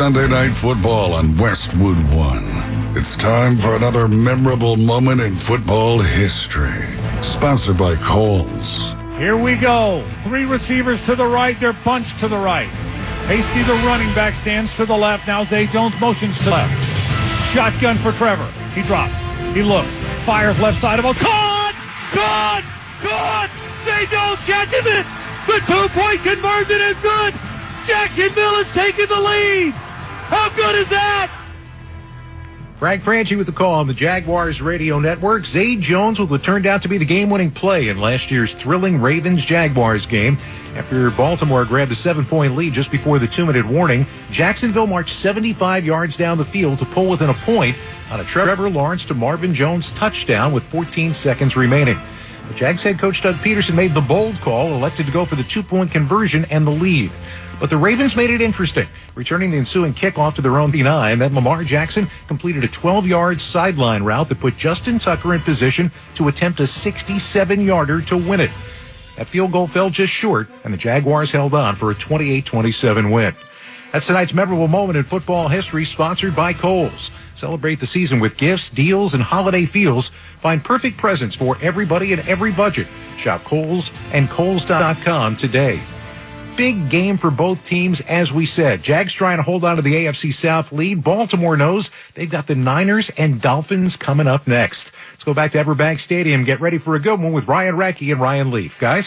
Sunday Night Football on Westwood One. It's time for another memorable moment in football history. Sponsored by Kohl's. Here we go. 3 receivers to the right. They're bunched to the right. Hasty, the running back, stands to the left. Now Zay Jones motions to the left. Shotgun for Trevor. He drops. He looks. Fires left side of a caught! Caught! Caught! Zay Jones catches it! The 2-point conversion is good! Jacksonville has taken the lead! How good is that? Frank Franchi with the call on the Jaguars radio network. Zay Jones with what turned out to be the game-winning play in last year's thrilling Ravens-Jaguars game. After Baltimore grabbed a 7-point lead just before the 2-minute warning, Jacksonville marched 75 yards down the field to pull within a point on a Trevor Lawrence to Marvin Jones touchdown with 14 seconds remaining. The Jags head coach Doug Peterson made the bold call, elected to go for the 2-point conversion and the lead. But the Ravens made it interesting, returning the ensuing kickoff to their own 9. Then Lamar Jackson completed a 12-yard sideline route that put Justin Tucker in position to attempt a 67-yarder to win it. That field goal fell just short, and the Jaguars held on for a 28-27 win. That's tonight's memorable moment in football history, sponsored by Kohl's. Celebrate the season with gifts, deals, and holiday feels. Find perfect presents for everybody and every budget. Shop Kohl's and Kohls.com today. Big game for both teams, as we said. Jags trying to hold on to the AFC South lead. Baltimore knows they've got the Niners and Dolphins coming up next. Let's go back to Everbank Stadium. Get ready for a good one with Ryan Radke and Ryan Leaf. Guys?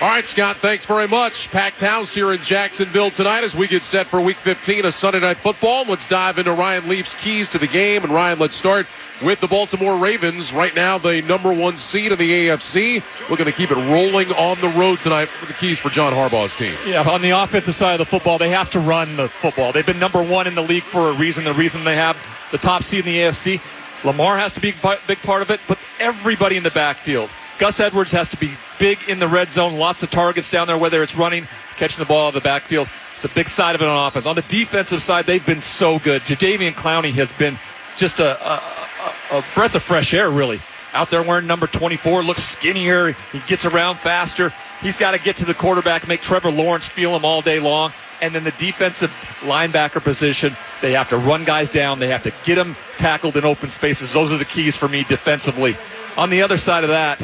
All right, Scott, thanks very much. Packed house here in Jacksonville tonight as we get set for Week 15 of Sunday Night Football. Let's dive into Ryan Leaf's keys to the game. And, Ryan, let's start with the Baltimore Ravens. Right now, the number 1 seed in the AFC. We're going to keep it rolling on the road tonight for the keys for John Harbaugh's team. Yeah, on the offensive side of the football, they have to run the football. They've been number 1 in the league for a reason. The reason they have the top seed in the AFC. Lamar has to be a big part of it, but everybody in the backfield. Gus Edwards has to be big in the red zone. Lots of targets down there, whether it's running, catching the ball out of the backfield. It's a big side of it on offense. On the defensive side, they've been so good. Jadeveon Clowney has been just a breath of fresh air, really. Out there wearing number 24, looks skinnier. He gets around faster. He's got to get to the quarterback, make Trevor Lawrence feel him all day long. And then the defensive linebacker position, they have to run guys down. They have to get them tackled in open spaces. Those are the keys for me defensively. On the other side of that,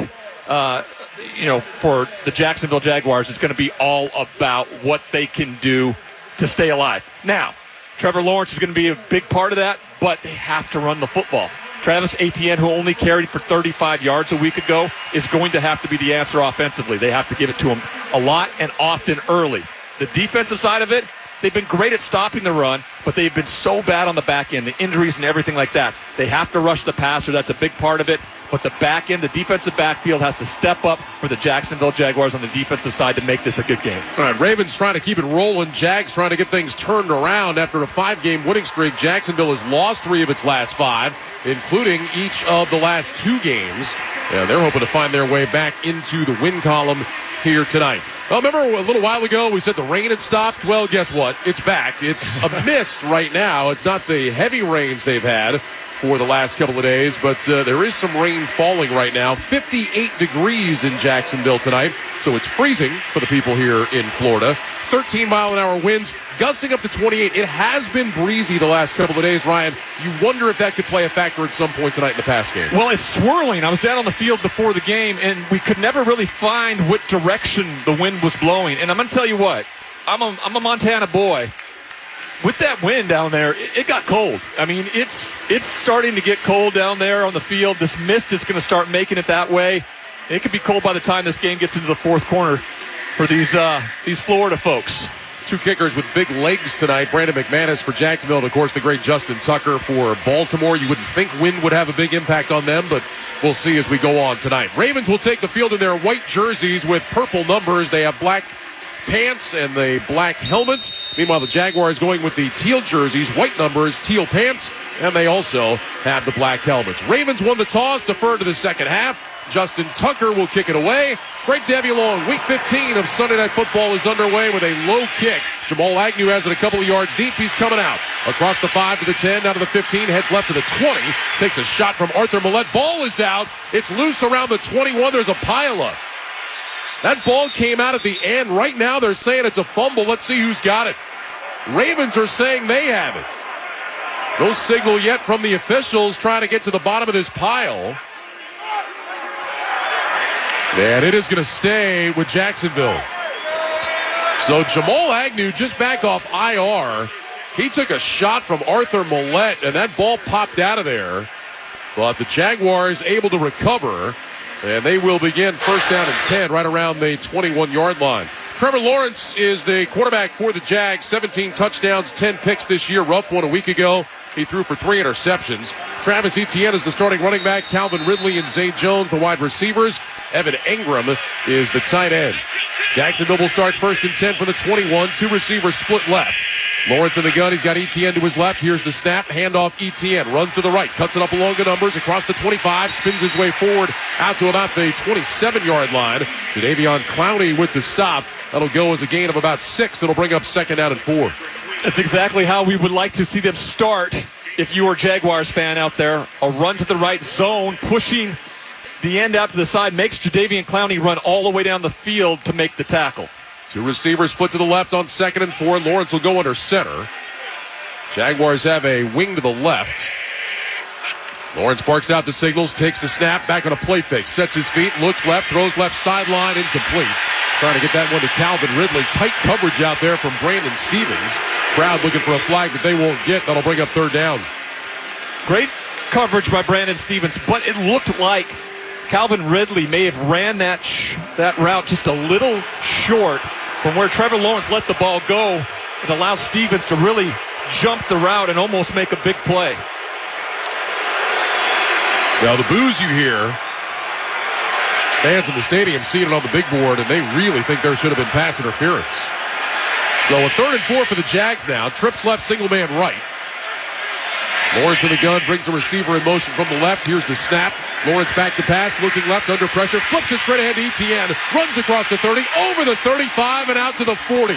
for the Jacksonville Jaguars, it's going to be all about what they can do to stay alive. Now, Trevor Lawrence is going to be a big part of that, but they have to run the football. Travis Etienne, who only carried for 35 yards a week ago, is going to have to be the answer offensively. They have to give it to him a lot and often early. The defensive side of it, they've been great at stopping the run, but they've been so bad on the back end, the injuries and everything like that. They have to rush the passer. That's a big part of it. But the back end, the defensive backfield has to step up for the Jacksonville Jaguars on the defensive side to make this a good game. All right, Ravens trying to keep it rolling. Jags trying to get things turned around after a 5-game winning streak. Jacksonville has lost 3 of its last 5, including each of the last 2 games. Yeah, they're hoping to find their way back into the win column here tonight. Well, remember a little while ago we said the rain had stopped? Well, guess what? It's back. It's a mist right now. It's not the heavy rains they've had for the last couple of days, but there is some rain falling right now. 58 degrees in Jacksonville tonight, so it's freezing for the people here in Florida. 13-mile-an-hour winds, gusting up to 28. It has been breezy the last couple of days, Ryan. You wonder if that could play a factor at some point tonight in the pass game. Well, it's swirling. I was down on the field before the game, and we could never really find what direction the wind was blowing. And I'm going to tell you what, I'm a Montana boy. With that wind down there, it got cold. I mean, it's starting to get cold down there on the field. This mist is going to start making it that way. It could be cold by the time this game gets into the fourth quarter for these Florida folks. 2 kickers with big legs tonight. Brandon McManus for Jacksonville, and of course the great Justin Tucker for Baltimore. You wouldn't think wind would have a big impact on them, but we'll see as we go on tonight. Ravens will take the field in their white jerseys with purple numbers. They have black pants and the black helmets. Meanwhile, the Jaguars going with the teal jerseys, white numbers, teal pants, and they also have the black helmets. Ravens won the toss, deferred to the second half. Justin Tucker will kick it away. Great debut along. Week 15 of Sunday Night Football is underway with a low kick. Jamal Agnew has it a couple of yards deep. He's coming out. Across the 5 to the 10, down to the 15, heads left to the 20. Takes a shot from Arthur Millette. Ball is out. It's loose around the 21. There's a pileup. That ball came out at the end. Right now they're saying it's a fumble. Let's see who's got it. Ravens are saying they have it. No signal yet from the officials trying to get to the bottom of this pile. And it is going to stay with Jacksonville. So Jamal Agnew just back off IR. He took a shot from Arthur Millette, and that ball popped out of there. But the Jaguars able to recover, and they will begin first down and 10 right around the 21-yard line. Trevor Lawrence is the quarterback for the Jags. 17 touchdowns, 10 picks this year. Rough one a week ago. He threw for 3 interceptions. Travis Etienne is the starting running back. Calvin Ridley and Zay Jones, the wide receivers. Evan Engram is the tight end. Jacksonville will start first and 10 for the 21. 2 receivers split left. Lawrence in the gun. He's got Etienne to his left. Here's the snap. Handoff Etienne. Runs to the right. Cuts it up along the numbers. Across the 25. Spins his way forward out to about the 27-yard line. Jadeveon Clowney with the stop. That'll go as a gain of about 6. It'll bring up second down and 4. That's exactly how we would like to see them start if you are a Jaguars fan out there. A run to the right zone, pushing the end out to the side, makes Jadeveon Clowney run all the way down the field to make the tackle. 2 receivers split to the left on second and 4. Lawrence will go under center. Jaguars have a wing to the left. Lawrence barks out the signals, takes the snap, back on a play fake, sets his feet, looks left, throws left sideline, incomplete. Trying to get that one to Calvin Ridley. Tight coverage out there from Brandon Stevens. Crowd looking for a flag that they won't get. That'll bring up third down. Great coverage by Brandon Stevens, but it looked like Calvin Ridley may have ran that route just a little short from where Trevor Lawrence let the ball go. It allowed Stevens to really jump the route and almost make a big play. Now the boos you hear, fans in the stadium seeing it on the big board, and they really think there should have been pass interference. So a third and 4 for the Jags now. Trips left, single man right. Lawrence in the gun, brings the receiver in motion from the left. Here's the snap. Lawrence back to pass, looking left under pressure. Flips it straight ahead to Etienne. Runs across the 30, over the 35, and out to the 40.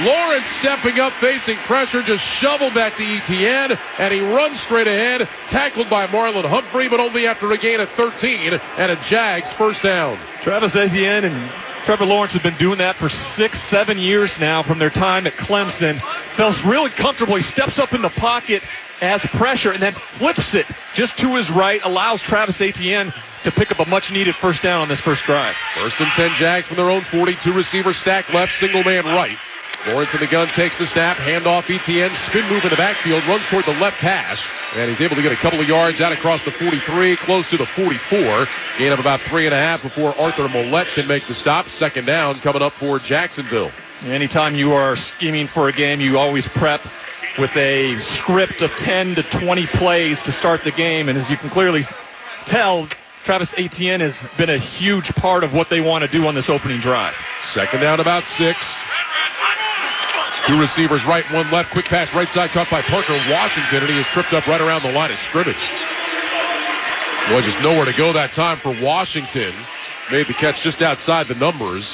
Lawrence stepping up, facing pressure, just shoveled that to Etienne, and he runs straight ahead. Tackled by Marlon Humphrey, but only after a gain of 13, and a Jags first down. Travis Etienne and Trevor Lawrence has been doing that for 6-7 years now from their time at Clemson. Feels really comfortable. He steps up in the pocket, has pressure, and then flips it just to his right, allows Travis Etienne to pick up a much-needed first down on this first drive. First and 10 Jags from their own 40. 2 receivers stacked left, single man right. Lawrence in the gun, takes the snap, handoff Etienne, spin move in the backfield, runs toward the left hash, and he's able to get a couple of yards out across the 43, close to the 44. Gain of about 3.5 before Arthur Millette can make the stop. Second down coming up for Jacksonville. Anytime you are scheming for a game, you always prep with a script of 10 to 20 plays to start the game, and as you can clearly tell, Travis Etienne has been a huge part of what they want to do on this opening drive. Second down about 6. 2 receivers right, 1 left. Quick pass right side caught by Parker Washington, and he is tripped up right around the line of scrimmage. Boy, just nowhere to go that time for Washington. Made the catch just outside the numbers.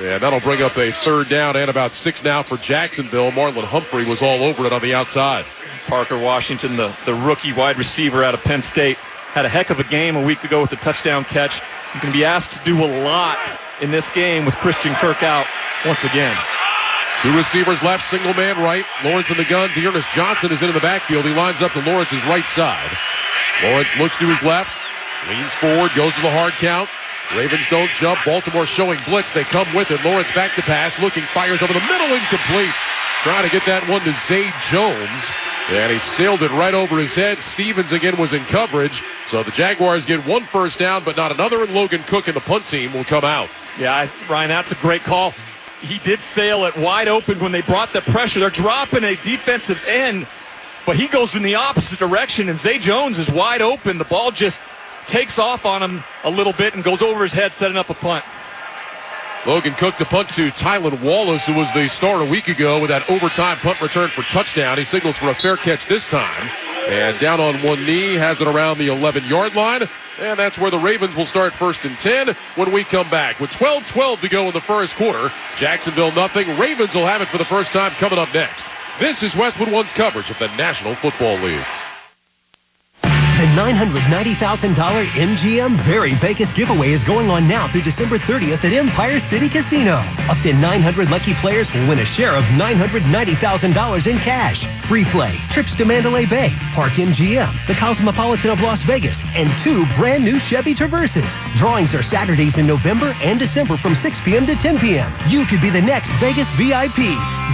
And that'll bring up a third down and about 6 now for Jacksonville. Marlon Humphrey was all over it on the outside. Parker Washington, the rookie wide receiver out of Penn State, had a heck of a game a week ago with the touchdown catch. You can be asked to do a lot in this game with Christian Kirk out once again. 2 receivers left, single man right. Lawrence in the gun. Dearness Johnson is in the backfield. He lines up to Lawrence's right side. Lawrence looks to his left, leans forward, goes to the hard count. Ravens don't jump. Baltimore showing blitz. They come with it. Lawrence back to pass, looking, fires over the middle, incomplete. Trying to get that one to Zay Jones, and he sailed it right over his head. Stevens again was in coverage, so the Jaguars get 1 first down, but not another, and Logan Cook and the punt team will come out. Yeah, Ryan, that's a great call. He did sail it wide open when they brought the pressure. They're dropping a defensive end, but he goes in the opposite direction, and Zay Jones is wide open. The ball just takes off on him a little bit and goes over his head, setting up a punt. Logan Cook to punt to Tylan Wallace, who was the star a week ago with that overtime punt return for touchdown. He signals for a fair catch this time. And down on one knee, has it around the 11-yard line. And that's where the Ravens will start first and 10 when we come back. With 12-12 to go in the first quarter, Jacksonville nothing. Ravens will have it for the first time coming up next. This is Westwood One's coverage of the National Football League. The $990,000 MGM Very Vegas giveaway is going on now through December 30th at Empire City Casino. Up to 900 lucky players will win a share of $990,000 in cash. Free play, trips to Mandalay Bay, Park MGM, the Cosmopolitan of Las Vegas, and 2 brand new Chevy Traverses. Drawings are Saturdays in November and December from 6 p.m. to 10 p.m. You could be the next Vegas VIP.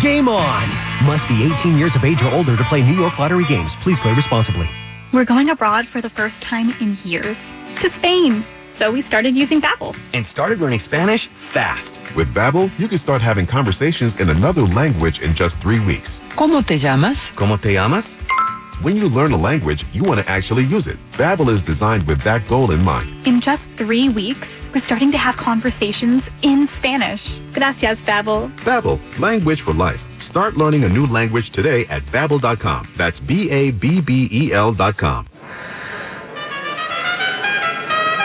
Game on! Must be 18 years of age or older to play New York Lottery games. Please play responsibly. We're going abroad for the first time in years. To Spain. So we started using Babbel. And started learning Spanish fast. With Babbel, you can start having conversations in another language in just 3 weeks. ¿Cómo te llamas? ¿Cómo te llamas? When you learn a language, you want to actually use it. Babbel is designed with that goal in mind. In just 3 weeks, we're starting to have conversations in Spanish. Gracias, Babbel. Babbel, language for life. Start learning a new language today at Babbel.com. That's Babbel.com.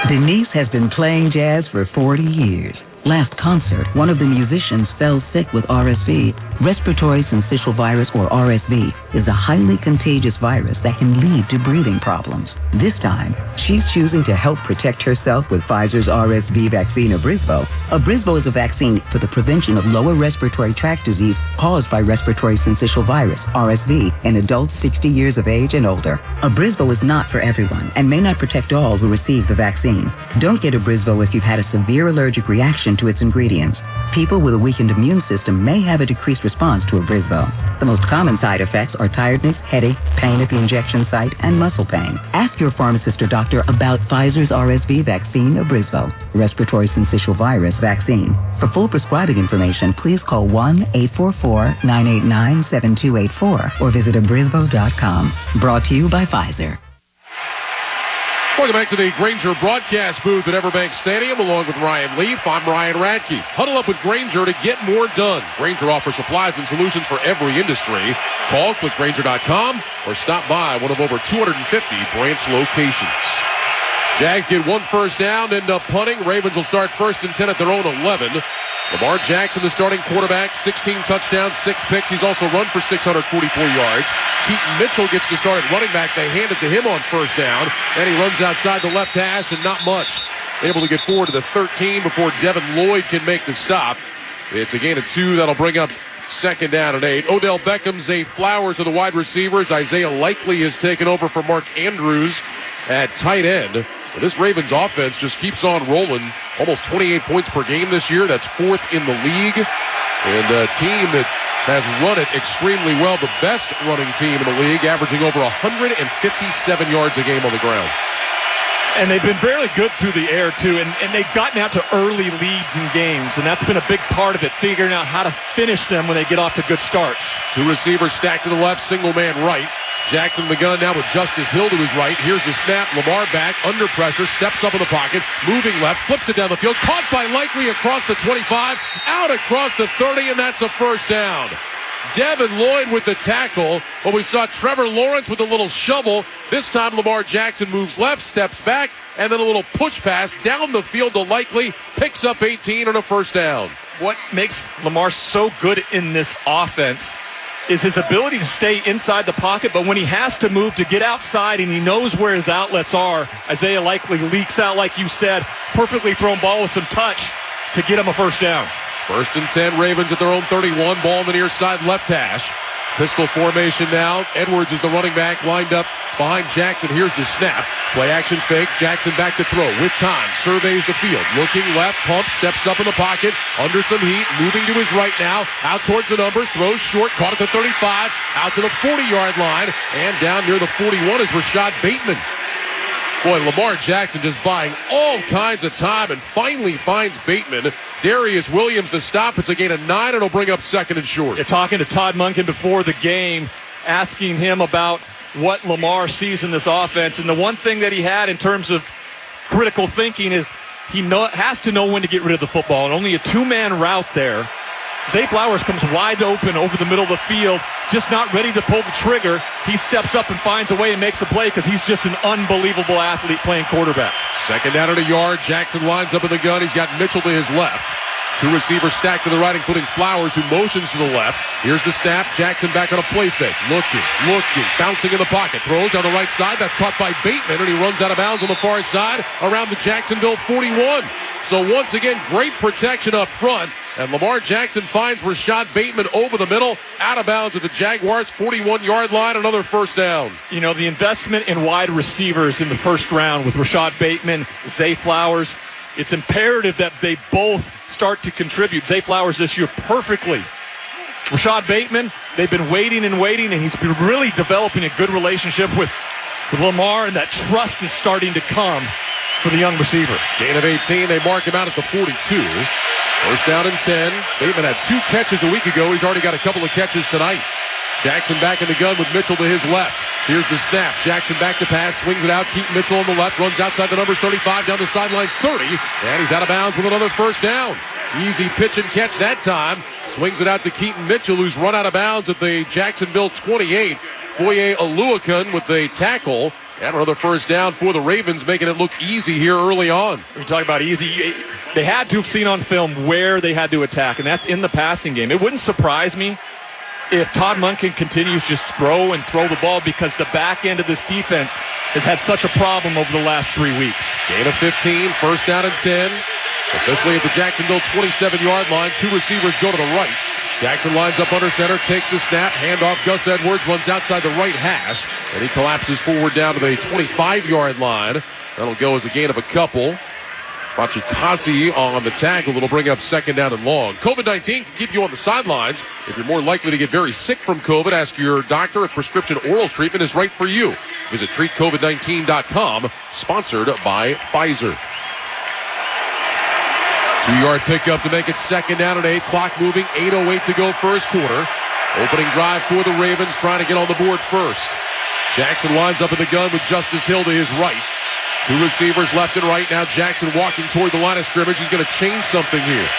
Denise has been playing jazz for 40 years. Last concert, one of the musicians fell sick with RSV. Respiratory syncytial virus, or RSV, is a highly contagious virus that can lead to breathing problems. This time, she's choosing to help protect herself with Pfizer's RSV vaccine, Abrysvo. Abrysvo is a vaccine for the prevention of lower respiratory tract disease caused by respiratory syncytial virus, RSV, in adults 60 years of age and older. Abrysvo is not for everyone and may not protect all who receive the vaccine. Don't get Abrysvo if you've had a severe allergic reaction to its ingredients. People with a weakened immune system may have a decreased response to Abrysvo. The most common side effects are tiredness, headache, pain at the injection site, and muscle pain. Ask your pharmacist or doctor about Pfizer's RSV vaccine, Abrysvo, respiratory syncytial virus vaccine. For full prescribing information, please call 1-844-989-7284 or visit Abrysvo.com. Brought to you by Pfizer. Welcome back to the Grainger broadcast booth at Everbank Stadium, along with Ryan Leaf. I'm Ryan Radke. Huddle up with Grainger to get more done. Grainger offers supplies and solutions for every industry. Call clickgrainger.com or stop by one of over 250 branch locations. Jags get 1 first down, end up punting. Ravens will start 1st and 10 at their own 11. Lamar Jackson, the starting quarterback, 16 touchdowns, 6 picks. He's also run for 644 yards. Keaton Mitchell gets to start at running back. They hand it to him on 1st down, and he runs outside the left hash and not much. Able to get forward to the 13 before Devin Lloyd can make the stop. It's a gain of 2. That'll bring up 2nd down and 8. Odell Beckham, Zay Flowers are the wide receivers. Isaiah Likely has taken over for Mark Andrews at tight end. This Ravens offense just keeps on rolling. Almost 28 points per game this year. That's 4th in the league. And a team that has run it extremely well. The best running team in the league, averaging over 157 yards a game on the ground. And they've been fairly good through the air, too. And they've gotten out to early leads in games. And that's been a big part of it, figuring out how to finish them when they get off to good starts. 2 receivers stacked to the left, single man right. Jackson the gun now with Justice Hill to his right. Here's the snap. Lamar back, under pressure, steps up in the pocket, moving left, flips it down the field. Caught by Likely across the 25, out across the 30, and that's a 1st down. Devin Lloyd with the tackle, but we saw Trevor Lawrence with a little shovel. This time Lamar Jackson moves left, steps back, and then a little push pass down the field to Likely, picks up 18 on a 1st down. What makes Lamar so good in this offense is his ability to stay inside the pocket, but when he has to move to get outside and he knows where his outlets are, Isaiah Likely leaks out, like you said, perfectly thrown ball with some touch to get him a 1st down. 1st and 10, Ravens at their own 31, ball on the near side left hash. Pistol formation now. Edwards is the running back, lined up behind Jackson. Here's the snap. Play action fake. Jackson back to throw with time. Surveys the field. Looking left. Pump. Steps up in the pocket. Under some heat. Moving to his right now. Out towards the numbers. Throws short. Caught at the 35. Out to the 40-yard line. And down near the 41 is Rashad Bateman. Boy, Lamar Jackson just buying all kinds of time and finally finds Bateman. Darius Williams to stop. It's a gain of 9, and it'll bring up 2nd and short. You're talking to Todd Monken before the game, asking him about what Lamar sees in this offense. And the one thing that he had in terms of critical thinking is he has to know when to get rid of the football. And only a 2-man route there. Zay Flowers comes wide open over the middle of the field, just not ready to pull the trigger. He steps up and finds a way and makes a play because he's just an unbelievable athlete playing quarterback. 2nd down at a yard. Jackson lines up in the gun. He's got Mitchell to his left. Two receivers stacked to the right, including Flowers, who motions to the left. Here's the snap. Jackson back on a play fake. Looking, bouncing in the pocket. Throws down the right side. That's caught by Bateman, and he runs out of bounds on the far side around the Jacksonville 41. So once again, great protection up front. And Lamar Jackson finds Rashad Bateman over the middle, out of bounds at the Jaguars' 41-yard line, another first down. You know, the investment in wide receivers in the first round with Rashad Bateman, Zay Flowers, it's imperative that they both start to contribute. Zay Flowers this year perfectly. Rashad Bateman, they've been waiting, and he's been really developing a good relationship with Lamar, and that trust is starting to come for the young receiver. Gain of 18, they mark him out at the 42. First down and 10. Bateman had 2 catches a week ago. He's already got a couple of catches tonight. Jackson back in the gun with Mitchell to his left. Here's the snap. Jackson back to pass, swings it out. Keaton Mitchell on the left, runs outside the numbers 35, down the sideline 30, and he's out of bounds with another first down. Easy pitch and catch that time. Swings it out to Keaton Mitchell, who's run out of bounds at the Jacksonville 28. Foye Oluokun with the tackle. And another first down for the Ravens, making it look easy here early on. We're talking about easy. They had to have seen on film where they had to attack, and that's in the passing game. It wouldn't surprise me if Todd Monken continues to throw the ball, because the back end of this defense has had such a problem over the last 3 weeks. Gain of 15, first down and 10. Officially at the Jacksonville 27-yard line. 2 receivers go to the right. Jackson lines up under center, takes the snap, handoff. Gus Edwards runs outside the right hash, and he collapses forward down to the 25-yard line. That'll go as a gain of a couple. Bachikasi on the tackle. It'll bring up second down and long. COVID-19 can keep you on the sidelines. If you're more likely to get very sick from COVID, ask your doctor if prescription oral treatment is right for you. Visit treatcovid19.com, sponsored by Pfizer. 2-yard pickup to make it second down and 8. Clock moving, 8:08 to go first quarter. Opening drive for the Ravens, trying to get on the board first. Jackson lines up in the gun with Justice Hill to his right. 2 receivers left and right. Now Jackson walking toward the line of scrimmage. He's going to change something here.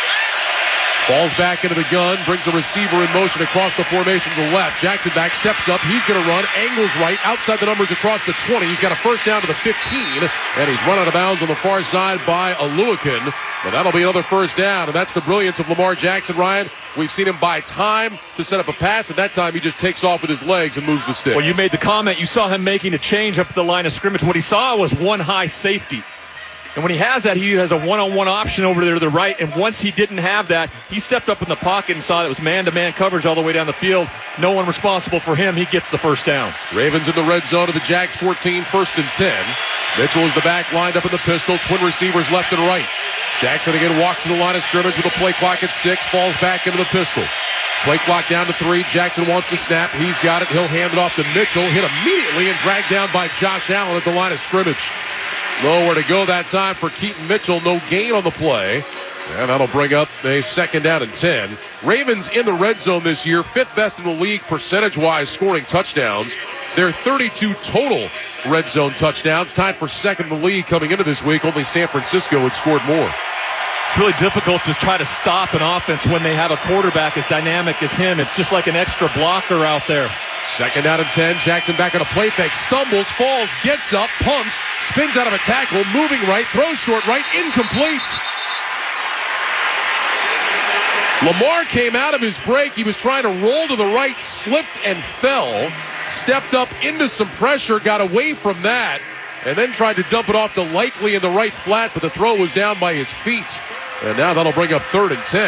Falls back into the gun, brings the receiver in motion across the formation to the left. Jackson back, steps up. He's going to run, angles right, outside the numbers across the 20. He's got a first down to the 15, and he's run out of bounds on the far side by Oluokun. And that'll be another first down, and that's the brilliance of Lamar Jackson, Ryan. We've seen him buy time to set up a pass, and that time he just takes off with his legs and moves the stick. Well, you made the comment. You saw him making a change up at the line of scrimmage. What he saw was one high safety. And when he has that, he has a one-on-one option over there to the right. And once he didn't have that, he stepped up in the pocket and saw that it was man-to-man coverage all the way down the field. No one responsible for him. He gets the first down. Ravens in the red zone of the Jags 14, first and 10. Mitchell is the back, lined up in the pistol. Twin receivers left and right. Jackson again walks to the line of scrimmage with a play clock at 6, falls back into the pistol. Play clock down to 3. Jackson wants the snap. He's got it. He'll hand it off to Mitchell. Hit immediately and dragged down by Josh Allen at the line of scrimmage. Nowhere to go that time for Keaton Mitchell. No gain on the play. And that'll bring up a second down and 10. Ravens in the red zone this year, 5th best in the league percentage-wise scoring touchdowns. They're 32 total red zone touchdowns. Tied for second in the league coming into this week. Only San Francisco had scored more. It's really difficult to try to stop an offense when they have a quarterback as dynamic as him. It's just like an extra blocker out there. Second down and 10. Jackson back on a play fake. Stumbles, falls, gets up, pumps, spins out of a tackle, moving right, throws short right, incomplete. Lamar came out of his break. He was trying to roll to the right, slipped and fell, stepped up into some pressure, got away from that, and then tried to dump it off to Likely in the right flat, but the throw was down by his feet. And now that'll bring up third and 10.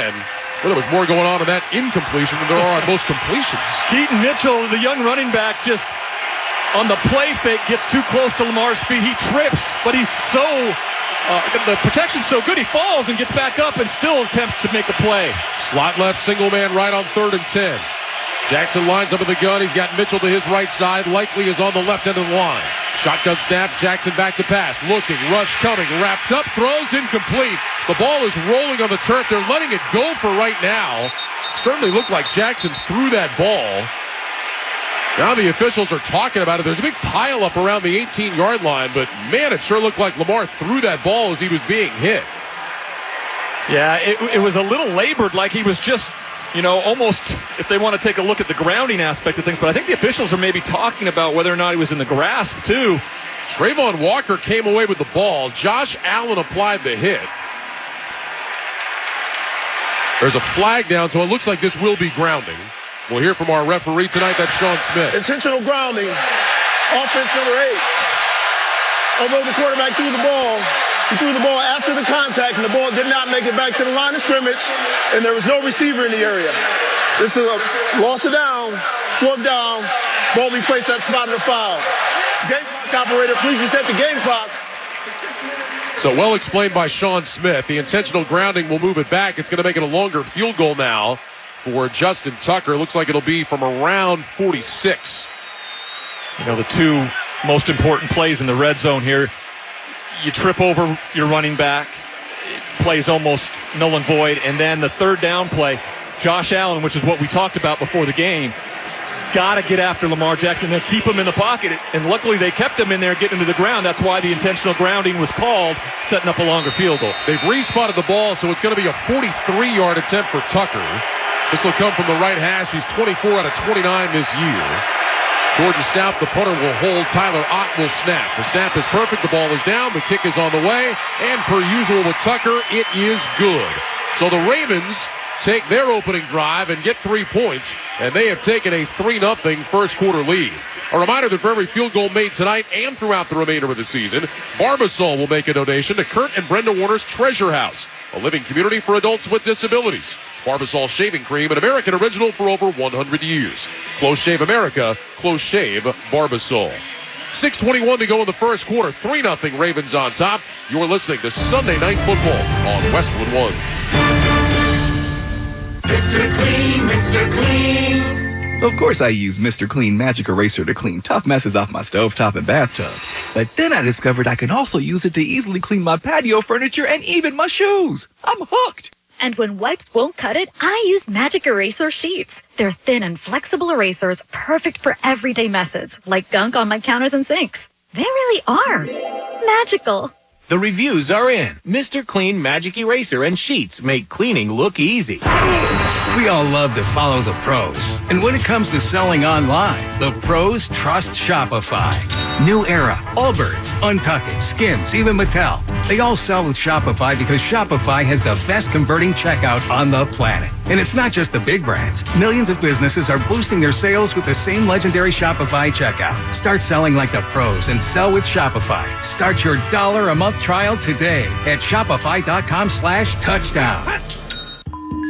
Well, there was more going on in that incompletion than there are on most completions. Keaton Mitchell, the young running back, just on the play fake, gets too close to Lamar's feet. He trips, but he's so, the protection's so good, he falls and gets back up and still attempts to make a play. Slot left, single man right on third and 10. Jackson lines up in the gun. He's got Mitchell to his right side. Likely is on the left end of the line. Shotgun snap, Jackson back to pass. Looking, rush coming, wrapped up, throws incomplete. The ball is rolling on the turf. They're letting it go for right now. Certainly looked like Jackson threw that ball. Now the officials are talking about it. There's a big pile up around the 18-yard line, but man, it sure looked like Lamar threw that ball as he was being hit. Yeah, it was a little labored, like he was just, almost, if they want to take a look at the grounding aspect of things, but I think the officials are maybe talking about whether or not he was in the grasp, too. Trayvon Walker came away with the ball. Josh Allen applied the hit. There's a flag down, so it looks like this will be grounding. We'll hear from our referee tonight. That's Sean Smith. Intentional grounding. Offense number 8. Although the quarterback threw the ball, he threw the ball after the contact, and the ball did not make it back to the line of scrimmage, and there was no receiver in the area. This is a loss of down, 12 down, ball be placed at spot of the foul. Game clock operator, please reset the game clock. So well explained by Sean Smith. The intentional grounding will move it back. It's going to make it a longer field goal now for Justin Tucker. Looks like it'll be from around 46. You know, the two most important plays in the red zone here, you trip over your running back, it plays almost null and void, and then the third down play, Josh Allen, which is what we talked about before the game, got to get after Lamar Jackson and keep him in the pocket, and luckily they kept him in there getting to the ground. That's why the intentional grounding was called, setting up a longer field goal. They've re-spotted the ball, so it's going to be a 43-yard attempt for Tucker. This will come from the right hash. He's 24 out of 29 this year. Georgia Stout, the punter, will hold. Tyler Ott will snap. The snap is perfect. The ball is down. The kick is on the way. And per usual with Tucker, it is good. So the Ravens take their opening drive and get 3 points, and they have taken a 3-0 first quarter lead. A reminder that for every field goal made tonight and throughout the remainder of the season, Barbasol will make a donation to Kurt and Brenda Warner's Treasure House, a living community for adults with disabilities. Barbasol shaving cream, an American original for over 100 years. Close Shave America, Close Shave Barbasol. 6:21 to go in the first quarter. 3-0 Ravens on top. You're listening to Sunday Night Football on Westwood One. Mr. Clean, Mr. Clean. Of course I use Mr. Clean Magic Eraser to clean tough messes off my stovetop and bathtub. But then I discovered I can also use it to easily clean my patio furniture and even my shoes. I'm hooked. And when wipes won't cut it, I use Magic Eraser Sheets. They're thin and flexible erasers, perfect for everyday messes, like gunk on my counters and sinks. They really are magical. The reviews are in. Mr. Clean Magic Eraser and Sheets make cleaning look easy. We all love to follow the pros. And when it comes to selling online, the pros trust Shopify. New Era, Allbirds, Untuckit, Skims, even Mattel. They all sell with Shopify because Shopify has the best converting checkout on the planet. And it's not just the big brands. Millions of businesses are boosting their sales with the same legendary Shopify checkout. Start selling like the pros and sell with Shopify. Start your $1 a month trial today at shopify.com/touchdown.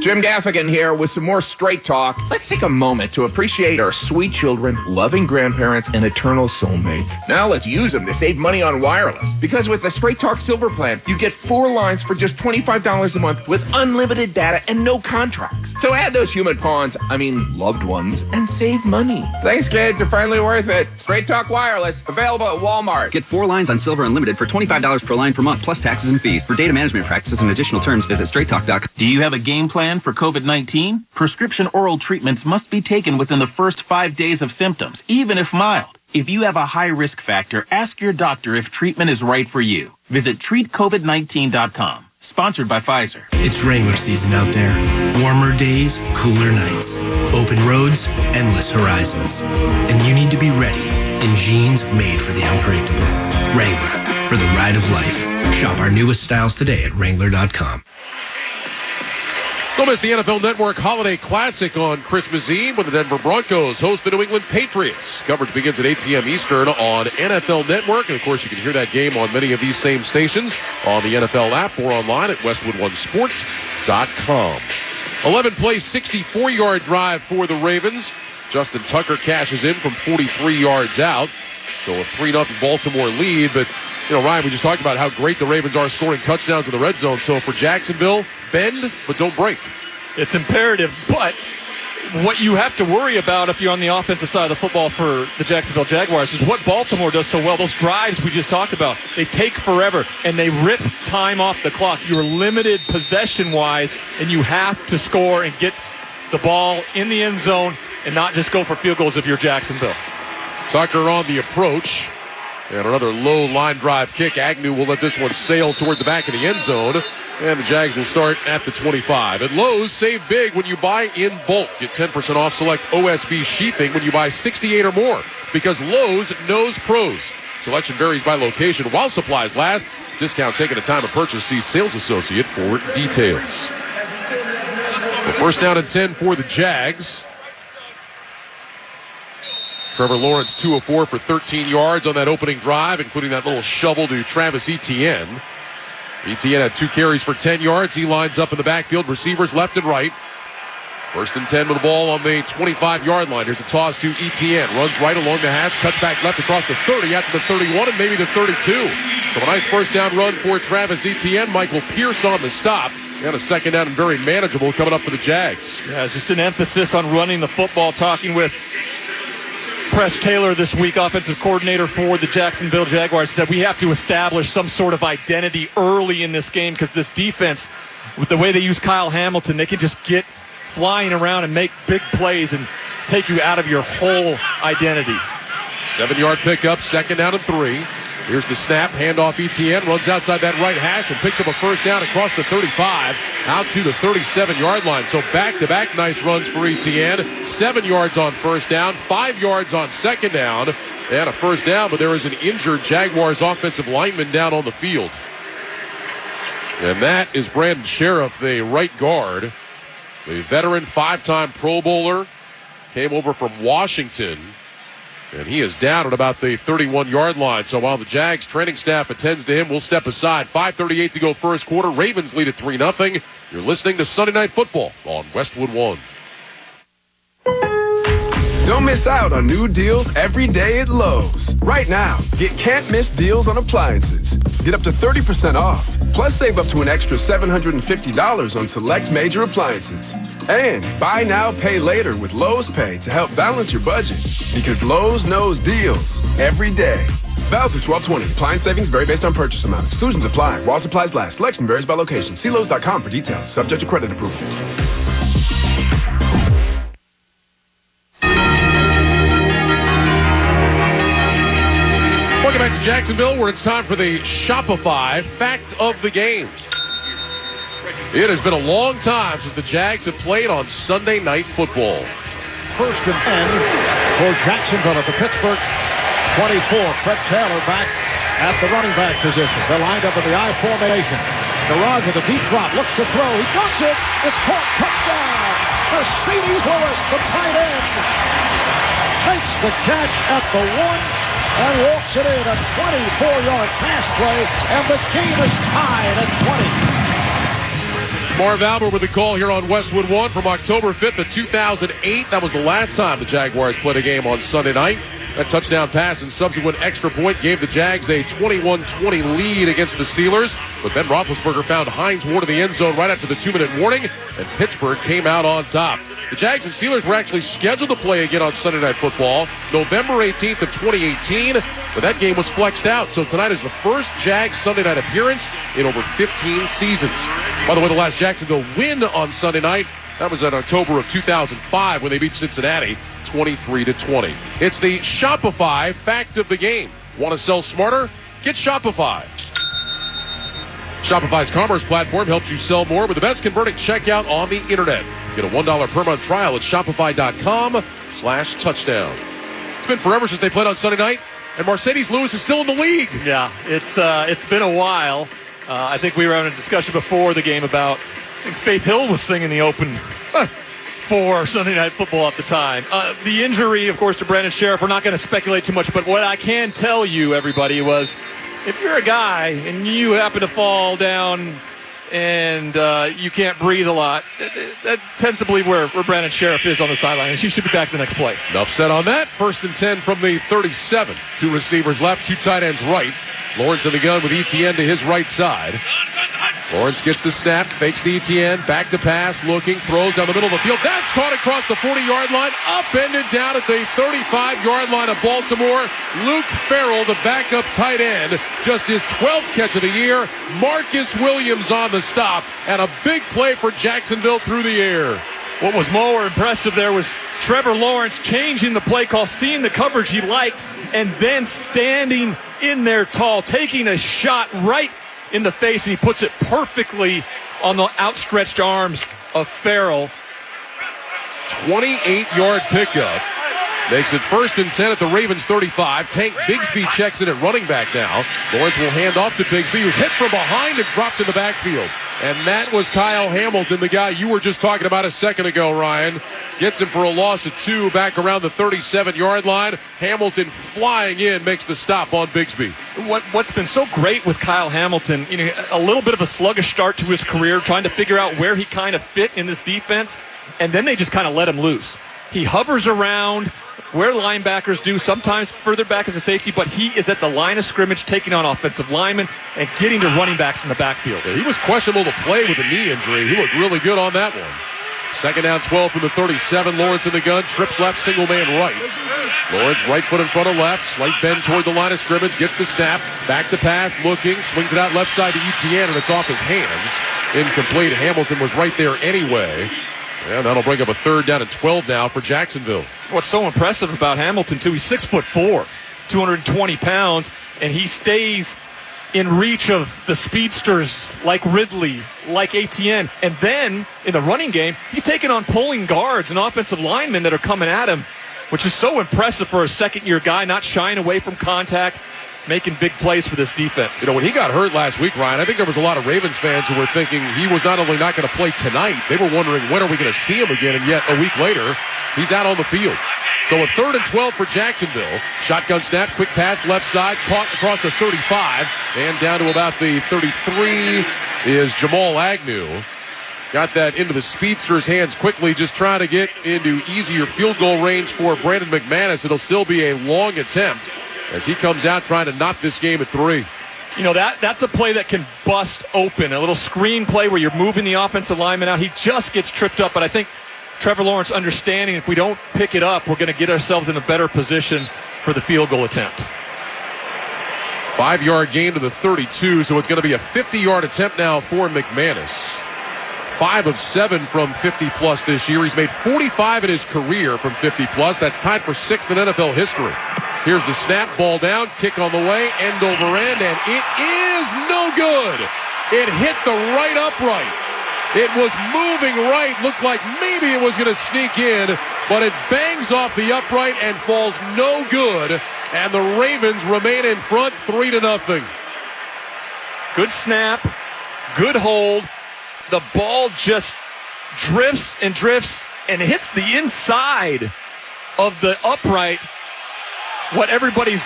Jim Gaffigan here with some more Straight Talk. Let's take a moment to appreciate our sweet children, loving grandparents, and eternal soulmates. Now let's use them to save money on wireless. Because with the Straight Talk Silver Plan, you get 4 lines for just $25 a month with unlimited data and no contracts. So add those human loved ones, and save money. Thanks, kids. They're finally worth it. Straight Talk Wireless, available at Walmart. Get 4 lines on Silver Unlimited for $25 per line per month, plus taxes and fees. For data management practices and additional terms, visit straighttalk.com. Do you have a game plan for COVID-19? Prescription oral treatments must be taken within the first 5 days of symptoms, even if mild. If you have a high risk factor, ask your doctor if treatment is right for you. Visit treatcovid19.com. Sponsored by Pfizer. It's Wrangler season out there. Warmer days, cooler nights. Open roads, endless horizons. And you need to be ready in jeans made for the unpredictable. Wrangler, for the ride of life. Shop our newest styles today at Wrangler.com. Don't miss the NFL Network Holiday Classic on Christmas Eve when the Denver Broncos host the New England Patriots. Coverage begins at 8 p.m. Eastern on NFL Network. And, of course, you can hear that game on many of these same stations on the NFL app or online at WestwoodOneSports.com. 11-play, 64-yard drive for the Ravens. Justin Tucker cashes in from 43 yards out. So a 3-0 Baltimore lead. But, Ryan, we just talked about how great the Ravens are scoring touchdowns in the red zone. So for Jacksonville, bend, but don't break. It's imperative, but what you have to worry about if you're on the offensive side of the football for the Jacksonville Jaguars is what Baltimore does so well. Those drives we just talked about, they take forever, and they rip time off the clock. You're limited possession-wise, and you have to score and get the ball in the end zone and not just go for field goals if you're Jacksonville. Tucker on the approach. And another low line drive kick. Agnew will let this one sail toward the back of the end zone. And the Jags will start at the 25. At Lowe's, save big when you buy in bulk. Get 10% off select OSB sheathing when you buy 68 or more. Because Lowe's knows pros. Selection varies by location while supplies last. Discount taken at time of purchase. See sales associate for details. The first down and 10 for the Jags. Trevor Lawrence, 2 of 4 for 13 yards on that opening drive, including that little shovel to Travis Etienne. Etienne had 2 carries for 10 yards. He lines up in the backfield, receivers left and right. First and 10 with the ball on the 25-yard line. Here's a toss to Etienne. Runs right along the hash, cuts back left across the 30, out to the 31, and maybe the 32. So a nice first down run for Travis Etienne. Michael Pierce on the stop. And a second down and very manageable coming up for the Jags. Yeah, it's just an emphasis on running the football. Talking with Press Taylor this week, offensive coordinator for the Jacksonville Jaguars, said we have to establish some sort of identity early in this game because this defense, with the way they use Kyle Hamilton, they can just get flying around and make big plays and take you out of your whole identity. 7-yard pickup, second down and 3. Here's the snap, handoff Etienne, runs outside that right hash and picks up a first down across the 35, out to the 37-yard line. So back-to-back nice runs for Etienne. 7 yards on first down, 5 yards on second down. They had a first down, but there is an injured Jaguars offensive lineman down on the field. And that is Brandon Sheriff, the right guard. The veteran 5-time Pro Bowler, came over from Washington. And he is down at about the 31-yard line. So while the Jags training staff attends to him, we'll step aside. 5:38 to go first quarter. Ravens lead at 3-0. You're listening to Sunday Night Football on Westwood One. Don't miss out on new deals every day at Lowe's. Right now, get can't-miss deals on appliances. Get up to 30% off. Plus, save up to an extra $750 on select major appliances. And buy now, pay later with Lowe's Pay to help balance your budget. Because Lowe's knows deals every day. Valid through 12/20. Appliance savings vary based on purchase amount. Exclusions apply. While supplies last. Selection varies by location. See Lowe's.com for details. Subject to credit approval. Welcome back to Jacksonville, where it's time for the Shopify Fact of the Game. It has been a long time since the Jags have played on Sunday Night Football. First and 10 for Jacksonville at the Pittsburgh 24. Fred Taylor back at the running back position. They're lined up in the I formation. Garage with a deep drop, looks to throw. He drops it. It's caught. Touchdown. Mercedes Lewis, the tight end, takes the catch at the 1 and walks it in. A 24-yard pass play, and the game is tied at 20. Marv Albert with the call here on Westwood One from October 5th of 2008. That was the last time the Jaguars played a game on Sunday night. That touchdown pass and subsequent extra point gave the Jags a 21-20 lead against the Steelers. But Ben Roethlisberger found Hines Ward in the end zone right after the 2-minute warning, and Pittsburgh came out on top. The Jags and Steelers were actually scheduled to play again on Sunday Night Football November 18th of 2018, but that game was flexed out. So tonight is the first Jags Sunday night appearance in over 15 seasons. By the way, the last Jacksonville win on Sunday night, that was in October of 2005 when they beat Cincinnati 23-20. It's the Shopify Fact of the Game. Want to sell smarter? Get Shopify. Shopify's commerce platform helps you sell more with the best converting checkout on the internet. Get a $1 per month trial at shopify.com/touchdown. It's been forever since they played on Sunday night, and Mercedes Lewis is still in the league. Yeah, it's been a while. I think we were having a discussion before the game about, I think Faith Hill was singing the open for Sunday Night Football at the time. The injury, of course, to Brandon Sheriff, we're not going to speculate too much, but what I can tell you, everybody, was if you're a guy and you happen to fall down and you can't breathe a lot, that tends to believe where Brandon Sheriff is on the sideline, and she should be back the next play. Enough said on that. First and 10 from the 37. 2 receivers left, 2 tight ends right. Lawrence in the gun with Etienne to his right side. Lawrence gets the snap, fakes the Etienne, back to pass, looking, throws down the middle of the field. That's caught across the 40-yard line, upended down at the 35-yard line of Baltimore. Luke Farrell, the backup tight end, just his 12th catch of the year. Marcus Williams on the stop, and a big play for Jacksonville through the air. What was more impressive there was Trevor Lawrence changing the play call, seeing the coverage he liked, and then standing in there tall, taking a shot right in the face, and he puts it perfectly on the outstretched arms of Farrell. 28-yard pickup. Makes it 1st and 10 at the Ravens 35. Tank Bigsby checks in at running back now. Lawrence will hand off to Bigsby, who's hit from behind and dropped in the backfield. And that was Kyle Hamilton, the guy you were just talking about a second ago, Ryan. Gets him for a loss of 2 back around the 37-yard line. Hamilton flying in makes the stop on Bigsby. What's been so great with Kyle Hamilton, a little bit of a sluggish start to his career, trying to figure out where he kind of fit in this defense, and then they just kind of let him loose. He hovers around where linebackers do, sometimes further back as a safety, but he is at the line of scrimmage taking on offensive linemen and getting to running backs in the backfield. He was questionable to play with a knee injury. He looked really good on that one. 2nd down 12 from the 37. Lawrence in the gun, trips left, single man right. Lawrence right foot in front of left, slight bend toward the line of scrimmage, gets the snap, back to pass, looking, swings it out left side to Etienne, and it's off his hands. Incomplete. Hamilton was right there anyway. And that'll bring up a 3rd down and 12 now for Jacksonville. What's so impressive about Hamilton, too, he's 6'4", 220 pounds, and he stays in reach of the speedsters like Ridley, like Etienne. And then, in the running game, he's taking on pulling guards and offensive linemen that are coming at him, which is so impressive for a second-year guy, not shying away from contact, making big plays for this defense. When he got hurt last week, Ryan, I think there was a lot of Ravens fans who were thinking he was not only not going to play tonight, they were wondering when are we going to see him again, and yet a week later, he's out on the field. So a 3rd and 12 for Jacksonville. Shotgun snap, quick pass, left side, caught across the 35, and down to about the 33 is Jamal Agnew. Got that into the speedster's hands quickly, just trying to get into easier field goal range for Brandon McManus. It'll still be a long attempt as he comes out trying to knock this game at 3. That's a play that can bust open, a little screen play where you're moving the offensive lineman out. He just gets tripped up, but I think Trevor Lawrence understanding if we don't pick it up, we're going to get ourselves in a better position for the field goal attempt. 5-yard gain to the 32, so it's going to be a 50-yard attempt now for McManus. 5 of 7 from 50-plus this year. He's made 45 in his career from 50-plus. That's tied for 6th in NFL history. Here's the snap, ball down, kick on the way, end over end, and it is no good. It hit the right upright. It was moving right, looked like maybe it was going to sneak in, but it bangs off the upright and falls no good, and the Ravens remain in front 3-0. Good snap, good hold. The ball just drifts and hits the inside of the upright. What everybody's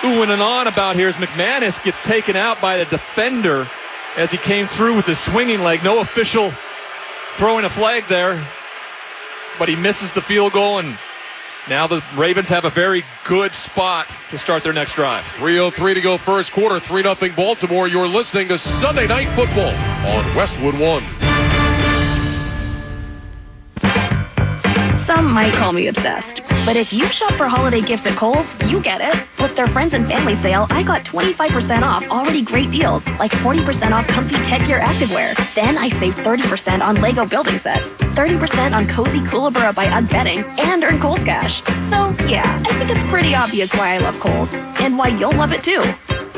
oohing and on about here is McManus gets taken out by the defender as he came through with his swinging leg. No official throwing a flag there, but he misses the field goal, and now the Ravens have a very good spot to start their next drive. 3:03 to go first quarter, 3-0 Baltimore. You're listening to Sunday Night Football on Westwood One. Some might call me obsessed, but if you shop for holiday gifts at Kohl's, you get it. With their Friends and Family sale, I got 25% off already great deals, like 40% off comfy tech gear activewear. Then I saved 30% on Lego building sets, 30% on cozy Koolaburra by UGG bedding, and earn Kohl's cash. So, yeah, I think it's pretty obvious why I love Kohl's, and why you'll love it too.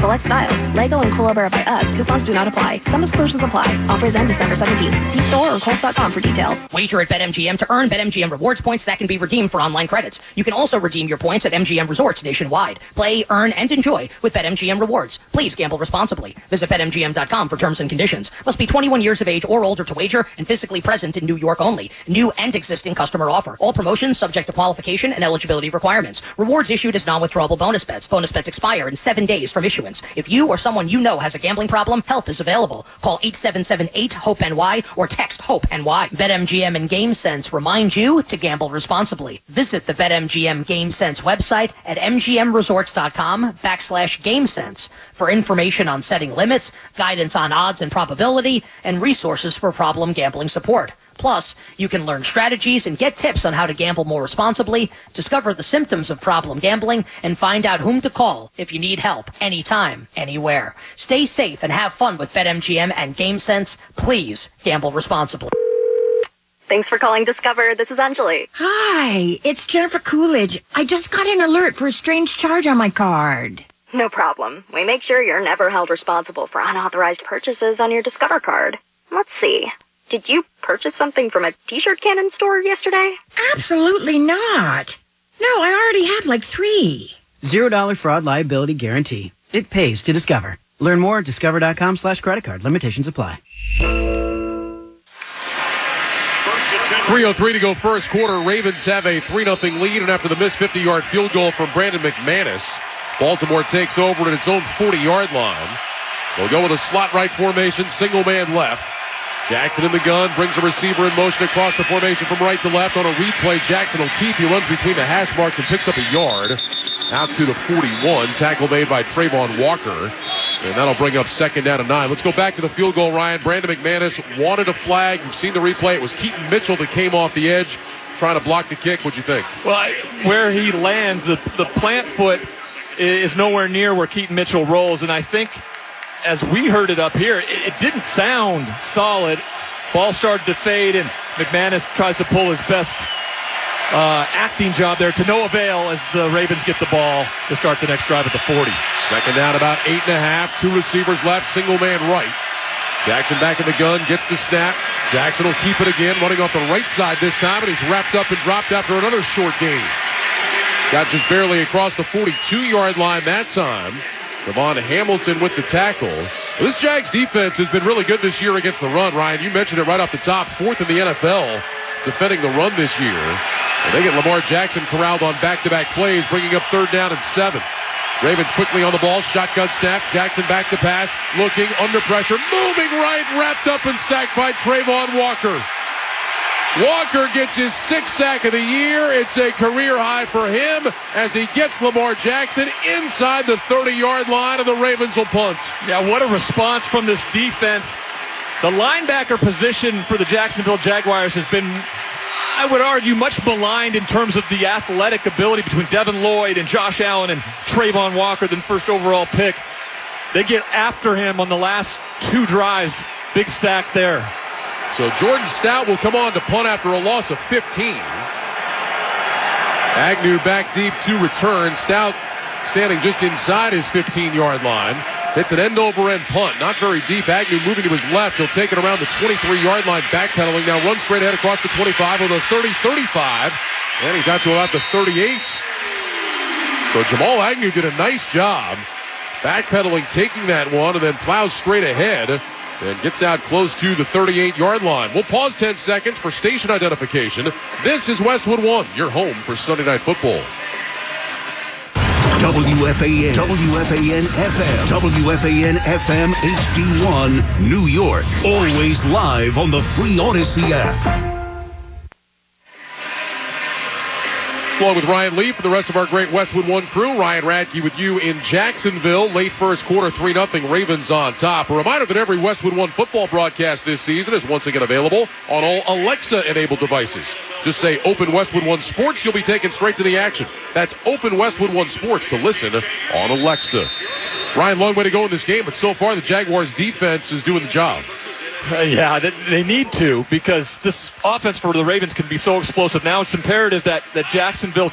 Select styles, Lego and Koolaburra by UGG. Coupons do not apply. Some exclusions apply. Offers end December 17th. See store or Kohl's.com for details. Wager at BetMGM to earn BetMGM rewards points that can be redeemed for online credits. You can also redeem your points at MGM resorts nationwide. Play, earn, and enjoy with BetMGM rewards. Please gamble responsibly. Visit BetMGM.com for terms and conditions. Must be 21 years of age or older to wager and physically present in New York only. New and existing customer offer. All promotions subject to qualification and eligibility requirements. Rewards issued as non-withdrawable bonus bets. Bonus bets expire in 7 days from issuance. If you or someone you know has a gambling problem, help is available. Call 877-8-HOPE-NY or text HOPE-NY. BetMGM and GameSense remind you to gamble responsibly. Visit the BetMGM GameSense website at mgmresorts.com/GameSense for information on setting limits, guidance on odds and probability, and resources for problem gambling support. Plus, you can learn strategies and get tips on how to gamble more responsibly, discover the symptoms of problem gambling, and find out whom to call if you need help anytime, anywhere. Stay safe and have fun with BetMGM and GameSense. Please gamble responsibly. Thanks for calling Discover. This is Anjali. Hi, it's Jennifer Coolidge. I just got an alert for a strange charge on my card. No problem. We make sure you're never held responsible for unauthorized purchases on your Discover card. Let's see. Did you purchase something from a T-shirt cannon store yesterday? Absolutely not. No, I already have like 3. $0 fraud liability guarantee. It pays to Discover. Learn more at discover.com/credit card. Limitations apply. 3:03 to go first quarter. Ravens have a 3-0 lead, and after the missed 50-yard field goal from Brandon McManus, Baltimore takes over at its own 40-yard line. They'll go with a slot right formation, single man left. Jackson in the gun, brings the receiver in motion across the formation from right to left. On a replay, Jackson will keep. He runs between the hash marks and picks up a yard. Out to the 41. Tackle made by Trayvon Walker. And that'll bring up 2nd down and 9. Let's go back to the field goal, Ryan. Brandon McManus wanted a flag. You've seen the replay. It was Keaton Mitchell that came off the edge trying to block the kick. What'd you think? Well, where he lands, the plant foot is nowhere near where Keaton Mitchell rolls. And I think, as we heard it up here, it didn't sound solid. Ball started to fade, and McManus tries to pull his best acting job there to no avail as the Ravens get the ball to start the next drive at the 40. 2nd down, about 8.5. 2 receivers left, single man right. Jackson back in the gun, gets the snap. Jackson will keep it again, running off the right side this time, and he's wrapped up and dropped after another short gain. Got just barely across the 42-yard line that time. Devon Hamilton with the tackle. This Jags defense has been really good this year against the run, Ryan. You mentioned it right off the top. 4th in the NFL defending the run this year. And they get Lamar Jackson corralled on back-to-back plays, bringing up 3rd down and 7. Ravens quickly on the ball. Shotgun snap. Jackson back to pass. Looking under pressure. Moving right. Wrapped up and sacked by Trayvon Walker. Walker gets his 6th sack of the year. It's a career high for him as he gets Lamar Jackson inside the 30-yard line, and the Ravens will punt. Yeah, what a response from this defense. The linebacker position for the Jacksonville Jaguars has been, I would argue, much maligned in terms of the athletic ability between Devin Lloyd and Josh Allen and Trayvon Walker, the first overall pick. They get after him on the last 2 drives. Big sack there. So Jordan Stout will come on to punt after a loss of 15. Agnew back deep to return. Stout standing just inside his 15-yard line. Hits an end-over-end punt. Not very deep. Agnew moving to his left. He'll take it around the 23-yard line, backpedaling. Now runs straight ahead across the 25 on the 30-35. And he's out to about the 38. So Jamal Agnew did a nice job backpedaling, taking that one, and then plows straight ahead and gets out close to the 38-yard line. We'll pause 10 seconds for station identification. This is Westwood One, your home for Sunday Night Football. WFAN, WFAN FM, WFAN FM HD1, New York. Always live on the free Odyssey app. Along with Ryan Lee for the rest of our great Westwood One crew. Ryan Radke with you in Jacksonville. Late first quarter, 3-0 Ravens on top. A reminder that every Westwood One football broadcast this season is once again available on all Alexa-enabled devices. Just say Open Westwood One Sports, you'll be taken straight to the action. That's Open Westwood One Sports to listen on Alexa. Ryan, long way to go in this game, but so far the Jaguars defense is doing the job. Yeah, they need to, because this offense for the Ravens can be so explosive. Now it's imperative that Jacksonville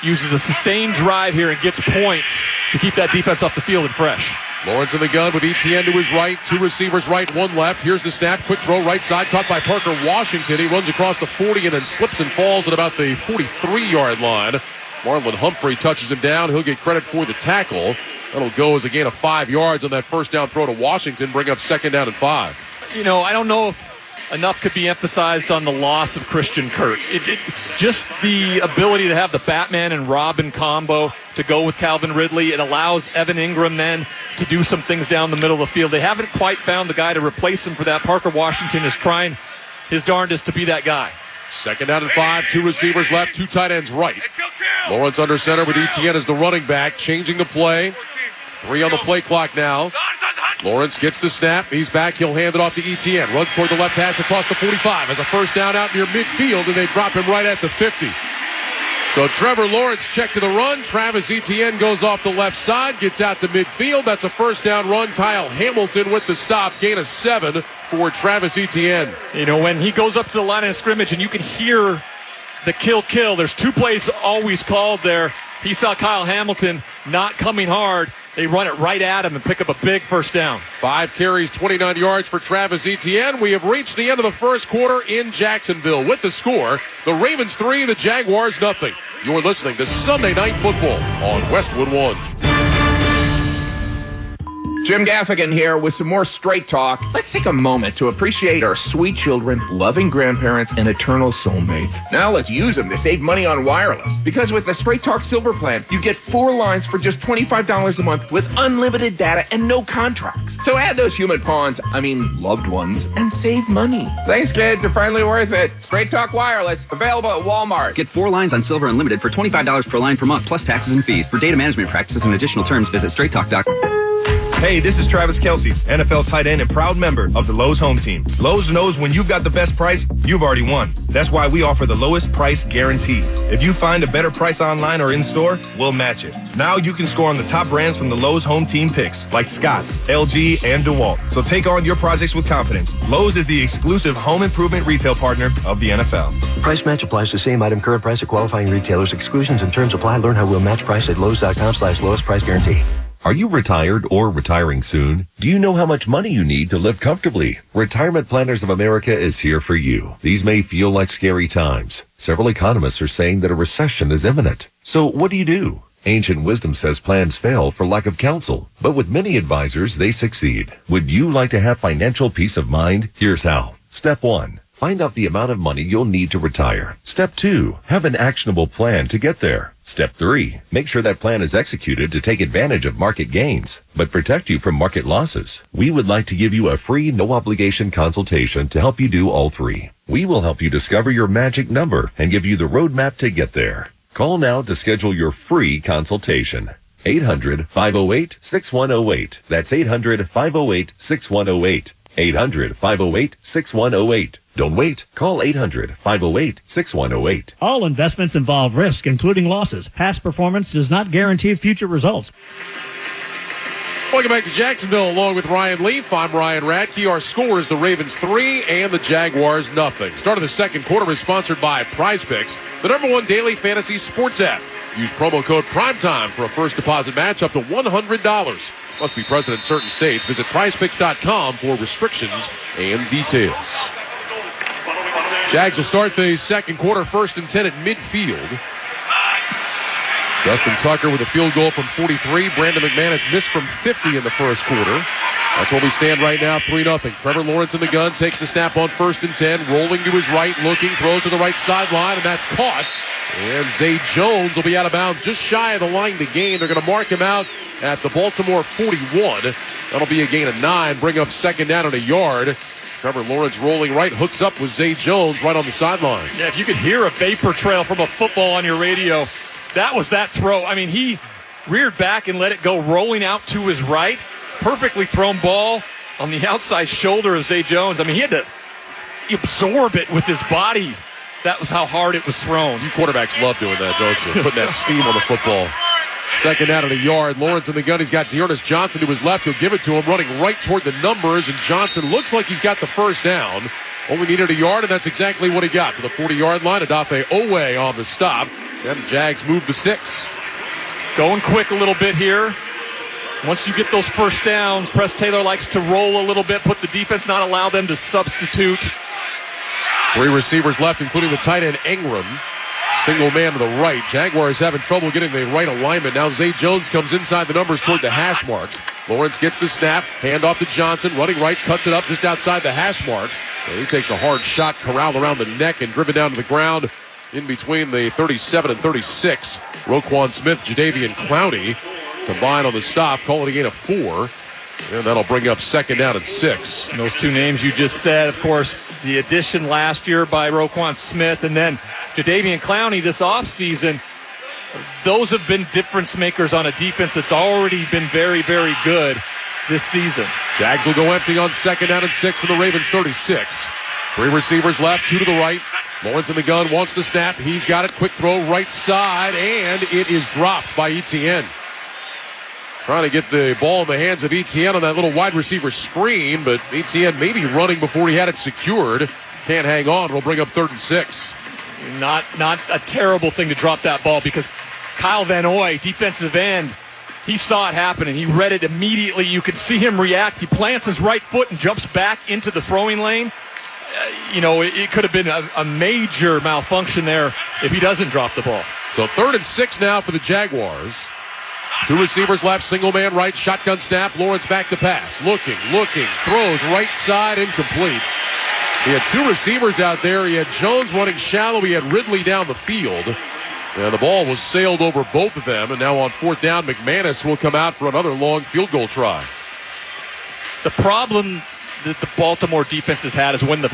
uses a sustained drive here and gets points to keep that defense off the field and fresh. Lawrence in the gun with Etienne to his right. 2 receivers right, 1 left. Here's the snap. Quick throw right side. Caught by Parker Washington. He runs across the 40 and then slips and falls at about the 43-yard line. Marlon Humphrey touches him down. He'll get credit for the tackle. That'll go as a gain of 5 yards on that first down throw to Washington, bring up 2nd down and 5. You know, I don't know if enough could be emphasized on the loss of Christian Kirk. Just the ability to have the Batman and Robin combo to go with Calvin Ridley. It allows Evan Ingram then to do some things down the middle of the field. They haven't quite found the guy to replace him for that. Parker Washington is trying his darndest to be that guy. 2nd down and 5, 2 receivers left, 2 tight ends right. Lawrence under center with Etienne as the running back, changing the play. 3 on the play clock now. Lawrence gets the snap. He's back. He'll hand it off to Etienne. Runs toward the left hash across the 45. Has a first down out near midfield, and they drop him right at the 50. So Trevor Lawrence checked to the run. Travis Etienne goes off the left side, gets out to midfield. That's a first down run. Kyle Hamilton with the stop. Gain of 7 for Travis Etienne. You know, when he goes up to the line of scrimmage and you can hear the kill. There's 2 plays always called there. He saw Kyle Hamilton not coming hard. They run it right at him and pick up a big first down. 5 carries, 29 yards for Travis Etienne. We have reached the end of the first quarter in Jacksonville. With the score, the Ravens 3, the Jaguars nothing. You're listening to Sunday Night Football on Westwood One. Jim Gaffigan here with some more straight talk. Let's take a moment to appreciate our sweet children, loving grandparents, and eternal soulmates. Now let's use them to save money on wireless. Because with the Straight Talk Silver Plan, you get 4 lines for just $25 a month with unlimited data and no contracts. So add those human pawns, loved ones, and save money. Thanks, kids. They're finally worth it. Straight Talk Wireless, available at Walmart. Get 4 lines on Silver Unlimited for $25 per line per month, plus taxes and fees. For data management practices and additional terms, visit straighttalk.com. Hey, this is Travis Kelce, NFL tight end and proud member of the Lowe's home team. Lowe's knows when you've got the best price, you've already won. That's why we offer the lowest price guarantee. If you find a better price online or in store, we'll match it. Now you can score on the top brands from the Lowe's home team picks, like Scott, LG, and DeWalt. So take on your projects with confidence. Lowe's is the exclusive home improvement retail partner of the NFL. Price match applies to same item, current price of qualifying retailers. Exclusions and terms apply. Learn how we'll match price at Lowe's.com/lowest price guarantee. Are you retired or retiring soon? Do you know how much money you need to live comfortably? Retirement Planners of America is here for you. These may feel like scary times. Several economists are saying that a recession is imminent. So what do? Ancient wisdom says plans fail for lack of counsel, but with many advisors, they succeed. Would you like to have financial peace of mind? Here's how. Step 1. Find out the amount of money you'll need to retire. Step 2. Have an actionable plan to get there. Step 3. Make sure that plan is executed to take advantage of market gains, but protect you from market losses. We would like to give you a free, no-obligation consultation to help you do all 3. We will help you discover your magic number and give you the roadmap to get there. Call now to schedule your free consultation. 800-508-6108. That's 800-508-6108. 800-508-6108. Don't wait. Call 800-508-6108. All investments involve risk, including losses. Past performance does not guarantee future results. Welcome back to Jacksonville along with Ryan Leaf. I'm Ryan Radke. Our score is the Ravens 3 and the Jaguars nothing. Start of the second quarter is sponsored by Prize Picks, the #1 daily fantasy sports app. Use promo code PRIMETIME for a first deposit match up to $100. Must be present in certain states. Visit prizepicks.com for restrictions and details. Jags will start the second quarter 1st and 10 at midfield. Justin Tucker with a field goal from 43. Brandon McManus missed from 50 in the first quarter. That's where we stand right now, 3-0. Trevor Lawrence in the gun, takes the snap on 1st and 10, rolling to his right, looking, throws to the right sideline, and that's caught. And Zay Jones will be out of bounds just shy of the line to gain. They're going to mark him out at the Baltimore 41. That'll be a gain of 9, bring up second down and a yard. Trevor Lawrence rolling right, hooks up with Zay Jones right on the sideline. Yeah, if you could hear a vapor trail from a football on your radio, that was that throw. He reared back and let it go rolling out to his right. Perfectly thrown ball on the outside shoulder of Zay Jones. He had to absorb it with his body. That was how hard it was thrown. You quarterbacks love doing that, don't you? Putting that steam on the football. Second down at a yard. Lawrence in the gun. He's got Dearness Johnson to his left. He'll give it to him, running right toward the numbers, and Johnson looks like he's got the first down. Only needed a yard, and that's exactly what he got. To the 40-yard line, Adafe Owe on the stop. And the Jags move to 6. Going quick a little bit here. Once you get those first downs, Press Taylor likes to roll a little bit, put the defense, not allow them to substitute. 3 receivers left, including the tight end Ingram. Single man to the right. Jaguars having trouble getting the right alignment. Now Zay Jones comes inside the numbers toward the hash mark. Lawrence gets the snap, hand off to Johnson, running right, cuts it up just outside the hash mark. And he takes a hard shot, corralled around the neck and driven down to the ground in between the 37 and 36. Roquan Smith, Jadeveon Clowney combined on the stop, call it a gain of 4. And that'll bring up second down and 6. And those 2 names you just said, of course, the addition last year by Roquan Smith and then Jadeveon Clowney this offseason. Those have been difference makers on a defense that's already been very, very good this season. Jags will go empty on second down and 6 for the Ravens 36. 3 receivers left, 2 to the right. Lawrence in the gun, wants the snap. He's got it, quick throw right side, and it is dropped by Etienne. Trying to get the ball in the hands of Etienne on that little wide receiver screen, but Etienne maybe running before he had it secured. Can't hang on. It'll bring up 3rd and 6. Not a terrible thing to drop that ball because Kyle Van Noy, defensive end, He saw it happen, and he read it immediately. You could see him react. He plants his right foot and jumps back into the throwing lane. It could have been a major malfunction there if he doesn't drop the ball. So 3rd and 6 now for the Jaguars. 2 receivers left, single man right, shotgun snap. Lawrence back to pass. Looking, throws right side, incomplete. He had 2 receivers out there. He had Jones running shallow. He had Ridley down the field. And the ball was sailed over both of them, and now on 4th down, McManus will come out for another long field goal try. The problem that the Baltimore defense has had is when the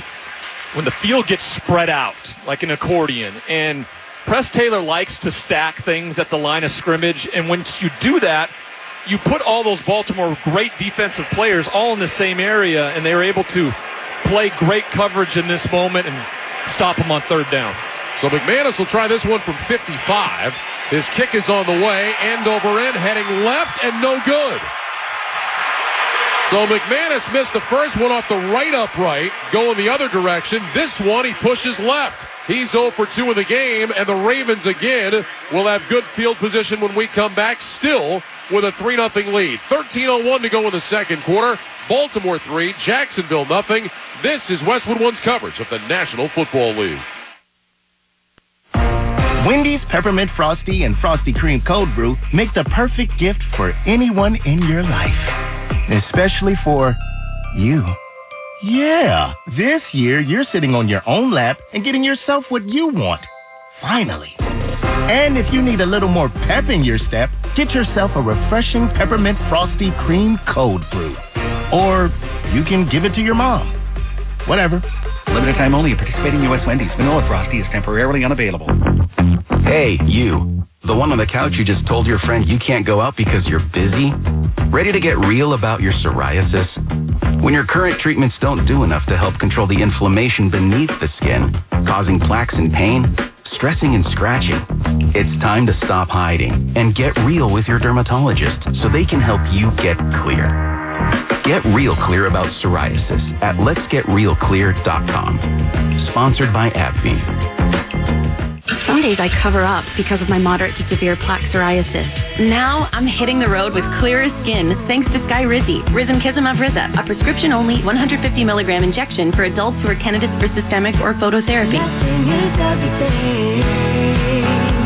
field gets spread out like an accordion, and Press Taylor likes to stack things at the line of scrimmage, and when you do that, you put all those Baltimore great defensive players all in the same area, and they were able to play great coverage in this moment and stop them on 3rd down. So McManus will try this one from 55. His kick is on the way, end over end, heading left, and no good. So McManus missed the first one off the right upright, going the other direction. This one, he pushes left. He's 0 for 2 in the game, and the Ravens again will have good field position when we come back, still with a 3-0 lead. 13:01 to go in the second quarter. Baltimore 3, Jacksonville 0. This is Westwood One's coverage of the National Football League. Wendy's Peppermint Frosty and Frosty Cream Cold Brew make the perfect gift for anyone in your life. Especially for you. Yeah, this year you're sitting on your own lap and getting yourself what you want. Finally. And if you need a little more pep in your step, get yourself a refreshing Peppermint Frosty Cream Cold Brew. Or you can give it to your mom. Whatever. Limited time only at participating U.S. Wendy's. Vanilla Frosty is temporarily unavailable. Hey, you. The one on the couch who just told your friend you can't go out because you're busy? Ready to get real about your psoriasis? When your current treatments don't do enough to help control the inflammation beneath the skin, causing plaques and pain, stressing and scratching, it's time to stop hiding and get real with your dermatologist so they can help you get clear. Get real clear about psoriasis at letsgetrealclear.com. Sponsored by AbbVie. Some days I cover up because of my moderate to severe plaque psoriasis. Now I'm hitting the road with clearer skin thanks to Skyrizi, Risankizumab Riza, a prescription-only 150 milligram injection for adults who are candidates for systemic or phototherapy.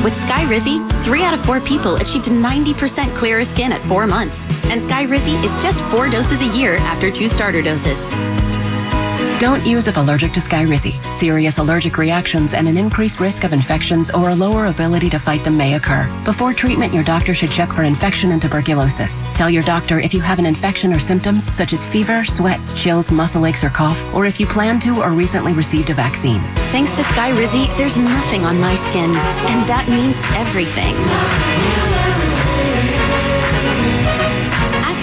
With Skyrizi, 3 out of 4 people achieved 90% clearer skin at 4 months. And Skyrizi is just 4 doses a year after 2 starter doses. Don't use if allergic to Skyrizi. Serious allergic reactions and an increased risk of infections or a lower ability to fight them may occur. Before treatment, your doctor should check for infection and tuberculosis. Tell your doctor if you have an infection or symptoms such as fever, sweat, chills, muscle aches, or cough, or if you plan to or recently received a vaccine. Thanks to Skyrizi, there's nothing on my skin, and that means everything.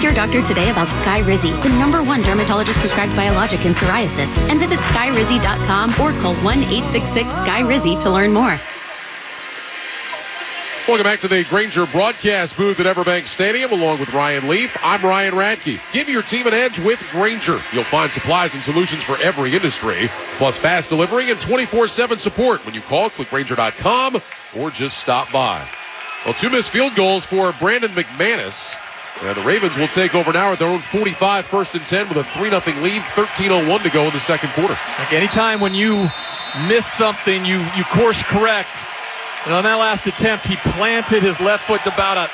Your doctor today about Skyrizi, the #1 dermatologist prescribed biologic in psoriasis, and visit skyrizi.com or call 1-866-SKY-RIZI to learn more. Welcome back to the Grainger broadcast booth at Everbank Stadium, along with Ryan Leaf. I'm Ryan Radke. Give your team an edge with Grainger. You'll find supplies and solutions for every industry, plus fast delivery and 24/7 support when you call, click Grainger.com, or just stop by. Well, 2 missed field goals for Brandon McManus. The Ravens will take over now at their own 45, 1st and 10 with a 3-0 lead, 13:01 to go in the second quarter. Like anytime when you miss something, you course correct. And on that last attempt, he planted his left foot about a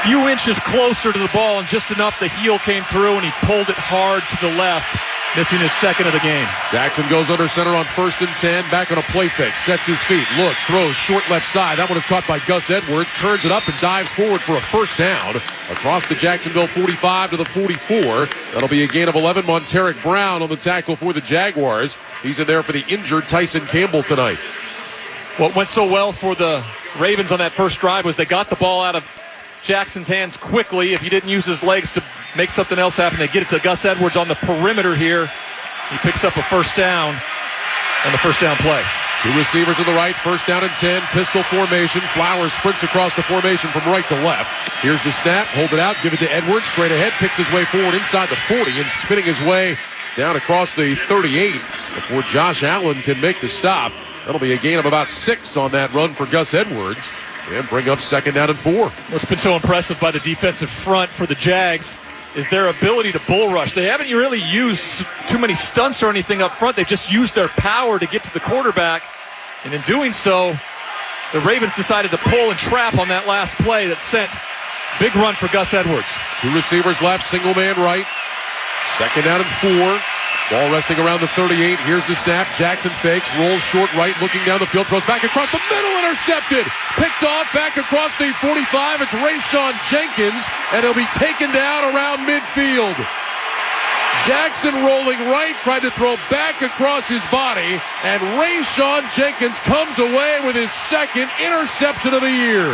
few inches closer to the ball, and just enough the heel came through, and he pulled it hard to the left, missing his 2nd of the game. Jackson goes under center on 1st and 10, back on a play fake, sets his feet, looks, throws, short left side. That one is caught by Gus Edwards, turns it up and dives forward for a 1st down across the Jacksonville 45 to the 44. That'll be a gain of 11. Monteric Brown on the tackle for the Jaguars. He's in there for the injured Tyson Campbell tonight. What went so well for the Ravens on that first drive was they got the ball out of Jackson's hands quickly. If he didn't use his legs to make something else happen, they get it to Gus Edwards on the perimeter here. He picks up a 1st down on the 1st down play. 2 receivers to the right, 1st down and 10, pistol formation. Flowers sprints across the formation from right to left. Here's the snap, hold it out, give it to Edwards, straight ahead, picks his way forward inside the 40 and spinning his way down across the 38 before Josh Allen can make the stop. That'll be a gain of about 6 on that run for Gus Edwards. and bring up second down and 4. What's been so impressive by the defensive front for the Jags is their ability to bull rush. They haven't really used too many stunts or anything up front. They've just used their power to get to the quarterback. And in doing so, the Ravens decided to pull and trap on that last play that sent big run for Gus Edwards. 2 receivers left, single man right. Second down and 4. Ball resting around the 38. Here's the snap. Jackson fakes, rolls short right, looking down the field, throws back across the middle, intercepted. Picked off back across the 45. It's Rayshawn Jenkins, and he'll be taken down around midfield. Jackson rolling right, tried to throw back across his body, and Rayshawn Jenkins comes away with his second interception of the year.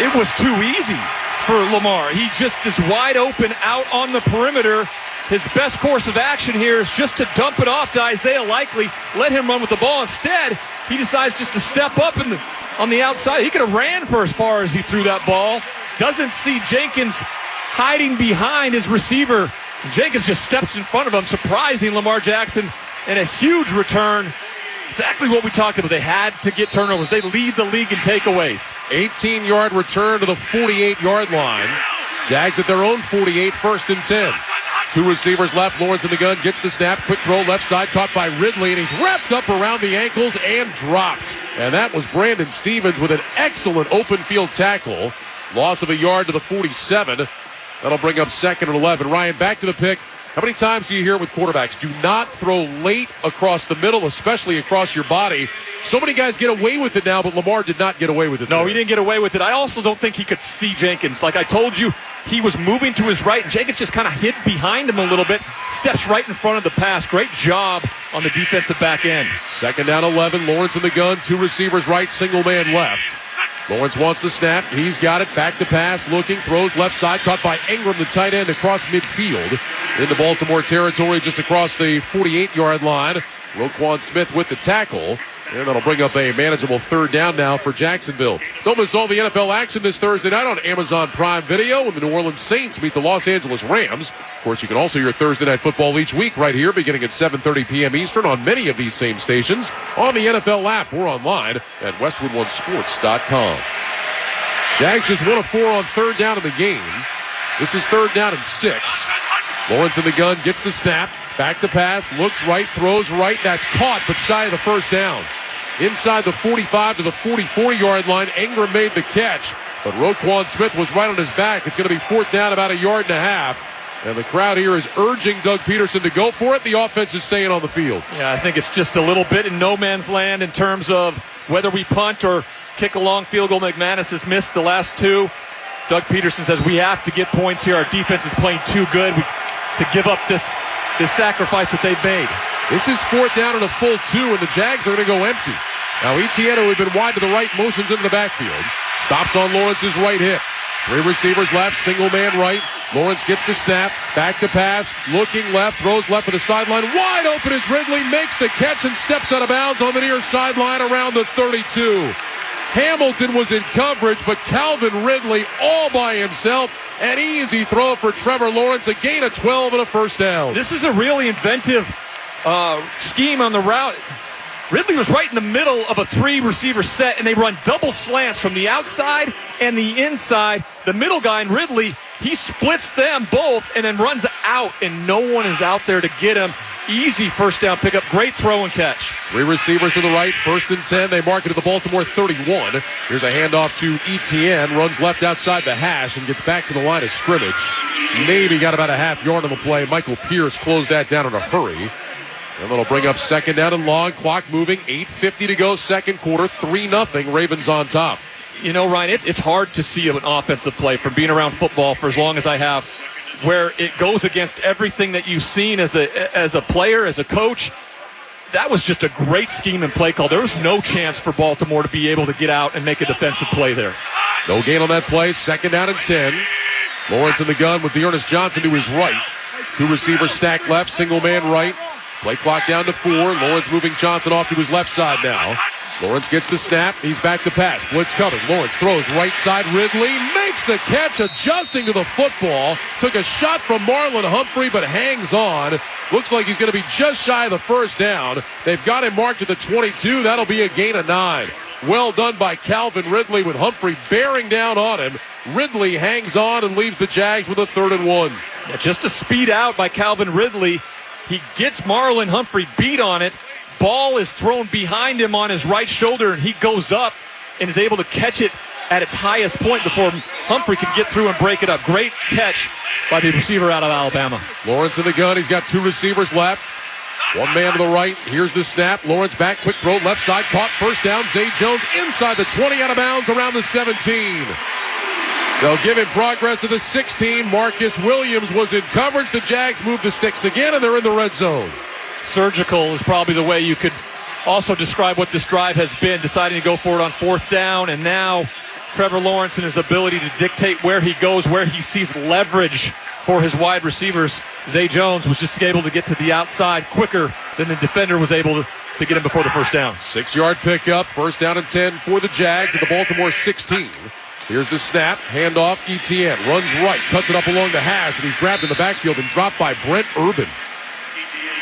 It was too easy for Lamar. He just is wide open out on the perimeter. His best course of action here is just to dump it off to Isaiah Likely, let him run with the ball. Instead, he decides just to step up on the outside. He could have ran for as far as he threw that ball. Doesn't see Jenkins hiding behind his receiver. Jenkins just steps in front of him, surprising Lamar Jackson, and a huge return. Exactly what we talked about. They had to get turnovers. They lead the league in takeaways. 18-yard return to the 48-yard line. Jags at their own 48, first and 10. 2 receivers left. Lawrence in the gun, gets the snap. Quick throw left side, caught by Ridley, and he's wrapped up around the ankles and dropped. And that was Brandon Stevens with an excellent open field tackle. Loss of a yard to the 47. That'll bring up second and 11. Ryan, back to the pick. How many times do you hear with quarterbacks, do not throw late across the middle, especially across your body? So many guys get away with it now, but Lamar did not get away with it. No, he didn't get away with it. I also don't think he could see Jenkins. Like I told you, he was moving to his right, and Jenkins just kind of hid behind him a little bit, steps right in front of the pass. Great job on the defensive back end. Second down 11, Lawrence in the gun, 2 receivers right, single man left. Lawrence wants the snap. He's got it. Back to pass. Looking. Throws left side. Caught by Ingram, the tight end, across midfield. Into Baltimore territory just across the 48-yard line. Roquan Smith with the tackle. And that'll bring up a manageable third down now for Jacksonville. Don't miss all the NFL action this Thursday night on Amazon Prime Video when the New Orleans Saints meet the Los Angeles Rams. Of course, you can also hear Thursday Night Football each week right here beginning at 7:30 p.m. Eastern on many of these same stations, on the NFL app or online at westwood1sports.com. Jags just 1 of 4 on third down in the game. This is third down and 6. Lawrence in the gun, gets the snap, back to pass, looks right, throws right. That's caught, but shy of the first down. Inside the 45 to the 44-yard line, Ingram made the catch, but Roquan Smith was right on his back. It's going to be fourth down about 1.5 yards. And the crowd here is urging Doug Peterson to go for it. The offense is staying on the field. Yeah, I think it's just a little bit in no man's land in terms of whether we punt or kick a long field goal. McManus has missed the last 2. Doug Peterson says we have to get points here. Our defense is playing too good to give up this sacrifice that they've made. This is fourth down and a full 2, and the Jags are going to go empty. Now, Etienne, who had been wide to the right, motions into the backfield. Stops on Lawrence's right hip. 3 receivers left, single man right. Lawrence gets the snap, back to pass, looking left, throws left to the sideline. Wide open as Ridley makes the catch and steps out of bounds on the near sideline around the 32. Hamilton was in coverage, but Calvin Ridley all by himself. An easy throw for Trevor Lawrence, a gain of 12 and a first down. This is a really inventive scheme on the route. Ridley was right in the middle of a 3-receiver set, and they run double slants from the outside and the inside. The middle guy, Ridley, he splits them both and then runs out, and no one is out there to get him. Easy first down pickup. Great throw and catch. 3 receivers to the right, first and 10. They mark it to the Baltimore 31. Here's a handoff to Etienne. Runs left outside the hash and gets back to the line of scrimmage. Maybe got about a half yard on the play. Michael Pierce closed that down in a hurry. And that'll bring up second down and long. Clock moving. 8:50 to go, second quarter. 3-0. Ravens on top. You know, Ryan, it's hard to see an offensive play from being around football for as long as I have, where it goes against everything that you've seen as a player, as a coach. That was just a great scheme and play call. There was no chance for Baltimore to be able to get out and make a defensive play there. No gain on that play. Second down and 10. Lawrence in the gun with Dearness Johnson to his right. 2 receivers stacked left, single man right. Play clock down to 4. Lawrence moving Johnson off to his left side now. Lawrence gets the snap. He's back to pass. Blitz coming. Lawrence throws right side. Ridley makes the catch, adjusting to the football. Took a shot from Marlon Humphrey, but hangs on. Looks like he's going to be just shy of the first down. They've got him marked at the 22. That'll be a gain of 9. Well done by Calvin Ridley with Humphrey bearing down on him. Ridley hangs on and leaves the Jags with a 3rd and 1. Yeah, just a speed out by Calvin Ridley. He gets Marlon Humphrey beat on it. Ball is thrown behind him on his right shoulder, and he goes up and is able to catch it at its highest point before Humphrey can get through and break it up. Great catch by the receiver out of Alabama. Lawrence in the gun. He's got 2 receivers left. One man to the right. Here's the snap. Lawrence back, quick throw, left side, caught, first down. Zay Jones inside the 20, out of bounds around the 17. They'll give him progress to the 16. Marcus Williams was in coverage. The Jags move the sticks again, and they're in the red zone. Surgical is probably the way you could also describe what this drive has been, deciding to go for it on 4th down, and now Trevor Lawrence and his ability to dictate where he goes, where he sees leverage for his wide receivers. Zay Jones was just able to get to the outside quicker than the defender was able to get him before the first down. 6-yard pickup, first down and 10 for the Jags at the Baltimore 16. Here's the snap, handoff, Etienne runs right, cuts it up along the hash, and he's grabbed in the backfield and dropped by Brent Urban.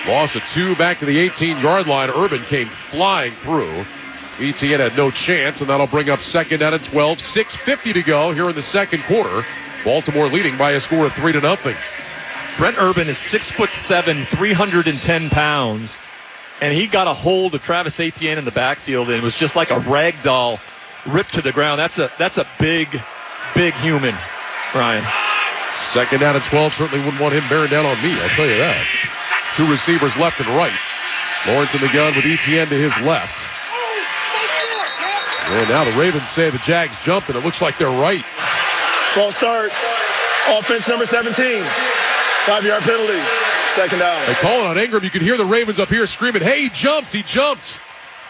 Loss of 2 back to the 18-yard line. Urban came flying through. Etienne had no chance, and that'll bring up 2nd down and 12. 6:50 to go here in the second quarter. Baltimore leading by a score of 3-0. Brent Urban is 6'7", 310 pounds, and he got a hold of Travis Etienne in the backfield, and it was just like a rag doll ripped to the ground. That's a big human, Ryan. 2nd down and 12. Certainly wouldn't want him bearing down on me, I'll tell you that. 2 receivers left and right. Lawrence in the gun with Etienne to his left. And now the Ravens say the Jags jumped, and it looks like they're right. False start. Offense number 17. 5-yard penalty. 2nd down. They call it on Ingram. You can hear the Ravens up here screaming, "Hey, he jumped! He jumped!"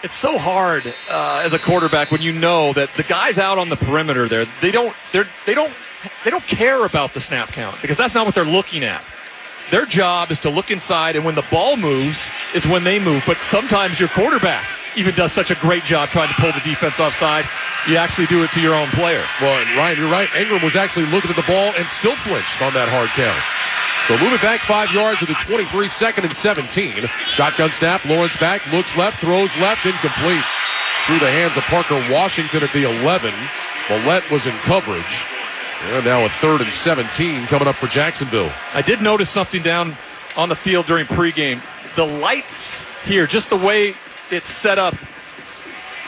It's so hard as a quarterback when you know that the guys out on the perimeter there, they don't care about the snap count, because that's not what they're looking at. Their job is to look inside, and when the ball moves is when they move. But sometimes your quarterback even does such a great job trying to pull the defense offside, you actually do it to your own player. Well, and Ryan, you're right. Ingram was actually looking at the ball and still flinched on that hard count. So moving back 5 yards to the 23, 2nd and 17. Shotgun snap, Lawrence back, looks left, throws left, incomplete. Through the hands of Parker Washington at the 11. Millette was in coverage. And now a 3rd and 17 coming up for Jacksonville. I did notice something down on the field during pregame. The lights here, just the way it's set up,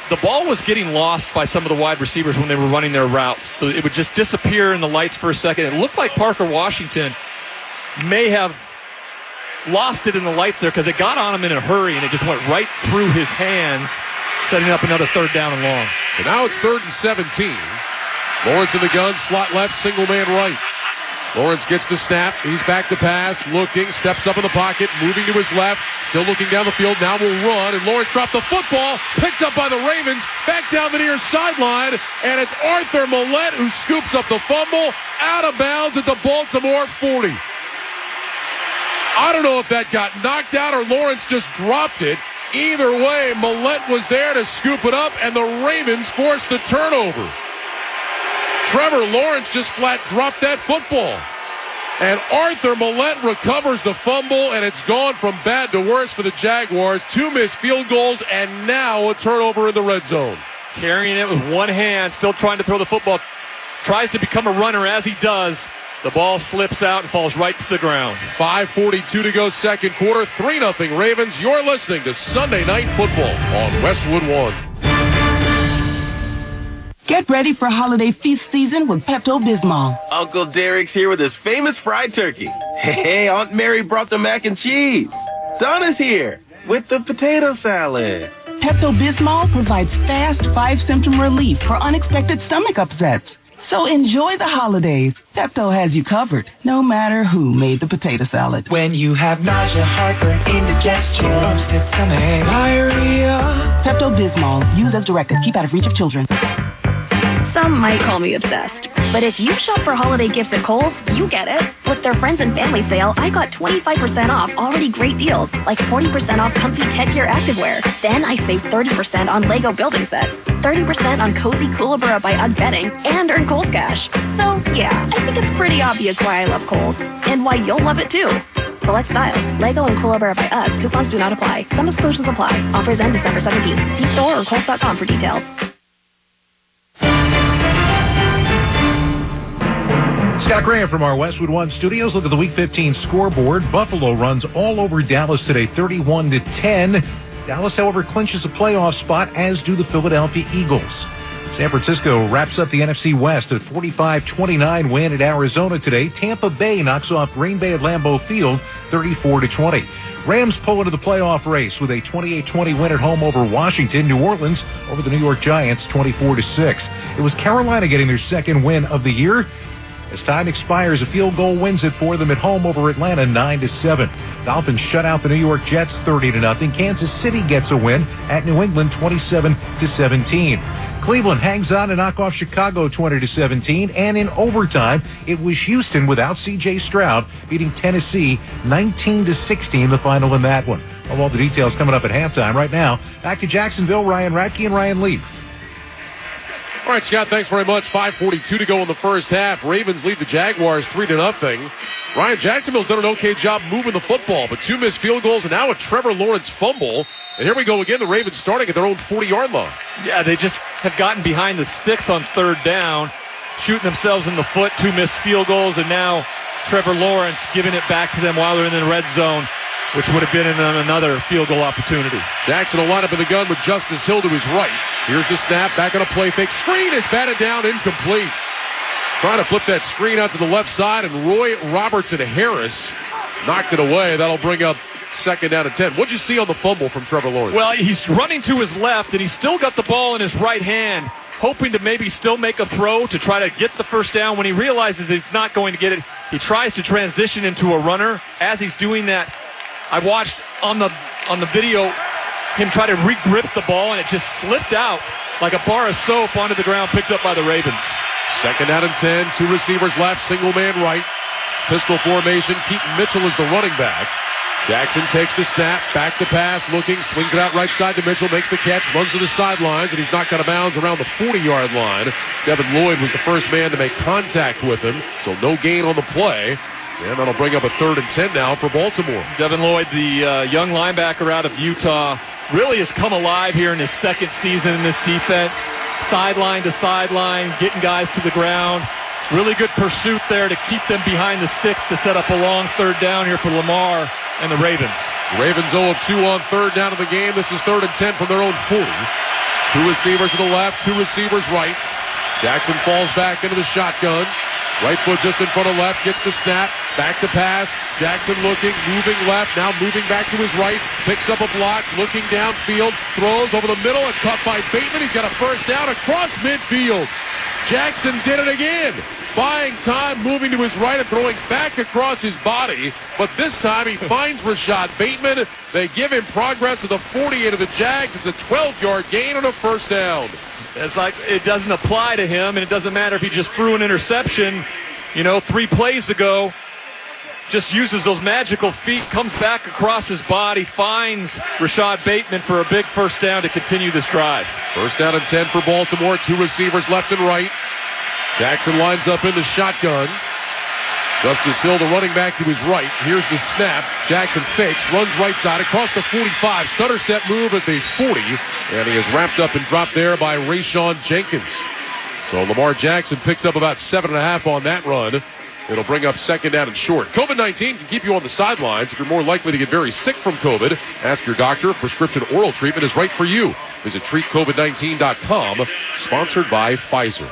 the ball was getting lost by some of the wide receivers when they were running their routes. So it would just disappear in the lights for a second. It looked like Parker Washington may have lost it in the lights there because it got on him in a hurry, and it just went right through his hands, setting up another 3rd down and long. So now it's 3rd and 17. Lawrence in the gun, slot left, single man right. Lawrence gets the snap. He's back to pass, looking, steps up in the pocket, moving to his left, still looking down the field. Now will run, and Lawrence dropped the football, picked up by the Ravens, back down the near sideline, and it's Arthur Millette who scoops up the fumble, out of bounds at the Baltimore 40. I don't know if that got knocked out or Lawrence just dropped it. Either way, Millette was there to scoop it up, and the Ravens forced the turnover. Trevor Lawrence just flat dropped that football. And Arthur Millette recovers the fumble, and it's gone from bad to worse for the Jaguars. 2 missed field goals, and now a turnover in the red zone. Carrying it with one hand, still trying to throw the football. Tries to become a runner as he does. The ball slips out and falls right to the ground. 5:42 to go second quarter. 3-0 Ravens. You're listening to Sunday Night Football on Westwood One. Get ready for holiday feast season with Pepto-Bismol. Uncle Derek's here with his famous fried turkey. Hey, Aunt Mary brought the mac and cheese. Donna's here with the potato salad. Pepto-Bismol provides fast 5-symptom relief for unexpected stomach upsets. So enjoy the holidays. Pepto has you covered, no matter who made the potato salad. When you have nausea, heartburn, indigestion, upset stomach, diarrhea. Pepto-Bismol. Use as directed. Keep out of reach of children. Some might call me obsessed. But if you shop for holiday gifts at Kohl's, you get it. With their friends and family sale, I got 25% off already great deals, like 40% off comfy tech gear activewear. Then I saved 30% on Lego building sets, 30% on cozy Koolaburra by UGG bedding, and earn Kohl's cash. So, yeah, I think it's pretty obvious why I love Kohl's, and why you'll love it too. Select styles, Lego and Koolaburra by UGG. Coupons do not apply. Some exclusions apply. Offers end December 17th. See store or Kohl's.com for details. Scott Graham from our Westwood One studios. Look at the Week 15 scoreboard. Buffalo runs all over Dallas today, 31-10. Dallas, however, clinches a playoff spot, as do the Philadelphia Eagles. San Francisco wraps up the NFC West at 45-29 win at Arizona today. Tampa Bay knocks off Green Bay at Lambeau Field, 34-20. Rams pull into the playoff race with a 28-20 win at home over Washington. New Orleans over the New York Giants, 24-6. It was Carolina getting their second win of the year. As time expires, a field goal wins it for them at home over Atlanta, 9-7. Dolphins shut out the New York Jets, 30-0. Kansas City gets a win at New England, 27-17. Cleveland hangs on to knock off Chicago, 20-17. And in overtime, it was Houston without C.J. Stroud beating Tennessee, 19-16, the final in that one. Well, all the details coming up at halftime. Right now, back to Jacksonville, Ryan Radke and Ryan Leaf. All right, Scott, thanks very much. 5:42 to go in the first half. Ravens lead the Jaguars 3-0. Ryan, Jacksonville's done an okay job moving the football, but 2 missed field goals and now a Trevor Lawrence fumble. And here we go again, the Ravens starting at their own 40-yard line. Yeah, they just have gotten behind the sticks on third down, shooting themselves in the foot, 2 missed field goals, and now Trevor Lawrence giving it back to them while they're in the red zone, which would have been another field goal opportunity. Jackson will line up in the gun with Justice Hill to his right. Here's the snap, back on a play fake. Screen is batted down, incomplete. Trying to flip that screen out to the left side, and Roy Robertson Harris knocked it away. That'll bring up second down and 10. What'd you see on the fumble from Trevor Lawrence? Well, he's running to his left, and he's still got the ball in his right hand, hoping to maybe still make a throw to try to get the first down. When he realizes he's not going to get it, he tries to transition into a runner. As he's doing that, I watched on the video him try to re-grip the ball, and it just slipped out like a bar of soap onto the ground, picked up by the Ravens. Second down and 10, 2 receivers left, single man right. Pistol formation, Keaton Mitchell is the running back. Jackson takes the snap, back to pass, looking, swings it out right side to Mitchell, makes the catch, runs to the sidelines, and he's knocked out of bounds around the 40-yard line. Devin Lloyd was the first man to make contact with him, so no gain on the play. And that'll bring up a 3rd and 10 now for Baltimore. Devin Lloyd, the young linebacker out of Utah, really has come alive here in his second season in this defense. Sideline to sideline, getting guys to the ground. Really good pursuit there to keep them behind the sticks to set up a long third down here for Lamar and the Ravens. Ravens 0 of 2 on third down of the game. This is 3rd and 10 from their own 40. 2 receivers to the left, 2 receivers right. Jackson falls back into the shotgun. Right foot just in front of left, gets the snap, back to pass. Jackson looking, moving left, now moving back to his right, picks up a block, looking downfield, throws over the middle, and caught by Bateman. He's got a first down across midfield. Jackson did it again, buying time, moving to his right and throwing back across his body. But this time he finds Rashad Bateman. They give him progress to the 48 of the Jags. It's a 12-yard gain on a first down. It's like it doesn't apply to him, and it doesn't matter if he just threw an interception, 3 plays ago. Just uses those magical feet, comes back across his body, finds Rashad Bateman for a big first down to continue this drive. First down and 10 for Baltimore. 2 receivers left and right. Jackson lines up in the shotgun. Justice Hill, the running back, to his right. Here's the snap. Jackson fakes, runs right side across the 45. Stutter step move at the 40. And he is wrapped up and dropped there by Rayshon Jenkins. So Lamar Jackson picked up about 7.5 on that run. It'll bring up second down and short. COVID-19 can keep you on the sidelines. If you're more likely to get very sick from COVID, ask your doctor if prescription oral treatment is right for you. Visit treatcovid19.com, sponsored by Pfizer.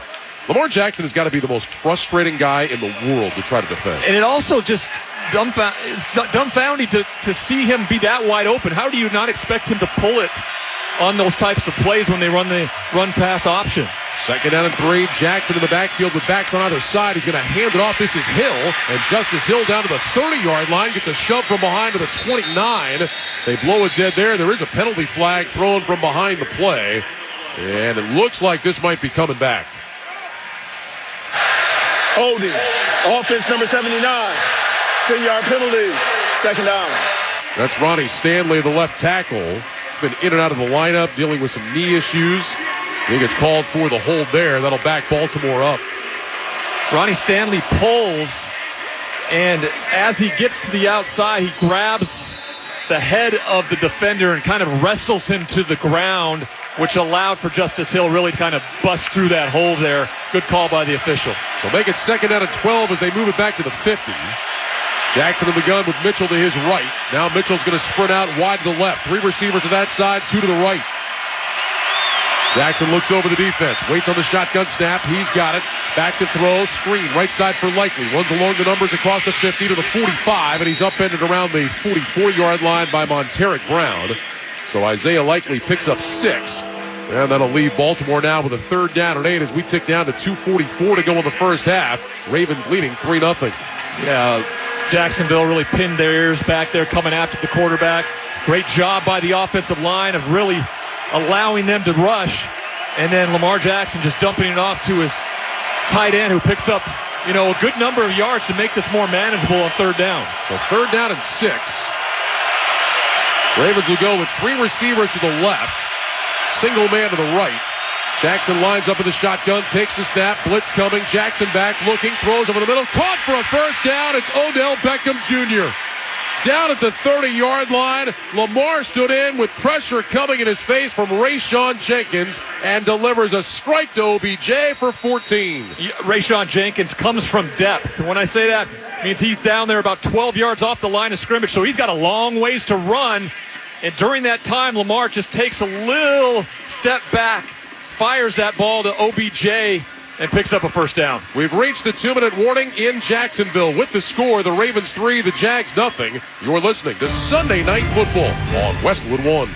Lamar Jackson has got to be the most frustrating guy in the world to try to defend. And it also just dumbfounding to see him be that wide open. How do you not expect him to pull it on those types of plays when they run the run-pass option? Second down and 3. Jackson in the backfield with backs on either side. He's going to hand it off. This is Hill. And Justice Hill down to the 30-yard line. Gets a shove from behind to the 29. They blow it dead there. There is a penalty flag thrown from behind the play. And it looks like this might be coming back. Holding. Offense number 79. 10-yard penalty. Second down. That's Ronnie Stanley, the left tackle. Been in and out of the lineup, dealing with some knee issues. He gets called for the hold there. That'll back Baltimore up. Ronnie Stanley pulls, and as he gets to the outside, he grabs the head of the defender and kind of wrestles him to the ground, which allowed for Justice Hill really to kind of bust through that hole there. Good call by the official. So make it second down and 12 as they move it back to the 50. Jackson in the gun with Mitchell to his right. Now Mitchell's going to sprint out wide to the left. 3 receivers to that side, 2 to the right. Jackson looks over the defense, waits on the shotgun snap. He's got it. Back to throw, screen, right side for Likely. Runs along the numbers across the 50 to the 45, and he's upended around the 44-yard line by Monteric Brown. So Isaiah Likely picks up 6. And that'll leave Baltimore now with a third down and 8 as we tick down to 2:44 to go in the first half. Ravens leading 3-0. Yeah, Jacksonville really pinned their ears back there coming after the quarterback. Great job by the offensive line of really allowing them to rush. And then Lamar Jackson just dumping it off to his tight end who picks up, a good number of yards to make this more manageable on third down. So third down and 6. Ravens will go with 3 receivers to the left, single man to the right. Jackson lines up in the shotgun, takes the snap, blitz coming, Jackson back, looking, throws over the middle, caught for a first down. It's Odell Beckham Jr. Down at the 30-yard line, Lamar stood in with pressure coming in his face from Rayshawn Jenkins and delivers a strike to OBJ for 14. Rayshawn Jenkins comes from depth. When I say that, it means he's down there about 12 yards off the line of scrimmage, so he's got a long ways to run. And during that time, Lamar just takes a little step back, fires that ball to OBJ, and picks up a first down. We've reached the 2-minute warning in Jacksonville. With the score, the Ravens 3, the Jags nothing. You're listening to Sunday Night Football on Westwood One.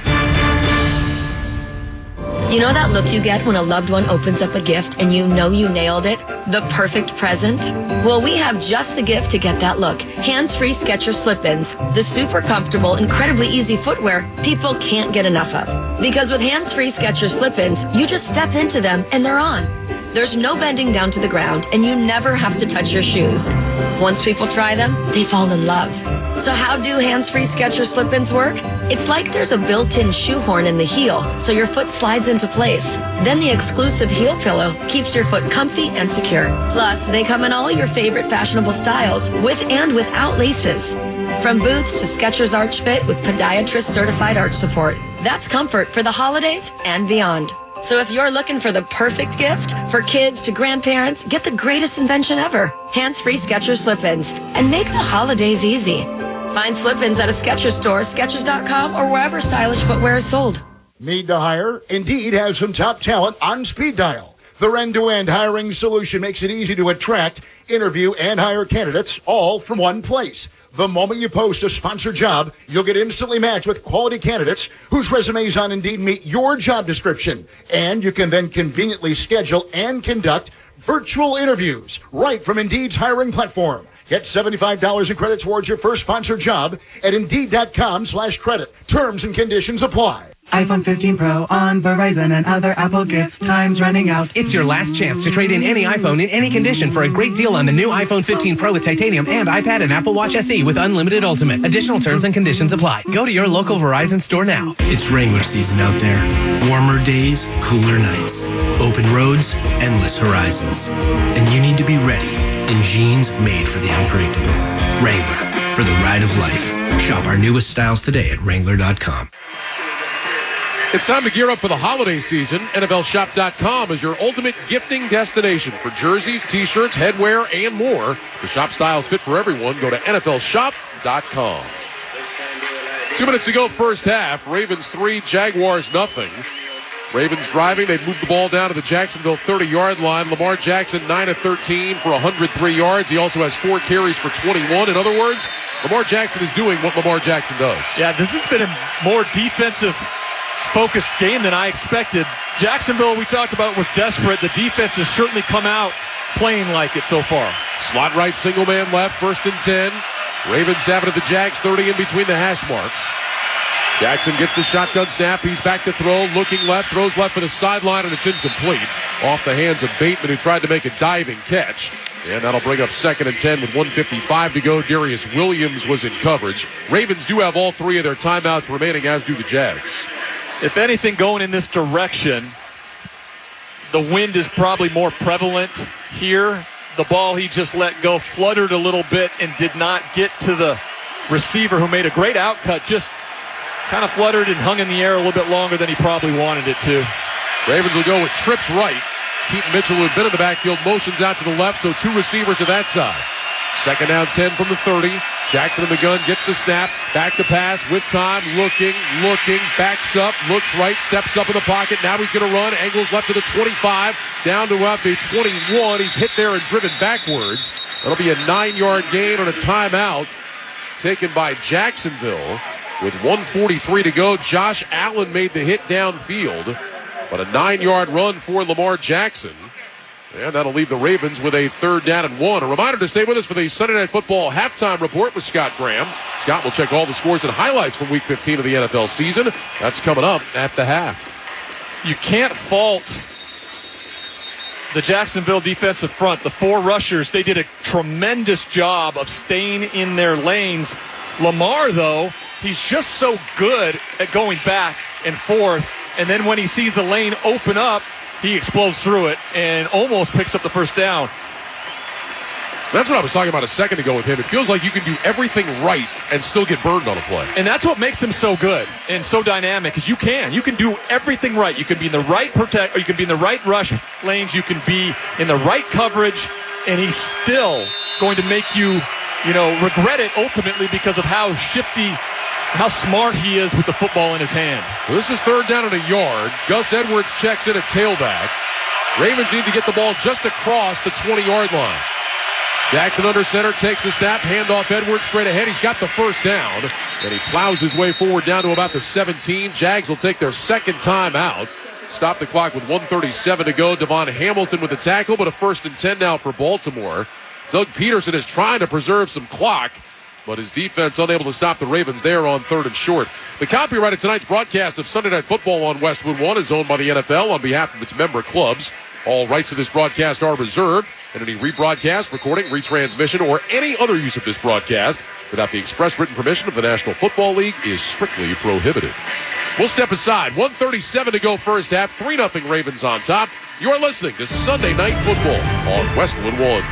You know that look you get when a loved one opens up a gift and you know you nailed it? The perfect present? Well, we have just the gift to get that look. Hands-free Skechers slip-ins. The super comfortable, incredibly easy footwear people can't get enough of. Because with hands-free Skechers slip-ins, you just step into them and they're on. There's no bending down to the ground, and you never have to touch your shoes. Once people try them, they fall in love. So how do hands-free Skechers slip-ins work? It's like there's a built-in shoehorn in the heel, so your foot slides into place. Then the exclusive heel pillow keeps your foot comfy and secure. Plus, they come in all your favorite fashionable styles, with and without laces. From boots to Skechers Arch Fit with podiatrist-certified arch support. That's comfort for the holidays and beyond. So if you're looking for the perfect gift, for kids to grandparents, get the greatest invention ever. Hands-free Skechers slip-ins. And make the holidays easy. Find slip-ins at a Skechers store, Skechers.com, or wherever stylish footwear is sold. Need to hire? Indeed has some top talent on speed dial. Their end-to-end hiring solution makes it easy to attract, interview, and hire candidates all from one place. The moment you post a sponsored job, you'll get instantly matched with quality candidates whose resumes on Indeed meet your job description. And you can then conveniently schedule and conduct virtual interviews right from Indeed's hiring platform. Get $75 in credit towards your first sponsored job at Indeed.com/credit. Terms and conditions apply. iPhone 15 Pro on Verizon and other Apple gifts. Time's running out. It's your last chance to trade in any iPhone in any condition for a great deal on the new iPhone 15 Pro with titanium and iPad and Apple Watch SE with unlimited Ultimate. Additional terms and conditions apply. Go to your local Verizon store now. It's Wrangler season out there. Warmer days, cooler nights. Open roads, endless horizons. And you need to be ready in jeans made for the unpredictable. Wrangler, for the ride of life. Shop our newest styles today at Wrangler.com. It's time to gear up for the holiday season. NFLShop.com is your ultimate gifting destination for jerseys, T-shirts, headwear, and more. To shop styles fit for everyone, go to NFLShop.com. 2 minutes to go, first half. Ravens 3, Jaguars nothing. Ravens driving. They've moved the ball down to the Jacksonville 30-yard line. Lamar Jackson 9 of 13 for 103 yards. He also has 4 carries for 21. In other words, Lamar Jackson is doing what Lamar Jackson does. Yeah, this has been a more defensive focused game than I expected. Jacksonville, we talked about, was desperate. The defense has certainly come out playing like it so far. Slot right, single man left, 1st and 10. Ravens have it at the Jags 30 in between the hash marks. Jackson gets the shotgun snap. He's back to throw, looking left, throws left for the sideline, and it's incomplete. Off the hands of Bateman, who tried to make a diving catch. And that'll bring up 2nd and 10 with 1:55 to go. Darius Williams was in coverage. Ravens do have all 3 of their timeouts remaining, as do the Jags. If anything going in this direction, the wind is probably more prevalent here. The ball he just let go fluttered a little bit and did not get to the receiver, who made a great outcut, just kind of fluttered and hung in the air a little bit longer than he probably wanted it to. Ravens will go with trips right. Keaton Mitchell, who had been in the backfield, motions out to the left, so 2 receivers to that side. 2nd down 10 from the 30. Jackson in the gun, gets the snap, back to pass, with time, looking, backs up, looks right, steps up in the pocket. Now he's going to run, angles left to the 25, down to about the 21. He's hit there and driven backwards. That'll be a 9-yard gain on a timeout taken by Jacksonville. With 1:43 to go, Josh Allen made the hit downfield, but a 9-yard run for Lamar Jackson. And that'll leave the Ravens with a 3rd down and 1. A reminder to stay with us for the Sunday Night Football halftime report with Scott Graham. Scott will check all the scores and highlights from Week 15 of the NFL season. That's coming up at the half. You can't fault the Jacksonville defensive front. The 4 rushers, they did a tremendous job of staying in their lanes. Lamar, though, he's just so good at going back and forth, and then when he sees the lane open up, he explodes through it and almost picks up the 1st down. That's what I was talking about a second ago with him. It feels like you can do everything right and still get burned on a play. And that's what makes him so good and so dynamic, is you can do everything right. You can be in the right protect, or you can be in the right rush lanes, you can be in the right coverage, and he's still going to make you regret it ultimately because of how shifty, how smart he is with the football in his hand. Well, this is 3rd down and a yard. Gus Edwards checks in at tailback. Ravens need to get the ball just across the 20-yard line. Jackson under center, takes the snap, handoff Edwards straight ahead. He's got the 1st down, and he plows his way forward down to about the 17. Jags will take their 2nd time out. Stop the clock with 1:37 to go. Devon Hamilton with the tackle, but a 1st and 10 now for Baltimore. Doug Peterson is trying to preserve some clock, but his defense unable to stop the Ravens there on 3rd and short. The copyright of tonight's broadcast of Sunday Night Football on Westwood One is owned by the NFL on behalf of its member clubs. All rights to this broadcast are reserved, and any rebroadcast, recording, retransmission, or any other use of this broadcast without the express written permission of the National Football League is strictly prohibited. We'll step aside. 1:37 to go 1st half. 3-0 Ravens on top. You're listening to Sunday Night Football on Westwood One.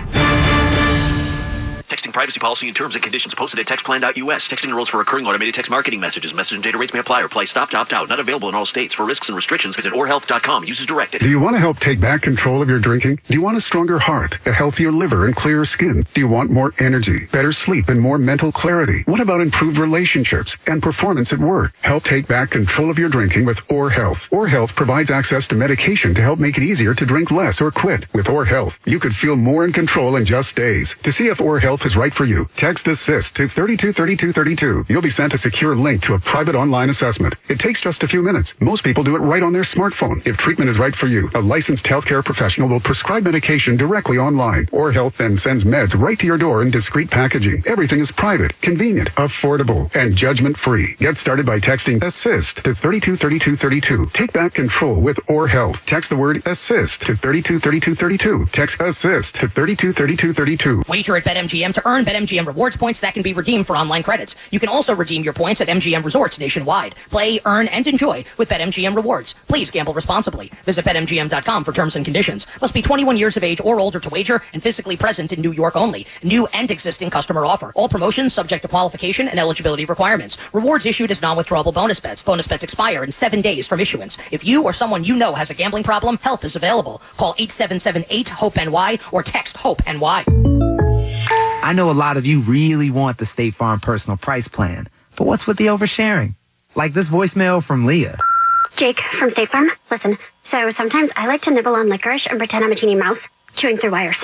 Texting privacy policy and terms and conditions posted at textplan.us. Texting enrolls for recurring automated text marketing messages. Message and data rates may apply. Reply stop to opt out. Not available in all states. For risks and restrictions, visit orhealth.com. Use as directed. Do you want to help take back control of your drinking? Do you want a stronger heart, a healthier liver, and clearer skin? Do you want more energy, better sleep, and more mental clarity? What about improved relationships and performance at work? Help take back control of your drinking with OrHealth. OrHealth provides access to medication to help make it easier to drink less or quit. With OrHealth, you could feel more in control in just days. To see if OrHealth is right for you, text ASSIST to 323232. You'll be sent a secure link to a private online assessment. It takes just a few minutes. Most people do it right on their smartphone. If treatment is right for you, a licensed healthcare professional will prescribe medication directly online. OrHealth then sends meds right to your door in discreet packaging. Everything is private, convenient, affordable, and judgment-free. Get started by texting ASSIST to 323232. Take back control with OrHealth. Text the word ASSIST to 323232. Text ASSIST to 323232. Wager at BetMGM to earn BetMGM rewards points that can be redeemed for online credits. You can also redeem your points at MGM resorts nationwide. Play, earn, and enjoy with BetMGM rewards. Please gamble responsibly. Visit BetMGM.com for terms and conditions. Must be 21 years of age or older to wager and physically present in New York only. New and existing customer offer. All promotions subject to qualification and eligibility requirements. Rewards issued as non-withdrawable bonus bets. Bonus bets expire in 7 days from issuance. If you or someone you know has a gambling problem, help is available. Call 877-8-HOPE-NY or text HOPE-NY. I know a lot of you really want the State Farm Personal Price Plan, but what's with the oversharing? Like this voicemail from Leah. Jake from State Farm. Listen, so sometimes I like to nibble on licorice and pretend I'm a teeny mouse chewing through wires.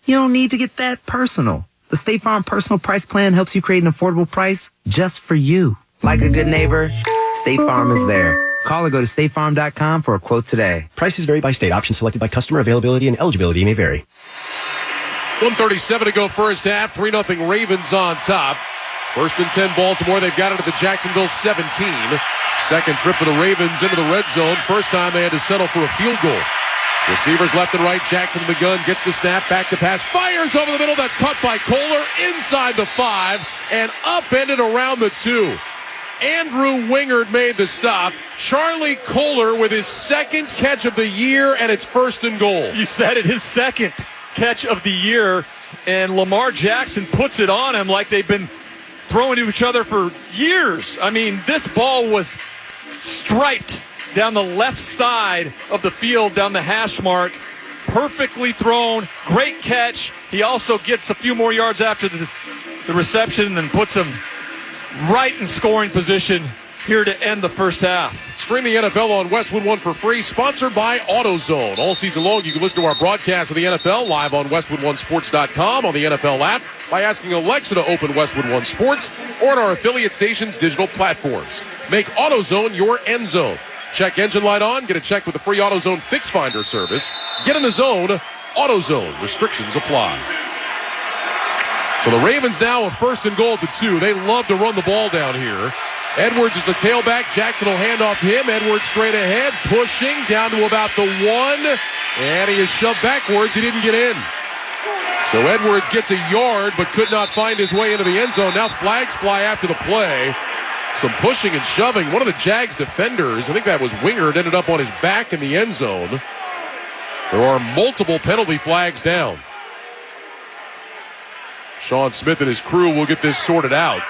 You don't need to get that personal. The State Farm Personal Price Plan helps you create an affordable price just for you. Like a good neighbor, State Farm is there. Call or go to statefarm.com for a quote today. Prices vary by state. Options selected by customer. Availability and eligibility may vary. 1:37 to go 1st half. 3-0 Ravens on top. 1st and 10 Baltimore. They've got it at the Jacksonville 17. Second trip for the Ravens into the red zone. First time they had to settle for a field goal. Receivers left and right. Jackson in the gun, gets the snap, back to pass, fires over the middle. That's caught by Kohler inside the 5 and upended around the 2. Andrew Wingard made the stop. Charlie Kohler with his second catch of the year, and it's 1st and goal. You said it, his second catch of the year, and Lamar Jackson puts it on him like they've been throwing to each other for years. I mean, this ball was striped down the left side of the field, down the hash mark. Perfectly thrown. Great catch. He also gets a few more yards after the reception and puts him right in scoring position here to end the first half. Stream the NFL on Westwood One for free, sponsored by AutoZone. All season long, you can listen to our broadcast of the NFL live on WestwoodOneSports.com, on the NFL app, by asking Alexa to open Westwood One Sports, or on our affiliate stations' digital platforms. Make AutoZone your end zone. Check engine light on. Get a check with the free AutoZone Fix Finder service. Get in the zone. AutoZone. Restrictions apply. So the Ravens now a 1st and goal at the 2. They love to run the ball down here. Edwards is the tailback. Jackson will hand off him. Edwards straight ahead, pushing down to about the 1. And he is shoved backwards. He didn't get in. So Edwards gets a yard but could not find his way into the end zone. Now flags fly after the play. Some pushing and shoving. One of the Jags defenders, I think that was Wingard, ended up on his back in the end zone. There are multiple penalty flags down. Sean Smith and his crew will get this sorted out.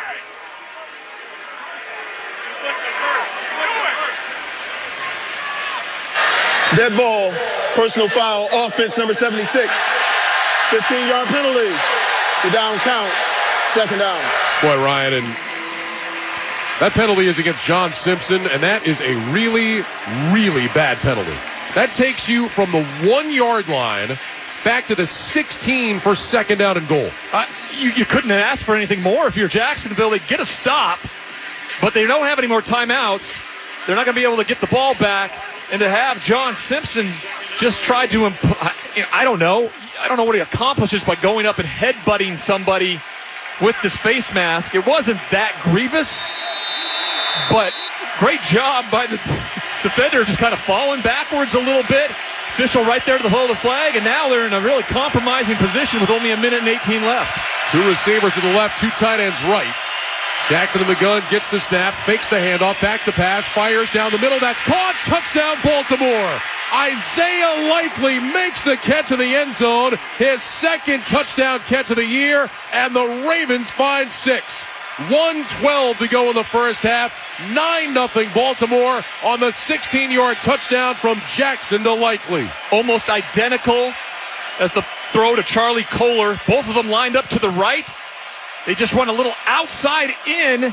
Dead ball, personal foul, offense number 76. 15-yard penalty. The down count, 2nd down. Boy, Ryan, and that penalty is against John Simpson, and that is a really, really bad penalty. That takes you from the 1-yard line back to the 16 for 2nd down and goal. You couldn't ask for anything more if you're Jacksonville. They get a stop, but they don't have any more timeouts. They're not going to be able to get the ball back, and to have John Simpson just try to, I don't know what he accomplishes by going up and headbutting somebody with this face mask. It wasn't that grievous. But great job by the defender, just kind of falling backwards a little bit. Official right there to the hold of the flag, and now they're in a really compromising position with only 1 minute and 18 left. 2 receivers to the left, 2 tight ends right. Jackson in the gun, gets the snap, fakes the handoff, back to pass, fires down the middle. That's caught. Touchdown, Baltimore. Isaiah Likely makes the catch in the end zone. His 2nd touchdown catch of the year, and the Ravens find 6. 1:12 to go in the first half. 9-0 Baltimore on the 16-yard touchdown from Jackson to Likely. Almost identical as the throw to Charlie Kohler. Both of them lined up to the right. They just went a little outside in,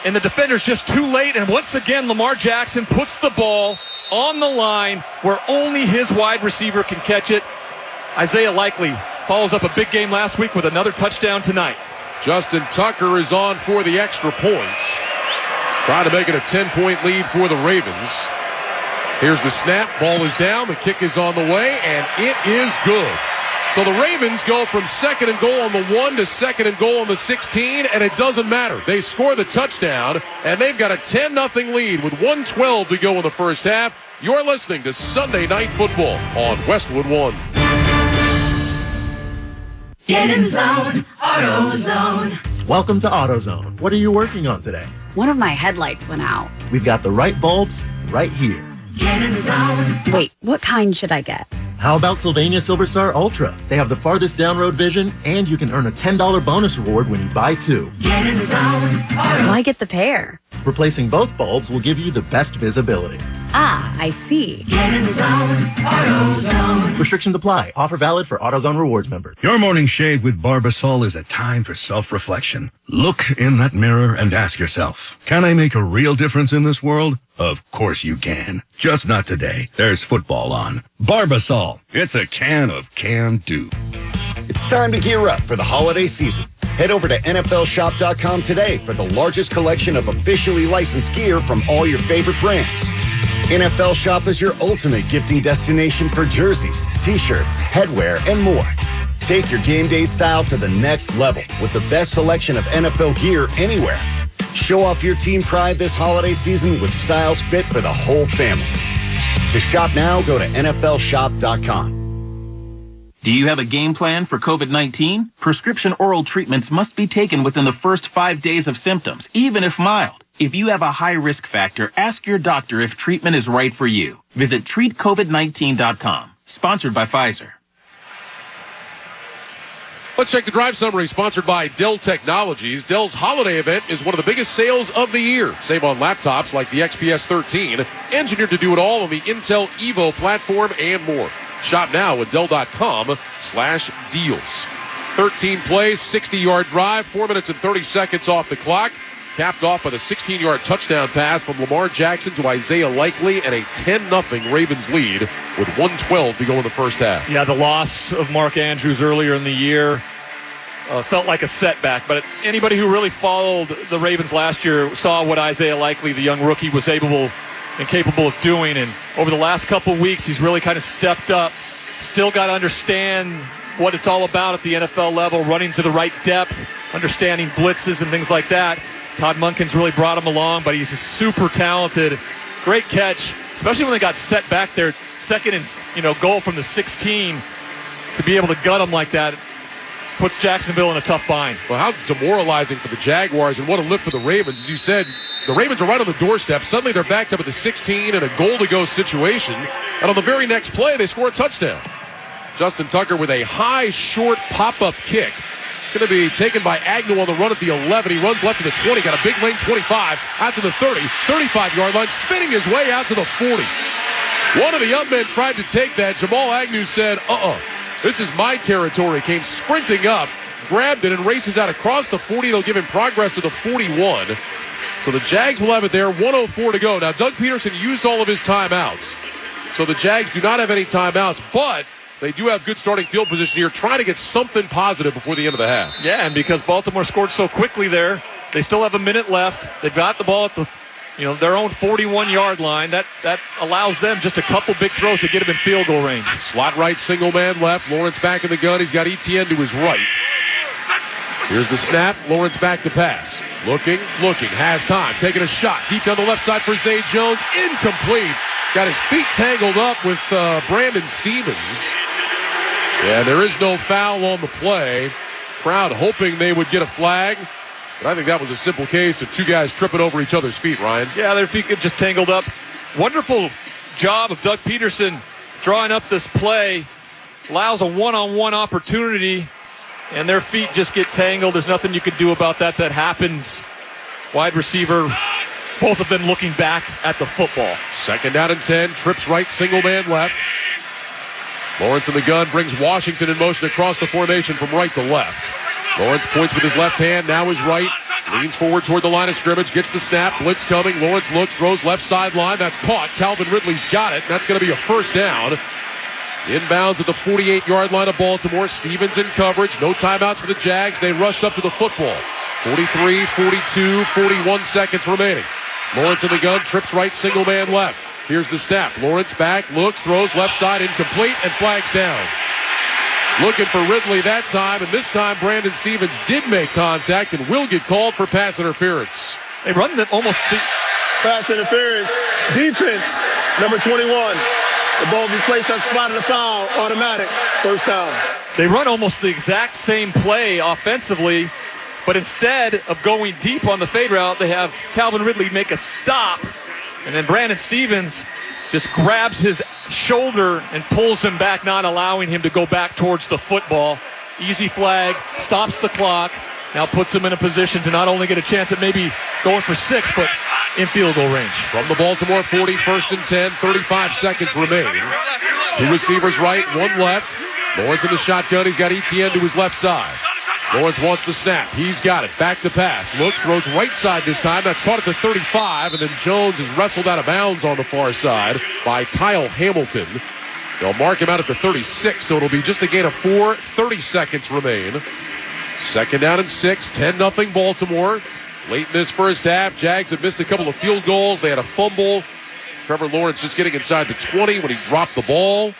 and the defender's just too late. And once again, Lamar Jackson puts the ball on the line where only his wide receiver can catch it. Isaiah Likely follows up a big game last week with another touchdown tonight. Justin Tucker is on for the extra points. Trying to make it a 10-point lead for the Ravens. Here's the snap. Ball is down. The kick is on the way, and it is good. So the Ravens go from 2nd and goal on the 1 to 2nd and goal on the 16, and it doesn't matter. They score the touchdown, and they've got a 10-0 lead with 1:12 to go in the first half. You're listening to Sunday Night Football on Westwood One. Get in zone, AutoZone. Welcome to AutoZone. What are you working on today? One of my headlights went out. We've got the right bulbs right here. Get in zone. Wait, what kind should I get? How about Sylvania Silverstar Ultra? They have the farthest down road vision, and you can earn a $10 bonus reward when you buy 2. Get in zone. Why get the pair? Replacing both bulbs will give you the best visibility. Ah, I see. Get in zone, AutoZone. Restrictions apply. Offer valid for AutoZone Rewards members. Your morning shave with Barbasol is a time for self-reflection. Look in that mirror and ask yourself, can I make a real difference in this world? Of course you can. Just not today. There's football on. Barbasol. It's a can of can-do. It's time to gear up for the holiday season. Head over to NFLShop.com today for the largest collection of officially licensed gear from all your favorite brands. NFL Shop is your ultimate gifting destination for jerseys, t-shirts, headwear, and more. Take your game day style to the next level with the best selection of NFL gear anywhere. Show off your team pride this holiday season with styles fit for the whole family. To shop now, go to NFLshop.com. Do you have a game plan for COVID-19? Prescription oral treatments must be taken within the first 5 days of symptoms, even if mild. If you have a high risk factor, ask your doctor if treatment is right for you. Visit treatcovid19.com. Sponsored by Pfizer. Let's check the drive summary, sponsored by Dell Technologies. Dell's holiday event is one of the biggest sales of the year. Save on laptops like the XPS 13, engineered to do it all on the Intel Evo platform and more. Shop now at Dell.com/deals. 13 plays, 60-yard drive, 4 minutes and 30 seconds off the clock. Capped off with a 16-yard touchdown pass from Lamar Jackson to Isaiah Likely, and a 10-0 Ravens lead with 1:12 to go in the first half. Yeah, the loss of Mark Andrews earlier in the year felt like a setback, but anybody who really followed the Ravens last year saw what Isaiah Likely, the young rookie, was able and capable of doing, and over the last couple of weeks, he's really kind of stepped up. Still got to understand what it's all about at the NFL level, running to the right depth, understanding blitzes and things like that. Todd Monken's really brought him along, but he's super talented. Great catch, especially when they got set back there, second and goal from the 16, to be able to gut him like that puts Jacksonville in a tough bind. Well, how demoralizing for the Jaguars, and what a lift for the Ravens. As you said, the Ravens are right on the doorstep. Suddenly they're backed up at the 16 in a goal-to-go situation, and on the very next play, they score a touchdown. Justin Tucker with a high, short pop-up kick. It's going to be taken by Agnew on the run at the 11. He runs left to the 20, got a big lane 25, out to the 30, 35-yard line, spinning his way out to the 40. One of the young men tried to take that. Jamal Agnew said, this is my territory. Came sprinting up, grabbed it, and races out across the 40. They'll give him progress to the 41. So the Jags will have it there, 1:04 to go. Now, Doug Peterson used all of his timeouts. So the Jags do not have any timeouts, but they do have good starting field position here, trying to get something positive before the end of the half. Yeah, and because Baltimore scored so quickly there, they still have a minute left. They've got the ball at the their own 41-yard line. That allows them just a couple big throws to get them in field goal range. Slot right, single man left. Lawrence back in the gun. He's got Etienne to his right. Here's the snap. Lawrence back to pass. Looking, has time. Taking a shot. Deep down the left side for Zay Jones. Incomplete. Got his feet tangled up with Brandon Stevens. Yeah, there is no foul on the play. Crowd hoping they would get a flag. But I think that was a simple case of two guys tripping over each other's feet, Ryan. Yeah, their feet get just tangled up. Wonderful job of Doug Peterson drawing up this play. Allows a one-on-one opportunity, and their feet just get tangled. There's nothing you can do about that. That happens. Wide receiver, both of them looking back at the football. Second down and 10. Trips right, single man left. Lawrence in the gun brings Washington in motion across the formation from right to left. Lawrence points with his left hand, now his right. Leans forward toward the line of scrimmage, gets the snap, blitz coming. Lawrence looks, throws left sideline. That's caught. Calvin Ridley's got it. That's going to be a first down. Inbounds at the 48-yard line of Baltimore. Stevens in coverage. No timeouts for the Jags. They rush up to the football. 43, 42, 41 seconds remaining. Lawrence in the gun, trips right, single man left. Here's the snap. Lawrence back, looks, throws left side, incomplete, and flags down. Looking for Ridley that time, and this time Brandon Stevens did make contact and will get called for pass interference. They run them almost... Pass interference. Defense, number 21. The ball will be placed on spot of the foul. Automatic. First down. They run almost the exact same play offensively, but instead of going deep on the fade route, they have Calvin Ridley make a stop, and then Brandon Stevens just grabs his shoulder and pulls him back, not allowing him to go back towards the football. Easy flag, stops the clock, now puts him in a position to not only get a chance at maybe going for 6, but in field goal range. From the Baltimore 40, first and 10, 35 seconds remaining. Two receivers right, one left. Lawrence in the shotgun, he's got Etienne to his left side. Lawrence wants the snap. He's got it. Back to pass. Looks, throws right side this time. That's caught at the 35, and then Jones is wrestled out of bounds on the far side by Kyle Hamilton. They'll mark him out at the 36, so it'll be just a gain of 4. 30 seconds remain. Second down and 6. 10-0 Baltimore. Late in this first half, Jags have missed a couple of field goals. They had a fumble. Trevor Lawrence just getting inside the 20 when he dropped the ball.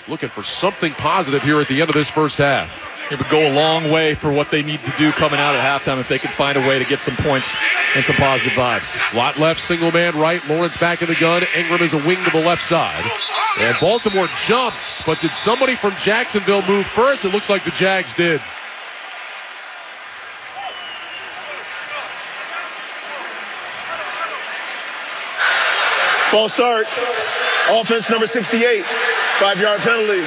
Looking for something positive here at the end of this first half. It would go a long way for what they need to do coming out at halftime if they could find a way to get some points and some positive vibes. Slot left, single man right. Lawrence back in the gun. Ingram is a wing to the left side. And Baltimore jumps, but did somebody from Jacksonville move first? It looks like the Jags did. False start. Offense number 68. 5-yard penalty.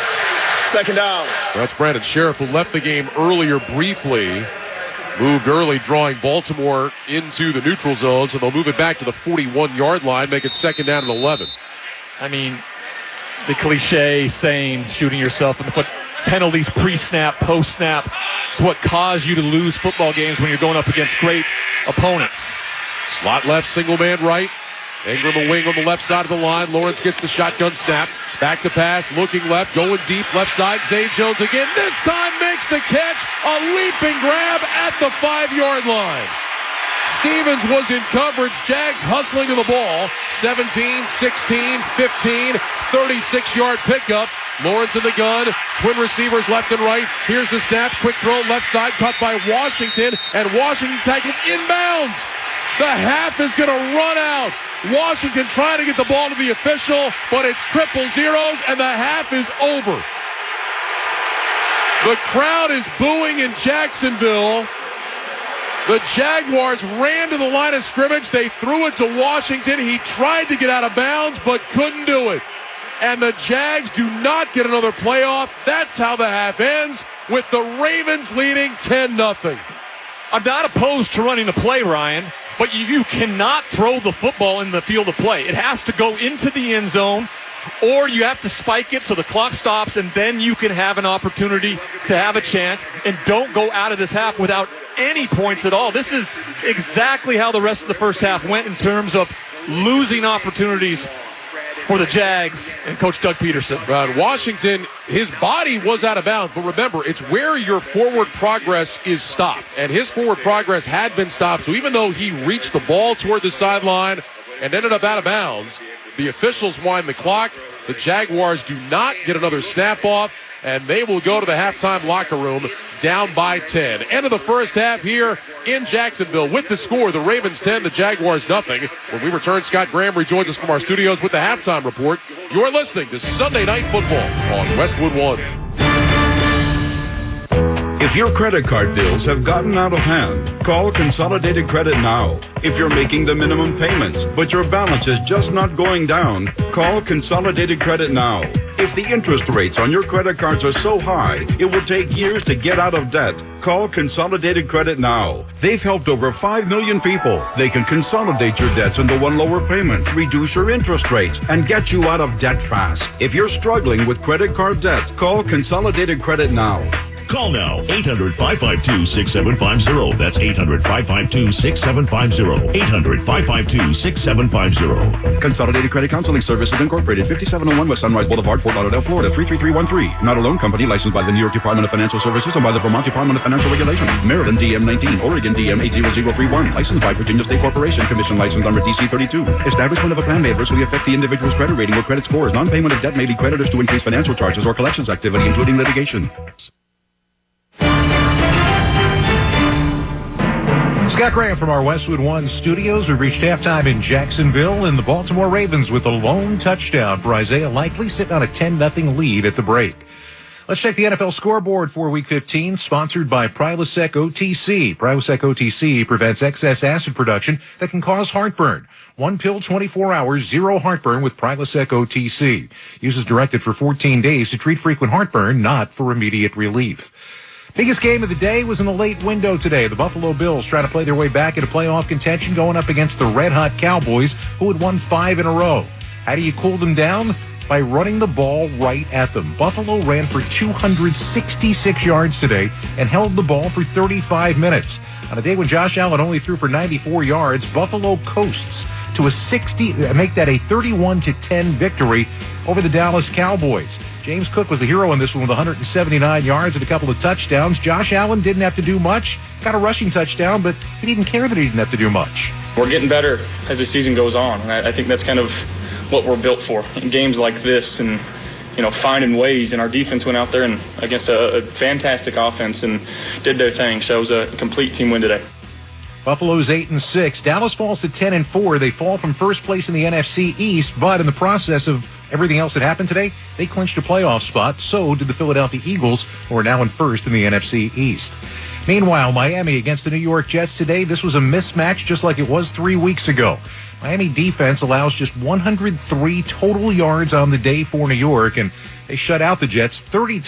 Second down. That's Brandon Sheriff, who left the game earlier briefly. Moved early, drawing Baltimore into the neutral zone, so they'll move it back to the 41-yard line, make it second down and 11. I mean, the cliche saying, shooting yourself in the foot, penalties pre-snap, post-snap, is what cause you to lose football games when you're going up against great opponents. Slot left, single man right. Ingram a wing on the left side of the line. Lawrence gets the shotgun snap. Back to pass, looking left, going deep, left side. Zay Jones again. This time makes the catch. A leaping grab at the 5-yard line. Stevens was in coverage. Jags hustling to the ball. 17, 16, 15, 36-yard pickup. Lawrence in the gun. Twin receivers left and right. Here's the snap. Quick throw left side. Caught by Washington. And Washington tackled inbounds. The half is going to run out. Washington trying to get the ball to the official, but it's triple zeros, and the half is over. The crowd is booing in Jacksonville. The Jaguars ran to the line of scrimmage. They threw it to Washington. He tried to get out of bounds, but couldn't do it. And the Jags do not get another playoff. That's how the half ends, with the Ravens leading 10-0. I'm not opposed to running the play, Ryan, but you cannot throw the football in the field of play. It has to go into the end zone, or you have to spike it so the clock stops, and then you can have an opportunity to have a chance, and don't go out of this half without any points at all. This is exactly how the rest of the first half went in terms of losing opportunities for the Jags and Coach Doug Peterson. Washington, his body was out of bounds, but remember, it's where your forward progress is stopped, and his forward progress had been stopped, so even though he reached the ball toward the sideline and ended up out of bounds, the officials wind the clock. The Jaguars do not get another snap off, and they will go to the halftime locker room down by 10. End of the first half here in Jacksonville with the score, the Ravens 10, the Jaguars nothing. When we return, Scott Graham rejoins us from our studios with the halftime report. You're listening to Sunday Night Football on Westwood One. If your credit card bills have gotten out of hand, call Consolidated Credit now. If you're making the minimum payments, but your balance is just not going down, call Consolidated Credit now. If the interest rates on your credit cards are so high, it will take years to get out of debt, call Consolidated Credit now. They've helped over 5 million people. They can consolidate your debts into one lower payment, reduce your interest rates, and get you out of debt fast. If you're struggling with credit card debt, call Consolidated Credit now. Call now, 800-552-6750. That's 800-552-6750. 800-552-6750. Consolidated Credit Counseling Services Incorporated, 5701 West Sunrise Boulevard, Fort Lauderdale, Florida, 33313. Not a loan company licensed by the New York Department of Financial Services and by the Vermont Department of Financial Regulation. Maryland DM 19, Oregon DM 80031. Licensed by Virginia State Corporation. Commission license number DC 32. Establishment of a plan may adversely affect the individual's credit rating or credit scores. Non-payment of debt may lead creditors to increase financial charges or collections activity, including litigation. Scott Graham from our Westwood One studios. We've reached halftime in Jacksonville, and the Baltimore Ravens with a lone touchdown for Isaiah Likely, sitting on a 10-0 lead at the break. Let's check the NFL scoreboard for Week 15, sponsored by Prilosec OTC. Prilosec OTC prevents excess acid production that can cause heartburn. One pill, 24 hours, zero heartburn with Prilosec OTC. Use as directed for 14 days to treat frequent heartburn, not for immediate relief. Biggest game of the day was in the late window today. The Buffalo Bills trying to play their way back into playoff contention, going up against the red-hot Cowboys, who had won 5 in a row. How do you cool them down? By running the ball right at them. Buffalo ran for 266 yards today and held the ball for 35 minutes. On a day when Josh Allen only threw for 94 yards, Buffalo coasts to make that a 31-10 victory over the Dallas Cowboys. James Cook was the hero in this one with 179 yards and a couple of touchdowns. Josh Allen didn't have to do much. Got a rushing touchdown, but he didn't care that he didn't have to do much. We're getting better as the season goes on, and I think that's kind of what we're built for in games like this. And finding ways, and our defense went out there and against a fantastic offense and did their thing. So it was a complete team win today. Buffalo's 8-6. Dallas falls to 10-4. They fall from first place in the NFC East, but in the process of everything else that happened today, they clinched a playoff spot. So did the Philadelphia Eagles, who are now in first in the NFC East. Meanwhile, Miami against the New York Jets today. This was a mismatch just like it was 3 weeks ago. Miami defense allows just 103 total yards on the day for New York, and they shut out the Jets 30-0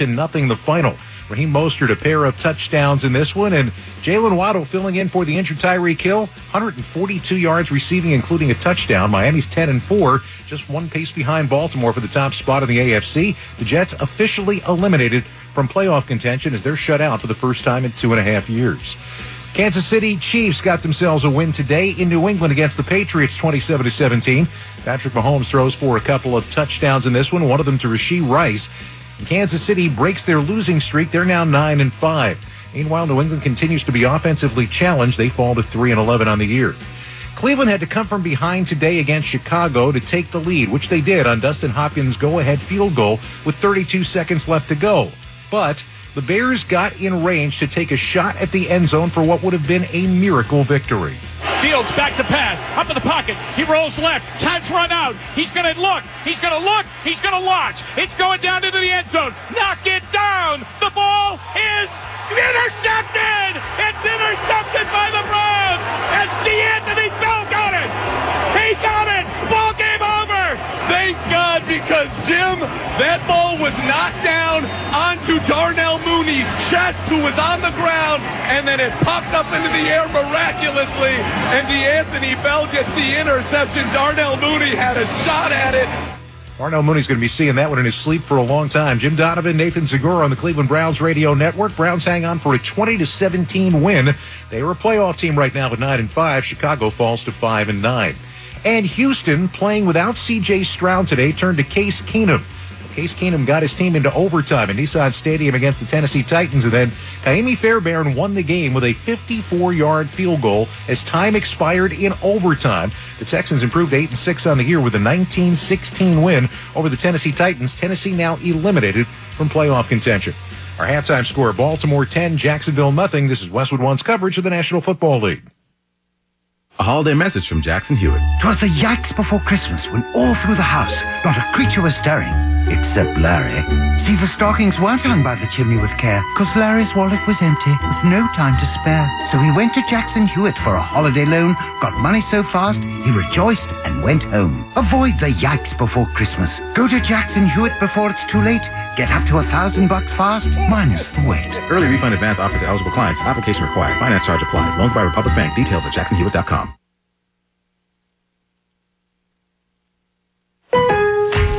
the final. Raheem Mostert a pair of touchdowns in this one, and Jalen Waddle filling in for the injured Tyreek Hill, 142 yards receiving, including a touchdown. Miami's 10-4, just one pace behind Baltimore for the top spot in the AFC. The Jets officially eliminated from playoff contention as they're shut out for the first time in 2.5 years. Kansas City Chiefs got themselves a win today in New England against the Patriots, 27-17. Patrick Mahomes throws for a couple of touchdowns in this one of them to Rashee Rice. Kansas City breaks their losing streak. They're now 9-5. Meanwhile, New England continues to be offensively challenged. They fall to 3-11 on the year. Cleveland had to come from behind today against Chicago to take the lead, which they did on Dustin Hopkins' go-ahead field goal with 32 seconds left to go. But the Bears got in range to take a shot at the end zone for what would have been a miracle victory. Fields back to pass, up in the pocket. He rolls left. Time's run out. He's going to look. He's going to look. He's going to launch. It's going down into the end zone. Knock it down. The ball is intercepted. It's intercepted by the Browns. And D'Anthony Bell got it. He got it. Ball game over. Thank God, because, Jim, that ball was knocked down onto Darnell Mooney's chest, who was on the ground, and then it popped up into the air miraculously, and D'Anthony Bell gets the interception. Darnell Mooney had a shot at it. Darnell Mooney's going to be seeing that one in his sleep for a long time. Jim Donovan, Nathan Zagora on the Cleveland Browns radio network. Browns hang on for a 20-17 win. They are a playoff team right now at 9-5. Chicago falls to 5-9. And Houston, playing without C.J. Stroud today, turned to Case Keenum. Case Keenum got his team into overtime in Nissan Stadium against the Tennessee Titans, and then Kaimi Fairbairn won the game with a 54-yard field goal as time expired in overtime. The Texans improved 8-6 on the year with a 19-16 win over the Tennessee Titans. Tennessee now eliminated from playoff contention. Our halftime score, Baltimore 10, Jacksonville nothing. This is Westwood One's coverage of the National Football League. A holiday message from Jackson Hewitt. 'Twas the yikes before Christmas when all through the house not a creature was stirring, except Larry. See, the stockings weren't hung by the chimney with care, 'cause Larry's wallet was empty, with no time to spare. So he went to Jackson Hewitt for a holiday loan, got money so fast, he rejoiced and went home. Avoid the yikes before Christmas. Go to Jackson Hewitt before it's too late. Get up to $1,000 fast, minus the wait. Early refund advance offered to eligible clients. Application required. Finance charge applies. Loans by Republic Bank. Details at jacksonhewitt.com.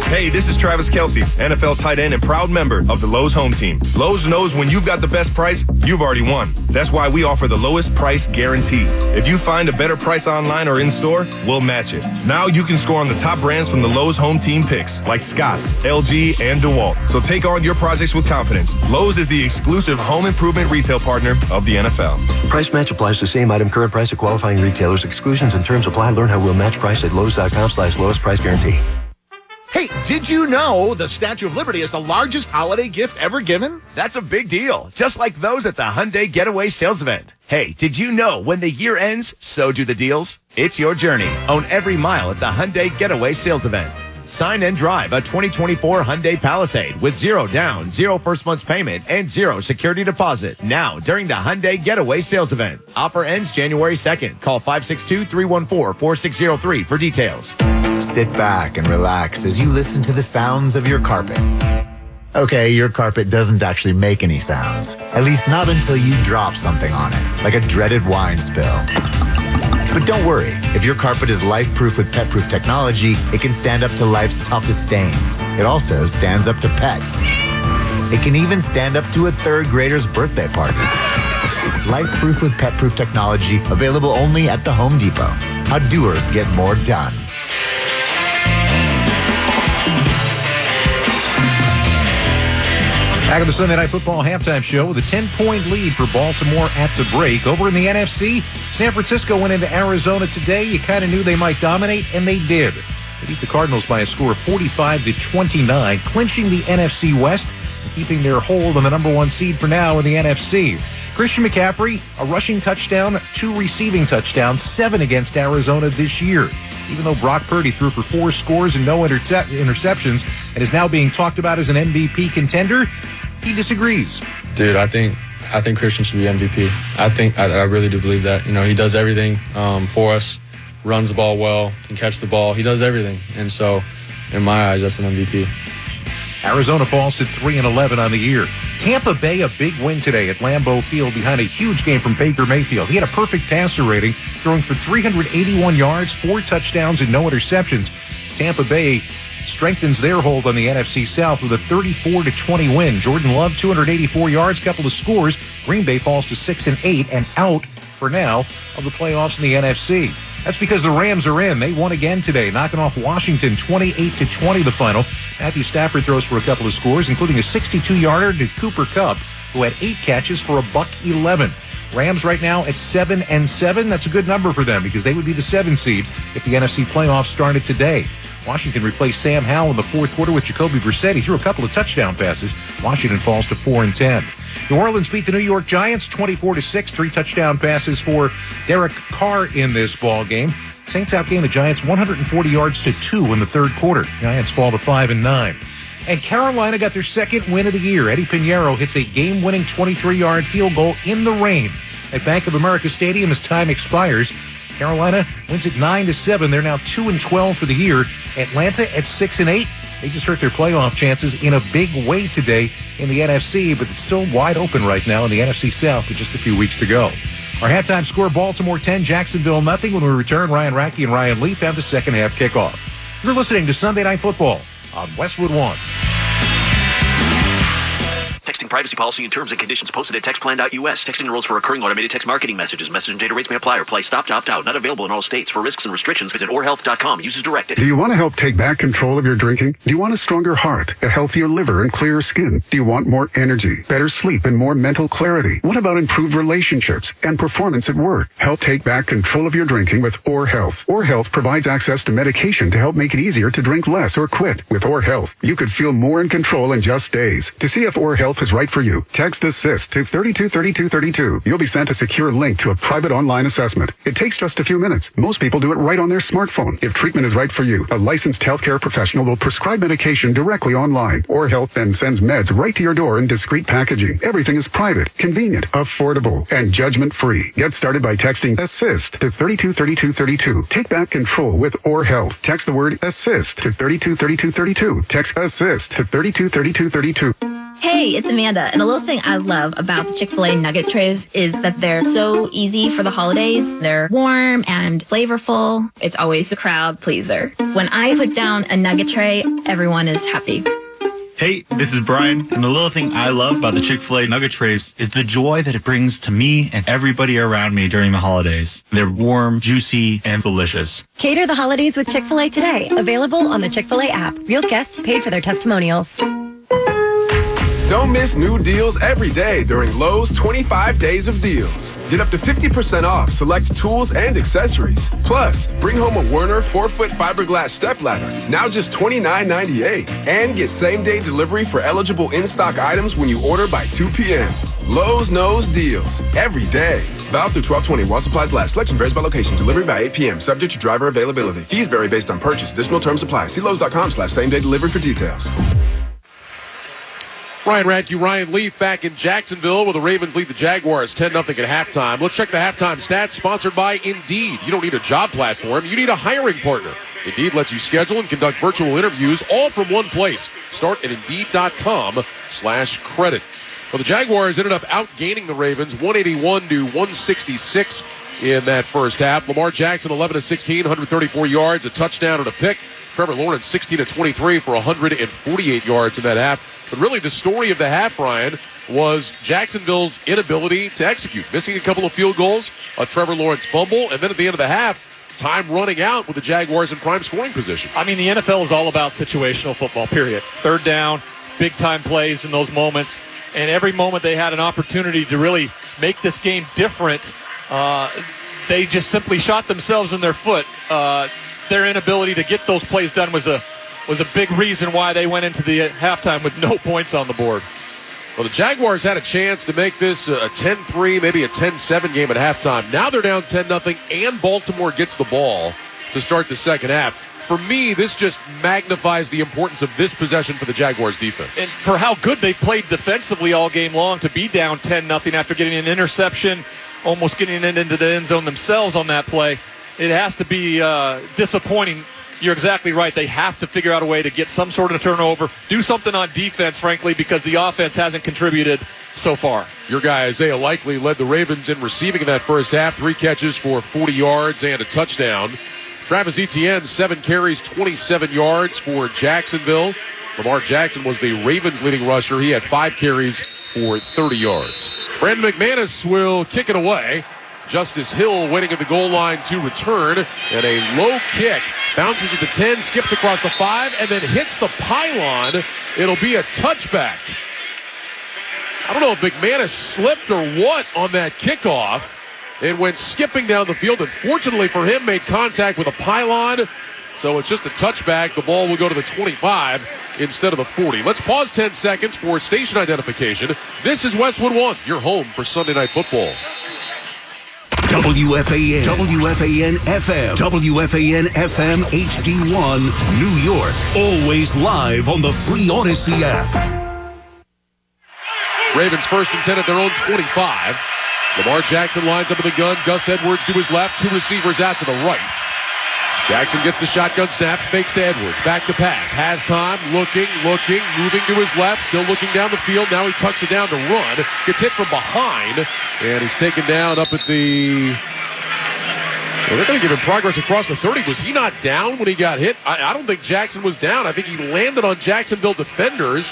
Hey, this is Travis Kelce, NFL tight end and proud member of the Lowe's Home Team. Lowe's knows when you've got the best price, you've already won. That's why we offer the lowest price guarantee. If you find a better price online or in store, we'll match it. Now you can score on the top brands from the Lowe's Home Team picks, like Scott, LG, and DeWalt. So take on your projects with confidence. Lowe's is the exclusive home improvement retail partner of the NFL. Price match applies to same item, current price of qualifying retailers. Exclusions and terms apply. Learn how we'll match price at Lowe's.com/lowest price guarantee. Hey, did you know the Statue of Liberty is the largest holiday gift ever given? That's a big deal, just like those at the Hyundai Getaway Sales Event. Hey, did you know when the year ends, so do the deals? It's your journey. Own every mile at the Hyundai Getaway Sales Event. Sign and drive a 2024 Hyundai Palisade with 0 down, 0 first month's payment, and 0 security deposit. Now, during the Hyundai Getaway Sales Event. Offer ends January 2nd. Call 562-314-4603 for details. Sit back and relax as you listen to the sounds of your carpet. Okay, your carpet doesn't actually make any sounds. At least not until you drop something on it, like a dreaded wine spill. But don't worry, if your carpet is life-proof with pet-proof technology, it can stand up to life's toughest stains. It also stands up to pets. It can even stand up to a third grader's birthday party. Life-proof with pet-proof technology, available only at the Home Depot. How doers get more done. Back at the Sunday Night Football halftime show with a 10-point lead for Baltimore at the break. Over in the NFC, San Francisco went into Arizona today. You kind of knew they might dominate, and they did. They beat the Cardinals by a score of 45-29, clinching the NFC West and keeping their hold on the number 1 seed for now in the NFC. Christian McCaffrey, a rushing touchdown, 2 receiving touchdowns, 7 against Arizona this year. Even though Brock Purdy threw for 4 scores and no interceptions and is now being talked about as an MVP contender, he disagrees. Dude, I think Christian should be MVP. I really do believe that. You know, he does everything for us, runs the ball well, can catch the ball. He does everything. And so, in my eyes, that's an MVP. Arizona falls to 3-11 on the year. Tampa Bay, a big win today at Lambeau Field behind a huge game from Baker Mayfield. He had a perfect passer rating, throwing for 381 yards, 4 touchdowns, and no interceptions. Tampa Bay strengthens their hold on the NFC South with a 34-20 win. Jordan Love, 284 yards, couple of scores. Green Bay falls to 6-8 and out for now of the playoffs in the NFC. That's because the Rams are in. They won again today, knocking off Washington 28-20 the final. Matthew Stafford throws for a couple of scores, including a 62-yarder to Cooper Kupp, who had 8 catches for $111. Rams right now at 7-7. That's a good number for them because they would be the 7 seed if the NFC playoffs started today. Washington replaced Sam Howell in the fourth quarter with Jacoby Brissett. He threw a couple of touchdown passes. Washington falls to 4-10. New Orleans beat the New York Giants 24-6. 3 touchdown passes for Derek Carr in this ball game. Saints outgained the Giants 140 yards to 2 in the third quarter. Giants fall to 5-9. And Carolina got their second win of the year. Eddie Pinheiro hits a game-winning 23-yard field goal in the rain at Bank of America Stadium as time expires. Carolina wins it 9-7. They're now 2-12 for the year. Atlanta at 6-8. They just hurt their playoff chances in a big way today in the NFC, but it's still wide open right now in the NFC South with just a few weeks to go. Our halftime score, Baltimore 10, Jacksonville nothing. When we return, Ryan Rackey and Ryan Leaf have the second half kickoff. You're listening to Sunday Night Football on Westwood One. Texting privacy policy and terms and conditions posted at textplan.us. Texting enrolls for recurring automated text marketing messages. Message and data rates may apply or apply stop to opt out. Not available in all states. For risks and restrictions, visit orhealth.com. Use as directed. Do you want to help take back control of your drinking? Do you want a stronger heart, a healthier liver, and clearer skin? Do you want more energy, better sleep, and more mental clarity? What about improved relationships and performance at work? Help take back control of your drinking with OrHealth. OrHealth provides access to medication to help make it easier to drink less or quit. With OrHealth, you could feel more in control in just days. To see if OrHealth is right for you, text ASSIST to 323232. You'll be sent a secure link to a private online assessment. It takes just a few minutes. Most people do it right on their smartphone. If treatment is right for you, a licensed healthcare professional will prescribe medication directly online. OrHealth then sends meds right to your door in discreet packaging. Everything is private, convenient, affordable, and judgment-free. Get started by texting ASSIST to 323232. Take back control with OrHealth. Text the word ASSIST to 323232. Text ASSIST to 323232. Hey, it's Amanda, and a little thing I love about the Chick-fil-A nugget trays is that they're so easy for the holidays. They're warm and flavorful. It's always a crowd pleaser. When I put down a nugget tray, everyone is happy. Hey, this is Brian, and the little thing I love about the Chick-fil-A nugget trays is the joy that it brings to me and everybody around me during the holidays. They're warm, juicy, and delicious. Cater the holidays with Chick-fil-A today. Available on the Chick-fil-A app. Real guests paid for their testimonials. Don't miss new deals every day during Lowe's 25 Days of Deals. Get up to 50% off select tools and accessories. Plus, bring home a Werner 4-foot fiberglass stepladder, now just $29.98. And get same-day delivery for eligible in-stock items when you order by 2 p.m. Lowe's knows deals every day. Valid through 12/20 while supplies last. Selection varies by location. Delivery by 8 p.m. Subject to driver availability. Fees vary based on purchase. Additional terms apply. See Lowe's.com/same-day delivery for details. Ryan Radke, Ryan Leaf back in Jacksonville where the Ravens lead the Jaguars 10-0 at halftime. Let's check the halftime stats sponsored by Indeed. You don't need a job platform. You need a hiring partner. Indeed lets you schedule and conduct virtual interviews all from one place. Start at Indeed.com/credit. Well, the Jaguars ended up outgaining the Ravens 181 to 166 in that first half. Lamar Jackson 11 of 16, 134 yards, a touchdown and a pick. Trevor Lawrence 16 of 23 for 148 yards in that half. But really the story of the half, Ryan, was Jacksonville's inability to execute, missing a couple of field goals, a Trevor Lawrence fumble, and then at the end of the half, time running out with the Jaguars in prime scoring position. I mean, the NFL is all about situational football, period. Third down, big-time plays in those moments, and every moment they had an opportunity to really make this game different, they just simply shot themselves in their foot. their inability to get those plays done was a big reason why they went into the halftime with no points on the board. Well, the Jaguars had a chance to make this a 10-3, maybe a 10-7 game at halftime. Now they're down 10-0, and Baltimore gets the ball to start the second half. For me, this just magnifies the importance of this possession for the Jaguars defense. And for how good they played defensively all game long to be down 10-0 after getting an interception, almost getting it into the end zone themselves on that play, it has to be disappointing. You're exactly right. They have to figure out a way to get some sort of turnover, do something on defense, frankly, because the offense hasn't contributed so far. Your guy, Isaiah Likely, led the Ravens in receiving in that first half, 3 catches for 40 yards and a touchdown. Travis Etienne, 7 carries, 27 yards for Jacksonville. Lamar Jackson was the Ravens' leading rusher. He had 5 carries for 30 yards. Brandon McManus will kick it away. Justice Hill waiting at the goal line to return, and a low kick bounces at the 10, skips across the 5, and then hits the pylon. It'll be a touchback. I don't know if McManus slipped or what on that kickoff. It went skipping down the field, and fortunately for him, made contact with a pylon. So it's just a touchback. The ball will go to the 25 instead of the 40. Let's pause 10 seconds for station identification. This is Westwood One, your home for Sunday Night Football. WFAN, WFAN FM, WFAN FM HD1, New York. Always live on the free Odyssey app. Ravens first and 10 at their own 25. Lamar Jackson lines up in the gun. Gus Edwards to his left. 2 receivers out to the right. Jackson gets the shotgun snap, fakes to Edwards, back to pass, has time, looking, moving to his left, still looking down the field. Now he tucks it down to run, gets hit from behind, and he's taken down up at the... Well, they're going to give him progress across the 30. Was he not down when he got hit? I don't think Jackson was down. I think he landed on Jacksonville defenders,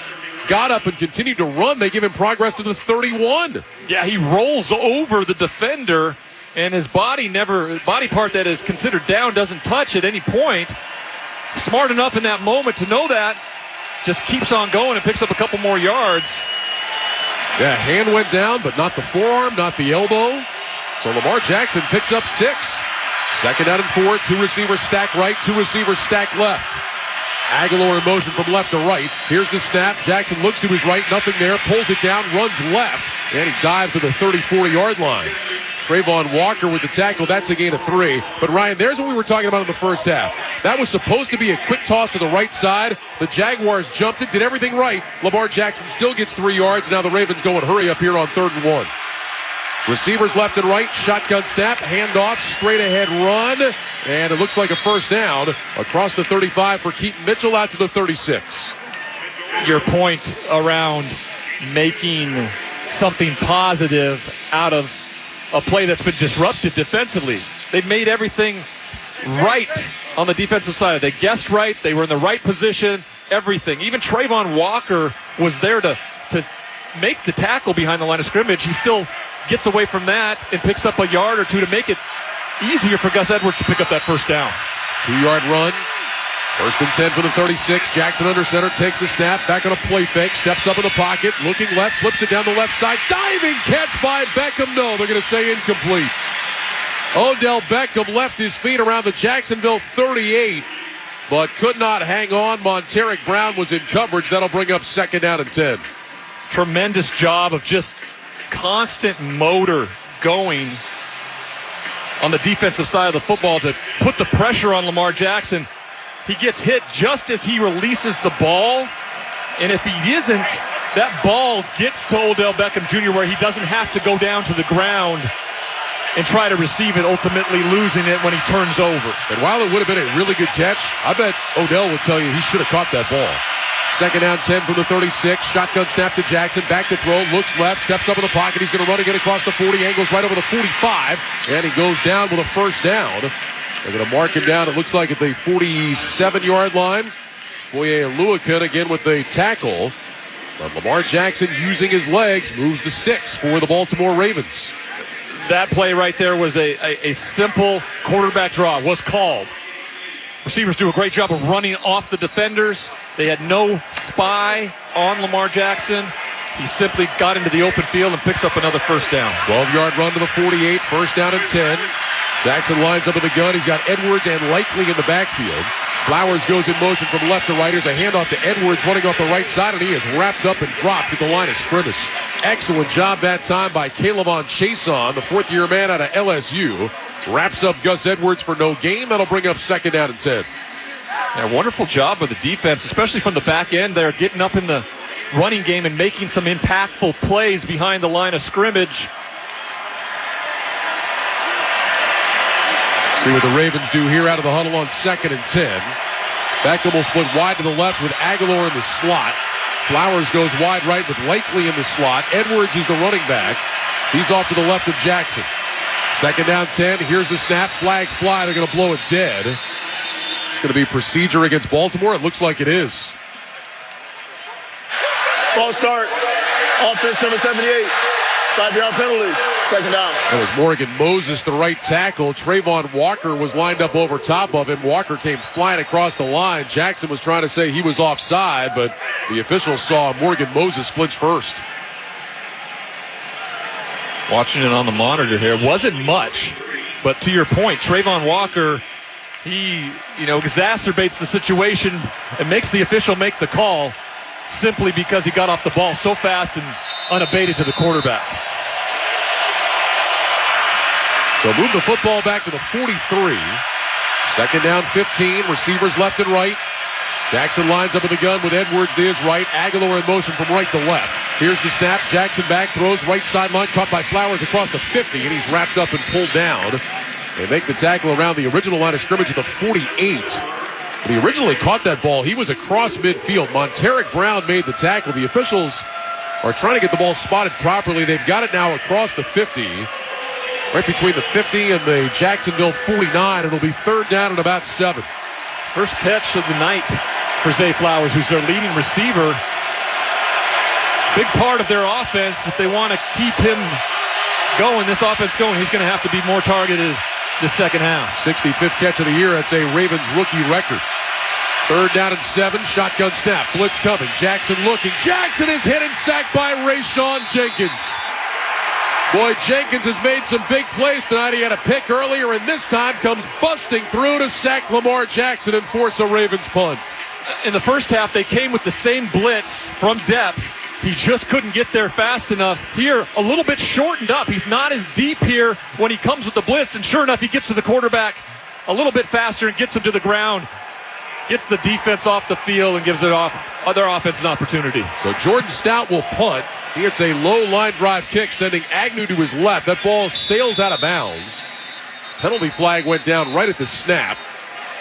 got up and continued to run. They give him progress to the 31. Yeah, he rolls over the defender, and his body part that is considered down doesn't touch at any point. Smart enough in that moment to know that. Just keeps on going and picks up a couple more yards. Yeah, hand went down, but not the forearm, not the elbow. So Lamar Jackson picks up 6. Second out and 4. 2 receivers stack right, 2 receivers stack left. Aguilar in motion from left to right. Here's the snap. Jackson looks to his right, nothing there, pulls it down, runs left, and he dives to the 30-40-yard line. Trayvon Walker with the tackle. That's a gain of 3. But, Ryan, there's what we were talking about in the first half. That was supposed to be a quick toss to the right side. The Jaguars jumped it, did everything right. Lamar Jackson still gets 3 yards. Now the Ravens go and hurry up here on 3rd and 1. Receivers left and right. Shotgun snap. Handoff. Straight ahead run. And it looks like a first down across the 35 for Keaton Mitchell out to the 36. Your point around making something positive out of a play that's been disrupted defensively. They've made everything right on the defensive side. They guessed right. They were in the right position. Everything. Even Trayvon Walker was there to make the tackle behind the line of scrimmage. He still gets away from that and picks up a yard or 2 to make it easier for Gus Edwards to pick up that first down. 2-yard run. First and 10 for the 36. Jackson under center, takes the snap, back on a play fake, steps up in the pocket, looking left, flips it down the left side. Diving catch by Beckham. No, they're going to say incomplete. Odell Beckham left his feet around the Jacksonville 38, but could not hang on. Monteric Brown was in coverage. That'll bring up second down and 10. Tremendous job of just constant motor going on the defensive side of the football to put the pressure on Lamar Jackson. He gets hit just as he releases the ball, and if he isn't, that ball gets to Odell Beckham Jr. where he doesn't have to go down to the ground and try to receive it, ultimately losing it when he turns over. And while it would have been a really good catch, I bet Odell would tell you he should have caught that ball. Second down 10 from the 36. Shotgun snap to Jackson. Back to throw. Looks left. Steps up in the pocket. He's going to run again across the 40. Angles right over the 45. And he goes down with a first down. They're going to mark him down, it looks like, at the 47-yard line. Foye Aluakun again with the tackle. But Lamar Jackson, using his legs, moves the sticks for the Baltimore Ravens. That play right there was a simple quarterback draw. Was called. Receivers do a great job of running off the defenders. They had no spy on Lamar Jackson. He simply got into the open field and picked up another first down. 12-yard run to the 48, first down and 10. Jackson lines up in the gun. He's got Edwards and Likely in the backfield. Flowers goes in motion from left to right. Here's a handoff to Edwards running off the right side, and he is wrapped up and dropped at the line of scrimmage. Excellent job that time by Calebon Chason, the fourth-year man out of LSU. Wraps up Gus Edwards for no gain. That'll bring up 2nd down and 10. Yeah, wonderful job of the defense, especially from the back end there, getting up in the running game and making some impactful plays behind the line of scrimmage. See what the Ravens do here out of the huddle on 2nd and 10. Beckham will split wide to the left with Aguilar in the slot. Flowers goes wide right with Likely in the slot. Edwards is the running back. He's off to the left of Jackson. 2nd down 10. Here's the snap. Flags fly. They're going to blow it dead. It's going to be procedure against Baltimore. It looks like it is. Ball start. Offense number 78. 5-yard penalty. 2nd down. That was Morgan Moses, the right tackle. Trayvon Walker was lined up over top of him. Walker came flying across the line. Jackson was trying to say he was offside, but the officials saw Morgan Moses flinch first. Watching it on the monitor here, wasn't much, but to your point, Trayvon Walker, he, exacerbates the situation and makes the official make the call simply because he got off the ball so fast and unabated to the quarterback. So move the football back to the 43. 2nd down 15, receivers left and right. Jackson lines up in the gun with Edwards to his right. Aguilar in motion from right to left. Here's the snap. Jackson back, throws right sideline, caught by Flowers across the 50, and he's wrapped up and pulled down. They make the tackle around the original line of scrimmage at the 48. When he originally caught that ball, he was across midfield. Monteric Brown made the tackle. The officials are trying to get the ball spotted properly. They've got it now across the 50, right between the 50 and the Jacksonville 49. It'll be 3rd down and about 7. First catch of the night for Zay Flowers, who's their leading receiver. Big part of their offense. If they want to keep him going, this offense going, he's going to have to be more targeted the second half. 65th catch of the year. That's a Ravens rookie record. 3rd down and 7. Shotgun snap. Blitz coming. Jackson looking. Jackson is hit and sacked by Rayshawn Jenkins. Boy, Jenkins has made some big plays tonight. He had a pick earlier, and this time comes busting through to sack Lamar Jackson and force a Ravens punt. In the first half, they came with the same blitz from depth. He just couldn't get there fast enough. Here, a little bit shortened up. He's not as deep here when he comes with the blitz, and sure enough, he gets to the quarterback a little bit faster and gets him to the ground. Gets the defense off the field and gives it off other offense an opportunity. So Jordan Stout will punt. He hits a low line drive kick, sending Agnew to his left. That ball sails out of bounds. Penalty flag went down right at the snap.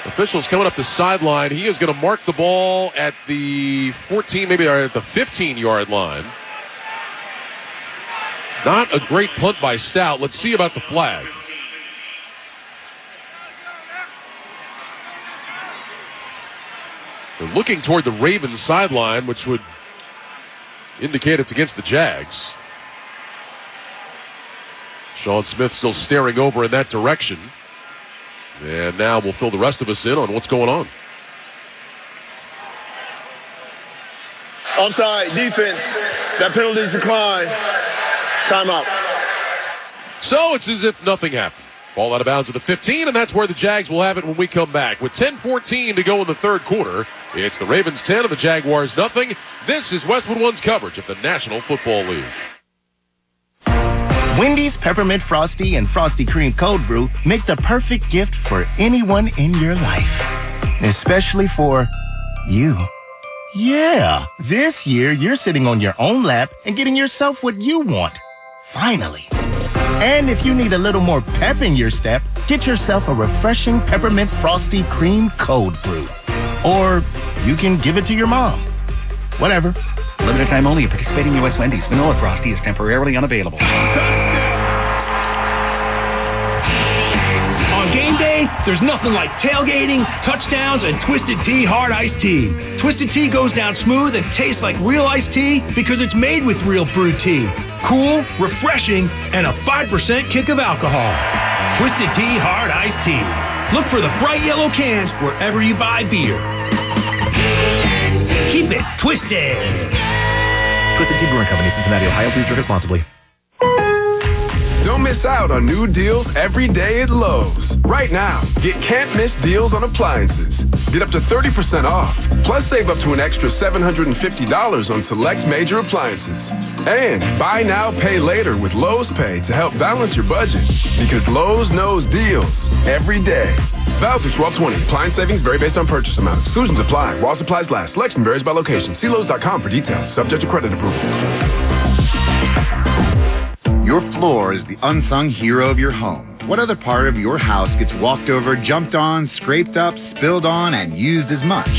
Officials coming up the sideline. He is going to mark the ball at the 14, maybe at the 15-yard line. Not a great punt by Stout. Let's see about the flag. They're looking toward the Ravens sideline, which would indicate it's against the Jags. Sean Smith still staring over in that direction. And now we'll fill the rest of us in on what's going on. Offside, defense. That penalty is declined. Timeout. So it's as if nothing happened. Ball out of bounds at the 15, and that's where the Jags will have it when we come back. With 10:14 to go in the third quarter, it's the Ravens 10 and the Jaguars nothing. This is Westwood One's coverage of the National Football League. Wendy's Peppermint Frosty and Frosty Cream Cold Brew make the perfect gift for anyone in your life. Especially for you. Yeah, this year you're sitting on your own lap and getting yourself what you want. Finally. And if you need a little more pep in your step, get yourself a refreshing Peppermint Frosty Cream Cold Brew. Or you can give it to your mom. Whatever. Limited time only at participating U.S. Wendy's. Vanilla Frosty is temporarily unavailable. On game day, there's nothing like tailgating, touchdowns, and Twisted Tea Hard Iced Tea. Twisted Tea goes down smooth and tastes like real iced tea because it's made with real brewed tea. Cool, refreshing, and a 5% kick of alcohol. Twisted Tea Hard Iced Tea. Look for the bright yellow cans wherever you buy beer. Keep it twisted. Twisted Tea Brewing Company, Cincinnati, Ohio. Please drink responsibly. Don't miss out on new deals every day at Lowe's. Right now, get can't-miss deals on appliances. Get up to 30% off, plus save up to an extra $750 on select major appliances. And buy now, pay later with Lowe's Pay to help balance your budget. Because Lowe's knows deals every day. Valid through 12/20. Appliance savings vary based on purchase amount. Exclusions apply. While supplies last. Selection varies by location. See Lowe's.com for details. Subject to credit approval. Your floor is the unsung hero of your home. What other part of your house gets walked over, jumped on, scraped up, spilled on, and used as much?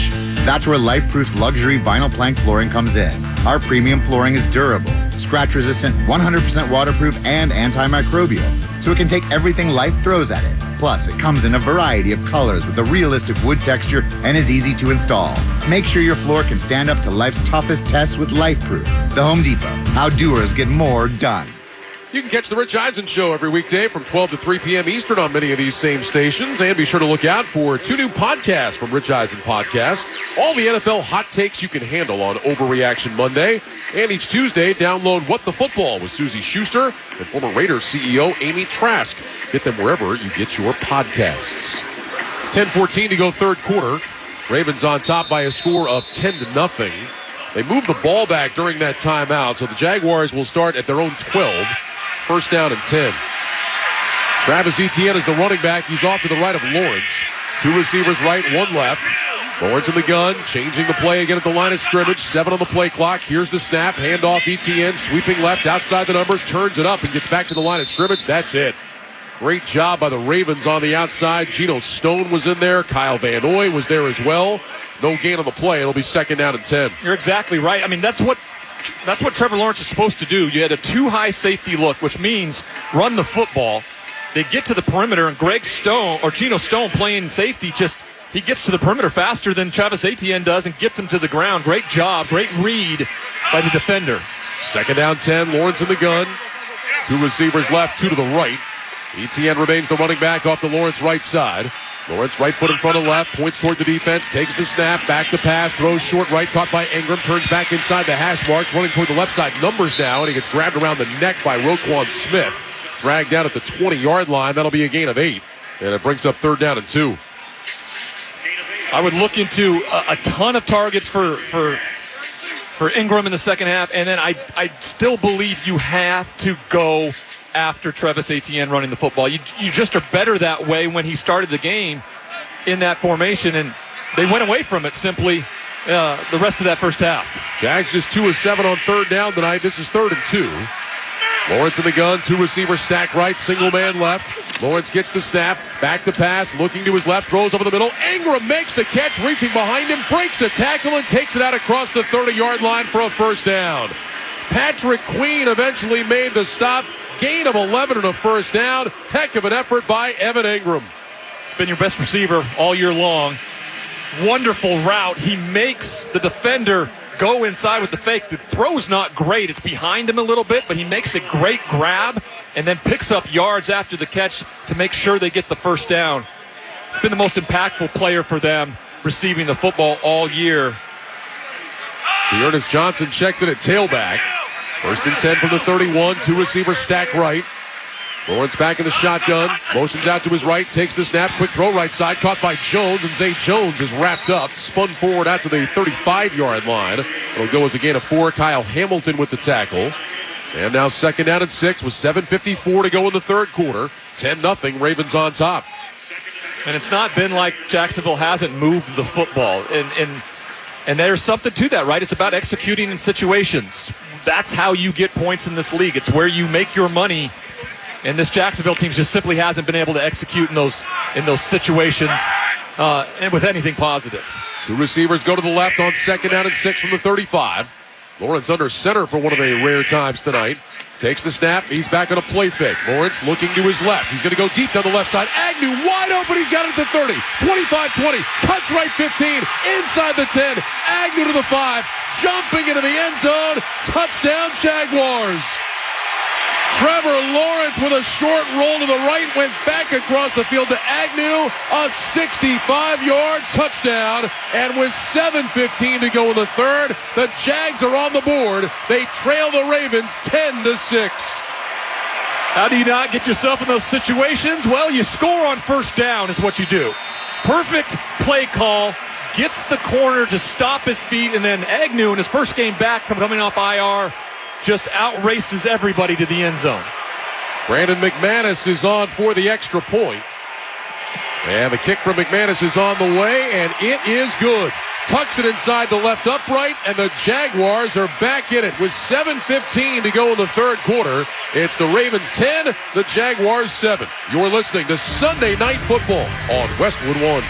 That's where LifeProof's luxury vinyl plank flooring comes in. Our premium flooring is durable, scratch-resistant, 100% waterproof, and antimicrobial, so it can take everything life throws at it. Plus, it comes in a variety of colors with a realistic wood texture and is easy to install. Make sure your floor can stand up to life's toughest tests with LifeProof. The Home Depot. How doers get more done. You can catch The Rich Eisen Show every weekday from 12 to 3 p.m. Eastern on many of these same stations. And be sure to look out for 2 new podcasts from Rich Eisen Podcast. All the NFL hot takes you can handle on Overreaction Monday. And each Tuesday, download What the Football with Susie Schuster and former Raiders CEO Amy Trask. Get them wherever you get your podcasts. 10:14 to go third quarter. Ravens on top by a score of 10-0. They moved the ball back during that timeout, so the Jaguars will start at their own 12. First down and 10. Travis Etienne is the running back. He's off to the right of Lawrence. 2 receivers right, 1 left. Lawrence in the gun, changing the play again at the line of scrimmage. 7 on the play clock. Here's the snap. Handoff Etienne, sweeping left outside the numbers, turns it up and gets back to the line of scrimmage. That's it. Great job by the Ravens on the outside. Geno Stone was in there. Kyle Van Noy was there as well. No gain on the play. It'll be second down and 10. You're exactly right. I mean, that's what Trevor Lawrence is supposed to do. You had a too high safety look, which means run the football. They get to the perimeter, and Geno Stone playing safety, he gets to the perimeter faster than Travis Etienne does and gets him to the ground. Great job, great read by the defender. Second down 10, Lawrence in the gun. 2 receivers left, 2 to the right. Etienne remains the running back off the Lawrence right side. Lawrence right foot in front of left, points toward the defense, takes the snap, back to pass, throws short right, caught by Ingram, turns back inside the hash marks, running toward the left side, numbers now, and he gets grabbed around the neck by Roquan Smith. Dragged down at the 20-yard line. That'll be a gain of 8, and it brings up third down and 2. I would look into a ton of targets for Ingram in the second half, and then I still believe you have to go after Travis Etienne running the football. You just are better that way when he started the game in that formation, and they went away from it simply the rest of that first half. Jags just 2 of 7 on third down tonight. This is third and 2. Lawrence in the gun, 2 receivers stacked right, single man left. Lawrence gets the snap, back to pass, looking to his left, throws over the middle. Ingram makes the catch, reaching behind him, breaks the tackle, and takes it out across the 30-yard line for a first down. Patrick Queen eventually made the stop. Gain of 11 and a first down. Heck of an effort by Evan Ingram. Been your best receiver all year long. Wonderful route. He makes the defender go inside with the fake. The throw's not great. It's behind him a little bit, but he makes a great grab and then picks up yards after the catch to make sure they get the first down. He's been the most impactful player for them receiving the football all year. Ernest Johnson checked it at tailback. First and 10 from the 31. 2 receivers stacked right. Lawrence back in the shotgun. Motions out to his right. Takes the snap. Quick throw right side. Caught by Jones. And Zay Jones is wrapped up. Spun forward out to the 35-yard line. It'll go as a gain of 4. Kyle Hamilton with the tackle. And now second down and 6 with 7:54 to go in the third quarter. 10-0. Ravens on top. And it's not been like Jacksonville hasn't moved the football. And there's something to that, right? It's about executing in situations. That's how you get points in this league. It's where you make your money, and this Jacksonville team just simply hasn't been able to execute in those situations and with anything positive. 2 receivers go to the left on second down and 6 from the 35. Lawrence under center for one of the rare times tonight. Takes the snap. He's back on a play fake. Lawrence looking to his left. He's going to go deep down the left side. Agnew wide open. He's got it at the 30. 25-20. Cuts right 15. Inside the 10. Agnew to the 5. Jumping into the end zone. Touchdown Jaguars. Trevor Lawrence with a short roll to the right, went back across the field to Agnew, a 65-yard touchdown, and with 7:15 to go in the third, the Jags are on the board. They trail the Ravens 10-6. How do you not get yourself in those situations? Well, you score on first down is what you do. Perfect play call. Gets the corner to stop his feet, and then Agnew in his first game back coming off IR just outraces everybody to the end zone. Brandon McManus is on for the extra point. And the kick from McManus is on the way, and it is good. Tucks it inside the left upright, and the Jaguars are back in it with 7:15 to go in the third quarter. It's the Ravens 10, the Jaguars 7. You're listening to Sunday Night Football on Westwood One.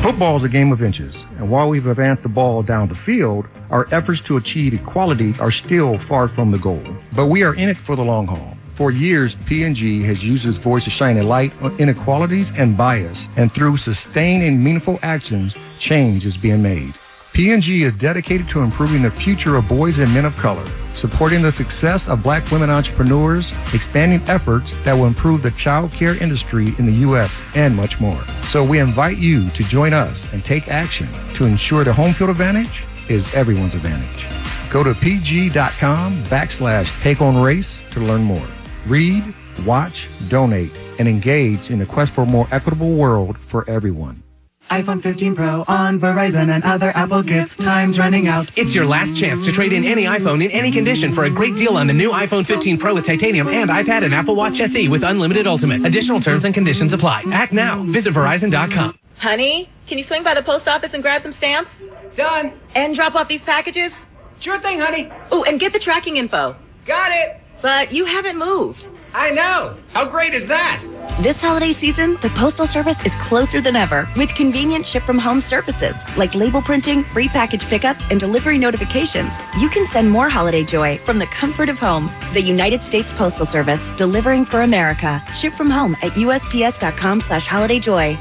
Football is a game of inches, and while we've advanced the ball down the field, our efforts to achieve equality are still far from the goal. But we are in it for the long haul. For years, P&G has used its voice to shine a light on inequalities and bias, and through sustained and meaningful actions, change is being made. P&G is dedicated to improving the future of boys and men of color, supporting the success of black women entrepreneurs, expanding efforts that will improve the child care industry in the U.S., and much more. So we invite you to join us and take action to ensure the home field advantage is everyone's advantage. Go to pg.com/takeonrace to learn more. Read, watch, donate, and engage in the quest for a more equitable world for everyone. iPhone 15 Pro on Verizon and other Apple gifts. Time's running out. It's your last chance to trade in any iPhone in any condition for a great deal on the new iPhone 15 Pro with titanium and iPad and Apple Watch SE with unlimited Ultimate. Additional terms and conditions apply. Act now. Visit Verizon.com. Honey, can you swing by the post office and grab some stamps? Done. And drop off these packages? Sure thing, honey. Oh, and get the tracking info. Got it. But you haven't moved. I know. How great is that? This holiday season, the Postal Service is closer than ever with convenient ship-from-home services like label printing, free package pickup, and delivery notifications. You can send more holiday joy from the comfort of home. The United States Postal Service, delivering for America. Ship from home at USPS.com/holidayjoy.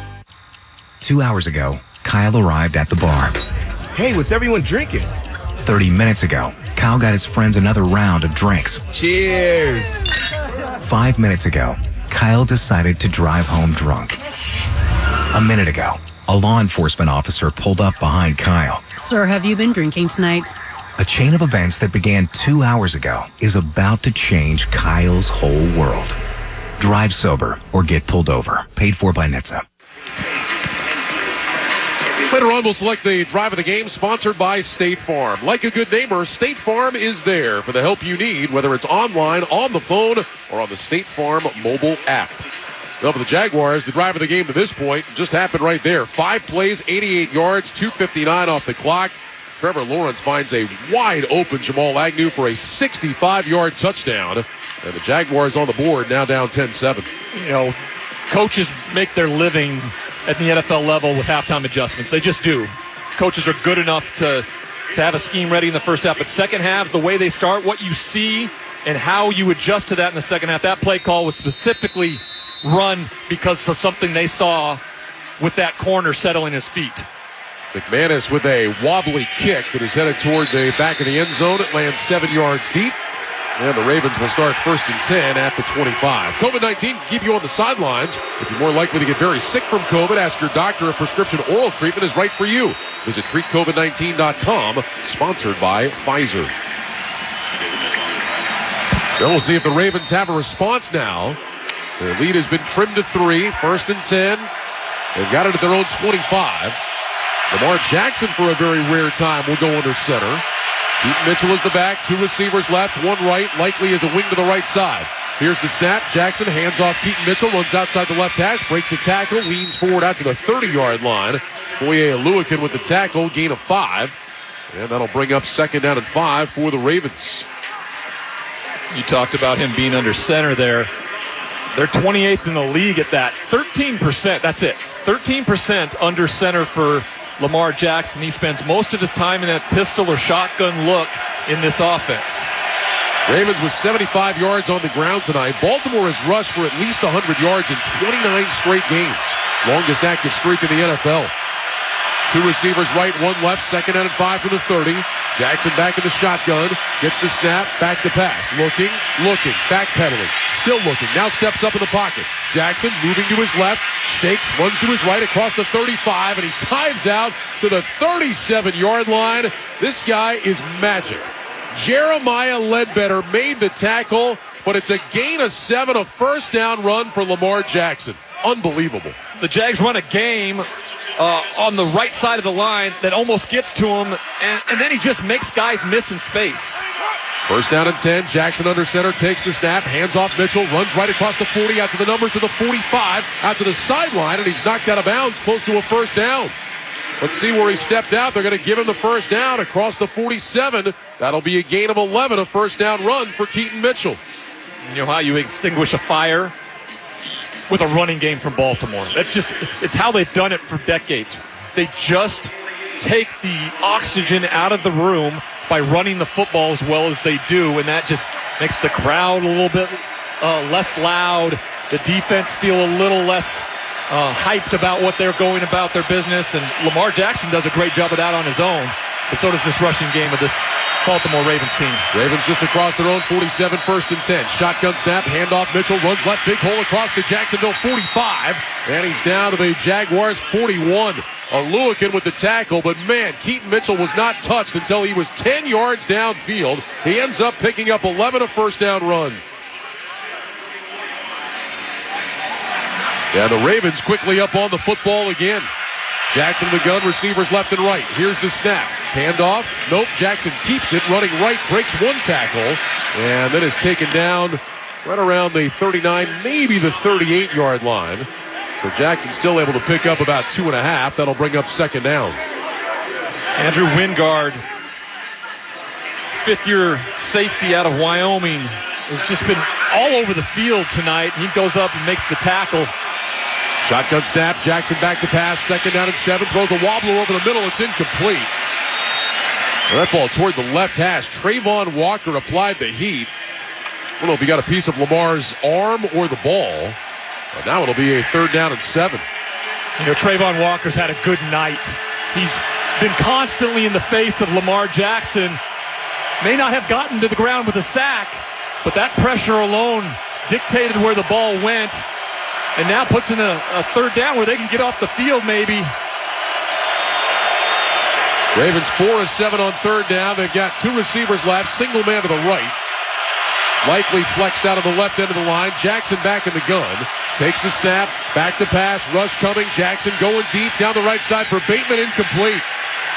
2 hours ago, Kyle arrived at the bar. Hey, what's everyone drinking? 30 minutes ago, Kyle got his friends another round of drinks. Cheers. 5 minutes ago, Kyle decided to drive home drunk. A minute ago, a law enforcement officer pulled up behind Kyle. Sir, have you been drinking tonight? A chain of events that began 2 hours ago is about to change Kyle's whole world. Drive sober or get pulled over. Paid for by NHTSA. Later on, we'll select the drive of the game, sponsored by State Farm. Like a good neighbor, State Farm is there for the help you need, whether it's online, on the phone, or on the State Farm mobile app. Well, for the Jaguars, the drive of the game to this point just happened right there. 5 plays, 88 yards, 2:59 off the clock. Trevor Lawrence finds a wide-open Jamal Agnew for a 65-yard touchdown. And the Jaguars on the board, now down 10-7. You know, coaches make their living at the NFL level with halftime adjustments. They just do. Coaches are good enough to have a scheme ready in the first half. But second half, the way they start, what you see, and how you adjust to that in the second half, that play call was specifically run because of something they saw with that corner settling his feet. McManus with a wobbly kick that is headed toward the back of the end zone. It lands 7 yards deep. And the Ravens will start 1st and 10 at the 25. COVID-19 can keep you on the sidelines. If you're more likely to get very sick from COVID, ask your doctor if prescription oral treatment is right for you. Visit treatcovid19.com, sponsored by Pfizer. So we'll see if the Ravens have a response now. Their lead has been trimmed to 3, 1st and 10. They've got it at their own 25. Lamar Jackson, for a very rare time, will go under center. Keaton Mitchell is the back, 2 receivers left, 1 right, likely is a wing to the right side. Here's the snap. Jackson hands off Keaton Mitchell, runs outside the left hash, breaks the tackle, leans forward out to the 30-yard line. Foye Aluakin with the tackle, gain of 5. And that'll bring up 2nd down and 5 for the Ravens. You talked about him being under center there. They're 28th in the league at that. 13%, that's it. 13% under center for Lamar Jackson. He spends most of his time in that pistol or shotgun look in this offense. Ravens with 75 yards on the ground tonight. Baltimore has rushed for at least 100 yards in 29 straight games. Longest active streak in the NFL. 2 receivers right, 1 left, 2nd down and 5 from the 30. Jackson back in the shotgun. Gets the snap, back to pass. Looking, backpedaling. Still looking, now steps up in the pocket. Jackson moving to his left, shakes, runs to his right across the 35, and he times out to the 37-yard line. This guy is magic. Jeremiah Ledbetter made the tackle, but it's a gain of 7, a first down run for Lamar Jackson. Unbelievable. The Jags run a game on the right side of the line that almost gets to him, and then he just makes guys miss in space. First down and 10. Jackson under center, takes the snap, hands off Mitchell, runs right across the 40, out to the numbers to the 45, out to the sideline, and he's knocked out of bounds close to a first down. Let's see where he stepped out. They're going to give him the first down across the 47. That'll be a gain of 11, a first down run for Keaton Mitchell. You know how you extinguish a fire? With a running game from Baltimore. It's how they've done it for decades. They just take the oxygen out of the room by running the football as well as they do, and that just makes the crowd a little bit less loud, the defense feel a little less hyped about what they're going about their business, and Lamar Jackson does a great job of that on his own, but so does this rushing game of this Baltimore Ravens team. Ravens just across their own 47, first and 10. Shotgun snap, handoff, Mitchell runs left, big hole across the Jacksonville 45, and he's down to the Jaguars 41. Aluakin with the tackle, but man, Keaton Mitchell was not touched until he was 10 yards downfield. He ends up picking up 11, a first down run. And the Ravens quickly up on the football again. Jackson the gun, receivers left and right. Here's the snap. Handoff. Nope, Jackson keeps it, running right, breaks one tackle, and then is taken down right around the 39, maybe the 38-yard line. So Jackson still able to pick up about 2.5. That'll bring up second down. Andrew Wingard, fifth-year safety out of Wyoming, has just been all over the field tonight. He goes up and makes the tackle. Shotgun snap, Jackson back to pass, second down and 7, throws a wobbler over the middle, it's incomplete. Well, that ball toward the left hash. Trayvon Walker applied the heat. I don't know if he got a piece of Lamar's arm or the ball, but now it'll be a third down and 7. You know, Trayvon Walker's had a good night. He's been constantly in the face of Lamar Jackson. May not have gotten to the ground with a sack, but that pressure alone dictated where the ball went. And now puts in a third down where they can get off the field maybe. Ravens 4 of 7 on third down. They've got 2 receivers left. Single man to the right. Likely flexed out of the left end of the line. Jackson back in the gun. Takes the snap. Back to pass. Rush coming. Jackson going deep down the right side for Bateman. Incomplete.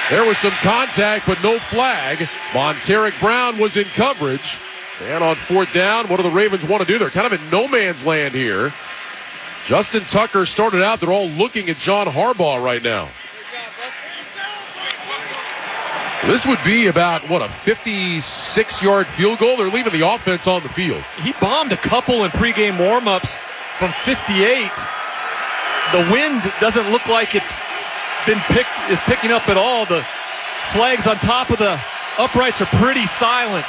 There was some contact but no flag. Monteric Brown was in coverage. And on fourth down, what do the Ravens want to do? They're kind of in no man's land here. Justin Tucker started out. They're all looking at John Harbaugh right now. This would be about, a 56-yard field goal? They're leaving the offense on the field. He bombed a couple in pregame warm-ups from 58. The wind doesn't look like it's is picking up at all. The flags on top of the uprights are pretty silent.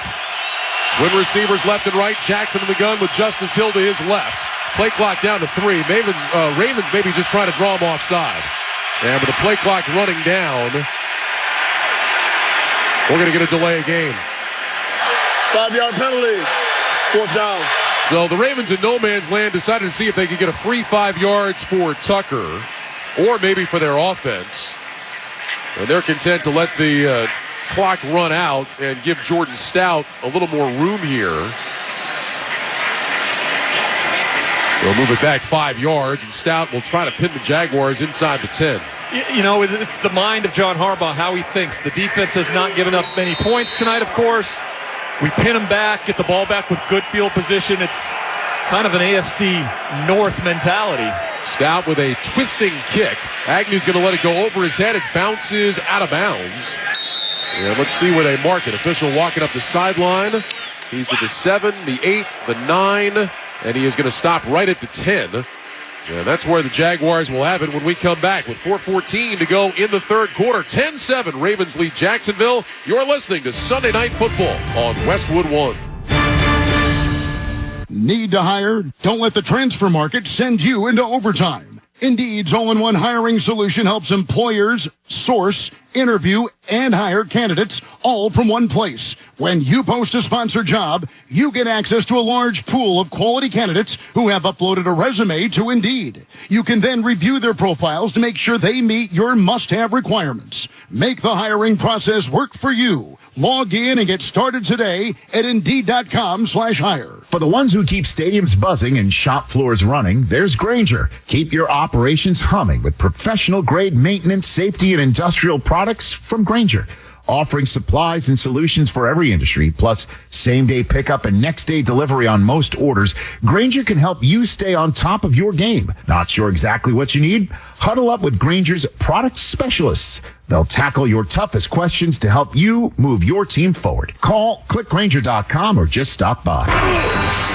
Twin receivers left and right. Jackson in the gun with Justice Hill to his left. Play clock down to 3. Ravens maybe just trying to draw him offside. And with the play clock running down, we're going to get a delay of game. 5-yard penalty. Fourth down. So the Ravens in no man's land decided to see if they could get a free 5 yards for Tucker or maybe for their offense. And they're content to let the clock run out and give Jordan Stout a little more room here. They'll move it back 5 yards, and Stout will try to pin the Jaguars inside the 10. You know, it's the mind of John Harbaugh, how he thinks. The defense has not given up many points tonight, of course. We pin them back, get the ball back with good field position. It's kind of an AFC North mentality. Stout with a twisting kick. Agnew's going to let it go over his head. It bounces out of bounds. And let's see where they mark it. Official walking up the sideline. He's at the 7, the 8, the 9. And he is going to stop right at the 10. And that's where the Jaguars will have it when we come back with 4:14 to go in the third quarter. 10-7, Ravens lead Jacksonville. You're listening to Sunday Night Football on Westwood One. Need to hire? Don't let the transfer market send you into overtime. Indeed's all-in-one hiring solution helps employers source, interview, and hire candidates all from one place. When you post a sponsored job, you get access to a large pool of quality candidates who have uploaded a resume to Indeed. You can then review their profiles to make sure they meet your must-have requirements. Make the hiring process work for you. Log in and get started today at Indeed.com/hire. For the ones who keep stadiums buzzing and shop floors running, there's Grainger. Keep your operations humming with professional-grade maintenance, safety, and industrial products from Grainger. Offering supplies and solutions for every industry, plus same-day pickup and next-day delivery on most orders, Grainger can help you stay on top of your game. Not sure exactly what you need? Huddle up with Grainger's product specialists. They'll tackle your toughest questions to help you move your team forward. Call clickgrainger.com or just stop by.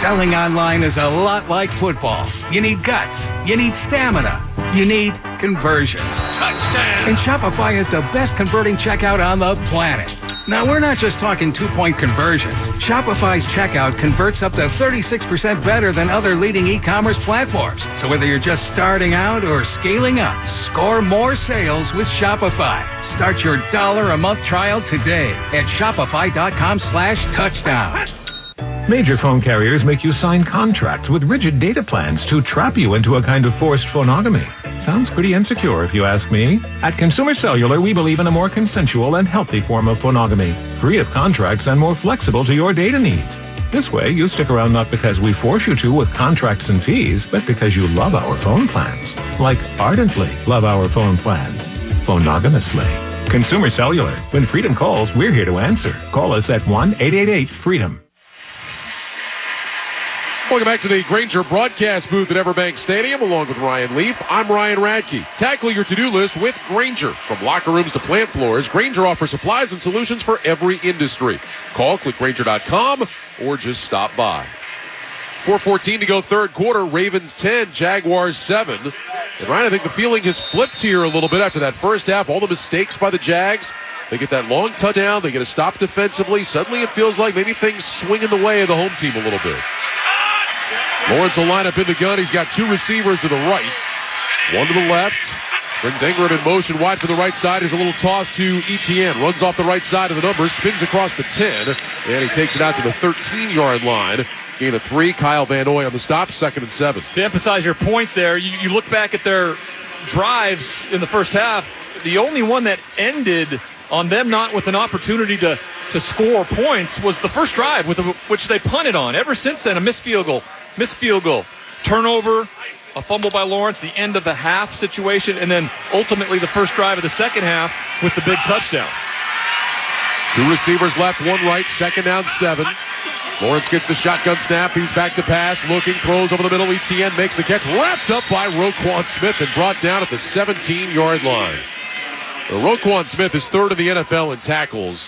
Selling online is a lot like football. You need guts. You need stamina. You need conversion. Touchdown! And Shopify is the best converting checkout on the planet. Now, we're not just talking 2-point conversions. Shopify's checkout converts up to 36% better than other leading e-commerce platforms. So whether you're just starting out or scaling up, score more sales with Shopify. Start your $1 a month trial today at shopify.com/touchdown. Major phone carriers make you sign contracts with rigid data plans to trap you into a kind of forced phonogamy. Sounds pretty insecure if you ask me. At Consumer Cellular, we believe in a more consensual and healthy form of phonogamy, free of contracts and more flexible to your data needs. This way, you stick around not because we force you to with contracts and fees, but because you love our phone plans. Like ardently love our phone plans. Phonogamously. Consumer Cellular. When Freedom calls, we're here to answer. Call us at 1-888-FREEDOM. Welcome back to the Grainger broadcast booth at Everbank Stadium, along with Ryan Leaf. I'm Ryan Radke. Tackle your to-do list with Grainger. From locker rooms to plant floors, Grainger offers supplies and solutions for every industry. Call clickgrainger.com or just stop by. 4:14 to go third quarter. Ravens 10, Jaguars 7. And Ryan, I think the feeling has flipped here a little bit after that first half. All the mistakes by the Jags. They get that long touchdown. They get a stop defensively. Suddenly it feels like maybe things swing in the way of the home team a little bit. Lawrence will line up in the gun. He's got two receivers to the right, one to the left. Brings Ingram in motion wide to the right side. There's a little toss to Etienne. Runs off the right side of the numbers, spins across the 10, and he takes it out to the 13-yard line. Gain of 3. Kyle Van Noy on the stop, 2nd and 7. To emphasize your point there, you look back at their drives in the first half, the only one that ended on them not with an opportunity to score points was the first drive, which they punted on. Ever since then, a missed field goal, turnover, a fumble by Lawrence, the end of the half situation, and then ultimately the first drive of the second half with the big touchdown. Two receivers left, one right, 2nd down, 7. Lawrence gets the shotgun snap. He's back to pass, looking, throws over the middle. Etienne makes the catch, wrapped up by Roquan Smith and brought down at the 17-yard line. Roquan Smith is 3rd in the NFL in tackles.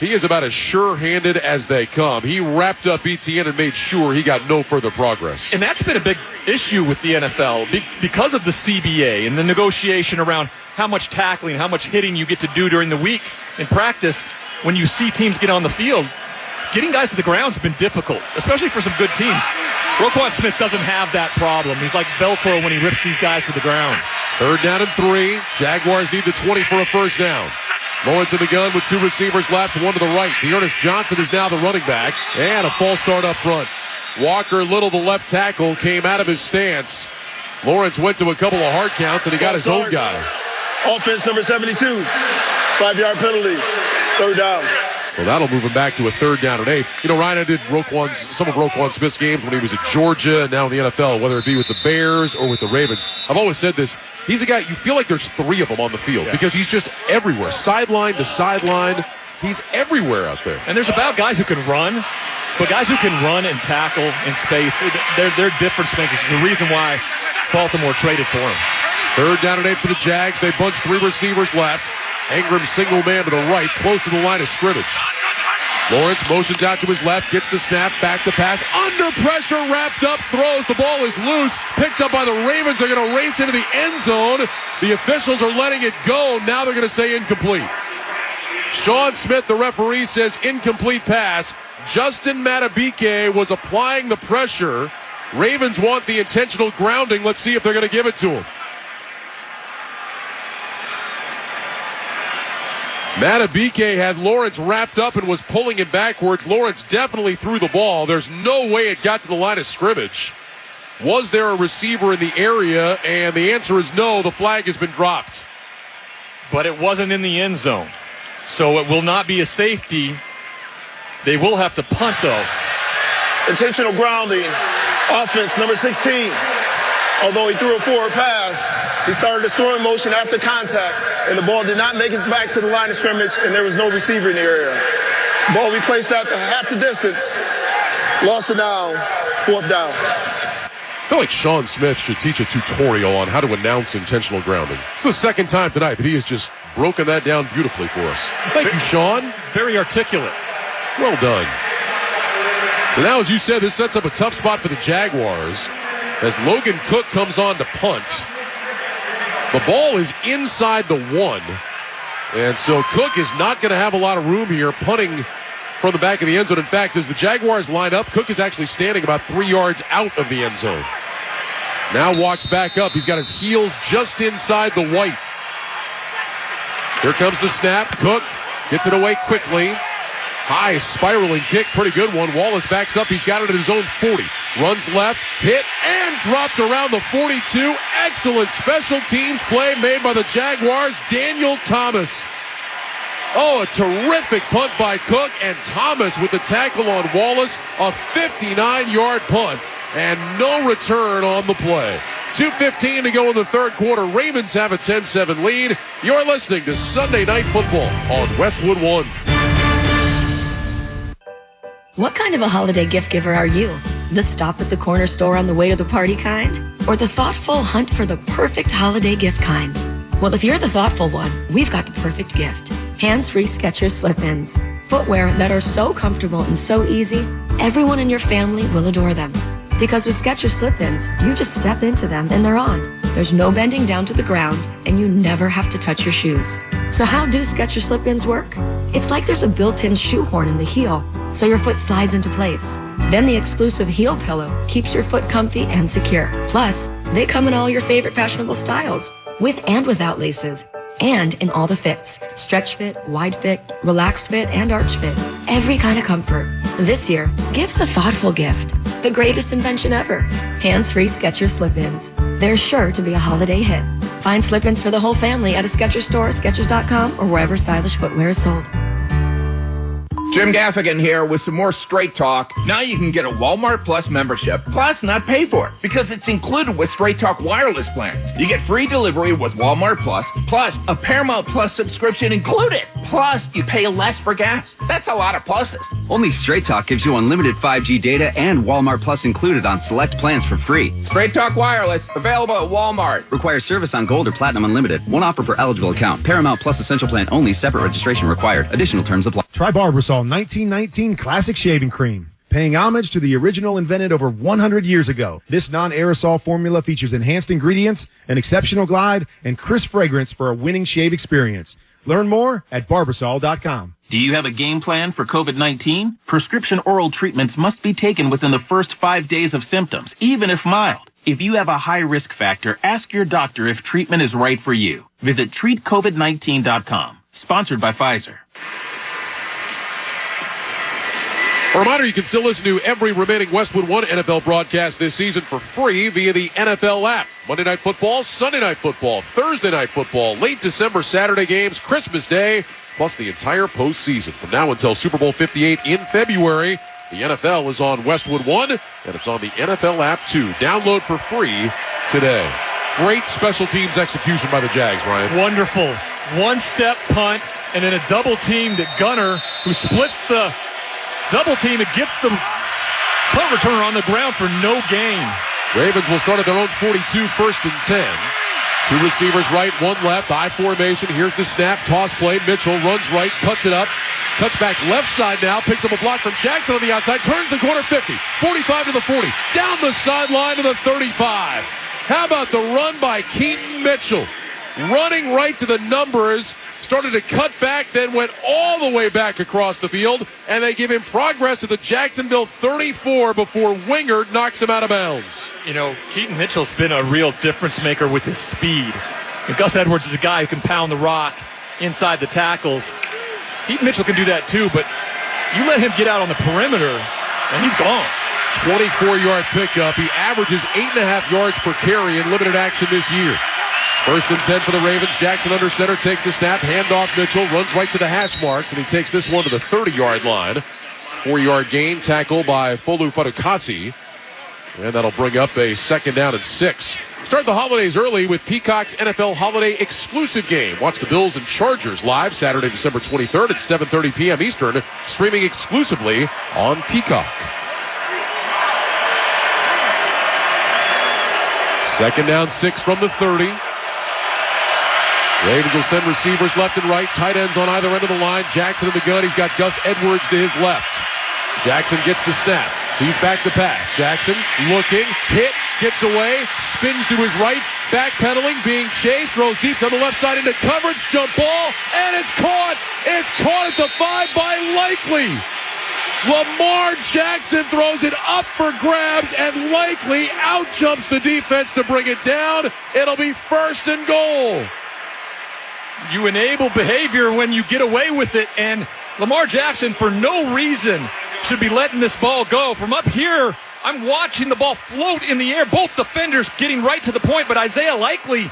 He is about as sure-handed as they come. He wrapped up Etienne and made sure he got no further progress. And that's been a big issue with the NFL because of the CBA and the negotiation around how much tackling, how much hitting you get to do during the week in practice. When you see teams get on the field, getting guys to the ground has been difficult, especially for some good teams. Roquan Smith doesn't have that problem. He's like Velcro when he rips these guys to the ground. 3rd down and 3. Jaguars need the 20 for a first down. Lawrence in the gun with two receivers left, one to the right. Dearness Johnson is now the running back, and a false start up front. Walker Little, the left tackle, came out of his stance. Lawrence went to a couple of hard counts, and he got his own guy. Offense number 72, 5-yard penalty, 3rd down. Well, that'll move him back to a 3rd down and 8. You know, Ryan, I did some of Roquan Smith's games when he was at Georgia and now in the NFL, whether it be with the Bears or with the Ravens. I've always said this. He's a guy, you feel like there's 3 of them on the field because he's just everywhere. Sideline to sideline. He's everywhere out there. And there's about guys who can run, but guys who can run and tackle in space, they're difference makers. It's the reason why Baltimore traded for him. 3rd down and 8 for the Jags. They bunch 3 receivers left. Ingram single man to the right, close to the line of scrimmage. Lawrence motions out to his left, gets the snap, back to pass, under pressure, wrapped up, throws, the ball is loose, picked up by the Ravens, they're going to race into the end zone. The officials are letting it go, now they're going to say incomplete. Sean Smith, the referee, says incomplete pass. Justin Matabike was applying the pressure. Ravens want the intentional grounding, let's see if they're going to give it to him. Matabike had Lawrence wrapped up and was pulling him backwards. Lawrence definitely threw the ball. There's no way it got to the line of scrimmage. Was there a receiver in the area? And the answer is no. The flag has been dropped. But it wasn't in the end zone. So it will not be a safety. They will have to punt, though. Intentional grounding. Offense, number 16. Although he threw a forward pass, he started a throwing motion after contact, and the ball did not make it back to the line of scrimmage, and there was no receiver in the area. Ball we placed out to half the distance. Lost it down. 4th down. I feel like Sean Smith should teach a tutorial on how to announce intentional grounding. It's the second time tonight that he has just broken that down beautifully for us. Thank you, Sean. Very articulate. Well done. So now, as you said, this sets up a tough spot for the Jaguars as Logan Cook comes on to punt. The ball is inside the 1, and so Cook is not going to have a lot of room here punting from the back of the end zone. In fact, as the Jaguars line up, Cook is actually standing about 3 yards out of the end zone. Now walks back up. He's got his heels just inside the white. Here comes the snap. Cook gets it away quickly. High spiraling kick, pretty good one. Wallace backs up. He's got it at his own 40. Runs left, hit, and dropped around the 42. Excellent special teams play made by the Jaguars. Daniel Thomas. Oh, a terrific punt by Cook, and Thomas with the tackle on Wallace. A 59-yard punt, and no return on the play. 2:15 to go in the third quarter. Ravens have a 10-7 lead. You're listening to Sunday Night Football on Westwood One. What kind of a holiday gift giver are you? The stop at the corner store on the way to the party kind? Or the thoughtful hunt for the perfect holiday gift kind? Well, if you're the thoughtful one, we've got the perfect gift. Hands-free Skechers slip-ins. Footwear that are so comfortable and so easy, everyone in your family will adore them. Because with Skechers slip-ins, you just step into them and they're on. There's no bending down to the ground, and you never have to touch your shoes. So how do Skechers slip-ins work? It's like there's a built-in shoehorn in the heel, so your foot slides into place. Then the exclusive heel pillow keeps your foot comfy and secure. Plus, they come in all your favorite fashionable styles, with and without laces, and in all the fits. Stretch fit, wide fit, relaxed fit, and arch fit. Every kind of comfort. This year, give the thoughtful gift. The greatest invention ever. Hands-free Skechers slip-ins. They're sure to be a holiday hit. Find slip-ins for the whole family at a Skechers store, Skechers.com, or wherever stylish footwear is sold. Jim Gaffigan here with some more straight talk. Now you can get a Walmart Plus membership, plus not pay for it, because it's included with Straight Talk wireless plans. You get free delivery with Walmart Plus, plus a Paramount Plus subscription included. Plus, you pay less for gas. That's a lot of pluses. Only Straight Talk gives you unlimited 5G data and Walmart Plus included on select plans for free. Straight Talk wireless, available at Walmart. Requires service on Gold or Platinum Unlimited. One offer per eligible account. Paramount Plus Essential Plan only. Separate registration required. Additional terms apply. Try Barbasol 1919 Classic Shaving Cream. Paying homage to the original invented over 100 years ago. This non-aerosol formula features enhanced ingredients, an exceptional glide, and crisp fragrance for a winning shave experience. Learn more at Barbasol.com. Do you have a game plan for COVID-19? Prescription oral treatments must be taken within the first 5 days of symptoms, even if mild. If you have a high risk factor, ask your doctor if treatment is right for you. Visit treatcovid19.com. Sponsored by Pfizer. A reminder, you can still listen to every remaining Westwood One NFL broadcast this season for free via the NFL app. Monday Night Football, Sunday Night Football, Thursday Night Football, late December Saturday games, Christmas Day, plus the entire postseason. From now until Super Bowl 58 in February, the NFL is on Westwood One, and it's on the NFL app too. Download for free today. Great special teams execution by the Jags, Ryan. Wonderful. One-step punt, and then a double-teamed gunner who splits the double team. It gets the punt returner on the ground for no gain. Ravens will start at their own 42, first and 10. Two receivers right, one left, I formation. Here's the snap, toss play. Mitchell runs right, cuts it up, cuts back left side now, picks up a block from Jackson on the outside, turns the corner 50, 45 to the 40, down the sideline to the 35. How about the run by Keaton Mitchell? Running right to the numbers. Started to cut back, then went all the way back across the field, and they give him progress at the Jacksonville 34 before Wingard knocks him out of bounds. You know, Keaton Mitchell's been a real difference maker with his speed. And Gus Edwards is a guy who can pound the rock inside the tackles. Keaton Mitchell can do that too, but you let him get out on the perimeter, and he's gone. 24-yard pickup. He averages 8.5 yards per carry in limited action this year. First and 10 for the Ravens. Jackson under center, takes the snap, handoff Mitchell, runs right to the hash marks, and he takes this one to the 30-yard line. 4-yard gain, tackle by Folu Fadukasi. And that'll bring up a 2nd down and 6. Start the holidays early with Peacock's NFL Holiday Exclusive Game. Watch the Bills and Chargers live Saturday, December 23rd at 7:30 p.m. Eastern, streaming exclusively on Peacock. 2nd down, 6 from the 30. Ravens will send receivers left and right, tight ends on either end of the line. Jackson in the gun. He's got Gus Edwards to his left. Jackson gets the snap. He's back to pass. Jackson looking, hit, gets away, spins to his right, backpedaling, being chased, throws deep on the left side into coverage, jump ball, and it's caught! It's caught at the 5 by Likely. Lamar Jackson throws it up for grabs, and Likely outjumps the defense to bring it down. It'll be 1st and goal. You enable behavior when you get away with it, and Lamar Jackson, for no reason, should be letting this ball go. From up here, I'm watching the ball float in the air, both defenders getting right to the point, but Isaiah Likely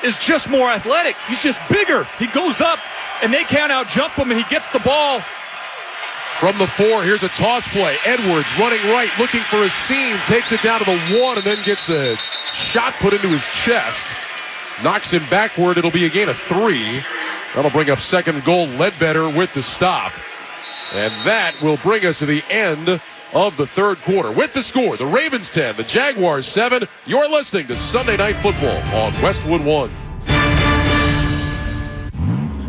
is just more athletic. He's just bigger. He goes up, and they can't out-jump him, and he gets the ball. From the 4, here's a toss play. Edwards running right, looking for a seam, takes it down to the 1, and then gets a shot put into his chest. Knocks him backward. It'll be a gain of 3. That'll bring up 2nd goal. Ledbetter with the stop. And that will bring us to the end of the 3rd quarter. With the score, the Ravens 10, the Jaguars 7. You're listening to Sunday Night Football on Westwood One.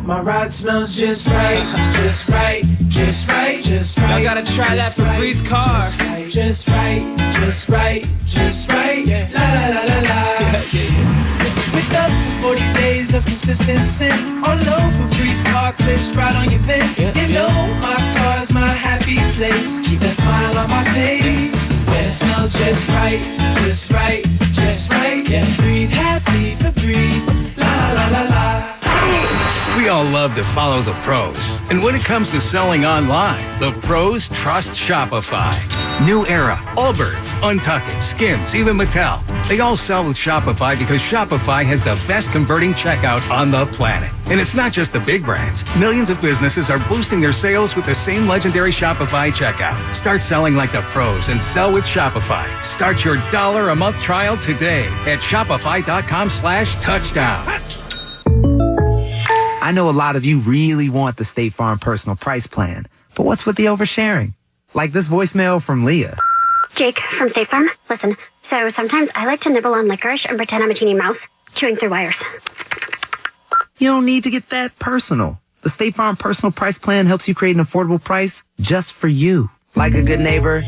My ride smells just right, just right, just right, just right. Y'all gotta try that for Bree's car. Just right, just right, just right. Yeah. La la la la la. With us for 40 days of consistency. All over Bree's car, clips right on your face. You know my car's my happy place. Keep that smile on my face. When it smells just right, just right, just right. Yeah, breathe happy for Breeze. La la la la. We all love to follow the pros. And when it comes to selling online, the pros trust Shopify. New Era, Allbirds, Untuckit, Skims, even Mattel. They all sell with Shopify because Shopify has the best converting checkout on the planet. And it's not just the big brands. Millions of businesses are boosting their sales with the same legendary Shopify checkout. Start selling like the pros and sell with Shopify. Start your $1 a month trial today at shopify.com/touchdown. I know a lot of you really want the State Farm personal price plan, but what's with the oversharing? Like this voicemail from Leah. Jake from State Farm. Listen, so sometimes I like to nibble on licorice and pretend I'm a teeny mouse, chewing through wires. You don't need to get that personal. The State Farm personal price plan helps you create an affordable price just for you. Like a good neighbor,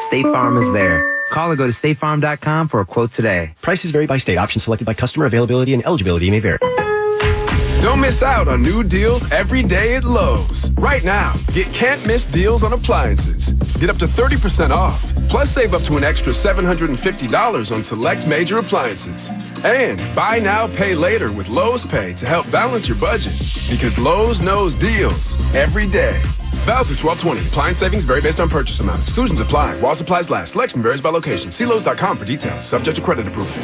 State Farm is there. Call or go to statefarm.com for a quote today. Prices vary by state. Options selected by customer. Availability and eligibility may vary. Don't miss out on new deals every day at Lowe's. Right now, get can't-miss deals on appliances. Get up to 30% off. Plus, save up to an extra $750 on select major appliances. And buy now, pay later with Lowe's Pay to help balance your budget. Because Lowe's knows deals every day. Valid through 12/20. Appliance savings vary based on purchase amount. Exclusions apply. While supplies last. Selection varies by location. See Lowe's.com for details. Subject to credit approval.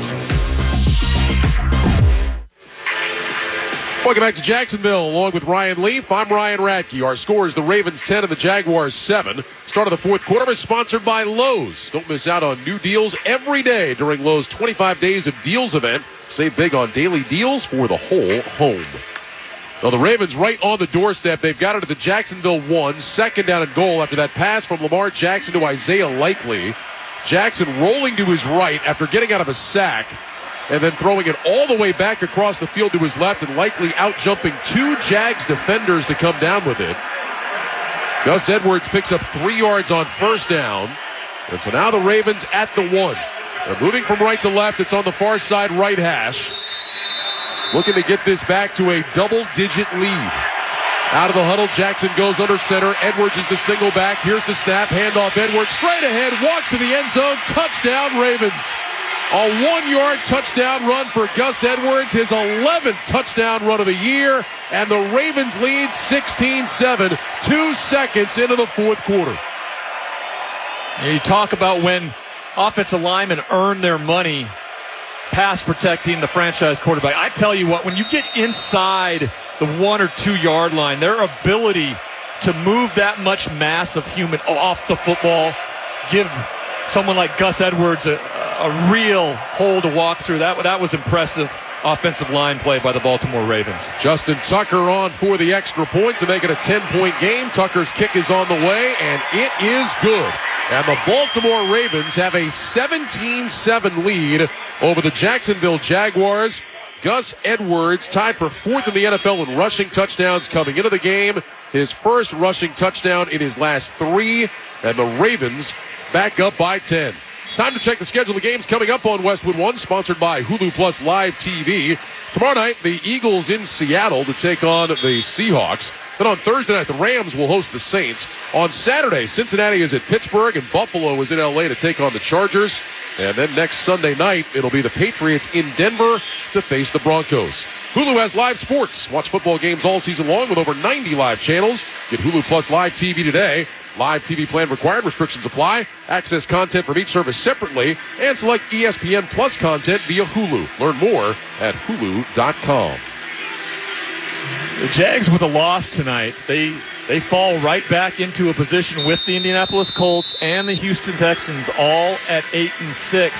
Welcome back to Jacksonville, along with Ryan Leaf. I'm Ryan Radke. Our score is the Ravens 10 and the Jaguars 7. Start of the 4th quarter is sponsored by Lowe's. Don't miss out on new deals every day during Lowe's 25 Days of Deals event. Save big on daily deals for the whole home. Now the Ravens right on the doorstep. They've got it at the Jacksonville 1, 2nd down and goal after that pass from Lamar Jackson to Isaiah Likely. Jackson rolling to his right after getting out of a sack, and then throwing it all the way back across the field to his left and Likely out-jumping 2 Jags defenders to come down with it. Gus Edwards picks up 3 yards on 1st down. And so now the Ravens at the 1. They're moving from right to left. It's on the far side right hash. Looking to get this back to a double-digit lead. Out of the huddle, Jackson goes under center. Edwards is the single back. Here's the snap. Handoff Edwards. Straight ahead. Walks to the end zone. Touchdown, Ravens. A 1-yard touchdown run for Gus Edwards, his 11th touchdown run of the year, and the Ravens lead 16-7, 2 seconds into the 4th quarter. You talk about when offensive linemen earn their money pass protecting the franchise quarterback. I tell you what, when you get inside the 1 or 2 yard line, their ability to move that much mass of human off the football, give someone like Gus Edwards a real hole to walk through. That was impressive offensive line play by the Baltimore Ravens. Justin Tucker on for the extra point to make it a 10-point game. Tucker's kick is on the way, and it is good. And the Baltimore Ravens have a 17-7 lead over the Jacksonville Jaguars. Gus Edwards tied for fourth in the NFL in rushing touchdowns coming into the game. His first rushing touchdown in his last three. And the Ravens back up by 10. Time to check the schedule of games coming up on Westwood One, sponsored by Hulu Plus Live TV. Tomorrow night, the Eagles in Seattle to take on the Seahawks. Then on Thursday night, the Rams will host the Saints. On Saturday, Cincinnati is at Pittsburgh, and Buffalo is in L.A. to take on the Chargers. And then next Sunday night, it'll be the Patriots in Denver to face the Broncos. Hulu has live sports. Watch football games all season long with over 90 live channels. Get Hulu Plus Live TV today. Live TV plan required. Restrictions apply. Access content from each service separately. And select ESPN Plus content via Hulu. Learn more at Hulu.com. The Jags with a loss tonight. They fall right back into a position with the Indianapolis Colts and the Houston Texans, all at 8-6.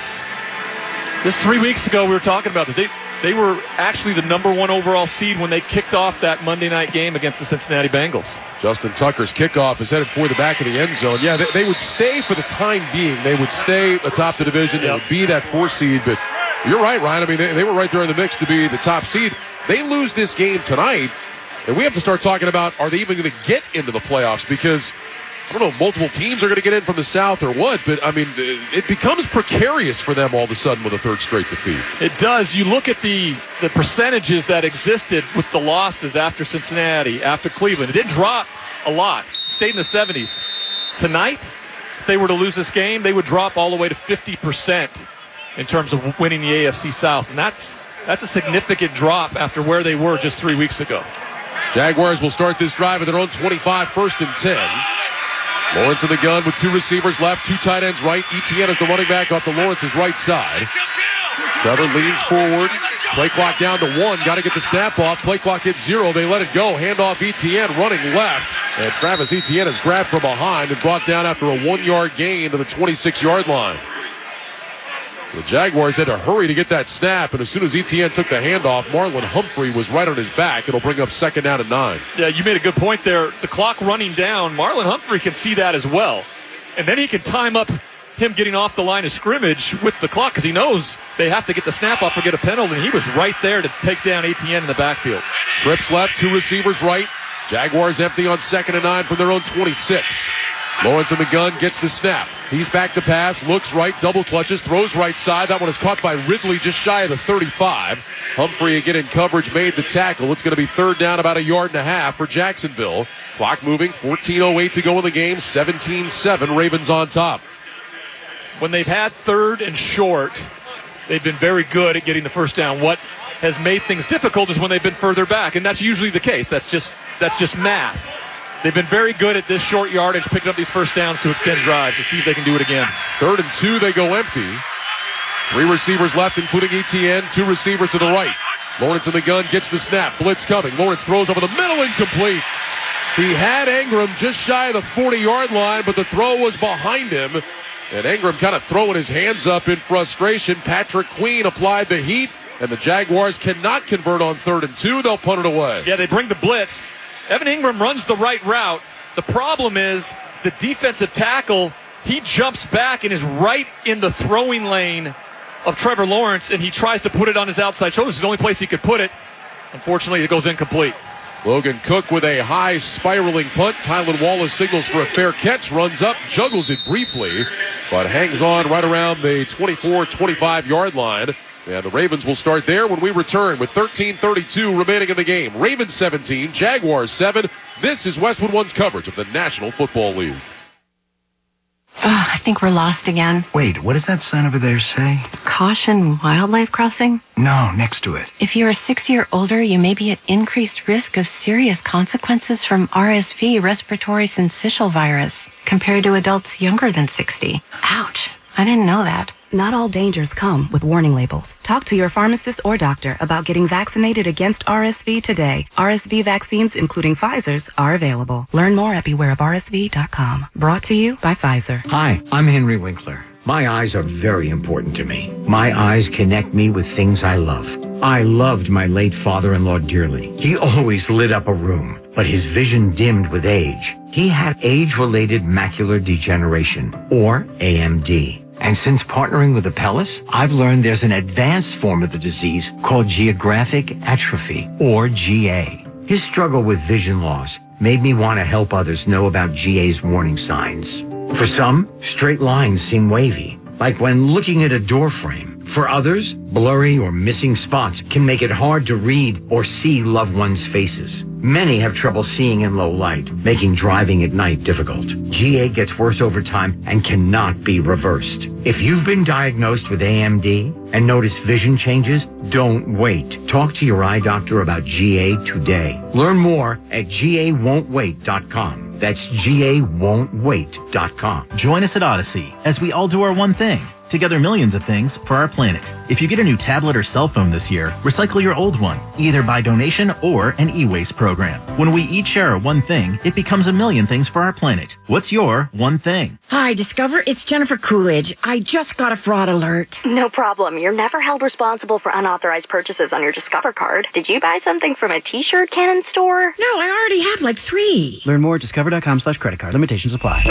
Just 3 weeks ago, we were talking about this. They were actually the number one overall seed when they kicked off that Monday night game against the Cincinnati Bengals. Justin Tucker's kickoff is headed for the back of the end zone. Yeah, they would stay for the time being. They would stay atop the division. They would be that 4 seed. But you're right, Ryan. I mean, they were right there in the mix to be the top seed. They lose this game tonight, and we have to start talking about, are they even going to get into the playoffs? Because, I don't know, multiple teams are going to get in from the South or what, but, I mean, it becomes precarious for them all of a sudden with a third straight defeat. It does. You look at the percentages that existed with the losses after Cincinnati, after Cleveland. It didn't drop a lot. It stayed in the 70s. Tonight, if they were to lose this game, they would drop all the way to 50% in terms of winning the AFC South, and that's a significant drop after where they were just 3 weeks ago. Jaguars will start this drive at their own 25, first and 10. Lawrence in the gun with two receivers left, two tight ends right. Etienne is the running back off the Lawrence's right side. Trevor leans forward. Play clock down to 1. Got to get the snap off. Play clock hits 0. They let it go. Hand off Etienne running left. And Travis Etienne is grabbed from behind and brought down after a 1-yard gain to the 26-yard line. The Jaguars had to hurry to get that snap, and as soon as Etienne took the handoff, Marlon Humphrey was right on his back. It'll bring up second down and 9. Yeah, you made a good point there. The clock running down, Marlon Humphrey can see that as well. And then he can time up him getting off the line of scrimmage with the clock because he knows they have to get the snap off or get a penalty, and he was right there to take down Etienne in the backfield. Trips left, two receivers right. Jaguars empty on second and 9 from their own 26. Lawrence in the gun, gets the snap. He's back to pass, looks right, double clutches, throws right side. That one is caught by Ridley just shy of the 35. Humphrey again in coverage, made the tackle. It's going to be third down, about 1.5 yards for Jacksonville. Clock moving, 14:08 to go in the game, 17-7, Ravens on top. When they've had third and short, they've been very good at getting the first down. What has made things difficult is when they've been further back, and that's usually the case. That's just math. They've been very good at this short yardage, picking up these first downs to extend drives to see if they can do it again. 3rd and 2, they go empty. 3 receivers left, including Etienne. 2 receivers to the right. Lawrence in the gun, gets the snap. Blitz coming. Lawrence throws over the middle, incomplete. He had Ingram just shy of the 40-yard line, but the throw was behind him. And Ingram kind of throwing his hands up in frustration. Patrick Queen applied the heat, and the Jaguars cannot convert on 3rd and 2. They'll punt it away. Yeah, they bring the blitz. Evan Ingram runs the right route. The problem is the defensive tackle, he jumps back and is right in the throwing lane of Trevor Lawrence, and he tries to put it on his outside shoulder. It's the only place he could put it. Unfortunately, it goes incomplete. Logan Cook with a high spiraling punt. Tylan Wallace signals for a fair catch, runs up, juggles it briefly, but hangs on right around the 24, 25-yard line. And the Ravens will start there when we return with 13:32 remaining in the game. Ravens 17, Jaguars 7. This is Westwood One's coverage of the National Football League. I think we're lost again. Wait, what does that sign over there say? Caution, wildlife crossing? No, next to it. If you are 60 or older, you may be at increased risk of serious consequences from RSV, respiratory syncytial virus, compared to adults younger than 60. Ouch, I didn't know that. Not all dangers come with warning labels. Talk to your pharmacist or doctor about getting vaccinated against RSV today. RSV vaccines, including Pfizer's, are available. Learn more at bewareofrsv.com. Brought to you by Pfizer. Hi, I'm Henry Winkler. My eyes are very important to me. My eyes connect me with things I love. I loved my late father-in-law dearly. He always lit up a room, but his vision dimmed with age. He had age-related macular degeneration, or AMD. And since partnering with Apellis, I've learned there's an advanced form of the disease called geographic atrophy, or GA. His struggle with vision loss made me want to help others know about GA's warning signs. For some, straight lines seem wavy, like when looking at a door frame. For others, blurry or missing spots can make it hard to read or see loved ones' faces. Many have trouble seeing in low light, making driving at night difficult. GA gets worse over time and cannot be reversed. If you've been diagnosed with AMD and notice vision changes, don't wait. Talk to your eye doctor about GA today. Learn more at GAWon'tWait.com. That's GAWon'tWait.com. Join us at Odyssey as we all do our one thing. Together millions of things for our planet. If you get a new tablet or cell phone this year, recycle your old one, either by donation or an e-waste program. When we each share our one thing, it becomes a million things for our planet. What's your one thing? Hi, Discover. It's Jennifer Coolidge. I just got a fraud alert. No problem. You're never held responsible for unauthorized purchases on your Discover card. Did you buy something from a t-shirt cannon store? No, I already have like 3. Learn more at discover.com/credit card. Limitations apply.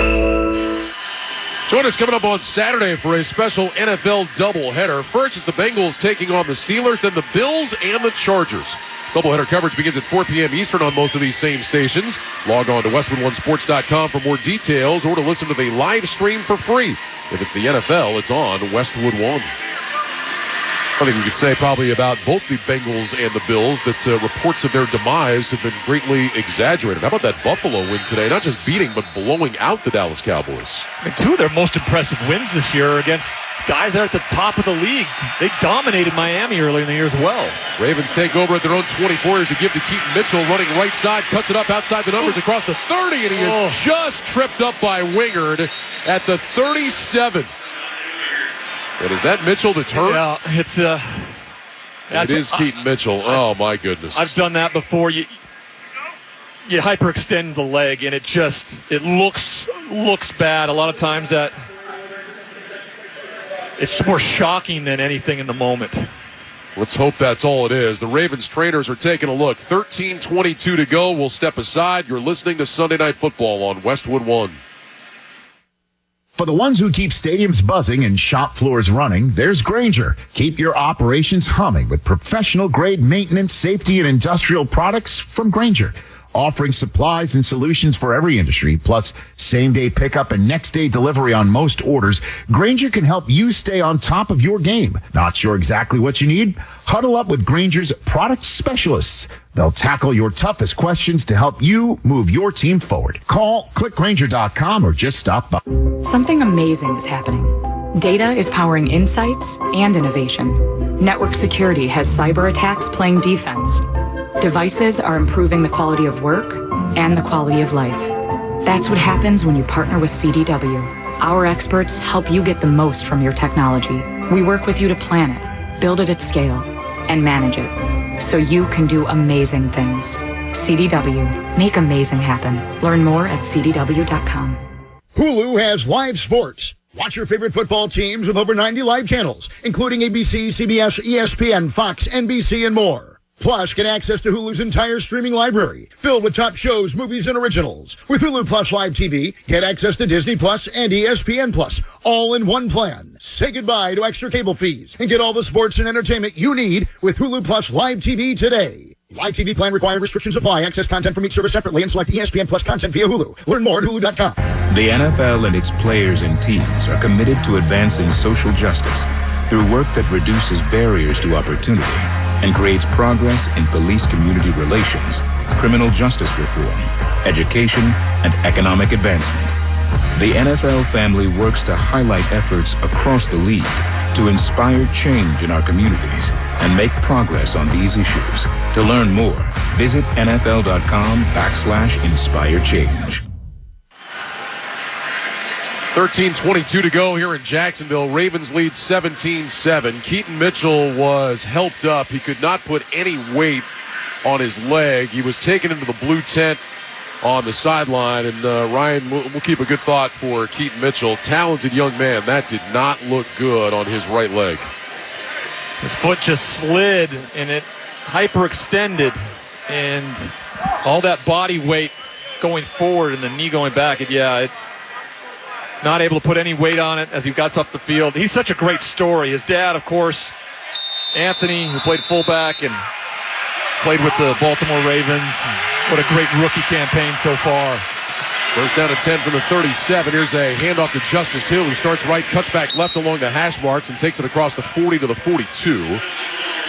Join us coming up on Saturday for a special NFL doubleheader. First is the Bengals taking on the Steelers, then the Bills and the Chargers. Doubleheader coverage begins at 4 p.m. Eastern on most of these same stations. Log on to westwood1sports.com for more details or to listen to the live stream for free. If it's the NFL, it's on Westwood One. I think we could say probably about both the Bengals and the Bills that reports of their demise have been greatly exaggerated. How about that Buffalo win today? Not just beating, but blowing out the Dallas Cowboys. I mean, 2 of their most impressive wins this year against guys that are at the top of the league. They dominated Miami earlier in the year as well. Ravens take over at their own 24 as they give to Keaton Mitchell, running right side, cuts it up outside the numbers across the 30, and he is just tripped up by Wingard at the 37. And is that Mitchell that's hurt? Yeah, it's it is Keaton Mitchell. Oh my goodness! I've done that before. You hyperextend the leg, and it looks bad. A lot of times that it's more shocking than anything in the moment. Let's hope that's all it is. The Ravens trainers are taking a look. 13:22 to go. We'll step aside. You're listening to Sunday Night Football on Westwood One. For the ones who keep stadiums buzzing and shop floors running, there's Grainger. Keep your operations humming with professional-grade maintenance, safety, and industrial products from Grainger. Offering supplies and solutions for every industry, plus same-day pickup and next-day delivery on most orders, Grainger can help you stay on top of your game. Not sure exactly what you need? Huddle up with Grainger's product specialists. They'll tackle your toughest questions to help you move your team forward. Call, click Grainger.com, or just stop by. Something amazing is happening. Data is powering insights and innovation. Network security has cyber attacks playing defense. Devices are improving the quality of work and the quality of life. That's what happens when you partner with CDW. Our experts help you get the most from your technology. We work with you to plan it, build it at scale, and manage it, so you can do amazing things. CDW. Make amazing happen. Learn more at CDW.com. Hulu has live sports. Watch your favorite football teams with over 90 live channels, including ABC, CBS, ESPN, Fox, NBC, and more. Plus, get access to Hulu's entire streaming library, filled with top shows, movies, and originals. With Hulu Plus Live TV, get access to Disney Plus and ESPN Plus, all in one plan. Say goodbye to extra cable fees and get all the sports and entertainment you need with Hulu Plus Live TV today. Live TV plan required restrictions apply. Access content from each service separately and select ESPN Plus content via Hulu. Learn more at Hulu.com. The NFL and its players and teams are committed to advancing social justice through work that reduces barriers to opportunity and creates progress in police-community relations, criminal justice reform, education, and economic advancement. The NFL family works to highlight efforts across the league to inspire change in our communities and make progress on these issues. To learn more, visit NFL.com/inspire change. 13:22 to go here in Jacksonville. Ravens lead 17-7. Keaton Mitchell was helped up. He could not put any weight on his leg. He was taken into the blue tent on the sideline. And Ryan, we'll keep a good thought for Keaton Mitchell. Talented young man. That did not look good on his right leg. His foot just slid, and it hyperextended. And all that body weight going forward and the knee going back. It's not able to put any weight on it as he got off the field. He's such a great story. His dad, of course, Anthony, who played fullback and played with the Baltimore Ravens. What a great rookie campaign so far. First down and 10 from the 37. Here's a handoff to Justice Hill, who starts right, cuts back left along the hash marks, and takes it across the 40 to the 42.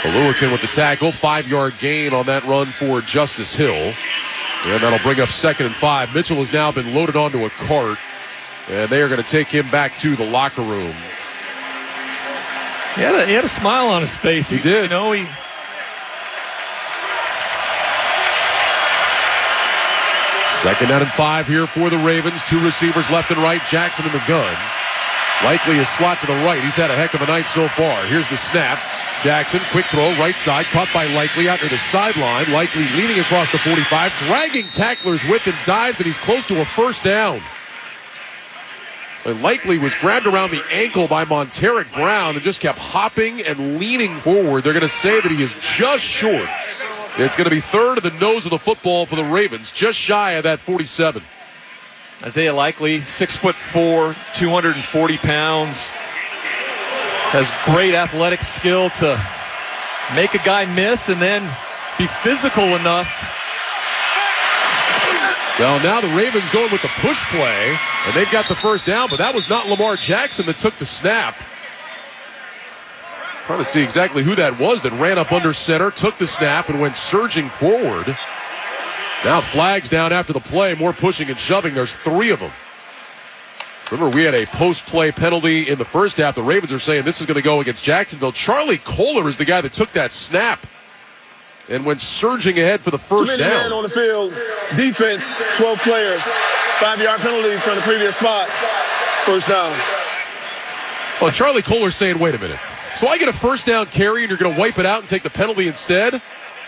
Lewickin with the tackle. 5-yard gain on that run for Justice Hill. And that'll bring up 2nd and 5. Mitchell has now been loaded onto a cart, and they are going to take him back to the locker room. He had a smile on his face. He did. Second down and 5 here for the Ravens. 2 receivers left and right. Jackson in the gun. Likely is slot to the right. He's had a heck of a night so far. Here's the snap. Jackson, quick throw, right side, caught by Likely out to the sideline. Likely leaning across the 45, dragging tacklers with him, dives, and he's close to a first down. And Likely was grabbed around the ankle by Monteric Brown and just kept hopping and leaning forward. They're going to say that he is just short. It's going to be third to the nose of the football for the Ravens, just shy of that 47. Isaiah Likely, 6'4", 240 pounds. Has great athletic skill to make a guy miss and then be physical enough. Well, now the Ravens going with the push play, and they've got the first down, but that was not Lamar Jackson that took the snap. Trying to see exactly who that was that ran up under center, took the snap, and went surging forward. Now flags down after the play, more pushing and shoving. There's 3 of them. Remember, we had a post-play penalty in the first half. The Ravens are saying this is going to go against Jacksonville. Charlie Kohler is the guy that took that snap and went surging ahead for the first down. Man on the field. Defense, 12 players. 5-yard penalty from the previous spot. First down. Well, Charlie Kohler's saying, wait a minute. So I get a first down carry and you're going to wipe it out and take the penalty instead?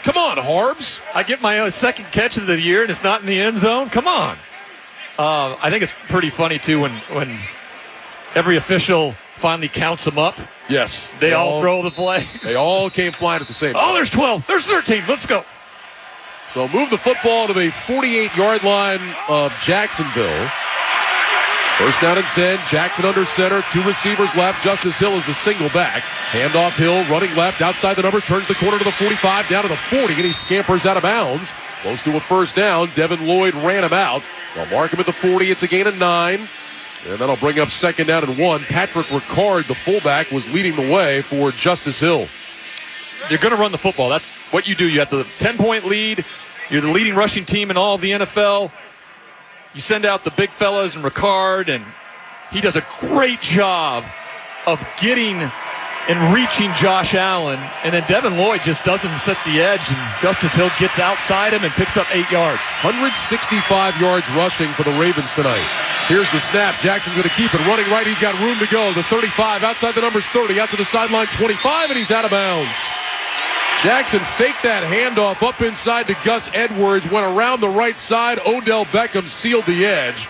Come on, Harbs. I get my second catch of the year and it's not in the end zone? Come on. I think it's pretty funny, too, when every official finally counts them up. Yes. They all throw the flag. They all came flying at the same time. Oh, there's 12. There's 13. Let's go. So move the football to the 48-yard line of Jacksonville. First down and 10. Jackson under center. 2 receivers left. Justice Hill is the single back. Handoff Hill running left outside the numbers. Turns the corner to the 45 down to the 40, and he scampers out of bounds. Close to a first down. Devin Lloyd ran him out. They'll mark him at the 40. It's a gain of 9. And that'll bring up second down and 1. Patrick Ricard, the fullback, was leading the way for Justice Hill. You're going to run the football. That's what you do. You have the 10-point lead. You're the leading rushing team in all of the NFL. You send out the big fellas and Ricard, and he does a great job of getting and reaching Josh Allen, and then Devin Lloyd just doesn't set the edge, and Justice Hill gets outside him and picks up 8 yards. 165 yards rushing for the Ravens tonight. Here's the snap. Jackson's going to keep it running right. He's got room to go. The 35 outside the numbers 30, out to the sideline 25, and he's out of bounds. Jackson faked that handoff up inside to Gus Edwards, went around the right side. Odell Beckham sealed the edge.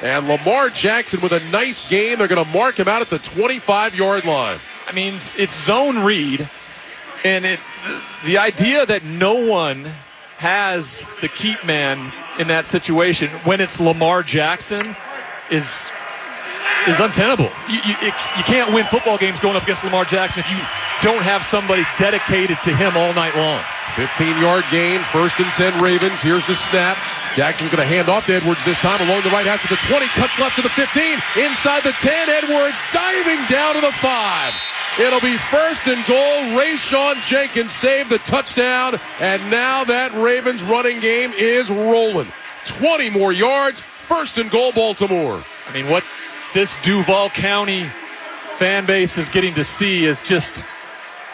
And Lamar Jackson with a nice gain. They're going to mark him out at the 25-yard line. I mean, it's zone read, and the idea that no one has the keep man in that situation when it's Lamar Jackson is untenable. You can't win football games going up against Lamar Jackson if you don't have somebody dedicated to him all night long. 15-yard gain, first and 10 Ravens. Here's the snap. Jackson's going to hand off to Edwards this time along the right half to the 20, cuts left to the 15, inside the 10, Edwards diving down to the 5. It'll be first and goal. Rayshon Jenkins saved the touchdown, and now that Ravens running game is rolling. 20 more yards, first and goal Baltimore. I mean, what this Duval County fan base is getting to see is just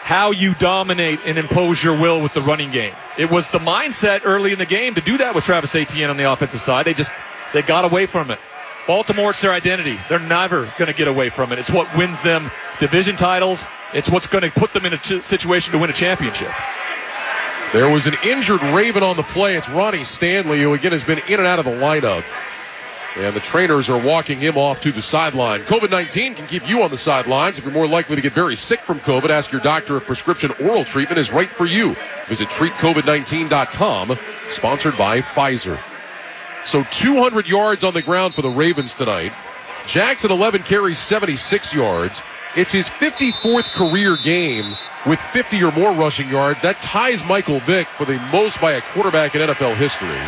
how you dominate and impose your will with the running game. It was the mindset early in the game to do that with Travis Etienne on the offensive side. They got away from it. Baltimore, it's their identity. They're never going to get away from it. It's what wins them division titles. It's what's going to put them in a situation to win a championship. There was an injured Raven on the play. It's Ronnie Stanley, who again has been in and out of the lineup. And the trainers are walking him off to the sideline. COVID-19 can keep you on the sidelines. If you're more likely to get very sick from COVID, ask your doctor if prescription oral treatment is right for you. Visit treatcovid19.com, sponsored by Pfizer. So 200 yards on the ground for the Ravens tonight. Jackson 11 carries 76 yards. It's his 54th career game with 50 or more rushing yards. That ties Michael Vick for the most by a quarterback in NFL history.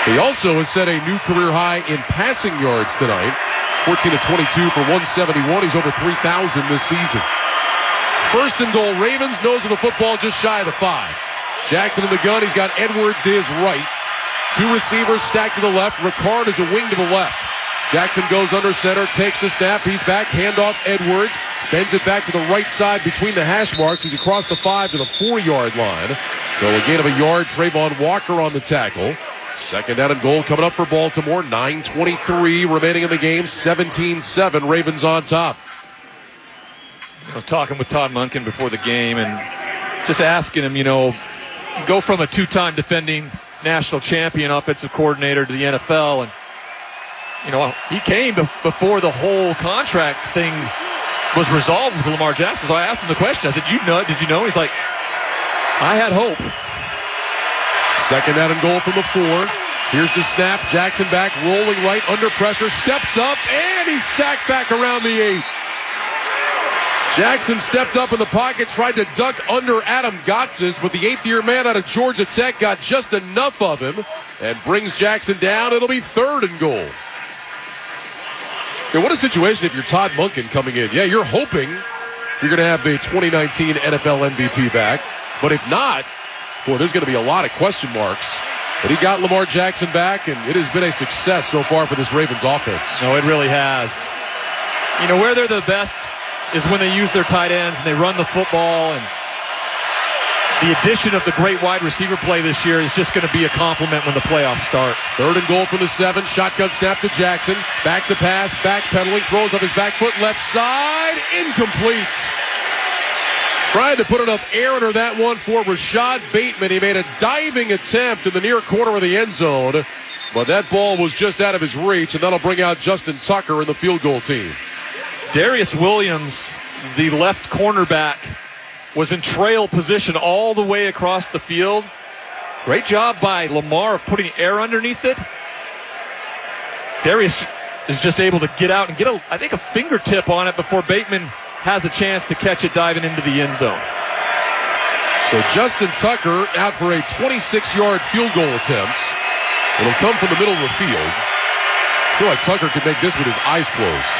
He also has set a new career high in passing yards tonight. 14 of 22 for 171. He's over 3,000 this season. First and goal, Ravens. Nose of the football just shy of the 5. Jackson in the gun. He's got Edwards to his right. 2 receivers stacked to the left. Ricard is a wing to the left. Jackson goes under center, takes the snap. He's back. Handoff Edwards. Bends it back to the right side between the hash marks. He's across the 5 to the 4-yard line. So a gain of a yard. Trayvon Walker on the tackle. Second down and goal coming up for Baltimore. 9:23 remaining in the game. 17-7. Ravens on top. I was talking with Todd Monken before the game and just asking him, go from a 2-time defending national champion offensive coordinator to the NFL. And, he came before the whole contract thing was resolved with Lamar Jackson. So I asked him the question. I said, did you know? He's like, I had hope. Second down and goal from the 4. Here's the snap. Jackson back, rolling right, under pressure, steps up, and he's sacked back around the 8. Jackson stepped up in the pocket, tried to duck under Adam Gotsis, but the 8th-year man out of Georgia Tech got just enough of him and brings Jackson down. It'll be third and goal. Now, what a situation if you're Todd Monken coming in. Yeah, you're hoping you're going to have the 2019 NFL MVP back, but if not, boy, there's going to be a lot of question marks. But he got Lamar Jackson back, and it has been a success so far for this Ravens offense. No, it really has. Where they're the best is when they use their tight ends and they run the football, and the addition of the great wide receiver play this year is just going to be a compliment when the playoffs start. Third and goal from the 7. Shotgun snap to Jackson. Back to pass, backpedaling, throws up his back foot, left side, incomplete. Tried to put enough air under that one for Rashad Bateman. He made a diving attempt in the near corner of the end zone, but that ball was just out of his reach, and that'll bring out Justin Tucker and the field goal team. Darius Williams, the left cornerback, was in trail position all the way across the field. Great job by Lamar of putting air underneath it. Darius is just able to get out and get, I think, a fingertip on it before Bateman has a chance to catch it diving into the end zone. So Justin Tucker out for a 26-yard field goal attempt. It'll come from the middle of the field. I feel like Tucker could make this with his eyes closed.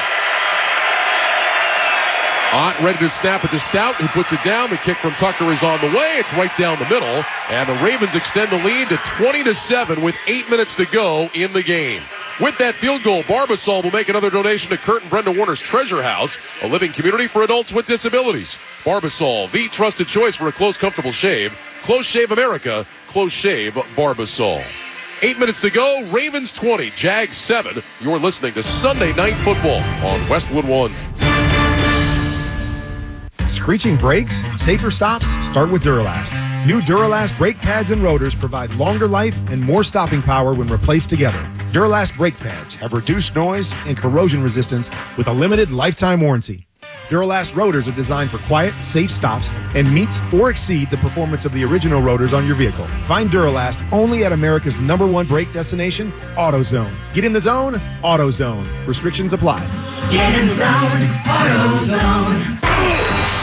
Ott ready to snap at the Stout. He puts it down. The kick from Tucker is on the way. It's right down the middle. And the Ravens extend the lead to 20-7 with 8 minutes to go in the game. With that field goal, Barbasol will make another donation to Kurt and Brenda Warner's Treasure House, a living community for adults with disabilities. Barbasol, the trusted choice for a close, comfortable shave. Close Shave America. Close Shave Barbasol. 8 minutes to go. Ravens 20, Jags 7. You're listening to Sunday Night Football on Westwood One. Screeching brakes? Safer stops? Start with Duralast. New Duralast brake pads and rotors provide longer life and more stopping power when replaced together. Duralast brake pads have reduced noise and corrosion resistance with a limited lifetime warranty. Duralast rotors are designed for quiet, safe stops and meets or exceed the performance of the original rotors on your vehicle. Find Duralast only at America's #1 brake destination, AutoZone. Get in the zone, AutoZone. Restrictions apply. Get in the zone, AutoZone.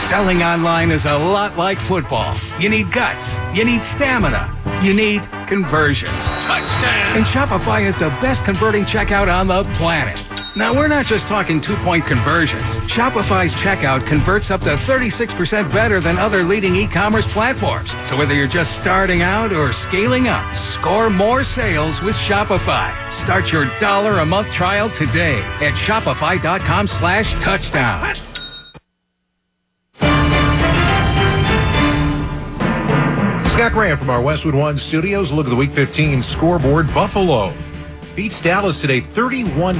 Selling online is a lot like football. You need guts. You need stamina. You need conversion. Touchdown! And Shopify is the best converting checkout on the planet. Now, we're not just talking 2-point conversions. Shopify's checkout converts up to 36% better than other leading e-commerce platforms. So whether you're just starting out or scaling up, score more sales with Shopify. Start your $1 a month trial today at shopify.com/touchdown. Scott Graham from our Westwood One studios. Look at the Week 15 scoreboard. Buffalo beats Dallas today 31-10.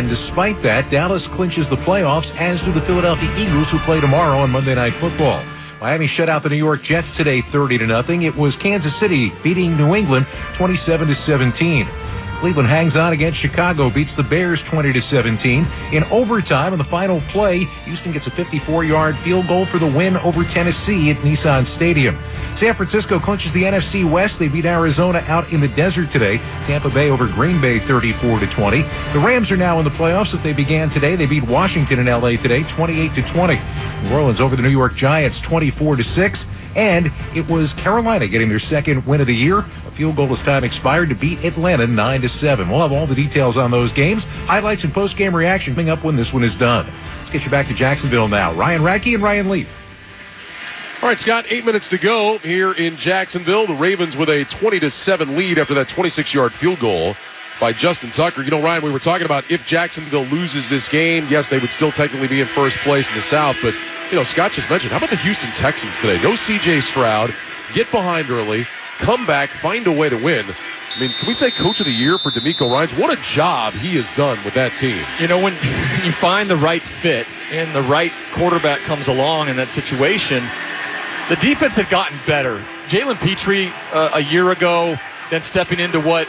Despite that, Dallas clinches the playoffs, as do the Philadelphia Eagles, who play tomorrow on Monday Night Football. Miami shut out the New York Jets today 30-0. It was Kansas City beating New England 27-17. Cleveland hangs on against Chicago, beats the Bears 20-17. In overtime, in the final play, Houston gets a 54-yard field goal for the win over Tennessee at Nissan Stadium. San Francisco clinches the NFC West. They beat Arizona out in the desert today. Tampa Bay over Green Bay 34-20. The Rams are now in the playoffs. If they began today, they beat Washington in L.A. today 28-20. New Orleans over the New York Giants 24-6. And it was Carolina getting their second win of the year. A field goal as time expired to beat Atlanta 9-7. We'll have all the details on those games, highlights, and post-game reaction coming up when this one is done. Let's get you back to Jacksonville now. Ryan Radke and Ryan Leaf. All right, Scott, 8 minutes to go here in Jacksonville. The Ravens with a 20-7 lead after that 26-yard field goal by Justin Tucker. You know, Ryan, we were talking about if Jacksonville loses this game, yes, they would still technically be in first place in the South, but you know, Scott just mentioned, how about the Houston Texans today? No C.J. Stroud, get behind early, come back, find a way to win. I mean, can we say Coach of the Year for DeMeco Ryans? What a job he has done with that team. You know, when you find the right fit and the right quarterback comes along in that situation, the defense had gotten better. Jalen Petrie a year ago, then stepping into what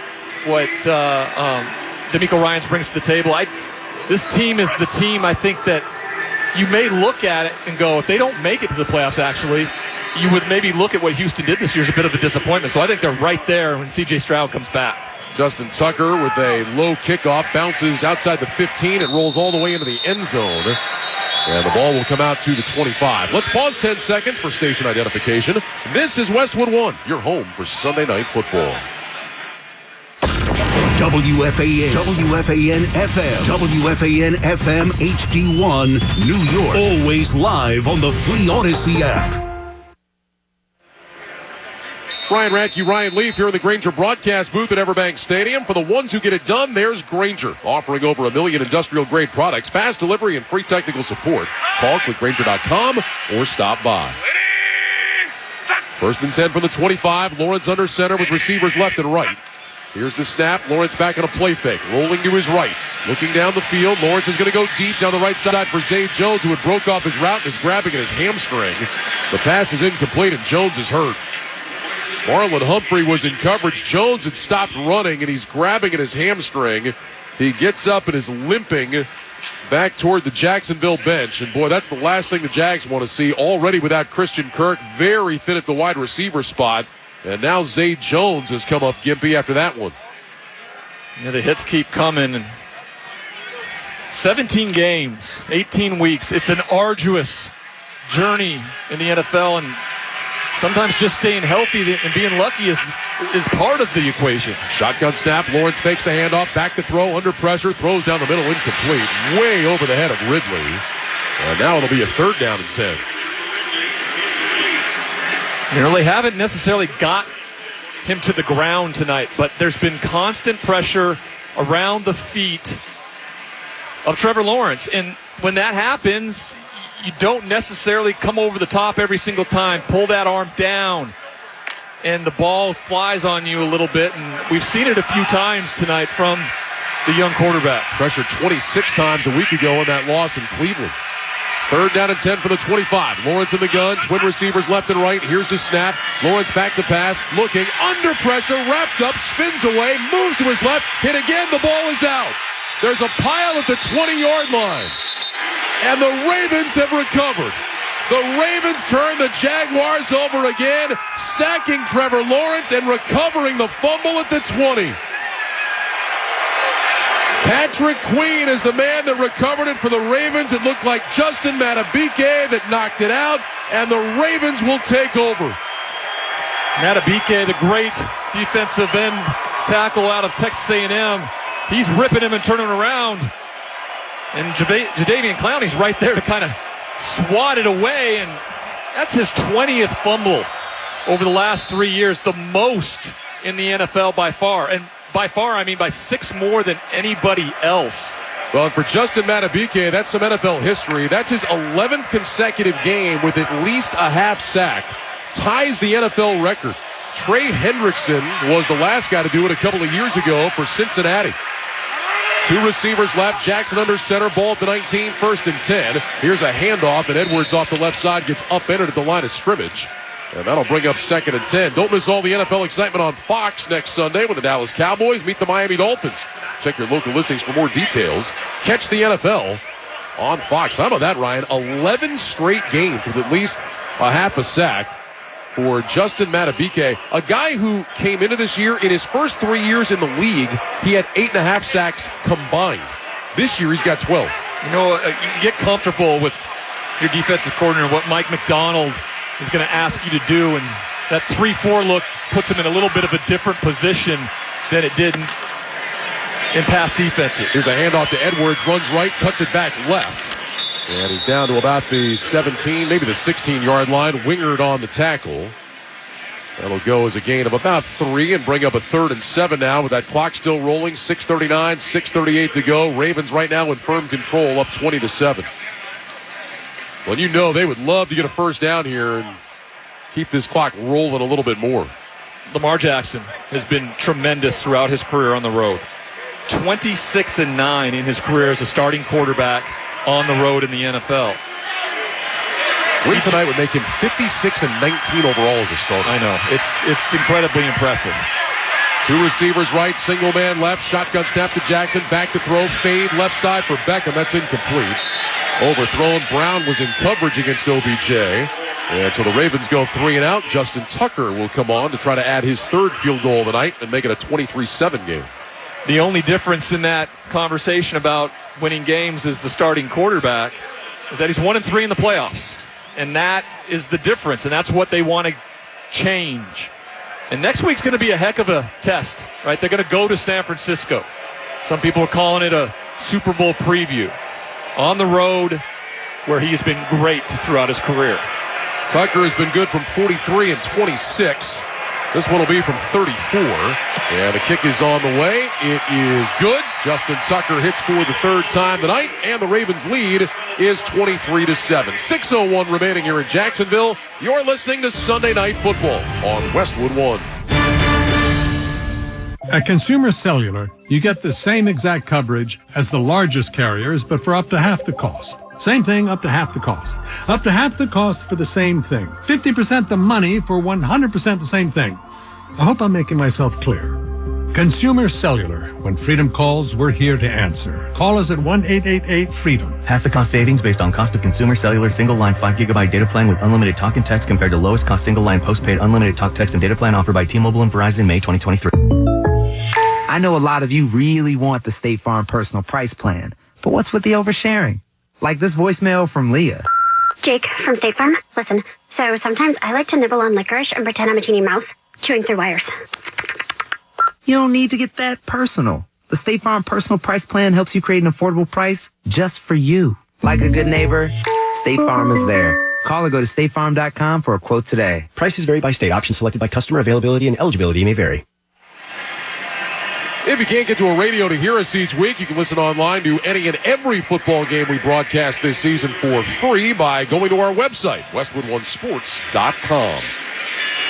DeMeco Ryans brings to the table. This team is the team, I think, that you may look at it and go, if they don't make it to the playoffs, actually, you would maybe look at what Houston did this year as a bit of a disappointment. So I think they're right there when C.J. Stroud comes back. Justin Tucker with a low kickoff, bounces outside the 15. It rolls all the way into the end zone. And the ball will come out to the 25. Let's pause 10 seconds for station identification. This is Westwood One, your home for Sunday Night Football. WFAN, WFAN FM, WFAN FM HD1, New York. Always live on the free Odyssey app. Ryan Radke, Ryan Leaf here in the Grainger broadcast booth at Everbank Stadium. For the ones who get it done, there's Grainger, offering over 1 million industrial-grade products, fast delivery, and free technical support. Call clickgrainger.com or stop by. First and 10 from the 25. Lawrence under center with receivers left and right. Here's the snap. Lawrence back on a play fake. Rolling to his right. Looking down the field. Lawrence is going to go deep down the right side for Zay Jones, who had broke off his route and is grabbing at his hamstring. The pass is incomplete, and Jones is hurt. Marlon Humphrey was in coverage. Jones had stopped running, and he's grabbing at his hamstring. He gets up and is limping back toward the Jacksonville bench. And, boy, that's the last thing the Jags want to see. Already without Christian Kirk, very thin at the wide receiver spot. And now Zay Jones has come up gimpy after that one. Yeah, the hits keep coming. 17 games, 18 weeks. It's an arduous journey in the NFL, and sometimes just staying healthy and being lucky is part of the equation. Shotgun snap. Lawrence takes the handoff, back to throw, under pressure, throws down the middle, incomplete. Way over the head of Ridley. And now it'll be a third down and 10. You know, they haven't necessarily got him to the ground tonight, but there's been constant pressure around the feet of Trevor Lawrence. And when that happens, you don't necessarily come over the top every single time, pull that arm down, and the ball flies on you a little bit. And we've seen it a few times tonight from the young quarterback. Pressured 26 times a week ago in that loss in Cleveland. Third down and 10 for the 25. Lawrence in the gun, twin receivers left and right. Here's the snap. Lawrence back to pass, looking, under pressure, wraps up, spins away, moves to his left, hit again, the ball is out. There's a pile at the 20-yard line. And the Ravens have recovered. The Ravens turn the Jaguars over again, stacking Trevor Lawrence and recovering the fumble at the 20. Patrick Queen is the man that recovered it for the Ravens. It looked like Justin Matabike that knocked it out, and the Ravens will take over. Matabike, the great defensive end tackle out of Texas A&M. He's ripping him and turning around. And Jadeveon Clowney's right there to kind of swat it away, and that's his 20th fumble over the last 3 years, the most in the NFL by far. And by far, I mean by 6 more than anybody else. Well, for Justin Matabike, that's some NFL history. That's his 11th consecutive game with at least a half sack. Ties the NFL record. Trey Hendrickson was the last guy to do it a couple of years ago for Cincinnati. 2 receivers left. Jackson under center. Ball at the 19. 1st and 10. Here's a handoff, and Edwards off the left side gets upended at the line of scrimmage. And that'll bring up 2nd and 10. Don't miss all the NFL excitement on Fox next Sunday when the Dallas Cowboys meet the Miami Dolphins. Check your local listings for more details. Catch the NFL on Fox. How about that, Ryan? 11 straight games with at least a half a sack for Justin Madubuike, a guy who came into this year, in his first 3 years in the league, he had 8.5 sacks combined. This year, he's got 12. You know, you get comfortable with your defensive coordinator, what Mike McDonald is going to ask you to do, and that 3-4 look puts him in a little bit of a different position than it did in past defenses. Here's a handoff to Edwards, runs right, cuts it back left. And he's down to about the 17, maybe the 16-yard line. Wingard on the tackle. That'll go as a gain of about 3 and bring up a 3rd and 7 now with that clock still rolling. 6:39, 6:38 to go. Ravens right now in firm control, up 20-7. Well, you know they would love to get a first down here and keep this clock rolling a little bit more. Lamar Jackson has been tremendous throughout his career on the road. 26-9 in his career as a starting quarterback on the road in the NFL. Win tonight would make him 56-19 overall as a starter. I know. It's incredibly impressive. 2 receivers right, single man left, shotgun snap to Jackson, back to throw, fade, left side for Beckham. That's incomplete. Overthrown. Brown was in coverage against OBJ. And so the Ravens go 3 and out. Justin Tucker will come on to try to add his 3rd field goal of the night and make it a 23-7 game. The only difference in that conversation about winning games as the starting quarterback is that he's 1-3 in the playoffs. And that is the difference, and that's what they want to change. And next week's going to be a heck of a test, right? They're going to go to San Francisco. Some people are calling it a Super Bowl preview. On the road, where he has been great throughout his career. Tucker has been good from 43 and 26. This one will be from 34, and the kick is on the way. It is good. Justin Tucker hits for the 3rd time tonight, and the Ravens' lead is 23-7. 6:01 remaining here in Jacksonville. You're listening to Sunday Night Football on Westwood One. At Consumer Cellular, you get the same exact coverage as the largest carriers, but for up to half the cost. Same thing, up to half the cost. Up to half the cost for the same thing. 50% the money for 100% the same thing. I hope I'm making myself clear. Consumer Cellular. When freedom calls, we're here to answer. Call us at 1-888-FREEDOM. Half the cost savings based on cost of Consumer Cellular single-line 5GB data plan with unlimited talk and text compared to lowest cost single-line postpaid unlimited talk, text, and data plan offered by T-Mobile and Verizon May 2023. I know a lot of you really want the State Farm Personal Price Plan, but what's with the oversharing? Like this voicemail from Leah. Jake from State Farm. Listen, so sometimes I like to nibble on licorice and pretend I'm a teeny mouse chewing through wires. You don't need to get that personal. The State Farm Personal Price Plan helps you create an affordable price just for you. Like a good neighbor, State Farm is there. Call or go to statefarm.com for a quote today. Prices vary by state. Options selected by customer. Availability and eligibility may vary. If you can't get to a radio to hear us each week, you can listen online to any and every football game we broadcast this season for free by going to our website, westwoodonesports.com.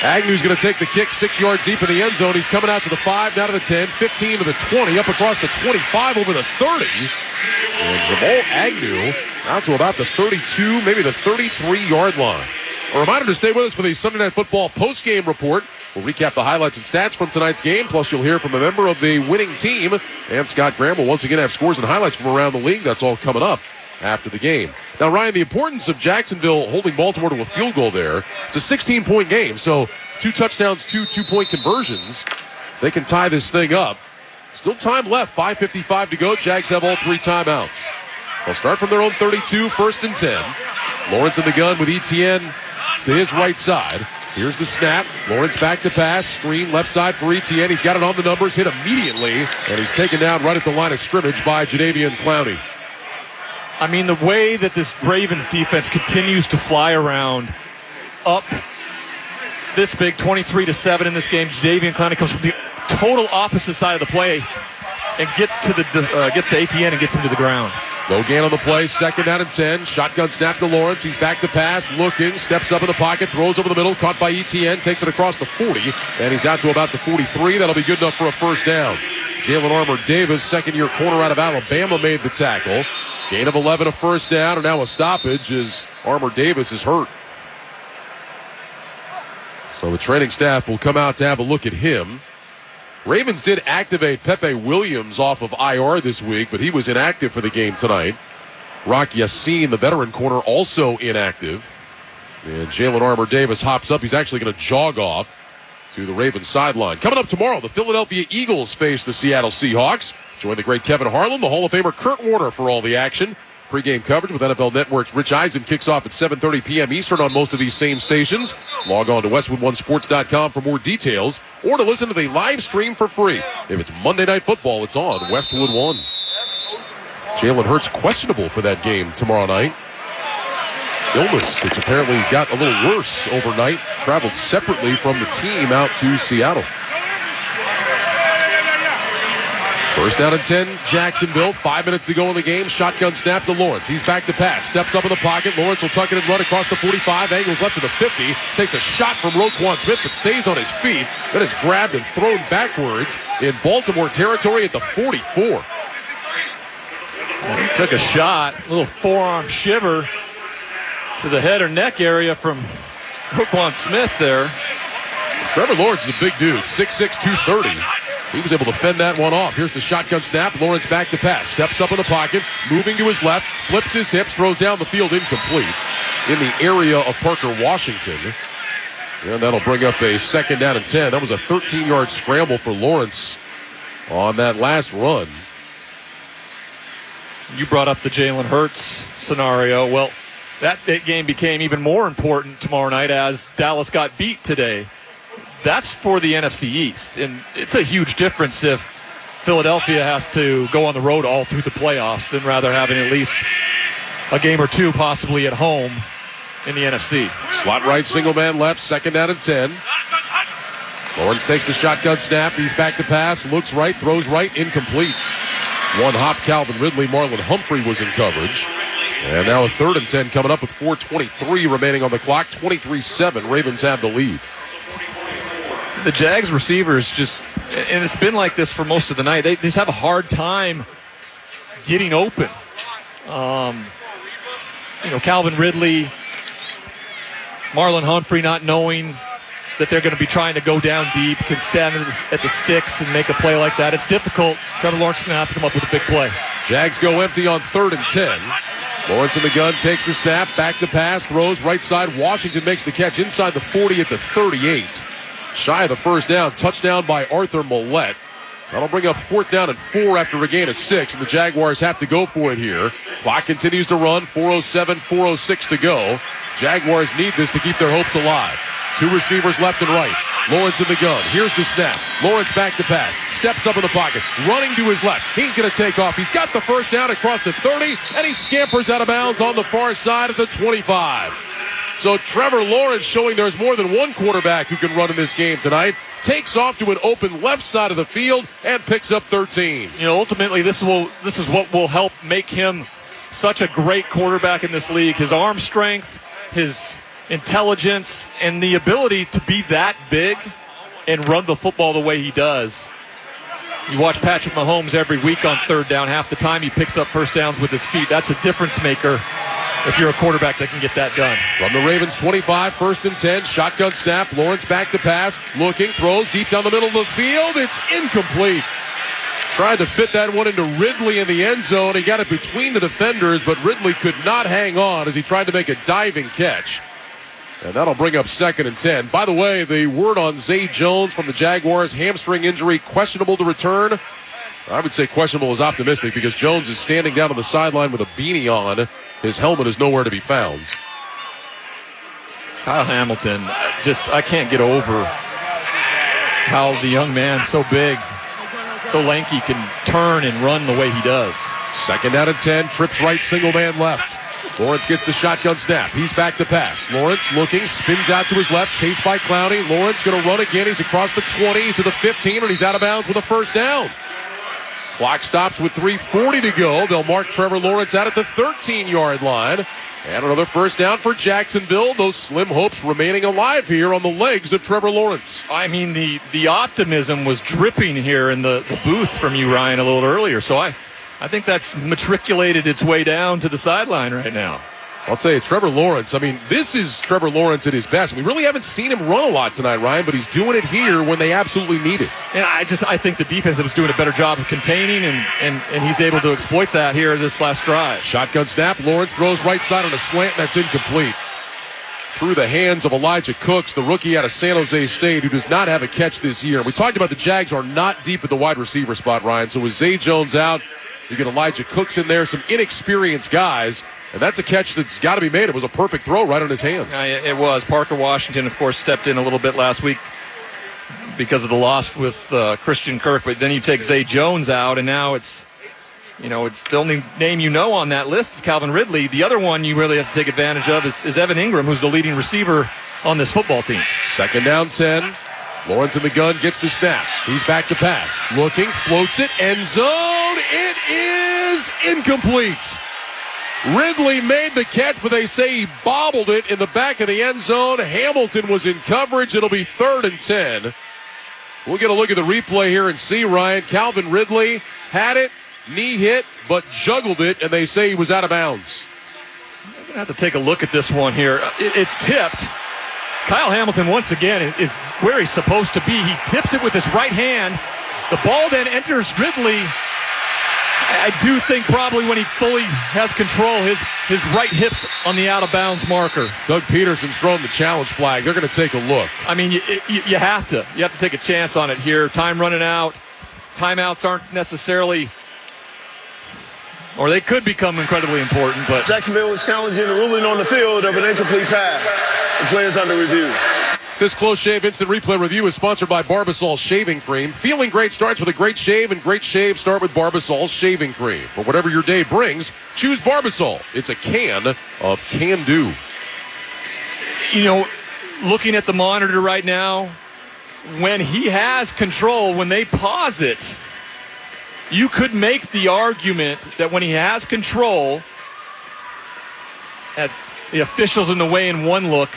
Agnew's going to take the kick 6 yards deep in the end zone. He's coming out to the 5, down to the 10, 15 to the 20, up across the 25, over the 30. And Jamal Agnew out to about the 32, maybe the 33-yard line. A reminder to stay with us for the Sunday Night Football post-game report. We'll recap the highlights and stats from tonight's game, plus you'll hear from a member of the winning team. And Scott Graham will once again have scores and highlights from around the league. That's all coming up after the game. Now, Ryan, the importance of Jacksonville holding Baltimore to a field goal there, it's a 16-point game, so 2 touchdowns, 2 two-point conversions. They can tie this thing up. Still time left, 5:55 to go. Jags have all 3 timeouts. They'll start from their own 32, 1st and 10. Lawrence in the gun with Etienne to his right side. Here's the snap. Lawrence back to pass. Screen left side for Etienne. He's got it on the numbers. Hit immediately. And he's taken down right at the line of scrimmage by Jadeveon Clowney. I mean, the way that this Ravens defense continues to fly around up this big, 23-7 in this game. Jadeveon Clowney comes from the total opposite side of the play and gets to Etienne and gets him to the ground. No gain on the play. Second down and 10. Shotgun snap to Lawrence. He's back to pass. Looking. Steps up in the pocket. Throws over the middle. Caught by ETN. Takes it across the 40. And he's out to about the 43. That'll be good enough for a first down. Jalen Armour-Davis, second-year corner out of Alabama, made the tackle. Gain of 11, a first down, and now a stoppage as Armour-Davis is hurt. So the training staff will come out to have a look at him. Ravens did activate Pepe Williams off of IR this week, but he was inactive for the game tonight. Rock Yassin, the veteran corner, also inactive. And Jalen Armour-Davis hops up. He's actually going to jog off to the Ravens sideline. Coming up tomorrow, the Philadelphia Eagles face the Seattle Seahawks. Join the great Kevin Harlan, the Hall of Famer Kurt Warner for all the action. Pre-game coverage with NFL Network's Rich Eisen kicks off at 7:30 p.m. Eastern on most of these same stations. Log on to WestwoodOneSports.com for more details or to listen to the live stream for free. If it's Monday Night Football, it's on Westwood One. Jalen Hurts questionable for that game tomorrow night. Illness, which apparently got a little worse overnight, traveled separately from the team out to Seattle. First down and 10, Jacksonville. 5 minutes to go in the game. Shotgun snap to Lawrence. He's back to pass. Steps up in the pocket. Lawrence will tuck it and run across the 45. Angles left to the 50. Takes a shot from Roquan Smith, but stays on his feet. Then is grabbed and thrown backwards in Baltimore territory at the 44. He took a shot. A little forearm shiver to the head or neck area from Roquan Smith there. Trevor Lawrence is a big dude. 6'6", 230. He was able to fend that one off. Here's the shotgun snap. Lawrence back to pass. Steps up in the pocket. Moving to his left. Flips his hips. Throws down the field incomplete. In the area of Parker Washington. And that'll bring up a second down and 10. That was a 13-yard scramble for Lawrence on that last run. You brought up the Jalen Hurts scenario. Well, that game became even more important tomorrow night as Dallas got beat today. That's for the NFC East, and it's a huge difference if Philadelphia has to go on the road all through the playoffs than rather having at least a game or two possibly at home in the NFC. Slot right, single man left, second down and 10. Lawrence takes the shotgun snap. He's back to pass, looks right, throws right, incomplete. One hop, Calvin Ridley. Marlon Humphrey was in coverage. And now a third and 10 coming up with 4:23 remaining on the clock. 23-7, Ravens have the lead. The Jags receivers just, and it's been like this for most of the night, they just have a hard time getting open. Calvin Ridley, Marlon Humphrey not knowing that they're going to be trying to go down deep, can stand at the sticks and make a play like that. It's difficult. Trevor Lawrence is going to have to come up with a big play. Jags go empty on third and 10. Lawrence in the gun, takes the snap, back to pass, throws right side. Washington makes the catch inside the 40 at the 38. Shy of the first down, touchdown by Arthur Millette. That'll bring up 4th down and 4 after a gain of 6, and the Jaguars have to go for it here. Clock continues to run, 4:07, 4:06 to go. Jaguars need this to keep their hopes alive. Two receivers left and right. Lawrence in the gun. Here's the snap. Lawrence back to pass. Steps up in the pocket. Running to his left. He's going to take off. He's got the first down across the 30, and he scampers out of bounds on the far side of the 25. So Trevor Lawrence showing there's more than one quarterback who can run in this game tonight. Takes off to an open left side of the field and picks up 13. Ultimately, this is what will help make him such a great quarterback in this league. His arm strength, his intelligence, and the ability to be that big and run the football the way he does. You watch Patrick Mahomes every week on third down. Half the time he picks up first downs with his feet. That's a difference maker if you're a quarterback that can get that done. From the Ravens 25, 1st and 10, shotgun snap. Lawrence back to pass, looking, throws deep down the middle of the field. It's incomplete. Tried to fit that one into Ridley in the end zone. He got it between the defenders, but Ridley could not hang on as he tried to make a diving catch. And that'll bring up 2nd and 10. By the way, the word on Zay Jones from the Jaguars, hamstring injury, questionable to return. I would say questionable is optimistic because Jones is standing down on the sideline with a beanie on. His helmet is nowhere to be found. Kyle Hamilton, I can't get over how the young man, so big, so lanky, can turn and run the way he does. 2nd down and 10, trips right, single man left. Lawrence gets the shotgun snap. He's back to pass. Lawrence looking, spins out to his left, chased by Clowney. Lawrence going to run again. He's across the 20 to the 15, and he's out of bounds with a first down. Clock stops with 3:40 to go. They'll mark Trevor Lawrence out at the 13-yard line. And another first down for Jacksonville. Those slim hopes remaining alive here on the legs of Trevor Lawrence. I mean, the optimism was dripping here in the booth from you, Ryan, a little earlier. So I think that's matriculated its way down to the sideline right now. I'll tell you, Trevor Lawrence, I mean, this is Trevor Lawrence at his best. We really haven't seen him run a lot tonight, Ryan, but he's doing it here when they absolutely need it. And I think the defense was doing a better job of containing, and he's able to exploit that here this last drive. Shotgun snap, Lawrence throws right side on a slant, and that's incomplete. Through the hands of Elijah Cooks, the rookie out of San Jose State, who does not have a catch this year. We talked about the Jags are not deep at the wide receiver spot, Ryan, so with Zay Jones out, you get Elijah Cooks in there, some inexperienced guys. And that's a catch that's got to be made. It was a perfect throw right on his hands. It was. Parker Washington, of course, stepped in a little bit last week because of the loss with Christian Kirk. But then you take Zay Jones out, and now it's the only name on that list is Calvin Ridley. The other one you really have to take advantage of is Evan Ingram, who's the leading receiver on this football team. Second down, 10. Lawrence in the gun, gets the snap. He's back to pass. Looking, floats it, end zone. It is incomplete. Ridley made the catch, but they say he bobbled it in the back of the end zone. Hamilton was in coverage. It'll be 3rd and 10. We'll get a look at the replay here and see, Ryan. Calvin Ridley had it, knee hit, but juggled it, and they say he was out of bounds. I'm going to have to take a look at this one here. It's tipped. Kyle Hamilton, once again, is where he's supposed to be. He tips it with his right hand. The ball then enters Ridley. I do think probably when he fully has control, his right hip on the out-of-bounds marker. Doug Peterson's thrown the challenge flag. They're going to take a look. I mean, you have to. You have to take a chance on it here. Time running out. Timeouts aren't necessarily, or they could become incredibly important. But Jacksonville is challenging the ruling on the field of an incomplete pass. The play is under review. This Close Shave Instant Replay Review is sponsored by Barbasol Shaving Cream. Feeling great starts with a great shave, and great shaves start with Barbasol Shaving Cream. For whatever your day brings, choose Barbasol. It's a can of can-do. Looking at the monitor right now, when he has control, when they pause it, you could make the argument that when he has control, at the officials in the way in one look,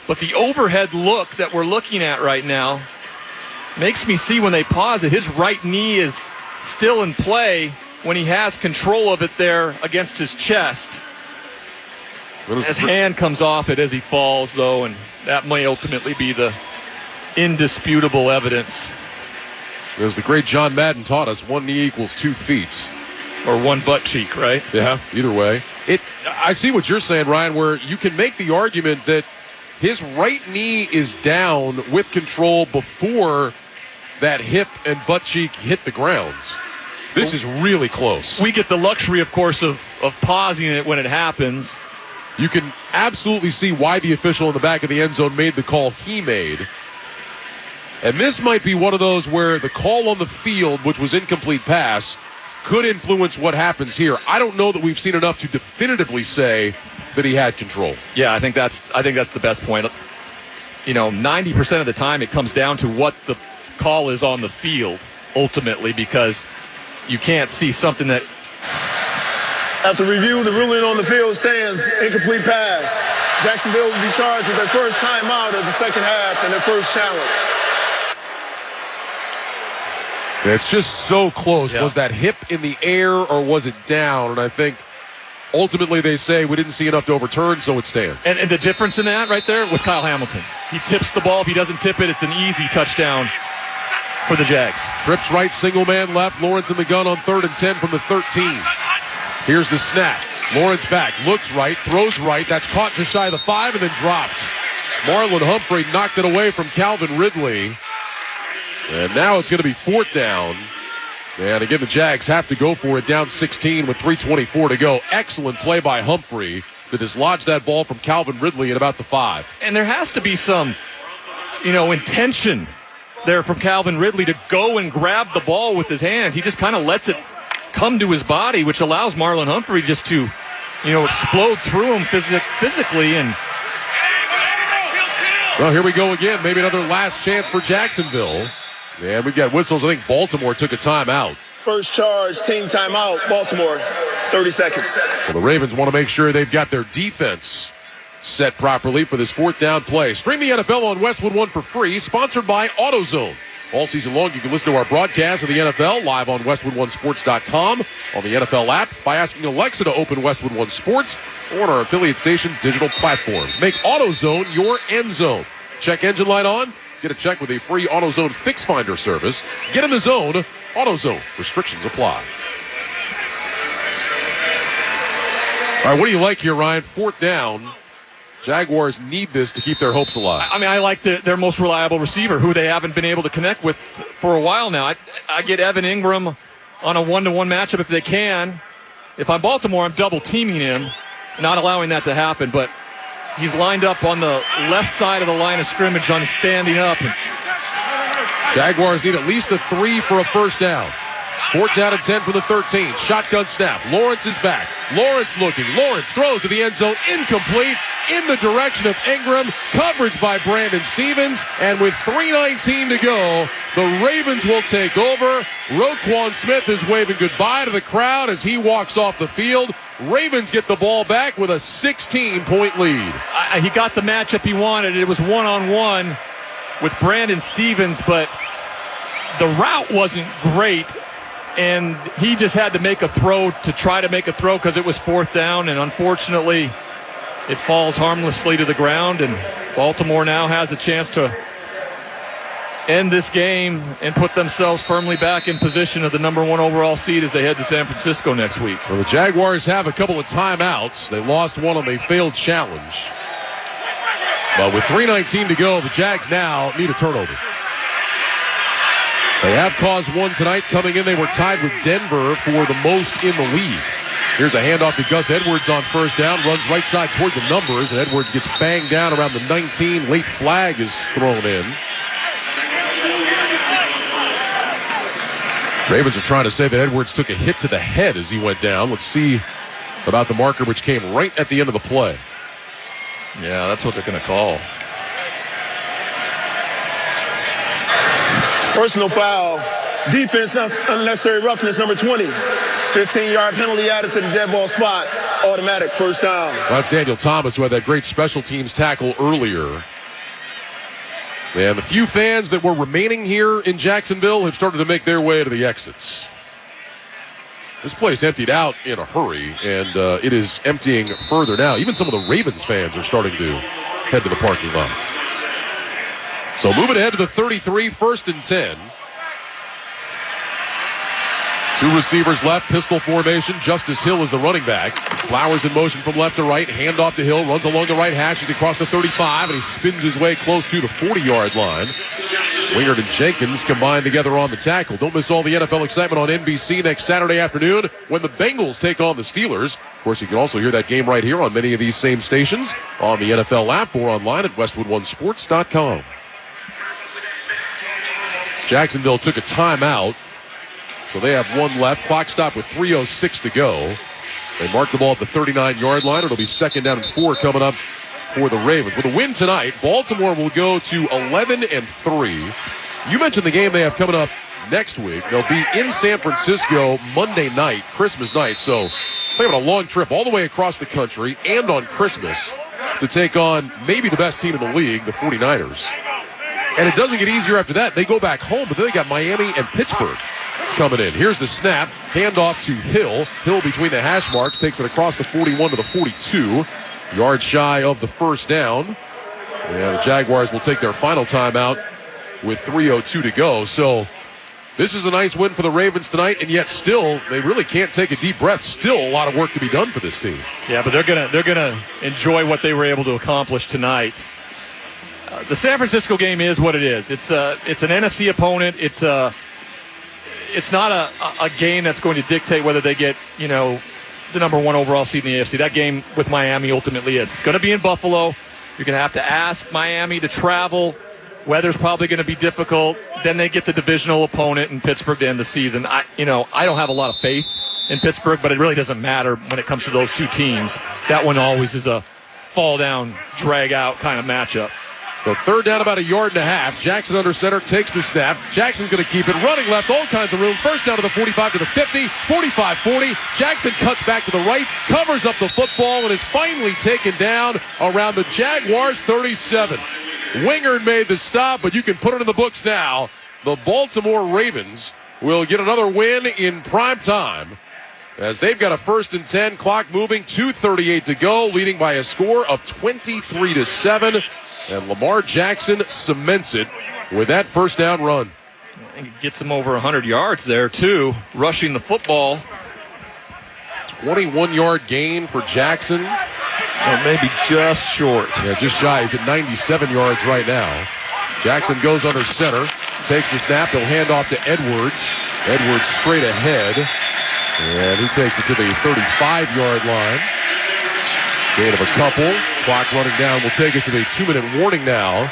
but the overhead look that we're looking at right now makes me see when they pause it, his right knee is still in play when he has control of it there against his chest. His hand comes off it as he falls, though, and that may ultimately be the indisputable evidence. As the great John Madden taught us, one knee equals 2 feet. Or one butt cheek, right? Yeah, either way. I see what you're saying, Ryan, where you can make the argument that his right knee is down with control before that hip and butt cheek hit the ground. This is really close. We get the luxury, of course, of pausing it when it happens. You can absolutely see why the official in the back of the end zone made the call he made. And this might be one of those where the call on the field, which was incomplete pass, could influence what happens here. I don't know that we've seen enough to definitively say that he had control. Yeah, I think that's the best point. 90% of the time it comes down to what the call is on the field, ultimately, because you can't see something that... After review, the ruling on the field stands incomplete pass. Jacksonville will be charged with their first timeout of the second half and their first challenge. It's just so close. Yeah. Was that hip in the air or was it down? And I think ultimately they say we didn't see enough to overturn, so it stands. And the difference in that right there was Kyle Hamilton. He tips the ball. If he doesn't tip it, it's an easy touchdown for the Jags. Trips right, single man left. Lawrence in the gun on 3rd and 10 from the 13. Here's the snap. Lawrence back, looks right, throws right. That's caught just shy of the 5 and then dropped. Marlon Humphrey knocked it away from Calvin Ridley. And now it's going to be 4th down. And again, the Jags have to go for it, down 16 with 3:24 to go. Excellent play by Humphrey to dislodge that ball from Calvin Ridley at about the 5. And there has to be some, intention there from Calvin Ridley to go and grab the ball with his hand. He just kind of lets it come to his body, which allows Marlon Humphrey just to, explode through him physically. And well, here we go again. Maybe another last chance for Jacksonville. And we've got whistles. I think Baltimore took a timeout. First charge, team timeout, Baltimore, 30 seconds. Well, the Ravens want to make sure they've got their defense set properly for this fourth down play. Stream the NFL on Westwood One for free, sponsored by AutoZone. All season long, you can listen to our broadcast of the NFL live on WestwoodOneSports.com, on the NFL app, by asking Alexa to open Westwood One Sports, or on our affiliate station digital platforms. Make AutoZone your end zone. Check engine light on. Get a check with a free AutoZone Fix Finder service. Get in the zone. AutoZone. Restrictions apply. All right, what do you like here, Ryan? Fourth down. Jaguars need this to keep their hopes alive. I mean, I like their most reliable receiver, who they haven't been able to connect with for a while now. I get Evan Ingram on a one-to-one matchup if they can. If I'm Baltimore, I'm double-teaming him, not allowing that to happen. But he's lined up on the left side of the line of scrimmage on standing up. Jaguars need at least a 3 for a first down. Fourth down and 10 for the 13. Shotgun snap. Lawrence is back. Lawrence looking. Lawrence throws to the end zone. Incomplete. In the direction of Ingram. Coverage by Brandon Stevens. And with 3:19 to go, the Ravens will take over. Roquan Smith is waving goodbye to the crowd as he walks off the field. Ravens get the ball back with a 16-point lead. He got the matchup he wanted. It was one-on-one with Brandon Stevens, but the route wasn't great. And he just had to make a throw to try to make a throw because it was fourth down, and unfortunately it falls harmlessly to the ground, and Baltimore now has a chance to end this game and put themselves firmly back in position of the number 1 overall seed as they head to San Francisco next week. Well, the Jaguars have a couple of timeouts. They lost one on a failed challenge. But with 3:19 to go, the Jags now need a turnover. They have caused one tonight. Coming in, they were tied with Denver for the most in the league. Here's a handoff to Gus Edwards on first down. Runs right side toward the numbers, and Edwards gets banged down around the 19. Late flag is thrown in. Ravens are trying to say that Edwards took a hit to the head as he went down. Let's see about the marker, which came right at the end of the play. Yeah, that's what they're going to call. Personal foul. Defense, unnecessary roughness, number 20. 15-yard penalty added to the dead ball spot. Automatic first down. That's Daniel Thomas, who had that great special teams tackle earlier. And the few fans that were remaining here in Jacksonville have started to make their way to the exits. This place emptied out in a hurry, and it is emptying further now. Even some of the Ravens fans are starting to head to the parking lot. So moving ahead to the 33, first and 10. 2 receivers left, pistol formation. Justice Hill is the running back. Flowers in motion from left to right. Hand off to Hill, runs along the right hash. He's across the 35, and he spins his way close to the 40-yard line. Wingard and Jenkins combined together on the tackle. Don't miss all the NFL excitement on NBC next Saturday afternoon when the Bengals take on the Steelers. Of course, you can also hear that game right here on many of these same stations, on the NFL app or online at WestwoodOneSports.com. Jacksonville took a timeout, so they have one left. Clock stopped with 3:06 to go. They mark the ball at the 39-yard line. It'll be second down and 4 coming up for the Ravens. With a win tonight, Baltimore will go to 11-3. You mentioned the game they have coming up next week. They'll be in San Francisco Monday night, Christmas night. So they're having a long trip all the way across the country and on Christmas to take on maybe the best team in the league, the 49ers. And it doesn't get easier after that. They go back home, but then they got Miami and Pittsburgh coming in. Here's the snap. Handoff to Hill. Hill between the hash marks. Takes it across the 41 to the 42. Yard shy of the first down. And the Jaguars will take their final timeout with 3:02 to go. So this is a nice win for the Ravens tonight, and yet still, they really can't take a deep breath. Still a lot of work to be done for this team. Yeah, but they're gonna enjoy what they were able to accomplish tonight. The San Francisco game is what it is. It's an NFC opponent. It's not a game that's going to dictate whether they get, the number 1 overall seed in the AFC. That game with Miami ultimately is. It's going to be in Buffalo. You're going to have to ask Miami to travel. Weather's probably going to be difficult. Then they get the divisional opponent in Pittsburgh to end the season. I don't have a lot of faith in Pittsburgh, but it really doesn't matter when it comes to those two teams. That one always is a fall down, drag out kind of matchup. So third down, about a yard and a half. Jackson under center, takes the snap. Jackson's going to keep it. Running left, all kinds of room. First down to the 45 to the 50, 45-40. Jackson cuts back to the right, covers up the football, and is finally taken down around the Jaguars 37. Wingard made the stop, but you can put it in the books now. The Baltimore Ravens will get another win in prime time as they've got a 1st and 10, clock moving, 2:38 to go, leading by a score of 23-7. And Lamar Jackson cements it with that first down run. I think it gets him over 100 yards there, too, rushing the football. 21-yard gain for Jackson. Or maybe just short. Yeah, just shy. He's at 97 yards right now. Jackson goes under center, takes the snap. He'll hand off to Edwards. Edwards straight ahead. And he takes it to the 35-yard line. Gain of a couple. Clock running down. We'll take it to the 2-minute warning now,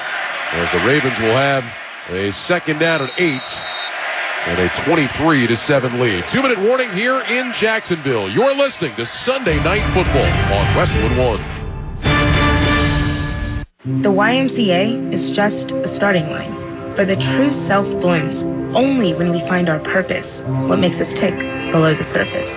as the Ravens will have a second down and 8 and a 23-7 lead. 2-minute warning here in Jacksonville. You're listening to Sunday Night Football on Westwood One. The YMCA is just a starting line, but the true self blooms only when we find our purpose, what makes us tick below the surface.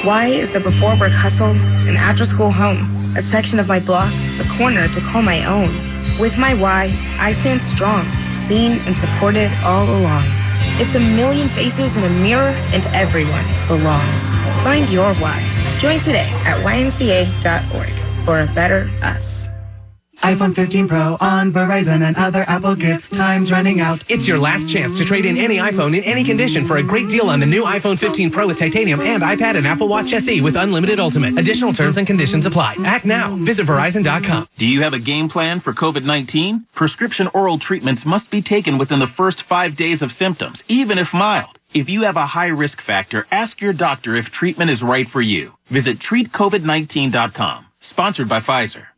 Y is the before work hustle, an after school home, a section of my block, a corner to call my own. With my Y, I stand strong, seen and supported all along. It's a million faces in a mirror, and everyone belongs. Find your Y. Join today at ymca.org for a better us. iPhone 15 Pro on Verizon and other Apple gifts. Time's running out. It's your last chance to trade in any iPhone in any condition for a great deal on the new iPhone 15 Pro with titanium and iPad and Apple Watch SE with unlimited Ultimate. Additional terms and conditions apply. Act now. Visit Verizon.com. Do you have a game plan for COVID-19? Prescription oral treatments must be taken within the first 5 days of symptoms, even if mild. If you have a high risk factor, ask your doctor if treatment is right for you. Visit treatcovid19.com. Sponsored by Pfizer.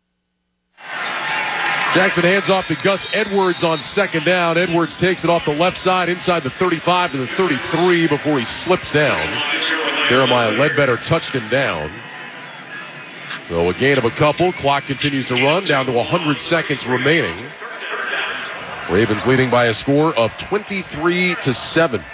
Jackson hands off to Gus Edwards on second down. Edwards takes it off the left side inside the 35 to the 33 before he slips down. Jeremiah Ledbetter touched him down. So a gain of a couple. Clock continues to run down to 100 seconds remaining. Ravens leading by a score of 23-7.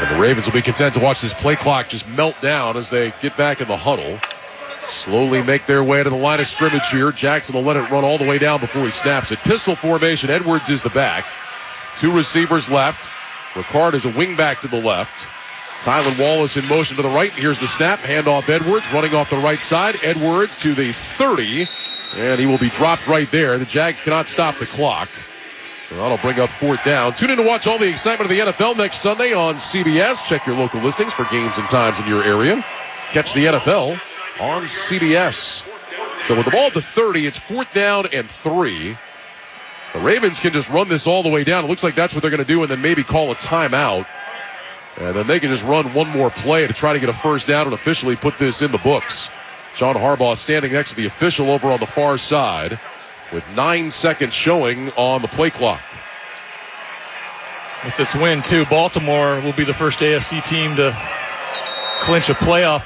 And the Ravens will be content to watch this play clock just melt down as they get back in the huddle. Slowly make their way to the line of scrimmage here. Jackson will let it run all the way down before he snaps it. Pistol formation. Edwards is the back. 2 receivers left. Ricard is a wing back to the left. Tylan Wallace in motion to the right. Here's the snap. Handoff Edwards running off the right side. Edwards to the 30. And he will be dropped right there. The Jags cannot stop the clock. So that'll bring up 4th down. Tune in to watch all the excitement of the NFL next Sunday on CBS. Check your local listings for games and times in your area. Catch the NFL on CBS. So with the ball at the 30, it's 4th down and 3. The Ravens can just run this all the way down. It looks like that's what they're going to do, and then maybe call a timeout. And then they can just run one more play to try to get a first down and officially put this in the books. John Harbaugh standing next to the official over on the far side with 9 seconds showing on the play clock. With this win, too, Baltimore will be the first AFC team to clinch a playoff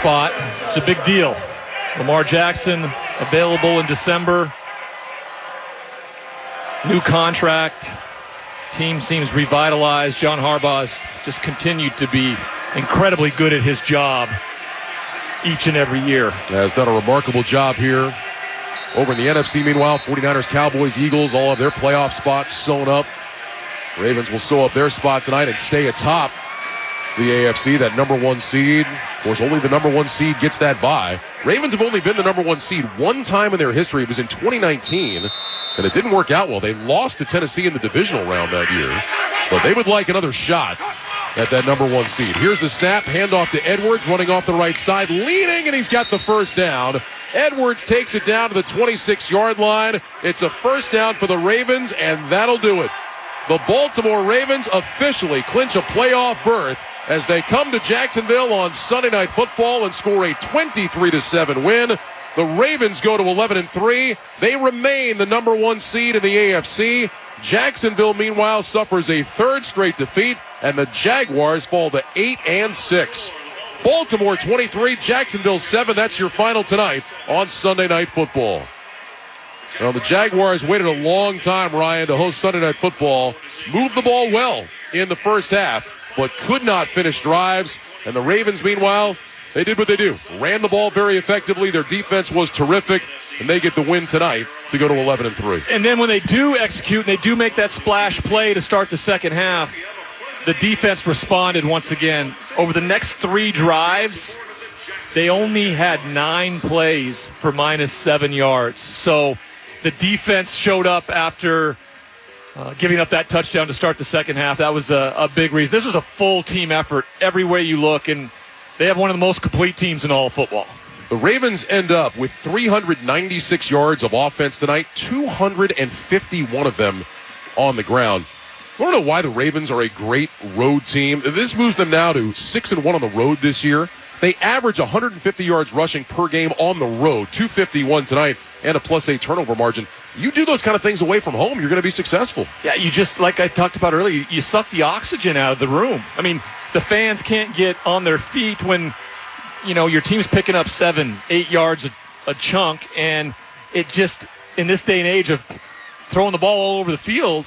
spot. It's a big deal. Lamar Jackson available in December. New contract. Team seems revitalized. John Harbaugh's just continued to be incredibly good at his job each and every year. Has done a remarkable job here. Over in the NFC, meanwhile, 49ers, Cowboys, Eagles all have their playoff spots sewn up. Ravens will sew up their spot tonight and stay atop the AFC, that number 1 seed. Of course, only the number 1 seed gets that bye. Ravens have only been the number 1 seed one time in their history. It was in 2019, and it didn't work out well. They lost to Tennessee in the divisional round that year, but they would like another shot at that number 1 seed. Here's the snap, handoff to Edwards, running off the right side, leading, and he's got the first down. Edwards takes it down to the 26-yard line. It's a first down for the Ravens, and that'll do it. The Baltimore Ravens officially clinch a playoff berth as they come to Jacksonville on Sunday Night Football and score a 23-7 win. The Ravens go to 11-3. They remain the number 1 seed in the AFC. Jacksonville, meanwhile, suffers a 3rd straight defeat, and the Jaguars fall to 8-6. Baltimore 23, Jacksonville 7. That's your final tonight on Sunday Night Football. Well, the Jaguars waited a long time, Ryan, to host Sunday Night Football. Moved the ball well in the first half, but could not finish drives. And the Ravens, meanwhile, they did what they do. Ran the ball very effectively. Their defense was terrific, and they get the win tonight to go to 11-3. And then when they do execute and they do make that splash play to start the second half, the defense responded once again. Over the next 3 drives, they only had 9 plays for -7 yards. So the defense showed up after giving up that touchdown to start the second half. That was a big reason. This was a full team effort every way you look, and they have one of the most complete teams in all of football. The Ravens end up with 396 yards of offense tonight, 251 of them on the ground. I don't know why the Ravens are a great road team. This moves them now to 6-1 on the road this year. They average 150 yards rushing per game on the road, 251 tonight, and a +8 turnover margin. You do those kind of things away from home, you're going to be successful. Yeah, you just, like I talked about earlier, you suck the oxygen out of the room. I mean, the fans can't get on their feet when, your team's picking up 7-8 yards a chunk, and it just, in this day and age of throwing the ball all over the field,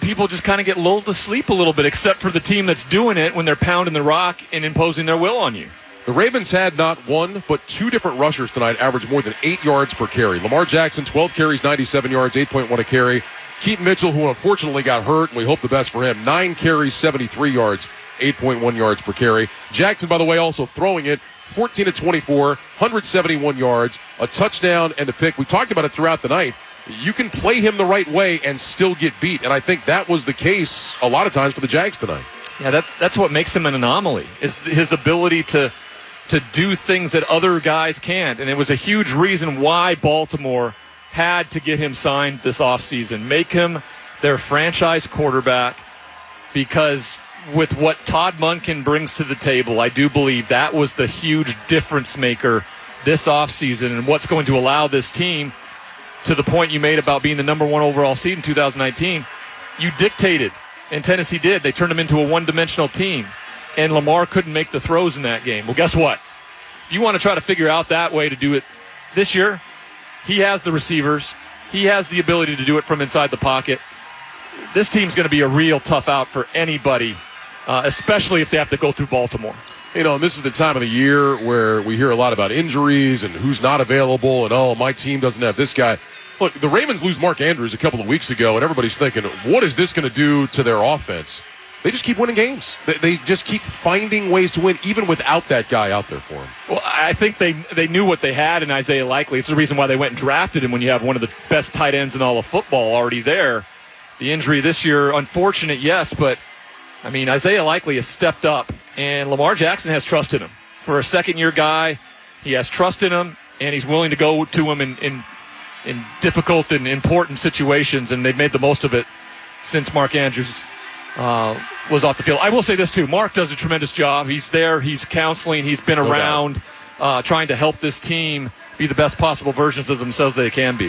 people just kind of get lulled to sleep a little bit, except for the team that's doing it when they're pounding the rock and imposing their will on you. The Ravens had not one, but 2 different rushers tonight average more than 8 yards per carry. Lamar Jackson, 12 carries, 97 yards, 8.1 a carry. Keaton Mitchell, who unfortunately got hurt, and we hope the best for him, 9 carries, 73 yards, 8.1 yards per carry. Jackson, by the way, also throwing it, 14 of 24, 171 yards, a touchdown and a pick. We talked about it throughout the night. You can play him the right way and still get beat, and I think that was the case a lot of times for the Jags tonight. Yeah, that's what makes him an anomaly, is his ability to do things that other guys can't, and it was a huge reason why Baltimore had to get him signed this offseason, make him their franchise quarterback, because with what Todd Monken brings to the table, I do believe that was the huge difference maker this offseason and what's going to allow this team, to the point you made about being the number 1 overall seed in 2019, you dictated, and Tennessee did. They turned them into a one-dimensional team, and Lamar couldn't make the throws in that game. Well, guess what? If you want to try to figure out that way to do it this year, he has the receivers. He has the ability to do it from inside the pocket. This team's going to be a real tough out for anybody, especially if they have to go through Baltimore. And this is the time of the year where we hear a lot about injuries and who's not available and, my team doesn't have this guy. Look, the Ravens lose Mark Andrews a couple of weeks ago, and everybody's thinking, what is this going to do to their offense? They just keep winning games. They just keep finding ways to win, even without that guy out there for them. Well, I think they knew what they had in Isaiah Likely. It's the reason why they went and drafted him when you have one of the best tight ends in all of football already there. The injury this year, unfortunate, yes, but, Isaiah Likely has stepped up, and Lamar Jackson has trust in him. For a second-year guy, he has trust in him, and he's willing to go to him in difficult and important situations, and they've made the most of it since Mark Andrews was off the field. I will say this, too. Mark does a tremendous job. He's there. He's counseling. He's been around trying to help this team be the best possible versions of themselves they can be.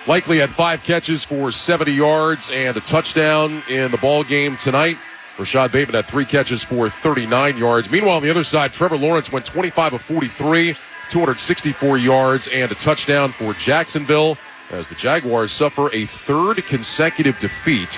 Likely had 5 catches for 70 yards and a touchdown in the ball game tonight. Rashad Bateman had 3 catches for 39 yards. Meanwhile, on the other side, Trevor Lawrence went 25 of 43, 264 yards and a touchdown for Jacksonville, as the Jaguars suffer a 3rd consecutive defeat,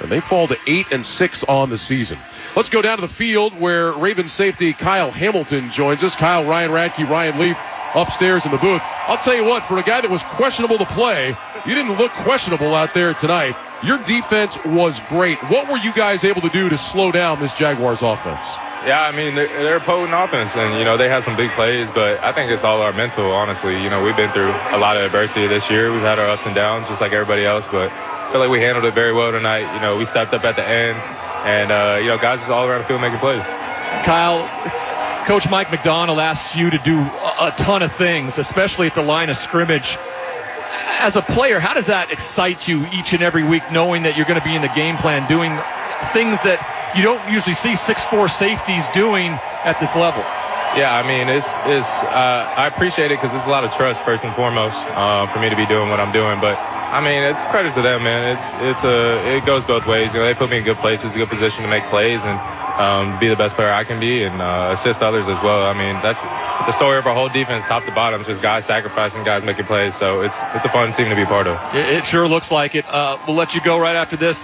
and they fall to 8-6 on the season. Let's go down to the field where Ravens safety Kyle Hamilton joins us. Kyle, Ryan Radke, Ryan Leaf upstairs in the booth. I'll tell you what, for a guy that was questionable to play, you didn't look questionable out there tonight. Your defense was great. What were you guys able to do to slow down this Jaguars offense? Yeah, they're a potent offense, and, they have some big plays, but I think it's all our mental, honestly. We've been through a lot of adversity this year. We've had our ups and downs just like everybody else, but I feel like we handled it very well tonight. We stepped up at the end, and, guys just all around the field making plays. Kyle, Coach Mike McDonald asks you to do a ton of things, especially at the line of scrimmage. As a player, how does that excite you each and every week, knowing that you're going to be in the game plan, doing things that you don't usually see 6'4" safeties doing at this level? Yeah, I appreciate it because it's a lot of trust, first and foremost, for me to be doing what I'm doing. But, it's credit to them, man. It goes both ways. They put me in good places, good position to make plays, and be the best player I can be and assist others as well. I mean, that's the story of our whole defense, top to bottom. It's just guys sacrificing, guys making plays. So it's a fun team to be part of. It sure looks like it. We'll let you go right after this.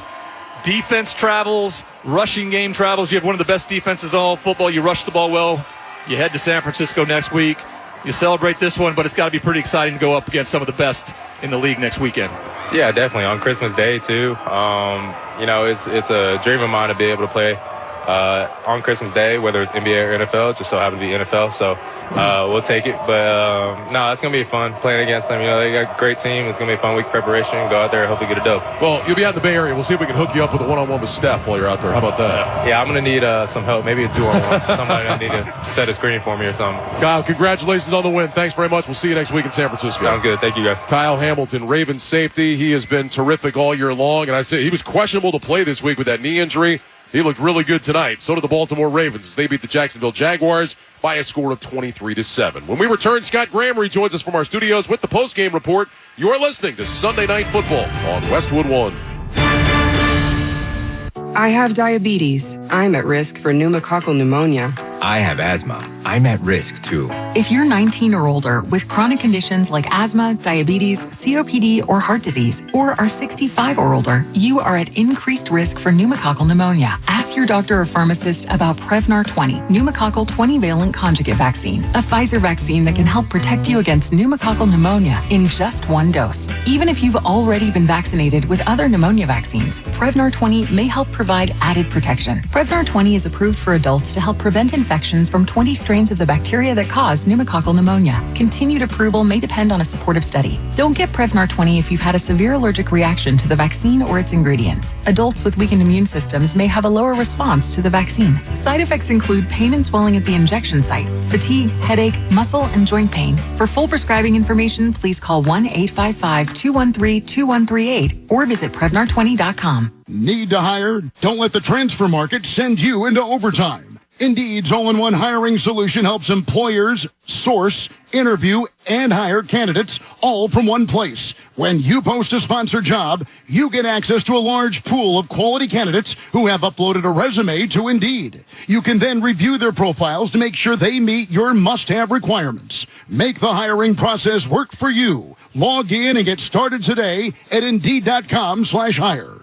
Defense travels, rushing game travels. You have one of the best defenses in all football. You rush the ball well. You head to San Francisco next week. You celebrate this one, but it's got to be pretty exciting to go up against some of the best in the league next weekend. Yeah, definitely. On Christmas Day, too. It's a dream of mine to be able to play on Christmas Day, whether it's NBA or NFL. It just so happens to be NFL, so we'll take it. But, it's going to be fun playing against them. They got a great team. It's going to be a fun week preparation. Go out there and hopefully get a dub. Well, you'll be out in the Bay Area. We'll see if we can hook you up with a one-on-one with Steph while you're out there. How about that? Yeah, I'm going to need some help. Maybe a two-on-one. Somebody I need to set a screen for me or something. Kyle, congratulations on the win. Thanks very much. We'll see you next week in San Francisco. Sounds good. Thank you, guys. Kyle Hamilton, Ravens safety. He has been terrific all year long, and I say he was questionable to play this week with that knee injury. He looked really good tonight. So did the Baltimore Ravens as they beat the Jacksonville Jaguars by a score of 23-7. When we return, Scott Graham rejoins us from our studios with the postgame report. You're listening to Sunday Night Football on Westwood One. I have diabetes. I'm at risk for pneumococcal pneumonia. I have asthma. I'm at risk, too. If you're 19 or older with chronic conditions like asthma, diabetes, COPD, or heart disease, or are 65 or older, you are at increased risk for pneumococcal pneumonia. Ask your doctor or pharmacist about Prevnar 20, pneumococcal 20-valent conjugate vaccine, a Pfizer vaccine that can help protect you against pneumococcal pneumonia in just one dose. Even if you've already been vaccinated with other pneumonia vaccines, Prevnar 20 may help provide added protection. Prevnar 20 is approved for adults to help prevent infections from 20 strains of the bacteria that cause pneumococcal pneumonia. Continued approval may depend on a supportive study. Don't get Prevnar 20 if you've had a severe allergic reaction to the vaccine or its ingredients. Adults with weakened immune systems may have a lower response to the vaccine. Side effects include pain and swelling at the injection site, fatigue, headache, muscle, and joint pain. For full prescribing information, please call 1-855-213-2138 or visit Prevnar20.com. Need to hire? Don't let the transfer market send you into overtime. Indeed's all-in-one hiring solution helps employers source, interview, and hire candidates all from one place. When you post a sponsored job, you get access to a large pool of quality candidates who have uploaded a resume to Indeed. You can then review their profiles to make sure they meet your must-have requirements. Make the hiring process work for you. Log in and get started today at Indeed.com/hire.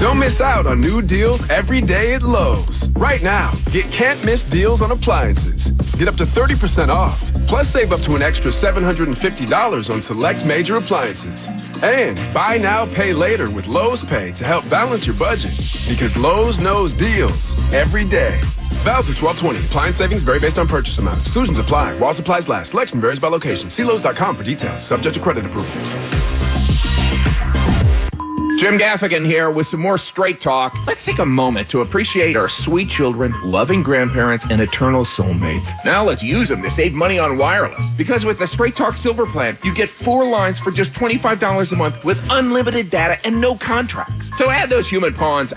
Don't miss out on new deals every day at Lowe's. Right now, get can't-miss deals on appliances. Get up to 30% off. Plus, save up to an extra $750 on select major appliances. And buy now, pay later with Lowe's Pay to help balance your budget. Because Lowe's knows deals every day. Valid through 12/20. Appliance savings vary based on purchase amount. Exclusions apply. While supplies last. Selection varies by location. See Lowe's.com for details. Subject to credit approval. Jim Gaffigan here with some more Straight Talk. Let's take a moment to appreciate our sweet children, loving grandparents, and eternal soulmates. Now let's use them to save money on wireless. Because with the Straight Talk Silver Plan, you get 4 lines for just $25 a month with unlimited data and no contracts. So add those human pawns,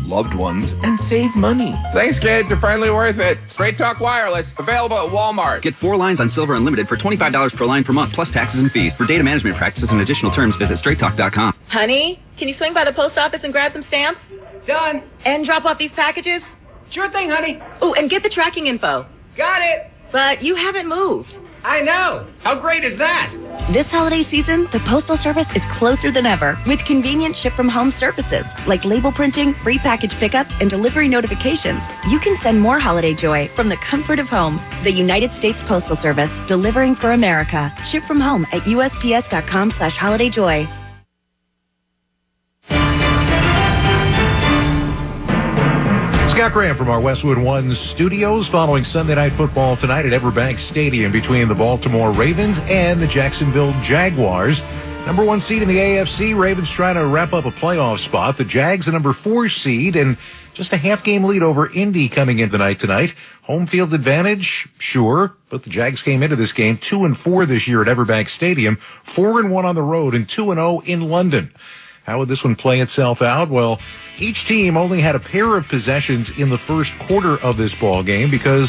loved ones, and save money. Thanks, kids. They're finally worth it. Straight Talk Wireless, available at Walmart. Get 4 lines on Silver Unlimited for $25 per line per month, plus taxes and fees. For data management practices and additional terms, visit straighttalk.com. Honey, can you swing by the post office and grab some stamps? Done. And drop off these packages? Sure thing, honey. Oh, and get the tracking info. Got it. But you haven't moved. I know. How great is that? This holiday season, the Postal Service is closer than ever with convenient ship-from-home services like label printing, free package pickup, and delivery notifications. You can send more holiday joy from the comfort of home. The United States Postal Service, delivering for America. Ship from home at USPS.com/holidayjoy. Scott Graham from our Westwood One studios following Sunday Night Football tonight at Everbank Stadium between the Baltimore Ravens and the Jacksonville Jaguars. Number 1 seed in the AFC, Ravens trying to wrap up a playoff spot. The Jags, the number 4 seed, and just a half-game lead over Indy coming in tonight. Home field advantage, sure, but the Jags came into this game 2-4 this year at Everbank Stadium, 4-1 on the road, and 2-0 in London. How would this one play itself out? Well, each team only had a pair of possessions in the first quarter of this ball game because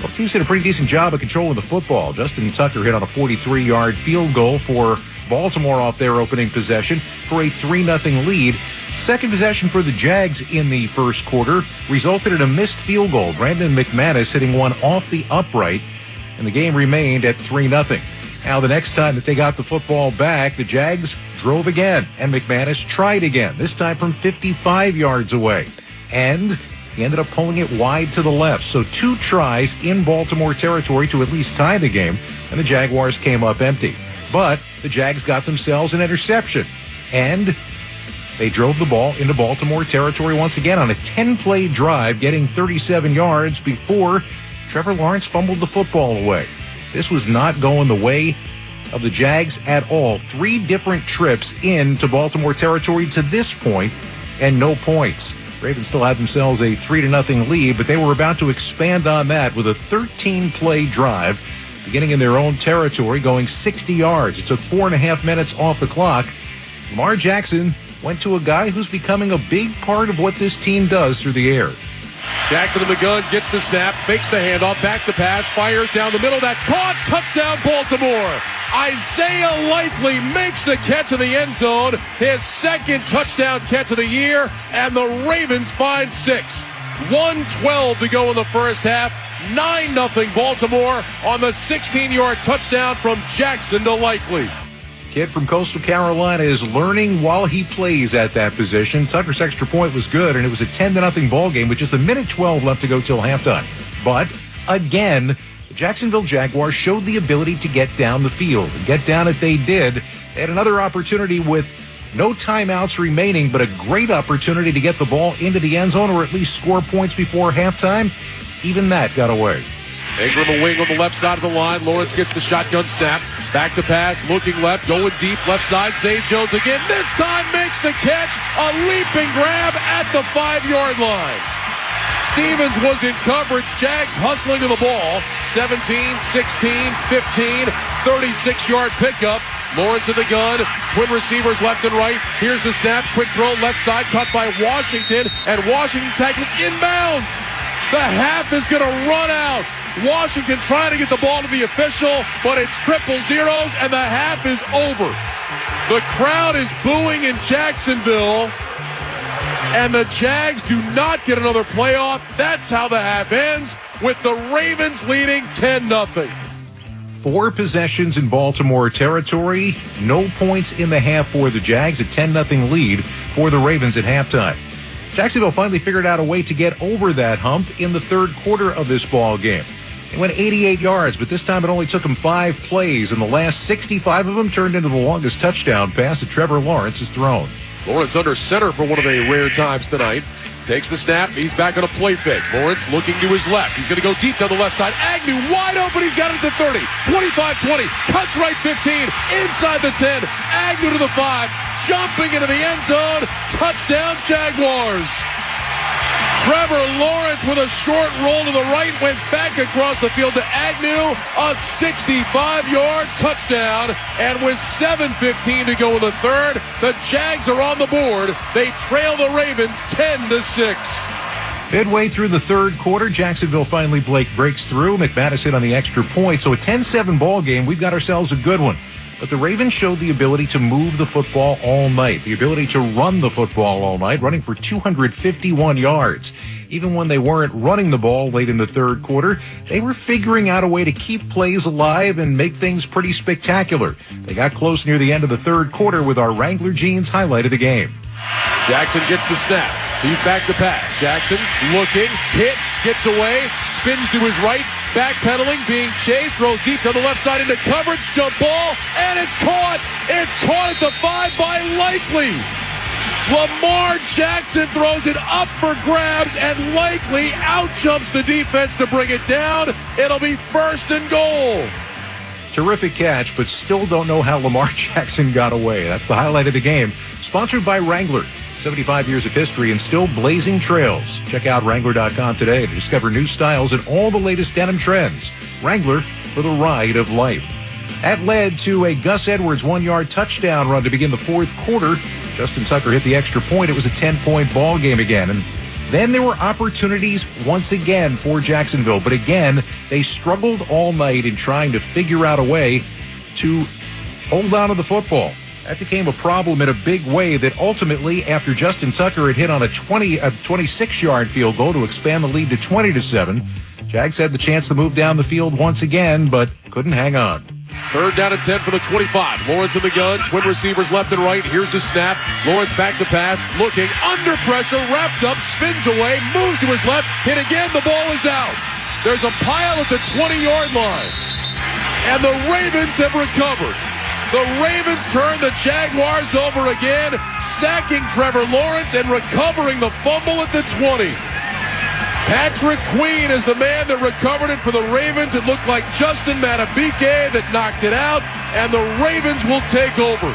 both teams did a pretty decent job of controlling the football. Justin Tucker hit on a 43-yard field goal for Baltimore off their opening possession for a 3-0 lead. second possession for the Jags in the first quarter resulted in a missed field goal. Brandon McManus hitting one off the upright, and the game remained at 3-0. Now, the next time that they got the football back, the Jags drove again, and McManus tried again, this time from 55 yards away. And he ended up pulling it wide to the left. So 2 tries in Baltimore territory to at least tie the game, and the Jaguars came up empty. But the Jags got themselves an interception, and they drove the ball into Baltimore territory once again on a 10-play drive, getting 37 yards before Trevor Lawrence fumbled the football away. This was not going the way of the Jags at all. 3 different trips into Baltimore territory to this point, and no points. Ravens still had themselves a 3-0 lead, but they were about to expand on that with a 13-play drive, beginning in their own territory, going 60 yards. It took 4.5 minutes off the clock. Lamar Jackson went to a guy who's becoming a big part of what this team does through the air. Jackson in the gun, gets the snap, fakes the handoff, back to pass, fires down the middle. That's caught. Touchdown, Baltimore. Isaiah Likely makes the catch in the end zone. His second touchdown catch of the year, and the Ravens find 6. 1:12 to go in the first half. 9-0 Baltimore on the 16-yard touchdown from Jackson to Likely. Kid from Coastal Carolina is learning while he plays at that position. Tucker's extra point was good, and it was a 10-0 ball game with just 1:12 left to go till halftime. But, again, the Jacksonville Jaguars showed the ability to get down the field. And get down it they did. They had another opportunity with no timeouts remaining, but a great opportunity to get the ball into the end zone or at least score points before halftime. Even that got away. Ingram a wing on the left side of the line. Lawrence gets the shotgun snap. Back to pass, looking left, going deep, left side. Zay Jones again. This time makes the catch. A leaping grab at the 5-yard line. Stevens was in coverage. Jags hustling to the ball. 17, 16, 15, 36-yard pickup. Lawrence in the gun. Twin receivers left and right. Here's the snap. Quick throw left side. Cut by Washington. And Washington tackles inbounds. The half is going to run out. Washington trying to get the ball to the official, but it's 0-0, and the half is over. The crowd is booing in Jacksonville, and the Jags do not get another playoff. That's how the half ends, with the Ravens leading 10-0. 4 possessions in Baltimore territory, no points in the half for the Jags, a 10-0 lead for the Ravens at halftime. Jacksonville finally figured out a way to get over that hump in the third quarter of this ball game. They went 88 yards, but this time it only took them 5 plays, and the last 65 of them turned into the longest touchdown pass that Trevor Lawrence has thrown. Lawrence under center for one of the rare times tonight. Takes the snap. He's back on a play fake. Lawrence looking to his left. He's going to go deep down the left side. Agnew wide open. He's got it to 30. 25-20. Cuts right 15. Inside the 10. Agnew to the 5. Jumping into the end zone. Touchdown Jaguars. Trevor Lawrence with a short roll to the right went back across the field to Agnew. A 65-yard touchdown. And with 7:15 to go in the third, the Jags are on the board. They trail the Ravens 10-6. Midway through the third quarter, Jacksonville finally breaks through. McManus hit on the extra point. So a 10-7 ball game. We've got ourselves a good one. But the Ravens showed the ability to move the football all night, the ability to run the football all night, running for 251 yards. Even when they weren't running the ball late in the third quarter, they were figuring out a way to keep plays alive and make things pretty spectacular. They got close near the end of the third quarter with our Wrangler jeans highlight of the game. Jackson gets the snap. He's back to pass. Jackson looking, hits, gets away, spins to his right, backpedaling, being chased, throws deep to the left side into coverage, jump ball, and it's caught! It's caught at the 5 by Likely! Lamar Jackson throws it up for grabs, and Likely out-jumps the defense to bring it down. It'll be 1st and goal. Terrific catch, but still don't know how Lamar Jackson got away. That's the highlight of the game. Sponsored by Wrangler. 75 years of history and still blazing trails. Check out Wrangler.com today to discover new styles and all the latest denim trends. Wrangler for the ride of life. That led to a Gus Edwards 1-yard touchdown run to begin the fourth quarter. Justin Tucker hit the extra point. It was a 10-point ball game again. And then there were opportunities once again for Jacksonville. But again, they struggled all night in trying to figure out a way to hold on to the football. That became a problem in a big way that ultimately, after Justin Tucker had hit on a 26-yard field goal to expand the lead to 20-7, Jags had the chance to move down the field once again, but couldn't hang on. 3rd down and 10 for the 25. Lawrence in the gun, twin receivers left and right. Here's the snap. Lawrence back to pass, looking, under pressure, wrapped up, spins away, moves to his left, hit again, the ball is out. There's a pile at the 20-yard line, and the Ravens have recovered. The Ravens turn the Jaguars over again, sacking Trevor Lawrence and recovering the fumble at the 20. Patrick Queen is the man that recovered it for the Ravens. It looked like Justin Matabike that knocked it out, and the Ravens will take over.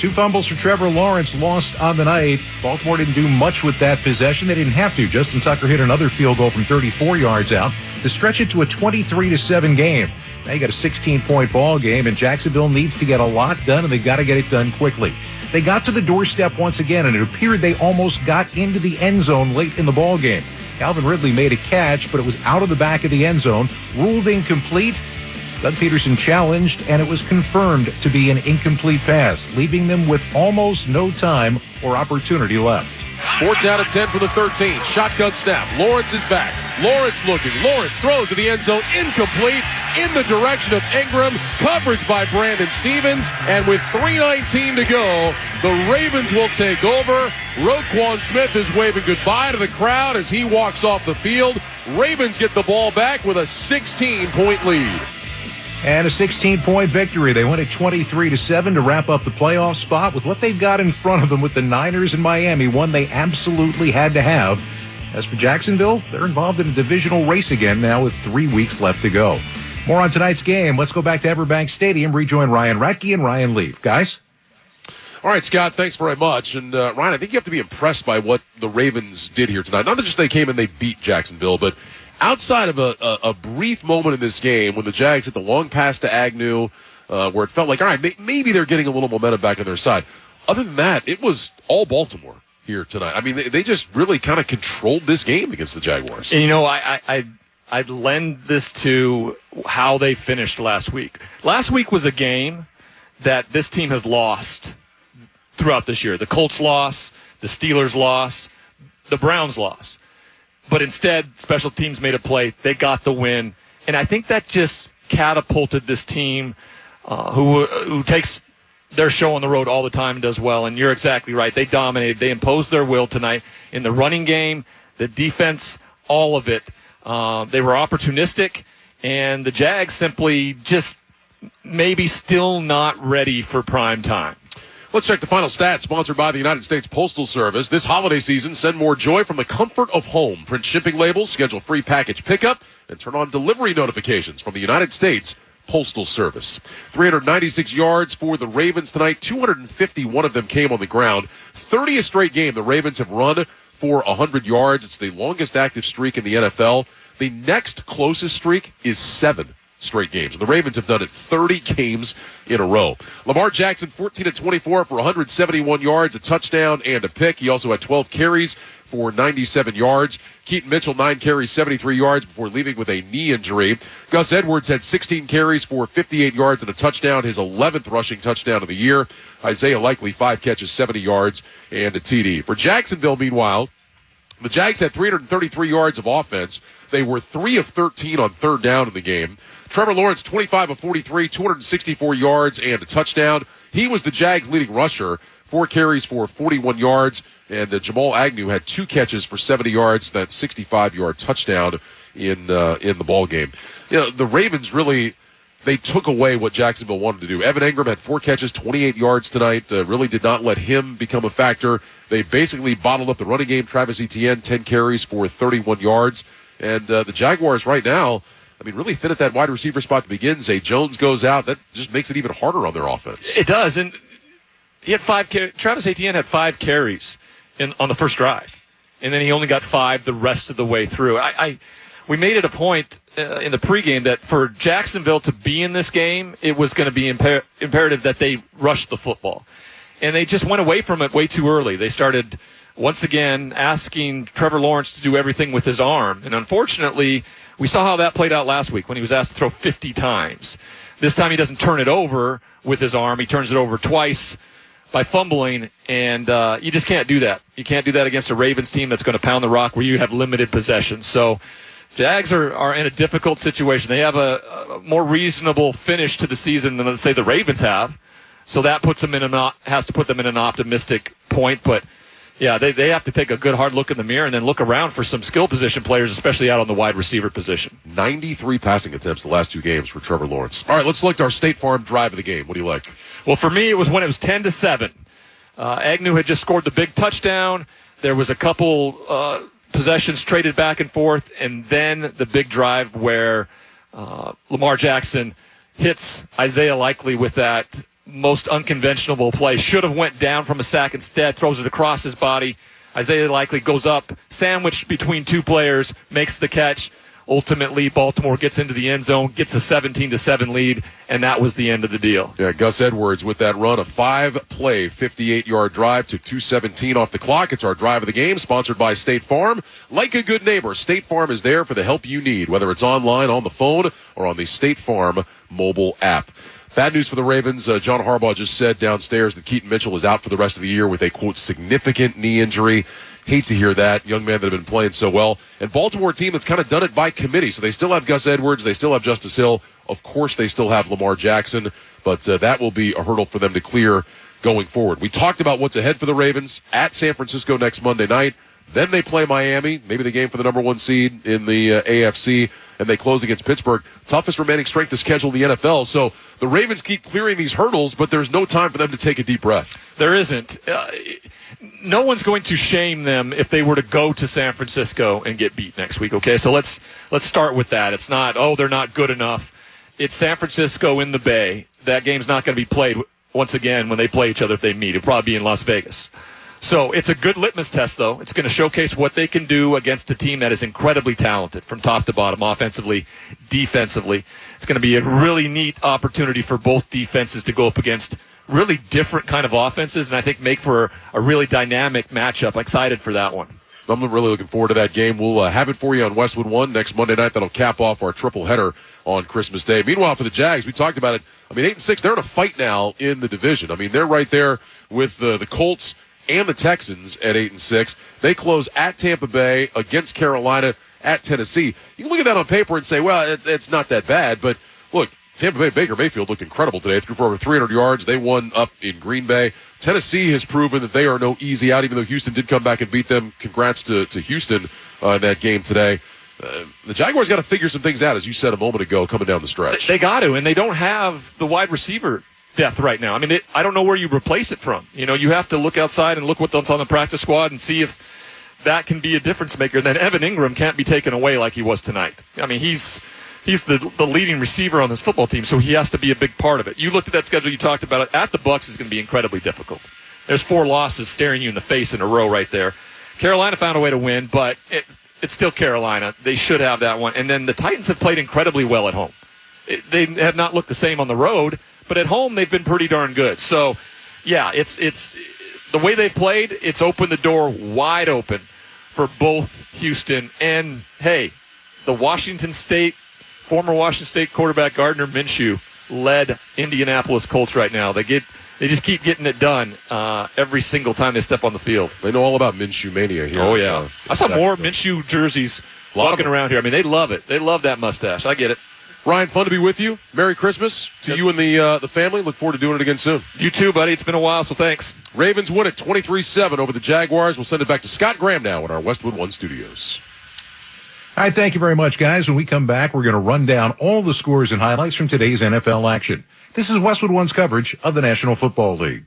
2 fumbles for Trevor Lawrence lost on the night. Baltimore didn't do much with that possession. They didn't have to. Justin Tucker hit another field goal from 34 yards out to stretch it to a 23-7 game. Now you got a 16-point ball game, and Jacksonville needs to get a lot done, and they've got to get it done quickly. They got to the doorstep once again, and it appeared they almost got into the end zone late in the ball game. Calvin Ridley made a catch, but it was out of the back of the end zone, ruled incomplete. Doug Peterson challenged, and it was confirmed to be an incomplete pass, leaving them with almost no time or opportunity left. 4th down and 10 for the 13. Shotgun snap. Lawrence is back. Lawrence looking. Lawrence throws to the end zone. Incomplete. In the direction of Ingram. Coverage by Brandon Stevens. And with 3:19 to go, the Ravens will take over. Roquan Smith is waving goodbye to the crowd as he walks off the field. Ravens get the ball back with a 16-point lead. And a 16-point victory. They win at 23-7 to wrap up the playoff spot with what they've got in front of them with the Niners and Miami, one they absolutely had to have. As for Jacksonville, they're involved in a divisional race again now with 3 weeks left to go. More on tonight's game. Let's go back to Everbank Stadium, rejoin Ryan Radke and Ryan Leaf. Guys? All right, Scott, thanks very much. And, Ryan, I think you have to be impressed by what the Ravens did here tonight. Not just they came and they beat Jacksonville, but outside of a brief moment in this game when the Jags hit the long pass to Agnew, where it felt like, all right, maybe they're getting a little momentum back on their side. Other than that, it was all Baltimore here tonight. I mean, they just really kind of controlled this game against the Jaguars. And, I'd lend this to how they finished last week. Last week was a game that this team has lost throughout this year. The Colts lost, the Steelers lost, the Browns lost. But instead, special teams made a play. They got the win. And I think that just catapulted this team who takes their show on the road all the time and does well. And you're exactly right. They dominated. They imposed their will tonight in the running game, the defense, all of it. They were opportunistic, and the Jags simply just maybe still not ready for prime time. Let's check the final stats, sponsored by the United States Postal Service. This holiday season, send more joy from the comfort of home. Print shipping labels, schedule free package pickup, and turn on delivery notifications from the United States Postal Service. 396 yards for the Ravens tonight. 251 of them came on the ground. 30th straight game the Ravens have run for 100 yards. It's the longest active streak in the NFL. The next closest streak is 7 straight games. And the Ravens have done it 30 games in a row. Lamar Jackson, 14-24 for 171 yards, a touchdown, and a pick. He also had 12 carries for 97 yards. Keaton Mitchell, 9 carries, 73 yards before leaving with a knee injury. Gus Edwards had 16 carries for 58 yards and a touchdown, his 11th rushing touchdown of the year. Isaiah Likely, 5 catches, 70 yards, and a TD. For Jacksonville, meanwhile, the Jags had 333 yards of offense. They were 3 of 13 on third down in the game. Trevor Lawrence, 25 of 43, 264 yards and a touchdown. He was the Jags' leading rusher, 4 carries for 41 yards, and Jamal Agnew had 2 catches for 70 yards, that 65-yard touchdown in the ball game. You know, the Ravens really, they took away what Jacksonville wanted to do. Evan Ingram had 4 catches, 28 yards tonight. Really did not let him become a factor. They basically bottled up the running game. Travis Etienne, 10 carries for 31 yards. And the Jaguars right now, I mean, really fit at that wide receiver spot to begin. Zay Jones goes out. That just makes it even harder on their offense. It does. And he had 5 Travis Etienne had 5 carries on the first drive. And then he only got 5 the rest of the way through. We made it a point in the pregame that for Jacksonville to be in this game, it was going to be imperative that they rush the football. And they just went away from it way too early. They started, once again, asking Trevor Lawrence to do everything with his arm. And unfortunately, we saw how that played out last week when he was asked to throw 50 times. This time he doesn't turn it over with his arm. He turns it over twice by fumbling, and you just can't do that. You can't do that against a Ravens team that's going to pound the rock where you have limited possession. So Jags are in a difficult situation. They have a more reasonable finish to the season than, let's say, the Ravens have. So that puts them has to put them in an optimistic point. But, yeah, they have to take a good hard look in the mirror and then look around for some skill position players, especially out on the wide receiver position. 93 passing attempts the last 2 games for Trevor Lawrence. All right, let's select our State Farm drive of the game. What do you like? Well, for me, it was when it was 10-7. Agnew had just scored the big touchdown. There was a couple possessions traded back and forth, and then the big drive where Lamar Jackson hits Isaiah Likely with that most unconventional play. Should have went down from a sack instead, throws it across his body. Isaiah Likely goes up, sandwiched between 2 players, makes the catch. Ultimately, Baltimore gets into the end zone, gets a 17-7 lead, and that was the end of the deal. Yeah, Gus Edwards with that run, a 5-play, 58-yard drive to 2:17 off the clock. It's our drive of the game, sponsored by State Farm. Like a good neighbor, State Farm is there for the help you need, whether it's online, on the phone, or on the State Farm mobile app. Bad news for the Ravens. John Harbaugh just said downstairs that Keaton Mitchell is out for the rest of the year with a, quote, significant knee injury. Hate to hear that. Young man that have been playing so well. And Baltimore team that's kind of done it by committee. So they still have Gus Edwards. They still have Justice Hill. Of course, they still have Lamar Jackson. But that will be a hurdle for them to clear going forward. We talked about what's ahead for the Ravens at San Francisco next Monday night. Then they play Miami, maybe the game for the number 1 seed in the AFC, and they close against Pittsburgh. Toughest remaining strength of schedule in the NFL. So the Ravens keep clearing these hurdles, but there's no time for them to take a deep breath. There isn't. No one's going to shame them if they were to go to San Francisco and get beat next week, okay? So let's start with that. It's not, they're not good enough. It's San Francisco in the Bay. That game's not going to be played once again when they play each other if they meet. It'll probably be in Las Vegas. So it's a good litmus test, though. It's going to showcase what they can do against a team that is incredibly talented from top to bottom, offensively, defensively. It's going to be a really neat opportunity for both defenses to go up against really different kind of offenses, and I think make for a really dynamic matchup. I'm excited for that one. I'm really looking forward to that game. We'll have it for you on Westwood One next Monday night. That'll cap off our triple header on Christmas Day. Meanwhile, for the Jags, we talked about it. 8-6, they're in a fight now in the division. They're right there with the Colts and the Texans at 8-6. They close at Tampa Bay, against Carolina, at Tennessee. You can look at that on paper and say, well, it's not that bad. But look, Tampa Bay, Baker Mayfield looked incredible today. Threw for over 300 yards. They won up in Green Bay. Tennessee has proven that they are no easy out, even though Houston did come back and beat them. Congrats to Houston in that game today. The Jaguars got to figure some things out, as you said a moment ago, coming down the stretch. They got to, and they don't have the wide receiver depth right now. I don't know where you replace it from. You have to look outside and look what's on the practice squad and see if that can be a difference maker. Then Evan Ingram can't be taken away like he was tonight. He's the leading receiver on this football team, so he has to be a big part of it. You looked at that schedule, you talked about it. At the Bucs is going to be incredibly difficult. There's 4 losses staring you in the face in a row right there. Carolina found a way to win, but it's still Carolina. They should have that one. And then the Titans have played incredibly well at home. They have not looked the same on the road, but at home they've been pretty darn good. So, yeah, it's the way they've played, it's opened the door wide open for both Houston and, hey, the former Washington State quarterback Gardner Minshew led Indianapolis Colts right now. They just keep getting it done every single time they step on the field. They know all about Minshew mania here. Oh, yeah. I saw more Minshew jerseys walking around here. They love it. They love that mustache. I get it. Ryan, fun to be with you. Merry Christmas to you and the family. Look forward to doing it again soon. You too, buddy. It's been a while, so thanks. Ravens win it 23-7 over the Jaguars. We'll send it back to Scott Graham now in our Westwood One studios. All right, thank you very much, guys. When we come back, we're going to run down all the scores and highlights from today's NFL action. This is Westwood One's coverage of the National Football League.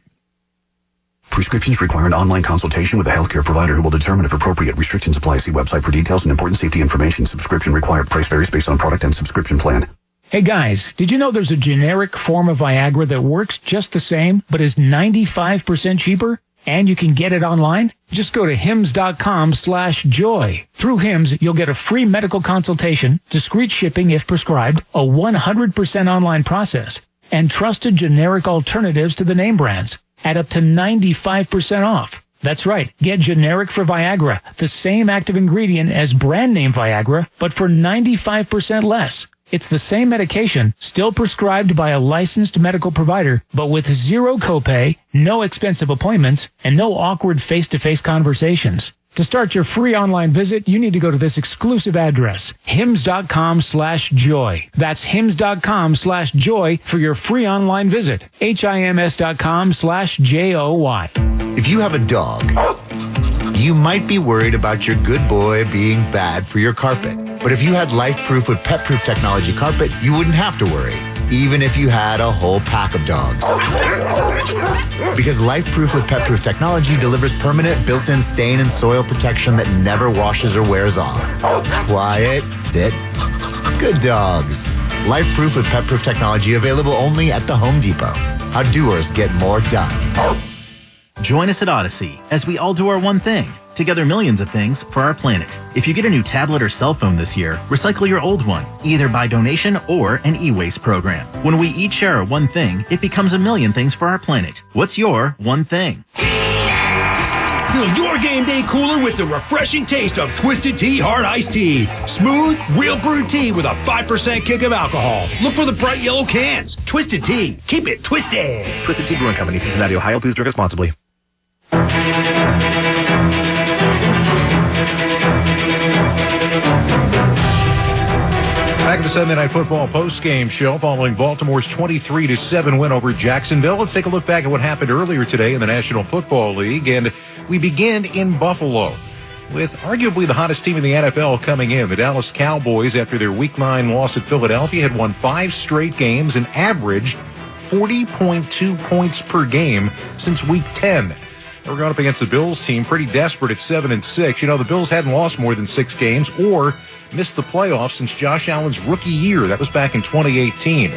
Prescriptions require an online consultation with a healthcare provider who will determine if appropriate. Restrictions apply. See website for details and important safety information. Subscription required. Price varies based on product and subscription plan. Hey guys, did you know there's a generic form of Viagra that works just the same, but is 95% cheaper? And you can get it online? Just go to hims.com/joy. Through Hims, you'll get a free medical consultation, discreet shipping if prescribed, a 100% online process, and trusted generic alternatives to the name brands at up to 95% off. That's right. Get generic for Viagra, the same active ingredient as brand name Viagra, but for 95% less. It's the same medication, still prescribed by a licensed medical provider, but with zero copay, no expensive appointments, and no awkward face-to-face conversations. To start your free online visit, you need to go to this exclusive address, hims.com/joy. That's hims.com/joy for your free online visit, hims.com/joy. If you have a dog, you might be worried about your good boy being bad for your carpet. But if you had Life-Proof with Pet-Proof Technology carpet, you wouldn't have to worry, even if you had a whole pack of dogs. Because Life-Proof with Pet-Proof Technology delivers permanent built-in stain and soil protection that never washes or wears off. Quiet, sit, good dogs. Life-Proof with Pet-Proof Technology available only at the Home Depot. How doers get more done. Join us at Odyssey as we all do our one thing. Together millions of things for our planet. If you get a new tablet or cell phone this year, recycle your old one, either by donation or an e-waste program. When we each share our one thing, it becomes a million things for our planet. What's your one thing? Fill your game day cooler with the refreshing taste of Twisted Tea Hard Iced Tea. Smooth, real brewed tea with a 5% kick of alcohol. Look for the bright yellow cans. Twisted Tea. Keep it twisted. Twisted Tea Brewing Company, Cincinnati, Ohio. Please drink responsibly. Back to the Sunday Night Football postgame show following Baltimore's 23-7 win over Jacksonville. Let's take a look back at what happened earlier today in the National Football League, and we begin in Buffalo with arguably the hottest team in the NFL coming in. The Dallas Cowboys, after their Week 9 loss at Philadelphia, had won 5 straight games and averaged 40.2 points per game since Week 10. They were going up against the Bills team, pretty desperate at 7-6. You know, the Bills hadn't lost more than 6 games or missed the playoffs since Josh Allen's rookie year. That was back in 2018.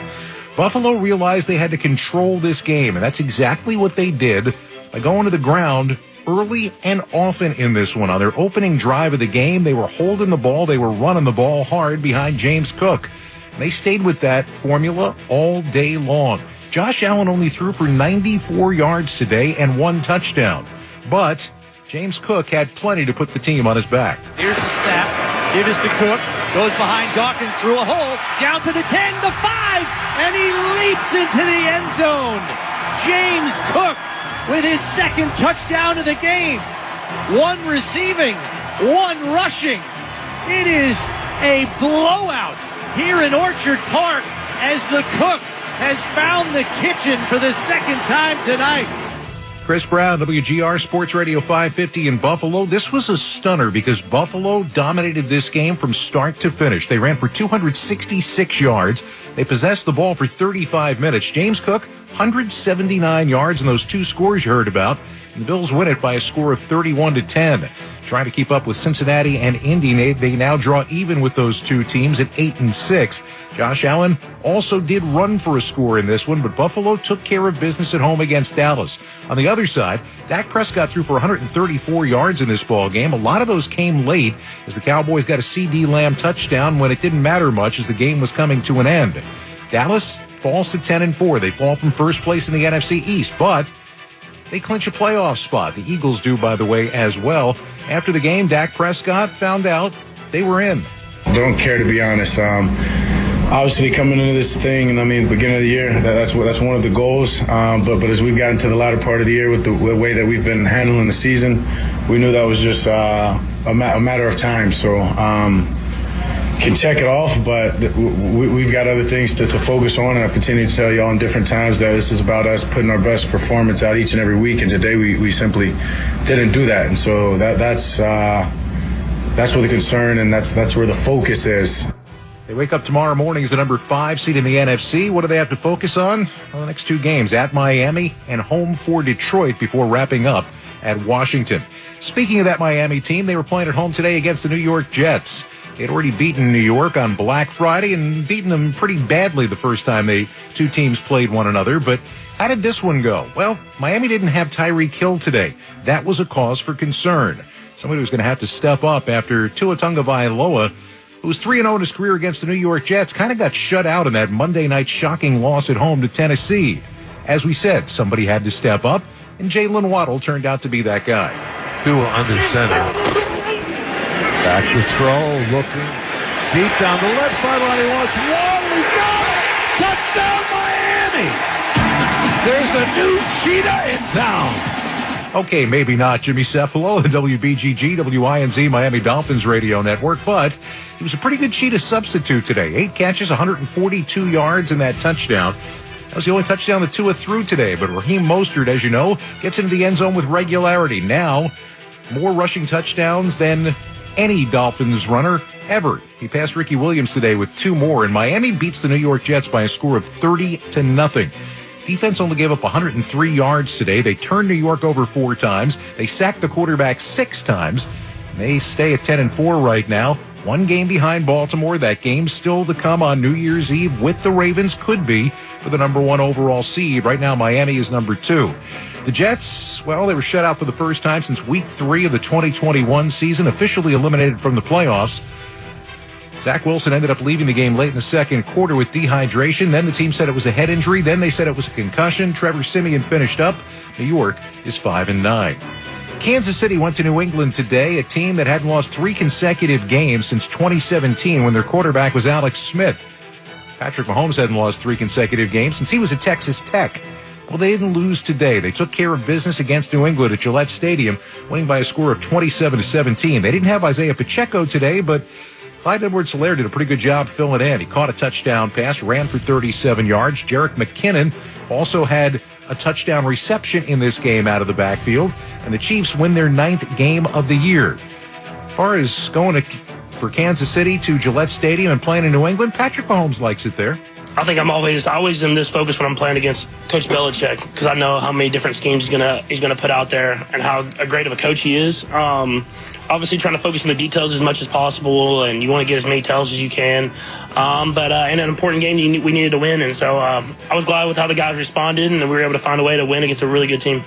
Buffalo realized they had to control this game, and that's exactly what they did by going to the ground early and often in this one. On their opening drive of the game, they were holding the ball, they were running the ball hard behind James Cook. And they stayed with that formula all day long. Josh Allen only threw for 94 yards today and 1 touchdown. But James Cook had plenty to put the team on his back. Here's the snap. Give it to Cook. Goes behind Dawkins through a hole. Down to the 10, the 5, and he leaps into the end zone. James Cook with his second touchdown of the game. 1 receiving, 1 rushing. It is a blowout here in Orchard Park as the Cook has found the kitchen for the second time tonight. Chris Brown, WGR Sports Radio 550 in Buffalo. This was a stunner because Buffalo dominated this game from start to finish. They ran for 266 yards. They possessed the ball for 35 minutes. James Cook, 179 yards in those 2 scores you heard about. And the Bills win it by a score of 31-10. Trying to keep up with Cincinnati and Indy, they now draw even with those 2 teams at 8-6. Josh Allen also did run for a score in this one, but Buffalo took care of business at home against Dallas. On the other side, Dak Prescott threw for 134 yards in this ball game. A lot of those came late as the Cowboys got a C.D. Lamb touchdown when it didn't matter much as the game was coming to an end. Dallas falls to 10-4. They fall from first place in the NFC East, but they clinch a playoff spot. The Eagles do, by the way, as well. After the game, Dak Prescott found out they were in. Don't care, to be honest. Obviously, coming into this thing, and beginning of the year, that's one of the goals. But as we've gotten to the latter part of the year with the way that we've been handling the season, we knew that was just a matter of time. So can check it off, but we've got other things to focus on. And I've continued to tell you all in different times that this is about us putting our best performance out each and every week. And today we simply didn't do that. And so that's where the concern and that's where the focus is. They wake up tomorrow morning as the number 5 seed in the NFC. What do they have to focus on? Well, the next 2 games, at Miami and home for Detroit before wrapping up at Washington. Speaking of that Miami team, they were playing at home today against the New York Jets. They had already beaten New York on Black Friday and beaten them pretty badly the first time the 2 teams played one another. But how did this one go? Well, Miami didn't have Tyreek Hill today. That was a cause for concern. Somebody was going to have to step up after Tua Tagovailoa, who was 3-0 in his career against the New York Jets, kind of got shut out in that Monday night shocking loss at home to Tennessee. As we said, somebody had to step up, and Jalen Waddle turned out to be that guy. Tua under center. Back to throw, looking. Deep down the left sideline, he wants one. He got it! Touchdown, Miami! There's a new cheetah in town. Okay, maybe not Jimmy Cephalo, the WBGG, WINZ Miami Dolphins radio network, but he was a pretty good cheetah substitute today. 8 catches, 142 yards in that touchdown. That was the only touchdown that Tua threw today, but Raheem Mostert, as you know, gets into the end zone with regularity. Now, more rushing touchdowns than any Dolphins runner ever. He passed Ricky Williams today with 2 more, and Miami beats the New York Jets by a score of 30-0. Defense only gave up 103 yards today. They turned New York over 4 times. They sacked the quarterback 6 times. They stay at 10-4 right now. 1 game behind Baltimore. That game still to come on New Year's Eve with the Ravens, could be for the number 1 overall seed. Right now, Miami is number 2. The Jets, well, they were shut out for the first time since week 3 of the 2021 season, officially eliminated from the playoffs. Zach Wilson ended up leaving the game late in the second quarter with dehydration. Then the team said it was a head injury. Then they said it was a concussion. Trevor Siemian finished up. New York is 5-9. Kansas City went to New England today, a team that hadn't lost 3 consecutive games since 2017 when their quarterback was Alex Smith. Patrick Mahomes hadn't lost 3 consecutive games since he was at Texas Tech. Well, they didn't lose today. They took care of business against New England at Gillette Stadium, winning by a score of 27-17. They didn't have Isaiah Pacheco today, but Clyde Edwards-Helaire did a pretty good job filling in. He caught a touchdown pass, ran for 37 yards. Jerick McKinnon also had a touchdown reception in this game out of the backfield, and the Chiefs win their 9th game of the year. As far as going for Kansas City to Gillette Stadium and playing in New England, Patrick Mahomes likes it there. I think I'm always in this focus when I'm playing against Coach Belichick, because I know how many different schemes he's gonna put out there and how great of a coach he is. Obviously trying to focus on the details as much as possible, and you want to get as many tells as you can. But in an important game, we needed to win, and so I was glad with how the guys responded, and we were able to find a way to win against a really good team.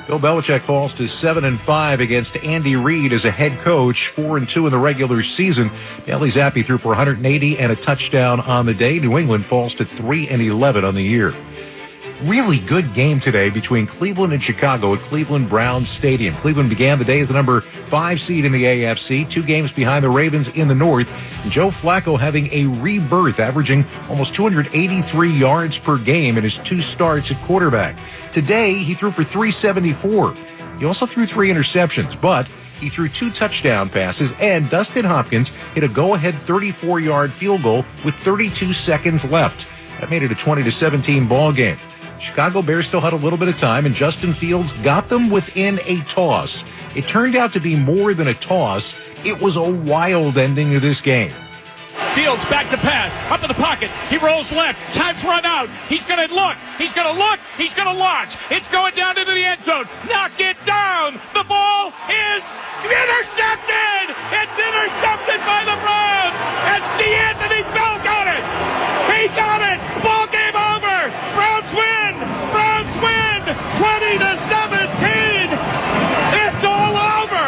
Bill Belichick falls to 7-5 against Andy Reid as a head coach, 4-2 in the regular season. Bailey Zappi threw for 180 and a touchdown on the day. New England falls to 3-11 on the year. Really good game today between Cleveland and Chicago at Cleveland Browns Stadium. Cleveland began the day as the number 5 seed in the AFC, 2 games behind the Ravens in the North. And Joe Flacco having a rebirth, averaging almost 283 yards per game in his 2 starts at quarterback. Today, he threw for 374. He also threw 3 interceptions, but he threw 2 touchdown passes, and Dustin Hopkins hit a go-ahead 34-yard field goal with 32 seconds left. That made it a 20-17 ball game. Chicago Bears still had a little bit of time, and Justin Fields got them within a toss. It turned out to be more than a toss. It was a wild ending to this game. Fields back to pass, up in the pocket. He rolls left. Time's run out. He's going to look. He's going to look. He's going to launch. It's going down into the end zone. Knock it down. The ball is intercepted. It's intercepted by the Browns. And D'Anthony Bell got it. He got it. Ball game over. Browns win. Browns win. 20-17. It's all over.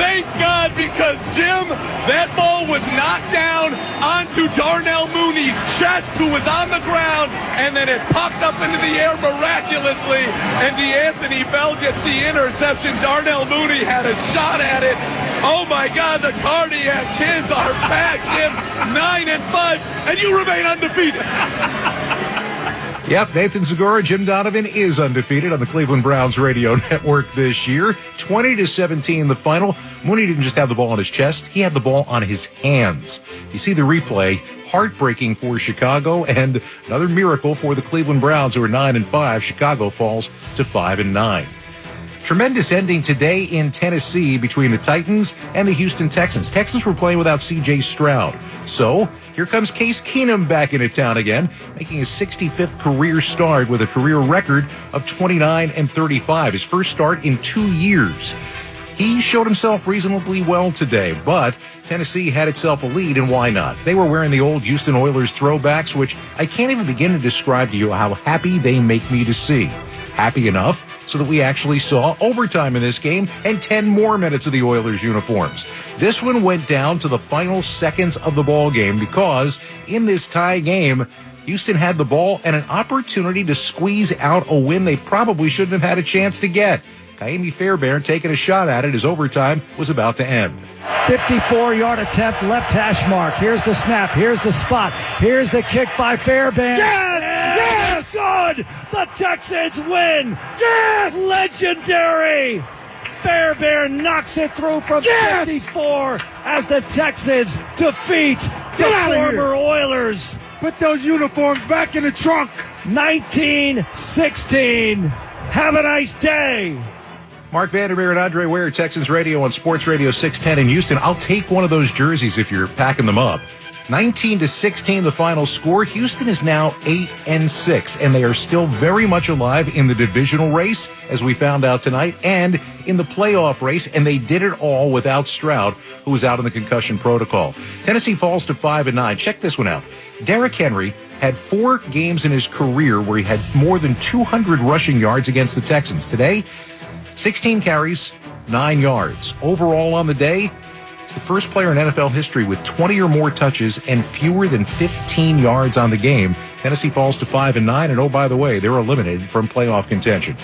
Thank God, because Jim, that ball was knocked down onto Darnell Mooney's chest, who was on the ground, and then it popped up into the air miraculously, and D'Anthony Bell gets the interception. Darnell Mooney had a shot at it. Oh my God, the cardiac kids are back, Jim. 9-5, and you remain undefeated. Yep, Nathan Segura, Jim Donovan is undefeated on the Cleveland Browns radio network this year. 20-17 the final. Mooney didn't just have the ball on his chest, he had the ball on his hands. You see the replay, heartbreaking for Chicago, and another miracle for the Cleveland Browns, who are 9-5. Chicago falls to 5-9. Tremendous ending today in Tennessee between the Titans and the Houston Texans. Texans were playing without C.J. Stroud. So, here comes Case Keenum back into town again, making his 65th career start with a career record of 29-35, his first start in 2 years. He showed himself reasonably well today, but Tennessee had itself a lead, and why not? They were wearing the old Houston Oilers throwbacks, which I can't even begin to describe to you how happy they make me to see. Happy enough so that we actually saw overtime in this game and 10 more minutes of the Oilers uniforms. This one went down to the final seconds of the ball game because in this tie game, Houston had the ball and an opportunity to squeeze out a win they probably shouldn't have had a chance to get. Kaimi Fairbairn taking a shot at it as overtime was about to end. 54-yard attempt, left hash mark. Here's the snap. Here's the spot. Here's the kick by Fairbairn. Yes! Good! The Texans win! Yes! Legendary! Fairbairn knocks it through from 54 as the Texans defeat the former Oilers. Put those uniforms back in the trunk. 19-16. Have a nice day. Mark Vandermeer and Andre Ware, Texans Radio on Sports Radio 610 in Houston. I'll take one of those jerseys if you're packing them up. 19-16 the final score. Houston is now 8-6, and they are still very much alive in the divisional race, as we found out tonight, and in the playoff race, and they did it all without Stroud, who was out in the concussion protocol. Tennessee falls to 5-9. Check this one out. Derrick Henry had 4 games in his career where he had more than 200 rushing yards against the Texans. Today, 16 carries, 9 yards. Overall on the day, the first player in NFL history with 20 or more touches and fewer than 15 yards on the game. Tennessee falls to 5-9, and oh, by the way, they're eliminated from playoff contention.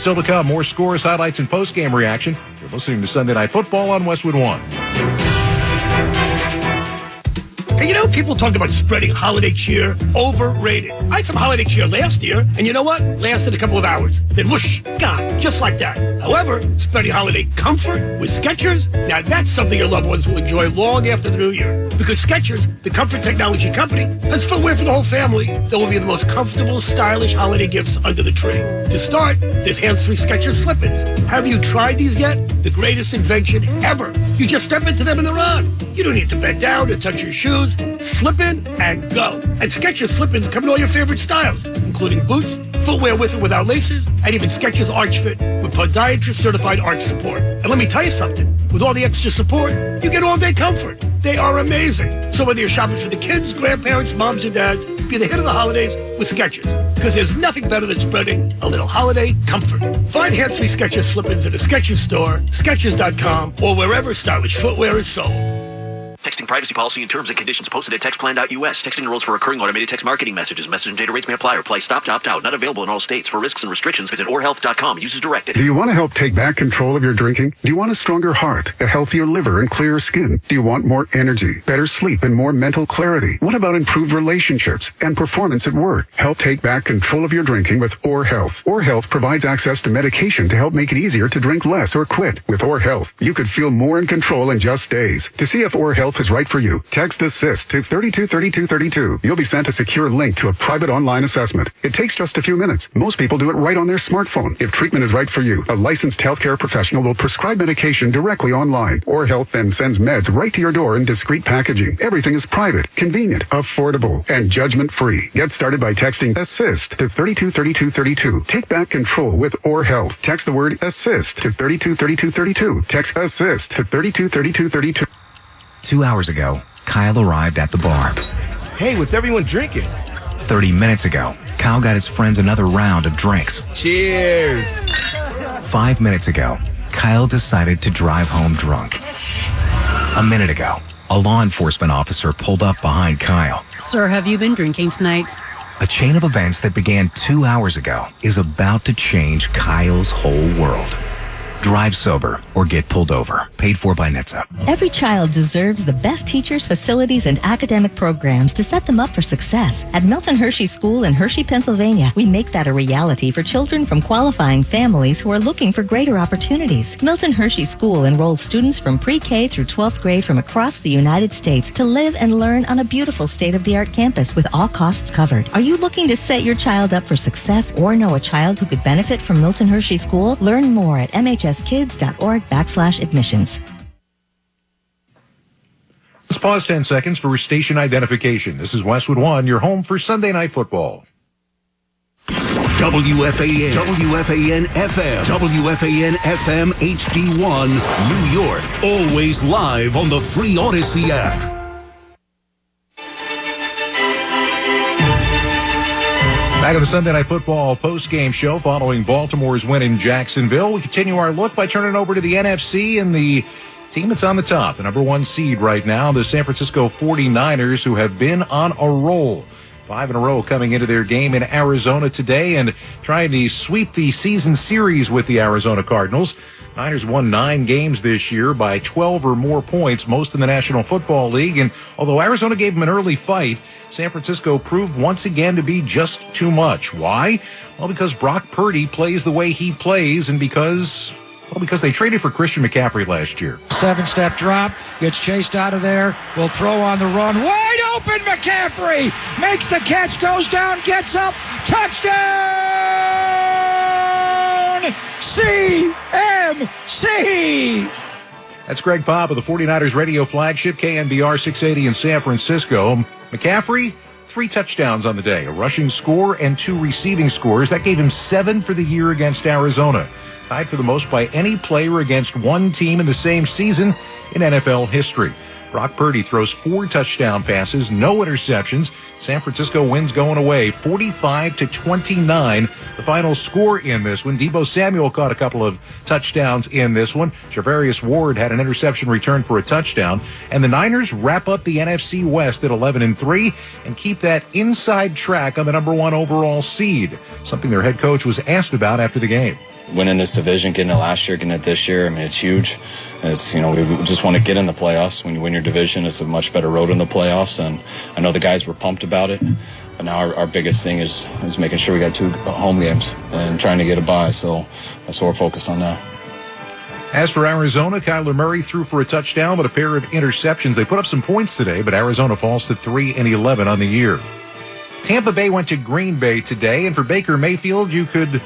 Still to come, more scores, highlights, and post-game reaction. You're listening to Sunday Night Football on Westwood One. Hey, you know, people talk about spreading holiday cheer. Overrated. I had some holiday cheer last year, and you know what? Lasted a couple of hours. Then whoosh, gone. Just like that. However, spreading holiday comfort with Skechers, now that's something your loved ones will enjoy long after the new year. Because Skechers, the comfort technology company, has footwear for the whole family that will be the most comfortable, stylish holiday gifts under the tree. To start, there's hands-free Skechers slip-ins. Have you tried these yet? The greatest invention ever. You just step into them and they're on. You don't need to bend down to touch your shoes. Slip in and go. And Skechers slip-ins come in all your favorite styles, including boots, footwear with or without laces, and even Skechers Arch Fit with podiatrist-certified arch support. And let me tell you something. With all the extra support, you get all-day comfort. They are amazing. So whether you're shopping for the kids, grandparents, moms, or dads, be the hit of the holidays with Skechers. Because there's nothing better than spreading a little holiday comfort. Find hands-free Skechers slip-ins at a Skechers store, Skechers.com, or wherever stylish footwear is sold. Texting privacy policy and terms and conditions posted at textplan.us. Texting enrolls for recurring automated text marketing messages. Message and data rates may apply or apply stop to opt out. Not available in all states. For risks and restrictions, visit orhealth.com. Use as directed. Do you want to help take back control of your drinking? Do you want a stronger heart, a healthier liver, and clearer skin? Do you want more energy, better sleep, and more mental clarity? What about improved relationships and performance at work? Help take back control of your drinking with OrHealth. OrHealth provides access to medication to help make it easier to drink less or quit. With OrHealth, you could feel more in control in just days. To see if OrHealth is right for you, text ASSIST to 323232. You'll be sent a secure link to a private online assessment. It takes just a few minutes. Most people do it right on their smartphone. If treatment is right for you, a licensed healthcare professional will prescribe medication directly online. OrHealth then sends meds right to your door in discreet packaging. Everything is private, convenient, affordable, and judgment-free. Get started by texting ASSIST to 323232. Take back control with OrHealth. Text the word ASSIST to 323232. Text ASSIST to 323232. 2 hours ago, Kyle arrived at the bar. Hey, what's everyone drinking? 30 minutes ago, Kyle got his friends another round of drinks. Cheers! 5 minutes ago, Kyle decided to drive home drunk. A minute ago, a law enforcement officer pulled up behind Kyle. Sir, have you been drinking tonight? A chain of events that began 2 hours ago is about to change Kyle's whole world. Drive sober or get pulled over. Paid for by NHTSA. Every child deserves the best teachers, facilities, and academic programs to set them up for success. At Milton Hershey School in Hershey, Pennsylvania, we make that a reality for children from qualifying families who are looking for greater opportunities. Milton Hershey School enrolls students from pre-K through 12th grade from across the United States to live and learn on a beautiful state-of-the-art campus with all costs covered. Are you looking to set your child up for success or know a child who could benefit from Milton Hershey School? Learn more at mhskids.org/admissions. Let's pause 10 seconds for station identification. This is Westwood One, your home for Sunday Night Football. WFAN, WFAN FM, WFAN FM HD1, New York. Always live on the free Odyssey app. Back at the Sunday Night Football post-game show following Baltimore's win in Jacksonville. We continue our look by turning over to the NFC and the team that's on the top, the number one seed right now, the San Francisco 49ers, who have been on a roll. 5 in a row coming into their game in Arizona today and trying to sweep the season series with the Arizona Cardinals. Niners won 9 games this year by 12 or more points, most in the National Football League. And although Arizona gave them an early fight, San Francisco proved once again to be just too much. Why? Well, because Brock Purdy plays the way he plays and because they traded for Christian McCaffrey last year. 7-step drop, gets chased out of there, will throw on the run. Wide open, McCaffrey makes the catch, goes down, gets up, touchdown! CMC! That's Greg Popp of the 49ers radio flagship, KNBR 680 in San Francisco. McCaffrey, 3 touchdowns on the day, a rushing score and 2 receiving scores. That gave him 7 for the year against Arizona. Tied for the most by any player against one team in the same season in NFL history. Brock Purdy throws 4 touchdown passes, no interceptions. San Francisco wins going away, 45-29. The final score in this one. Deebo Samuel caught a couple of touchdowns in this one. Javarius Ward had an interception return for a touchdown. And the Niners wrap up the NFC West at 11-3 and keep that inside track on the number 1 overall seed, something their head coach was asked about after the game. Winning this division, getting it last year, getting it this year, I mean, it's huge. It's, we just want to get in the playoffs. When you win your division, it's a much better road in the playoffs, and I know the guys were pumped about it. But now our biggest thing is making sure we got 2 home games and trying to get a bye, so that's what we're focused on now. As for Arizona, Kyler Murray threw for a touchdown but a pair of interceptions. They put up some points today, but Arizona falls to 3-11 on the year. Tampa Bay went to Green Bay today, and for Baker Mayfield, you could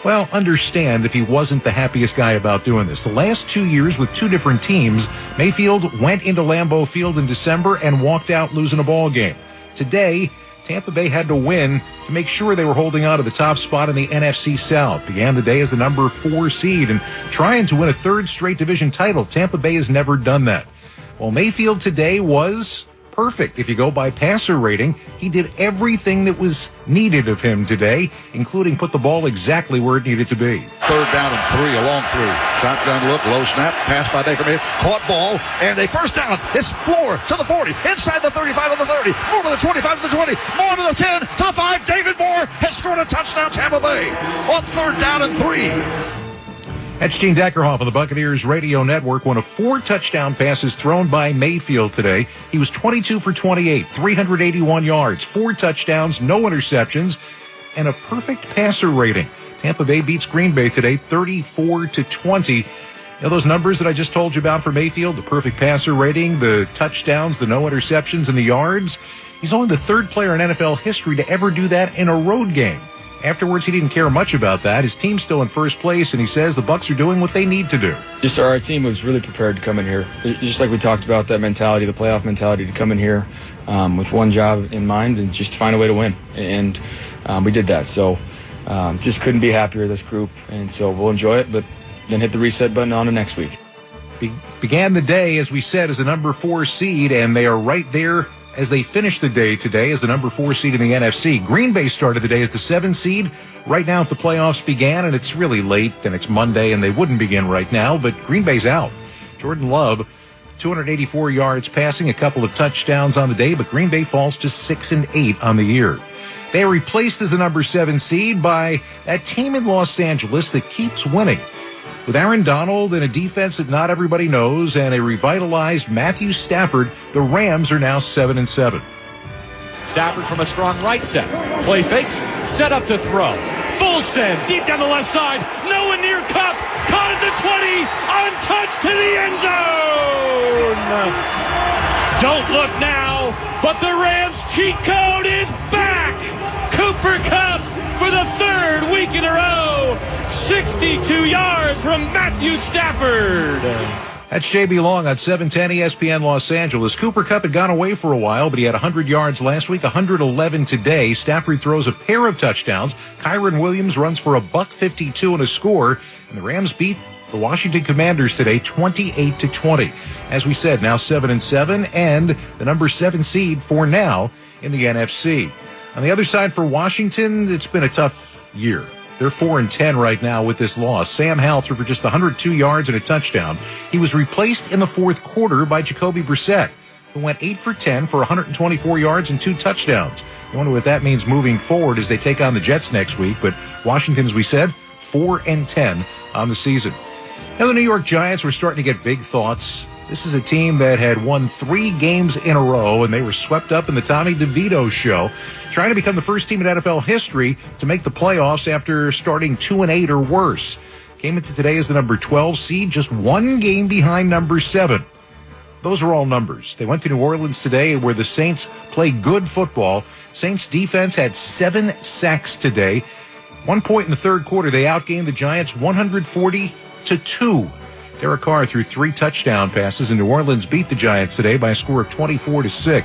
understand if he wasn't the happiest guy about doing this. The last 2 years with 2 different teams, Mayfield went into Lambeau Field in December and walked out losing a ball game. Today, Tampa Bay had to win to make sure they were holding on to the top spot in the NFC South. Began the day as the number 4 seed and trying to win a 3rd straight division title. Tampa Bay has never done that. Well, Mayfield today was perfect. If you go by passer rating, he did everything that was needed of him today, including put the ball exactly where it needed to be. 3rd down and 3, a long 3. Shotgun look, low snap, pass by Baker Mayfield, caught ball, and a first down. It's Floor to the 40, inside the 35 of the 30, more to the 25 to the 20, more to the 10, to the 5. David Moore has scored a touchdown, Tampa Bay, on 3rd down and 3. That's Gene Deckerhoff of the Buccaneers Radio Network. One of 4 touchdown passes thrown by Mayfield today. He was 22 for 28, 381 yards, 4 touchdowns, no interceptions, and a perfect passer rating. Tampa Bay beats Green Bay today, 34-20. Those numbers that I just told you about for Mayfield, the perfect passer rating, the touchdowns, the no interceptions, and the yards, he's only the 3rd player in NFL history to ever do that in a road game. Afterwards, he didn't care much about that. His team's still in first place, and he says the Bucs are doing what they need to do. Just our team was really prepared to come in here. Just like we talked about, that mentality, the playoff mentality, to come in here with one job in mind and just find a way to win. And we did that. So just couldn't be happier, this group. And so we'll enjoy it, but then hit the reset button on to next week. Began the day, as we said, as the number 4 seed, and they are right there as they finish the day today as the number 4 seed in the NFC. Green Bay started the day as the 7 seed. Right now, if the playoffs began, and it's really late, and it's Monday, and they wouldn't begin right now, but Green Bay's out. Jordan Love, 284 yards passing, a couple of touchdowns on the day, but Green Bay falls to 6-8 on the year. They are replaced as the number 7 seed by that team in Los Angeles that keeps winning. With Aaron Donald and a defense that not everybody knows and a revitalized Matthew Stafford, the Rams are now 7-7. Stafford from a strong right step. Play fake, set up to throw. Full send, deep down the left side. No one near Cup. Caught at the 20. Untouched to the end zone. Don't look now, but the Rams cheat code is back. Cooper Kupp for the 3rd week in a row. 62 yards from Matthew Stafford. That's J.B. Long on 710 ESPN Los Angeles. Cooper Kupp had gone away for a while, but he had 100 yards last week, 111 today. Stafford throws a pair of touchdowns. Kyron Williams runs for $152 and a score, and the Rams beat the Washington Commanders today, 28-20. As we said, now 7-7, and the number 7 seed for now in the NFC. On the other side for Washington, it's been a tough year. They're 4-10 right now with this loss. Sam Howell threw for just 102 yards and a touchdown. He was replaced in the 4th quarter by Jacoby Brissett, who went 8 for 10 for 124 yards and 2 touchdowns. I wonder what that means moving forward as they take on the Jets next week. But Washington, as we said, 4-10 on the season. Now the New York Giants were starting to get big thoughts. This is a team that had won 3 games in a row, and they were swept up in the Tommy DeVito show, trying to become the first team in NFL history to make the playoffs after starting 2-8 or worse. Came into today as the number 12 seed, just 1 game behind number 7. Those are all numbers. They went to New Orleans today where the Saints play good football. Saints defense had 7 sacks today. 1 point in the third quarter, they outgained the Giants 140-2. Derek Carr threw 3 touchdown passes, and New Orleans beat the Giants today by a score of 24-6.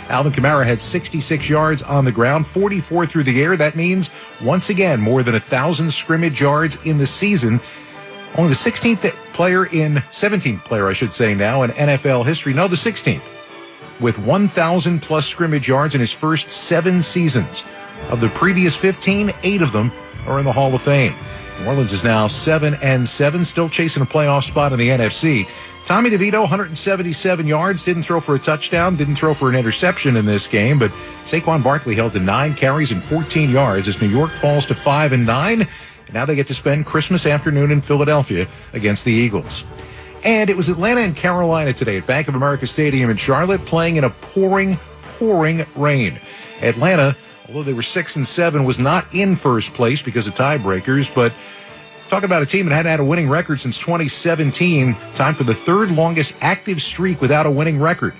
Alvin Kamara had 66 yards on the ground, 44 through the air. That means, once again, more than 1,000 scrimmage yards in the season. Only the 17th player in NFL history. No, the 16th. With 1,000-plus scrimmage yards in his first 7 seasons. Of the previous 15, 8 of them are in the Hall of Fame. New Orleans is now 7-7, still chasing a playoff spot in the NFC. Tommy DeVito, 177 yards, didn't throw for a touchdown, didn't throw for an interception in this game, but Saquon Barkley held to 9 carries and 14 yards as New York falls to 5-9. And now they get to spend Christmas afternoon in Philadelphia against the Eagles. And it was Atlanta and Carolina today at Bank of America Stadium in Charlotte, playing in a pouring rain. Atlanta, although they were 6-7, was not in first place because of tiebreakers, but talk about a team that hadn't had a winning record since 2017. Time for the third longest active streak without a winning record.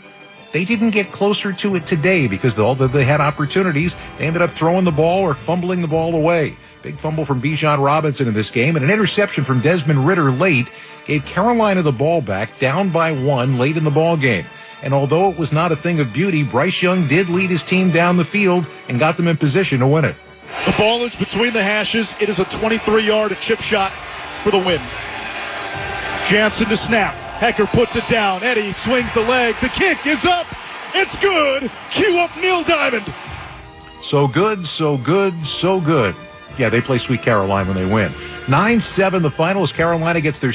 They didn't get closer to it today because although they had opportunities, they ended up throwing the ball or fumbling the ball away. Big fumble from Bijan Robinson in this game, and an interception from Desmond Ridder late gave Carolina the ball back, down by 1 late in the ball game. And although it was not a thing of beauty, Bryce Young did lead his team down the field and got them in position to win it. The ball is between the hashes. It is a 23-yard chip shot for the win. Jansen to snap. Hecker puts it down. Eddie swings the leg. The kick is up. It's good. Cue up Neil Diamond. So good, so good, so good. Yeah, they play Sweet Caroline when they win. 9-7 the final as Carolina gets their